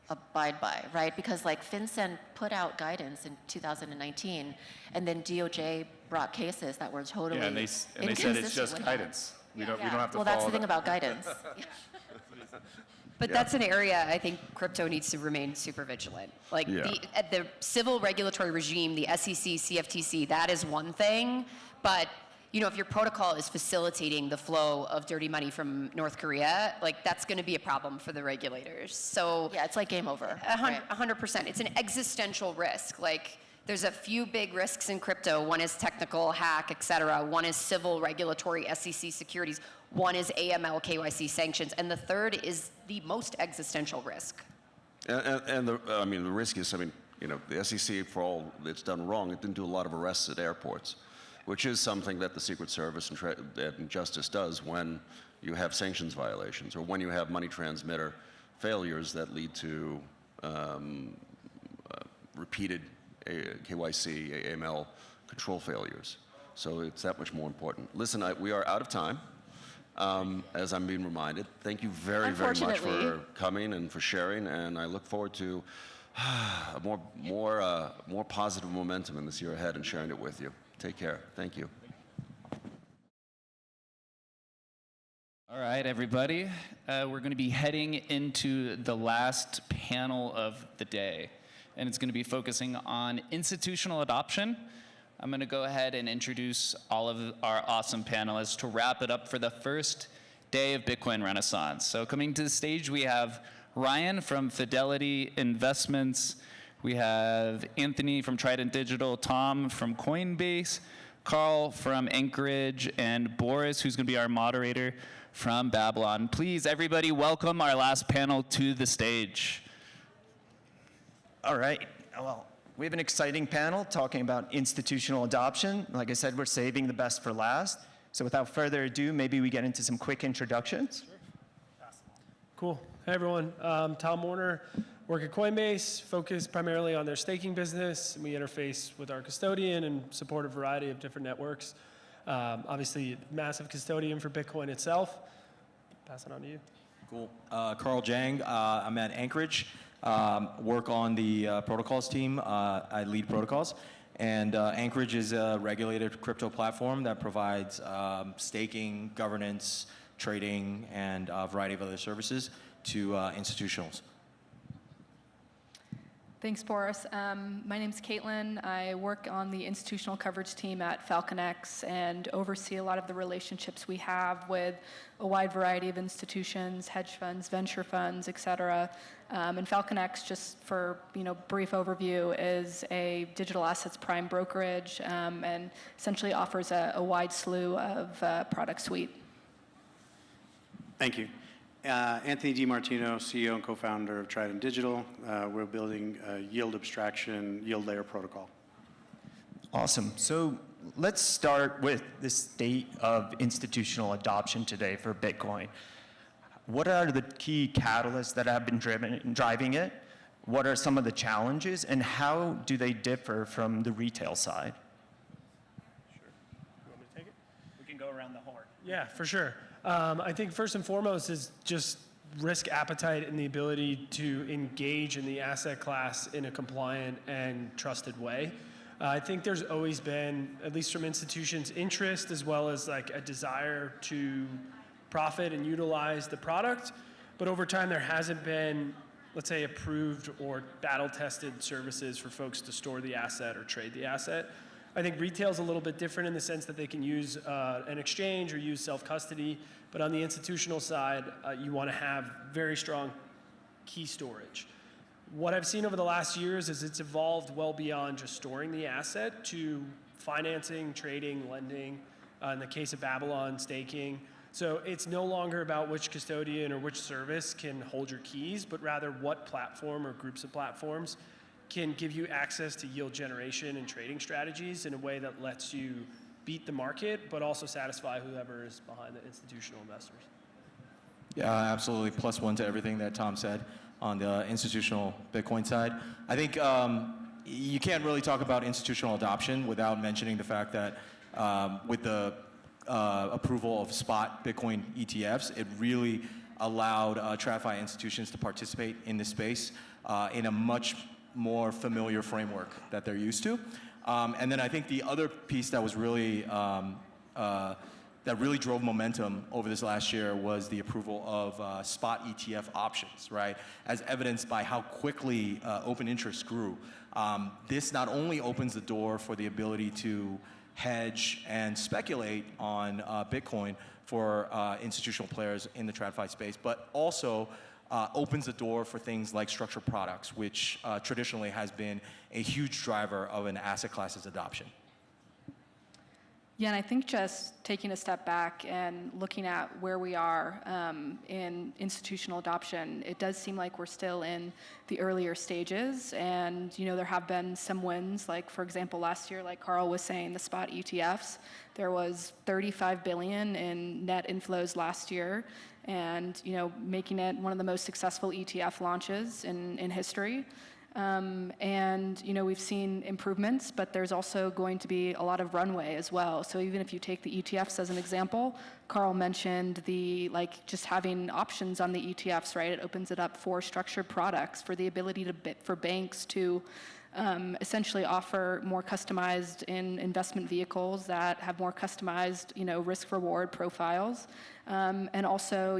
abide by, right? Because FinCEN put out guidance in 2019, and then DOJ brought cases that were totally and they said it's just guidance. We don't have to. Well, that's the thing about guidance. But that's an area I think crypto needs to remain super vigilant. The civil regulatory regime, the SEC, CFTC, that is one thing. But if your protocol is facilitating the flow of dirty money from North Korea, that's going to be a problem for the regulators. So yeah, it's game over. 100%. It's an existential risk. There's a few big risks in crypto. One is technical, hack, et cetera. One is civil regulatory, SEC securities. One is AML, KYC sanctions. And the third is the most existential risk. And the risk is, the SEC, for all it's done wrong, it didn't do a lot of arrests at airports, which is something that the Secret Service and Justice does when you have sanctions violations or when you have money transmitter failures that lead to repeated KYC, AML control failures. So it's that much more important. Listen, we are out of time, as I'm being reminded. Thank you very, very much for coming and for sharing, and I look forward to more positive momentum in this year ahead and sharing it with you. Take care. Thank you. All right, everybody. We're going to be heading into the last panel of the day, and it's going to be focusing on institutional adoption. I'm going to go ahead and introduce all of our awesome panelists to wrap it up for the first day of Bitcoin Renaissance. So coming to the stage, we have Ryan from Fidelity Investments. We have Anthony from Trident Digital, Tom from Coinbase, Carl from Anchorage, and Boris, who's going to be our moderator from Babylon. Please, everybody, welcome our last panel to the stage. All right. Well, we have an exciting panel talking about institutional adoption. Like I said, we're saving the best for last. So without further ado, maybe we get into some quick introductions. Cool. Hey, everyone. Tom Warner, work at Coinbase, focus primarily on their staking business. We interface with our custodian and support a variety of different networks. Obviously, massive custodian for Bitcoin itself. Pass it on to you. Cool. Carl Jang, I'm at Anchorage. work on the protocols team. I lead protocols. And Anchorage is a regulated crypto platform that provides staking, governance, trading, and a variety of other services to institutionals. Thanks, Boris. My name's Caitlin. I work on the institutional coverage team at FalconX and oversee a lot of the relationships we have with a wide variety of institutions, hedge funds, venture funds, et cetera. And FalconX, just for brief overview, is a digital assets prime brokerage and essentially offers a wide slew of product suite. Thank you. Anthony DiMartino, CEO and co-founder of Trident Digital. We're building a yield abstraction, yield layer protocol. Awesome. So let's start with the state of institutional adoption today for Bitcoin. What are the key catalysts that have been driving it? What are some of the challenges, and how do they differ from the retail side? Sure. You want me to take it? We can go around the horn. Yeah, for sure. I think first and foremost is just risk appetite and the ability to engage in the asset class in a compliant and trusted way. I think there's always been, at least from institutions, interest as well as like a desire to profit and utilize the product. But over time, there hasn't been, let's say, approved or battle-tested services for folks to store the asset or trade the asset. I think retail is a little bit different in the sense that they can use an exchange or use self-custody, but on the institutional side, you want to have very strong key storage. What I've seen over the last years is it's evolved well beyond just storing the asset to financing, trading, lending, in the case of Babylon, staking. So it's no longer about which custodian or which service can hold your keys, but rather what platform or groups of platforms can give you access to yield generation and trading strategies in a way that lets you beat the market, but also satisfy whoever is behind the institutional investors. Yeah, absolutely. Plus one to everything that Tom said on the institutional Bitcoin side. I think you can't really talk about institutional adoption without mentioning the fact that with the approval of spot Bitcoin ETFs, it really allowed TradFi institutions to participate in this space in a much more familiar framework that they're used to. And then I think the other piece that was really that really drove momentum over this last year was the approval of spot ETF options, right? As evidenced by how quickly open interest grew. This not only opens the door for the ability to hedge and speculate on Bitcoin for institutional players in the TradFi space, but also opens the door for things like structured products, which traditionally has been a huge driver of an asset class's adoption. Yeah, and I think just taking a step back and looking at where we are in institutional adoption, it does seem like we're still in the earlier stages. And there have been some wins, like for example, last year, like Carl was saying, the spot ETFs, there was $35 billion in net inflows last year, and making it one of the most successful ETF launches in history. And we've seen improvements, but there's also going to be a lot of runway as well. So even if you take the ETFs as an example, Carl mentioned just having options on the ETFs, right? It opens it up for structured products, for the ability for banks to essentially offer more customized investment vehicles that have more customized, risk-reward profiles. And also,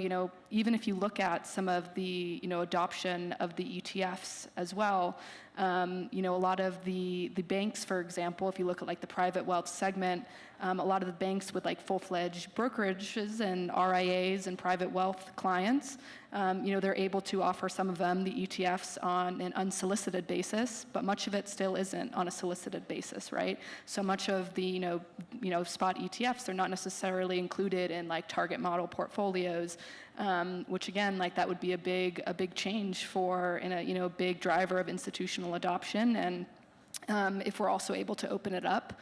even if you look at some of the, adoption of the ETFs as well, a lot of the banks, for example, if you look at like the private wealth segment, a lot of the banks with like full-fledged brokerages and RIAs and private wealth clients, they're able to offer some of them the ETFs on an unsolicited basis, but much of it still isn't on a solicited basis, right? So much of the, spot ETFs, they're not necessarily included in like target model portfolios, which again, like that would be a big change for, a big driver of institutional adoption. And if we're also able to open it up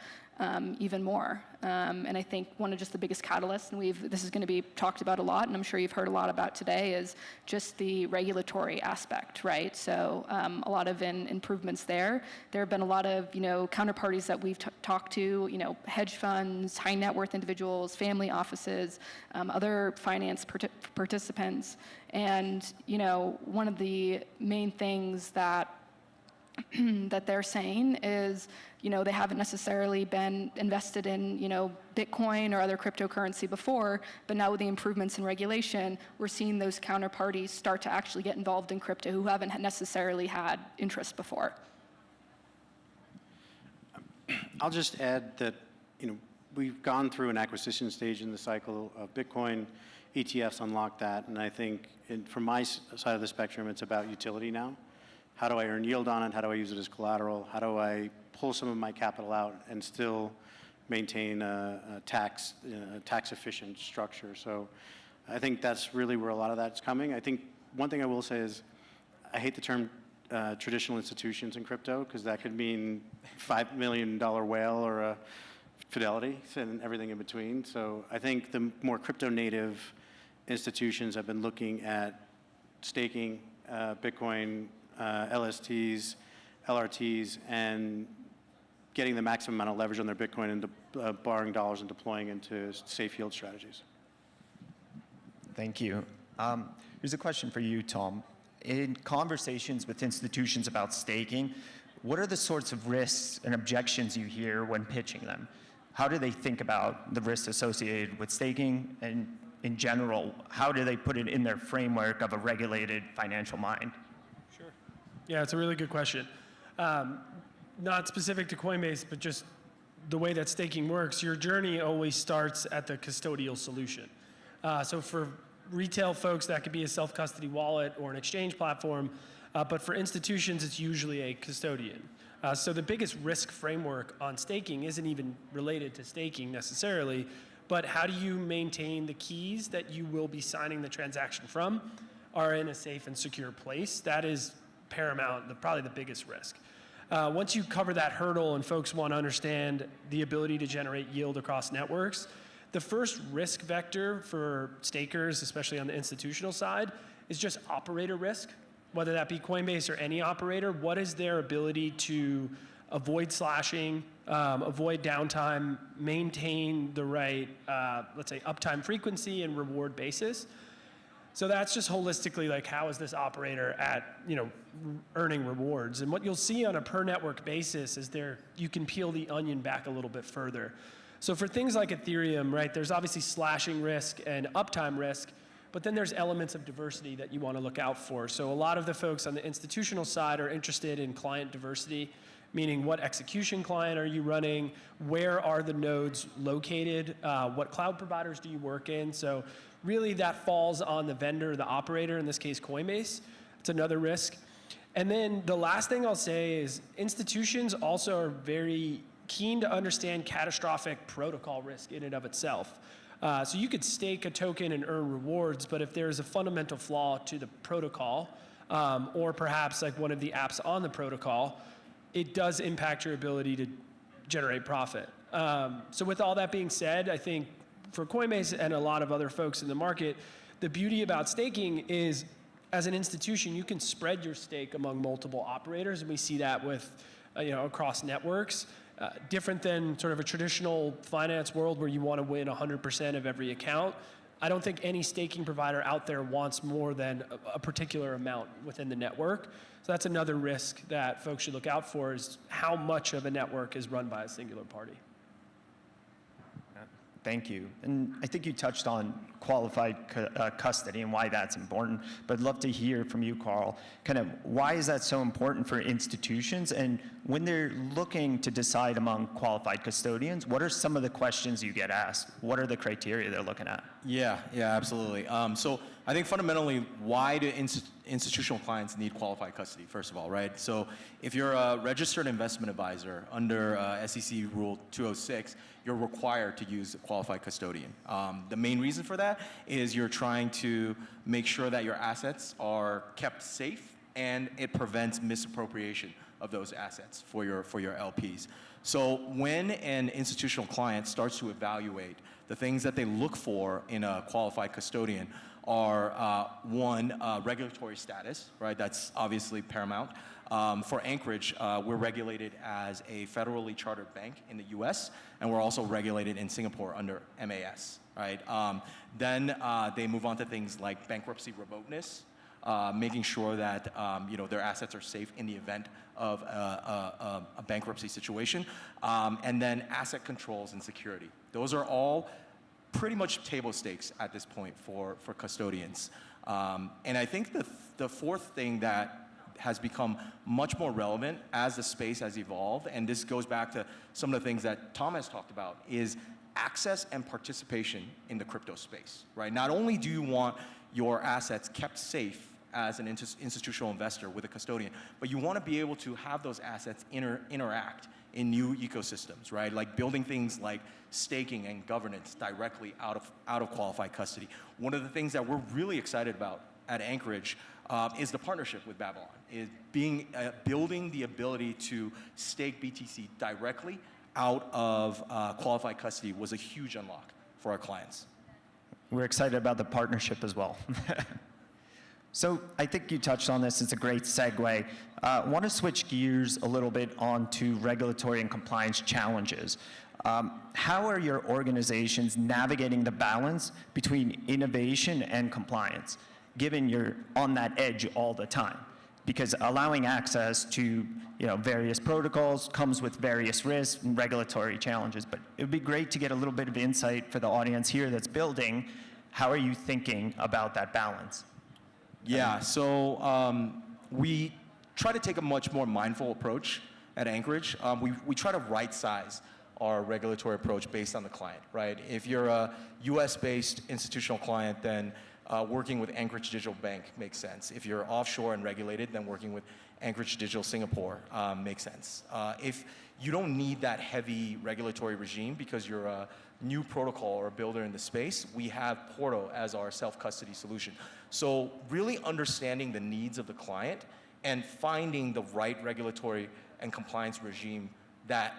even more. And I think one of just the biggest catalysts, and this is going to be talked about a lot, and I'm sure you've heard a lot about today, is just the regulatory aspect, right? So a lot of improvements there. There have been a lot of, counterparties that we've talked to, hedge funds, high net worth individuals, family offices, other finance participants. And, one of the main things that that they're saying is, they haven't necessarily been invested in, Bitcoin or other cryptocurrency before, but now with the improvements in regulation, we're seeing those counterparties start to actually get involved in crypto who haven't necessarily had interest before. I'll just add that, we've gone through an acquisition stage in the cycle of Bitcoin. ETFs unlock that, and I think from my side of the spectrum, it's about utility now. How do I earn yield on it? How do I use it as collateral? How do I pull some of my capital out and still maintain a tax-efficient structure? So I think that's really where a lot of that's coming. I think one thing I will say is I hate the term traditional institutions in crypto, because that could mean $5 million whale or a Fidelity and everything in between. So I think the more crypto-native institutions have been looking at staking Bitcoin, LSTs, LRTs, and getting the maximum amount of leverage on their Bitcoin and borrowing dollars and deploying into safe yield strategies. Thank you. Here's a question for you, Tom. In conversations with institutions about staking, what are the sorts of risks and objections you hear when pitching them? How do they think about the risks associated with staking? And in general, how do they put it in their framework of a regulated financial mind? Yeah, it's a really good question. Not specific to Coinbase, but just the way that staking works, your journey always starts at the custodial solution. So for retail folks, that could be a self-custody wallet or an exchange platform, but for institutions, it's usually a custodian. So the biggest risk framework on staking isn't even related to staking necessarily, but how do you maintain the keys that you will be signing the transaction from are in a safe and secure place? That is paramount, probably the biggest risk. Once you cover that hurdle and folks want to understand the ability to generate yield across networks, the first risk vector for stakers, especially on the institutional side, is just operator risk, whether that be Coinbase or any operator. What is their ability to avoid slashing, avoid downtime, maintain the right, let's say, uptime frequency and reward basis? So that's just holistically like, how is this operator at, earning rewards? And what you'll see on a per network basis is you can peel the onion back a little bit further. So for things like Ethereum, right, there's obviously slashing risk and uptime risk, but then there's elements of diversity that you want to look out for. So a lot of the folks on the institutional side are interested in client diversity, meaning what execution client are you running, where are the nodes located, what cloud providers do you work in? So really that falls on the vendor, the operator, in this case Coinbase. It's another risk. And then the last thing I'll say is institutions also are very keen to understand catastrophic protocol risk in and of itself. So you could stake a token and earn rewards, but if there's a fundamental flaw to the protocol, or perhaps like one of the apps on the protocol, it does impact your ability to generate profit. So with all that being said, I think for Coinbase and a lot of other folks in the market, the beauty about staking is, as an institution, you can spread your stake among multiple operators, and we see that with, across networks. Different than sort of a traditional finance world where you want to win 100% of every account. I don't think any staking provider out there wants more than a particular amount within the network. So that's another risk that folks should look out for, is how much of a network is run by a singular party. Thank you. And I think you touched on qualified custody and why that's important, but I'd love to hear from you, Carl, kind of why is that so important for institutions? And when they're looking to decide among qualified custodians, what are some of the questions you get asked? What are the criteria they're looking at? Yeah, absolutely. So I think fundamentally, why do institutional clients need qualified custody, first of all, right? So if you're a registered investment advisor under SEC Rule 206, you're required to use a qualified custodian. The main reason for that is you're trying to make sure that your assets are kept safe and it prevents misappropriation of those assets for your LPs. So when an institutional client starts to evaluate, the things that they look for in a qualified custodian are one, regulatory status, right? That's obviously paramount. For Anchorage, we're regulated as a federally chartered bank in the US, and we're also regulated in Singapore under MAS, right? Then they move on to things like bankruptcy remoteness, making sure that their assets are safe in the event of a bankruptcy situation, and then asset controls and security. Those are all pretty much table stakes at this point for custodians. And I think the fourth thing that has become much more relevant as the space has evolved, and this goes back to some of the things that Tom has talked about, is access and participation in the crypto space, right? Not only do you want your assets kept safe as an institutional investor with a custodian, but you want to be able to have those assets interact in new ecosystems, right? Like building things like staking and governance directly out of qualified custody. One of the things that we're really excited about at Anchorage is the partnership with Babylon, is building the ability to stake BTC directly out of qualified custody was a huge unlock for our clients. We're excited about the partnership as well. So I think you touched on this. It's a great segue. I want to switch gears a little bit onto regulatory and compliance challenges. How are your organizations navigating the balance between innovation and compliance, given you're on that edge all the time? Because allowing access to various protocols comes with various risks and regulatory challenges. But it would be great to get a little bit of insight for the audience here that's building. How are you thinking about that balance? Yeah, so we try to take a much more mindful approach at Anchorage. We try to right-size our regulatory approach based on the client, right? If you're a US-based institutional client, then working with Anchorage Digital Bank makes sense. If you're offshore and regulated, then working with Anchorage Digital Singapore makes sense. If you don't need that heavy regulatory regime because you're a new protocol or a builder in the space, we have Porto as our self-custody solution. So really understanding the needs of the client and finding the right regulatory and compliance regime that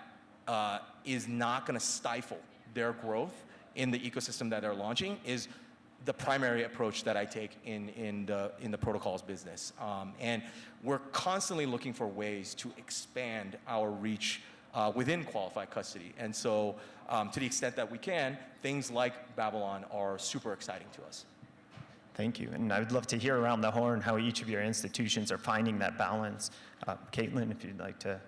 is not going to stifle their growth in the ecosystem that they're launching is the primary approach that I take in the protocols business. And we're constantly looking for ways to expand our reach within qualified custody. And so to the extent that we can, things like Babylon are super exciting to us. Thank you. And I would love to hear around the horn how each of your institutions are finding that balance. Caitlin, if you'd like to.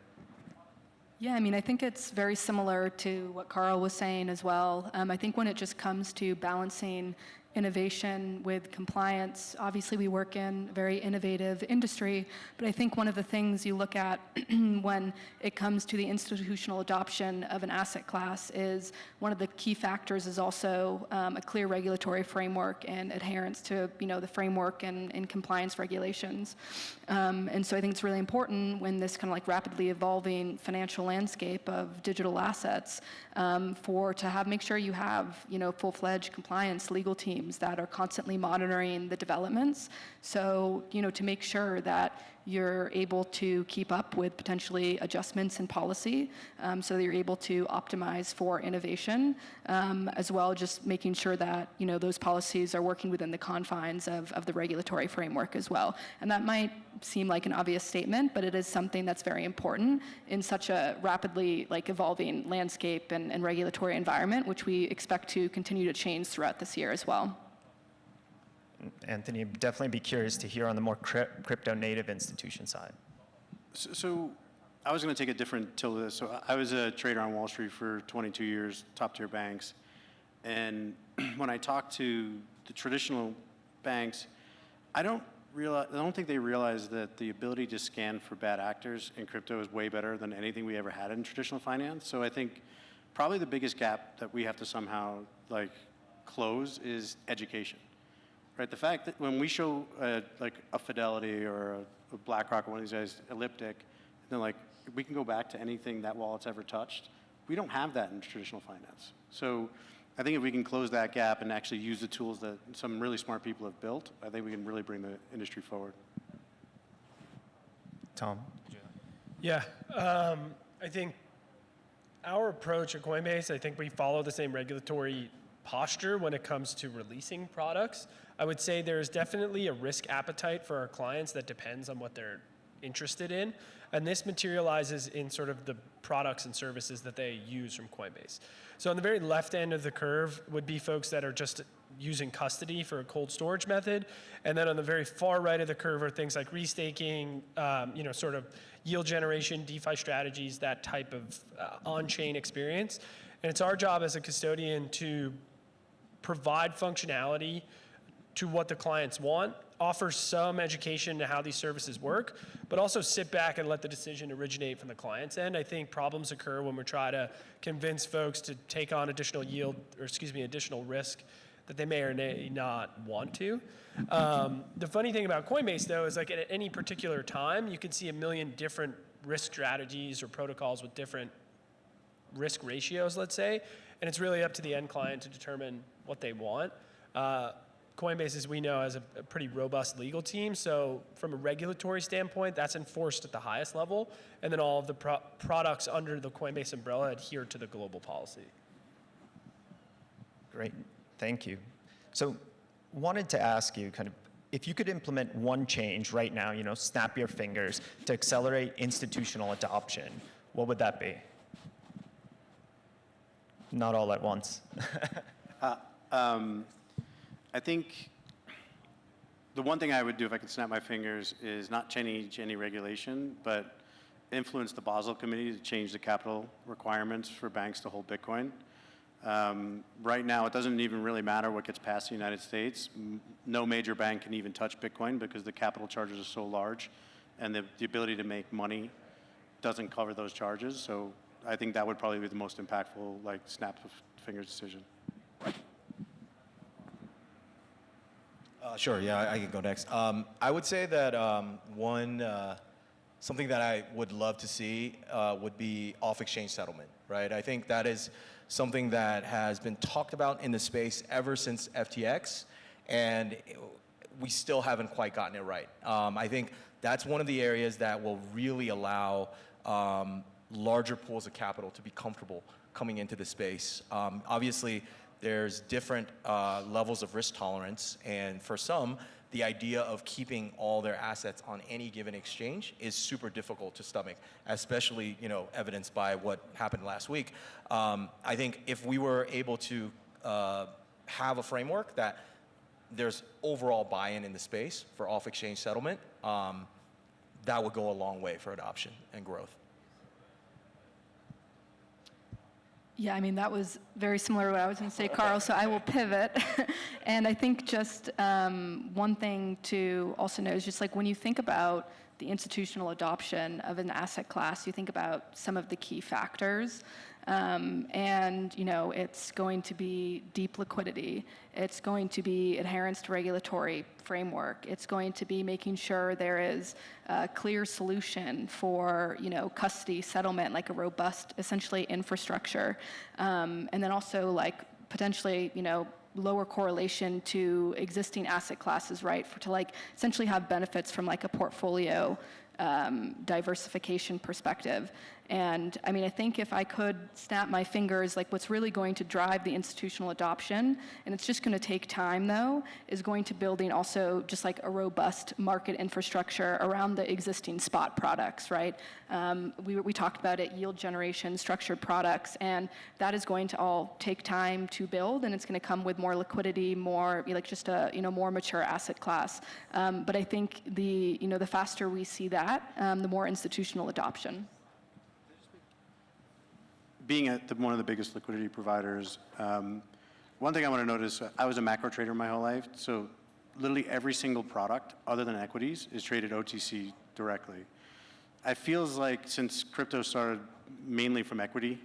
Yeah, I mean, I think it's very similar to what Carl was saying as well. I think when it just comes to balancing innovation with compliance, obviously we work in a very innovative industry, but I think one of the things you look at when it comes to the institutional adoption of an asset class is one of the key factors is also a clear regulatory framework and adherence to the framework and compliance regulations. And so I think it's really important when this kind of like rapidly evolving financial landscape of digital assets make sure you have full-fledged compliance legal teams that are constantly monitoring the developments. So, to make sure that you're able to keep up with potentially adjustments in policy so that you're able to optimize for innovation, as well just making sure that, those policies are working within the confines of the regulatory framework as well. And that might seem like an obvious statement, but it is something that's very important in such a rapidly evolving landscape and regulatory environment, which we expect to continue to change throughout this year as well. Anthony, I'd definitely be curious to hear on the more crypto-native institution side. So I was going to take a different tilt of this. So I was a trader on Wall Street for 22 years, top-tier banks. And when I talk to the traditional banks, I don't think they realize that the ability to scan for bad actors in crypto is way better than anything we ever had in traditional finance. So I think probably the biggest gap that we have to somehow close is education. Right, the fact that when we show a Fidelity or a BlackRock or one of these guys Elliptic, then we can go back to anything that wallet's ever touched. We don't have that in traditional finance. So I think if we can close that gap and actually use the tools that some really smart people have built, I think we can really bring the industry forward. Tom? Yeah, I think our approach at Coinbase, I think we follow the same regulatory posture when it comes to releasing products. I would say there is definitely a risk appetite for our clients that depends on what they're interested in. And this materializes in sort of the products and services that they use from Coinbase. So on the very left end of the curve would be folks that are just using custody for a cold storage method. And then on the very far right of the curve are things like restaking, sort of yield generation, DeFi strategies, that type of on-chain experience. And it's our job as a custodian to provide functionality to what the clients want, offer some education to how these services work, but also sit back and let the decision originate from the client's end. I think problems occur when we try to convince folks to take on additional additional risk that they may or may not want to. The funny thing about Coinbase, though, is like at any particular time, you can see a million different risk strategies or protocols with different risk ratios, let's say, and it's really up to the end client to determine what they want. Coinbase, as we know, has a pretty robust legal team, so from a regulatory standpoint, that's enforced at the highest level, and then all of the products under the Coinbase umbrella adhere to the global policy. Great, thank you. So wanted to ask you kind of, if you could implement one change right now, snap your fingers, to accelerate institutional adoption, what would that be? Not all at once. I think the one thing I would do if I could snap my fingers is not change any regulation, but influence the Basel Committee to change the capital requirements for banks to hold Bitcoin. Right now, it doesn't even really matter what gets passed in the United States. No major bank can even touch Bitcoin because the capital charges are so large, and the ability to make money doesn't cover those charges. So I think that would probably be the most impactful, snap of fingers decision. Sure, yeah, I can go next. I would say that something that I would love to see would be off-exchange settlement, right? I think that is something that has been talked about in the space ever since FTX, and we still haven't quite gotten it right. I think that's one of the areas that will really allow larger pools of capital to be comfortable coming into the space. Obviously, there's different levels of risk tolerance, and for some, the idea of keeping all their assets on any given exchange is super difficult to stomach, especially evidenced by what happened last week. I think if we were able to have a framework that there's overall buy-in in the space for off-exchange settlement, that would go a long way for adoption and growth. Yeah, I mean, that was very similar to what I was going to say, Carl, so I will pivot. And I think just one thing to also know is just when you think about the institutional adoption of an asset class, you think about some of the key factors. It's going to be deep liquidity. It's going to be adherence to regulatory framework. It's going to be making sure there is a clear solution for, custody, settlement, like a robust, essentially, infrastructure. And then also, potentially, lower correlation to existing asset classes, right? To essentially have benefits from a portfolio diversification perspective. And I mean, I think if I could snap my fingers, what's really going to drive the institutional adoption, and it's just going to take time though, is going to building also just a robust market infrastructure around the existing spot products, right? We talked about it, yield generation, structured products, and that is going to all take time to build, and it's going to come with more liquidity, more just a more mature asset class. But I think the faster we see that, the more institutional adoption. Being one of the biggest liquidity providers, one thing I want to notice, I was a macro trader my whole life, so literally every single product other than equities is traded OTC directly. It feels like since crypto started mainly from equity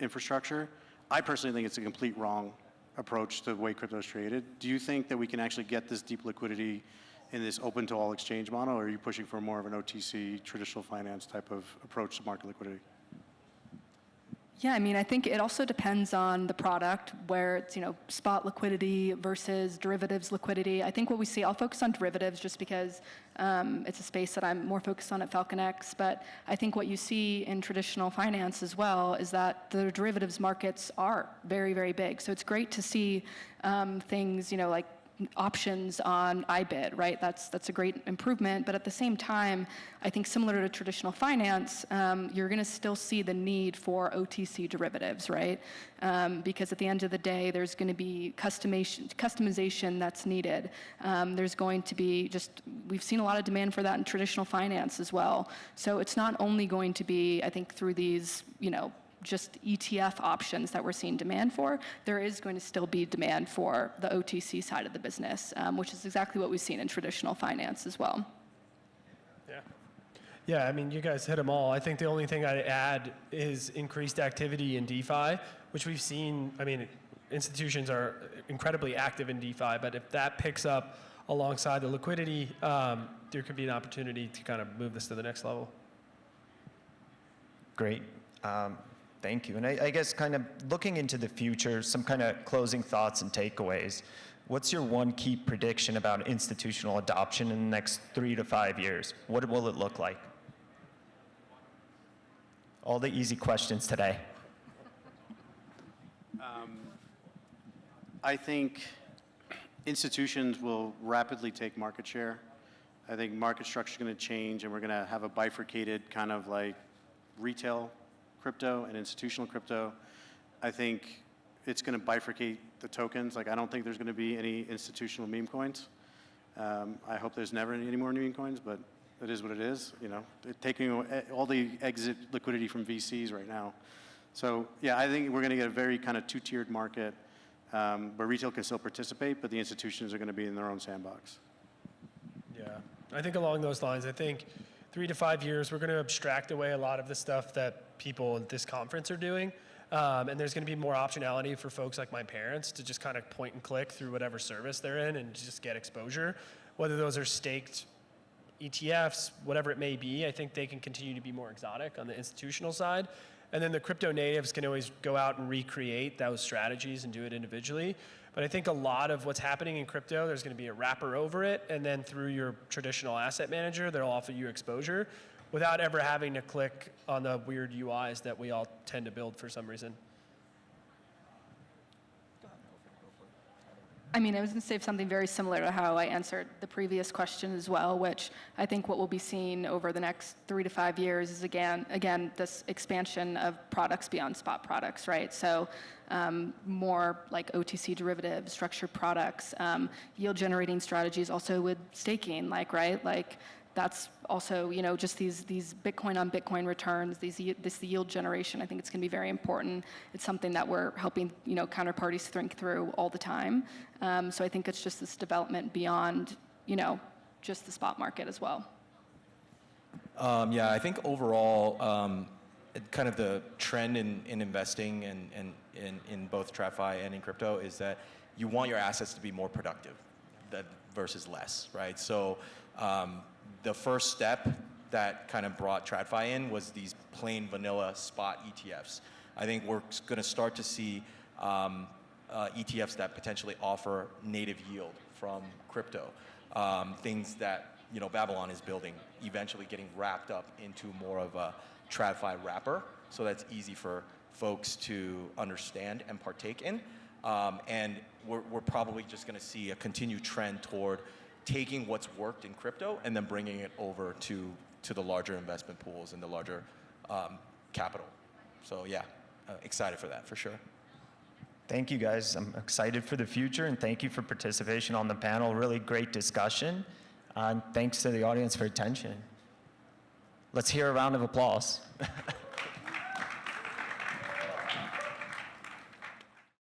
infrastructure, I personally think it's a complete wrong approach to the way crypto is traded. Do you think that we can actually get this deep liquidity in this open to all exchange model, or are you pushing for more of an OTC traditional finance type of approach to market liquidity? Yeah, I mean, I think it also depends on the product, where it's, spot liquidity versus derivatives liquidity. I think what we see, I'll focus on derivatives just because it's a space that I'm more focused on at FalconX, but I think what you see in traditional finance as well is that the derivatives markets are very, very big. So it's great to see things, like options on iBid, right? That's a great improvement. But at the same time, I think similar to traditional finance, you're going to still see the need for OTC derivatives, right? Because at the end of the day, there's going to be customization that's needed. There's going to be we've seen a lot of demand for that in traditional finance as well. So it's not only going to be, I think, through these, just ETF options that we're seeing demand for. There is going to still be demand for the OTC side of the business, which is exactly what we've seen in traditional finance as well. Yeah, I mean, you guys hit them all. I think the only thing I'd add is increased activity in DeFi, which we've seen. I mean, institutions are incredibly active in DeFi, but if that picks up alongside the liquidity, there could be an opportunity to kind of move this to the next level. Great. Thank you. And I guess kind of looking into the future, some kind of closing thoughts and takeaways. What's your one key prediction about institutional adoption in the next 3 to 5 years? What will it look like? All the easy questions today. I think institutions will rapidly take market share. I think market structure is going to change, and we're going to have a bifurcated kind of like retail crypto and institutional crypto. I think it's going to bifurcate the tokens. Like, I don't think there's going to be any institutional meme coins. I hope there's never any more meme coins, but it is what it is. Taking all the exit liquidity from VCs right now. So yeah, I think we're going to get a very kind of two-tiered market where retail can still participate, but the institutions are going to be in their own sandbox. Yeah, I think along those lines, I think 3 to 5 years, we're going to abstract away a lot of the stuff that people at this conference are doing. And there's going to be more optionality for folks like my parents to just kind of point and click through whatever service they're in and just get exposure. Whether those are staked ETFs, whatever it may be, I think they can continue to be more exotic on the institutional side. And then the crypto natives can always go out and recreate those strategies and do it individually. But I think a lot of what's happening in crypto, there's going to be a wrapper over it, and then through your traditional asset manager, they'll offer you exposure without ever having to click on the weird UIs that we all tend to build for some reason. I mean, I was going to say something very similar to how I answered the previous question as well, which I think what we'll be seeing over the next 3 to 5 years is, again, this expansion of products beyond spot products, right? So more like OTC derivatives, structured products, yield-generating strategies, also with staking, right? Like, that's also, just these Bitcoin on Bitcoin returns, this yield generation. I think it's going to be very important. It's something that we're helping, counterparties think through all the time. So I think it's just this development beyond, just the spot market as well. Yeah, I think overall, kind of the trend in investing and in both TradFi and in crypto is that you want your assets to be more productive versus less, right? So the first step that kind of brought TradFi in was these plain vanilla spot ETFs. I think we're going to start to see ETFs that potentially offer native yield from crypto. Things that Babylon is building, eventually getting wrapped up into more of a TradFi wrapper, so that's easy for folks to understand and partake in. And we're probably just going to see a continued trend toward taking what's worked in crypto and then bringing it over to the larger investment pools and the larger capital. So yeah, excited for that, for sure. Thank you, guys. I'm excited for the future, and thank you for participation on the panel. Really great discussion. And thanks to the audience for attention. Let's hear a round of applause.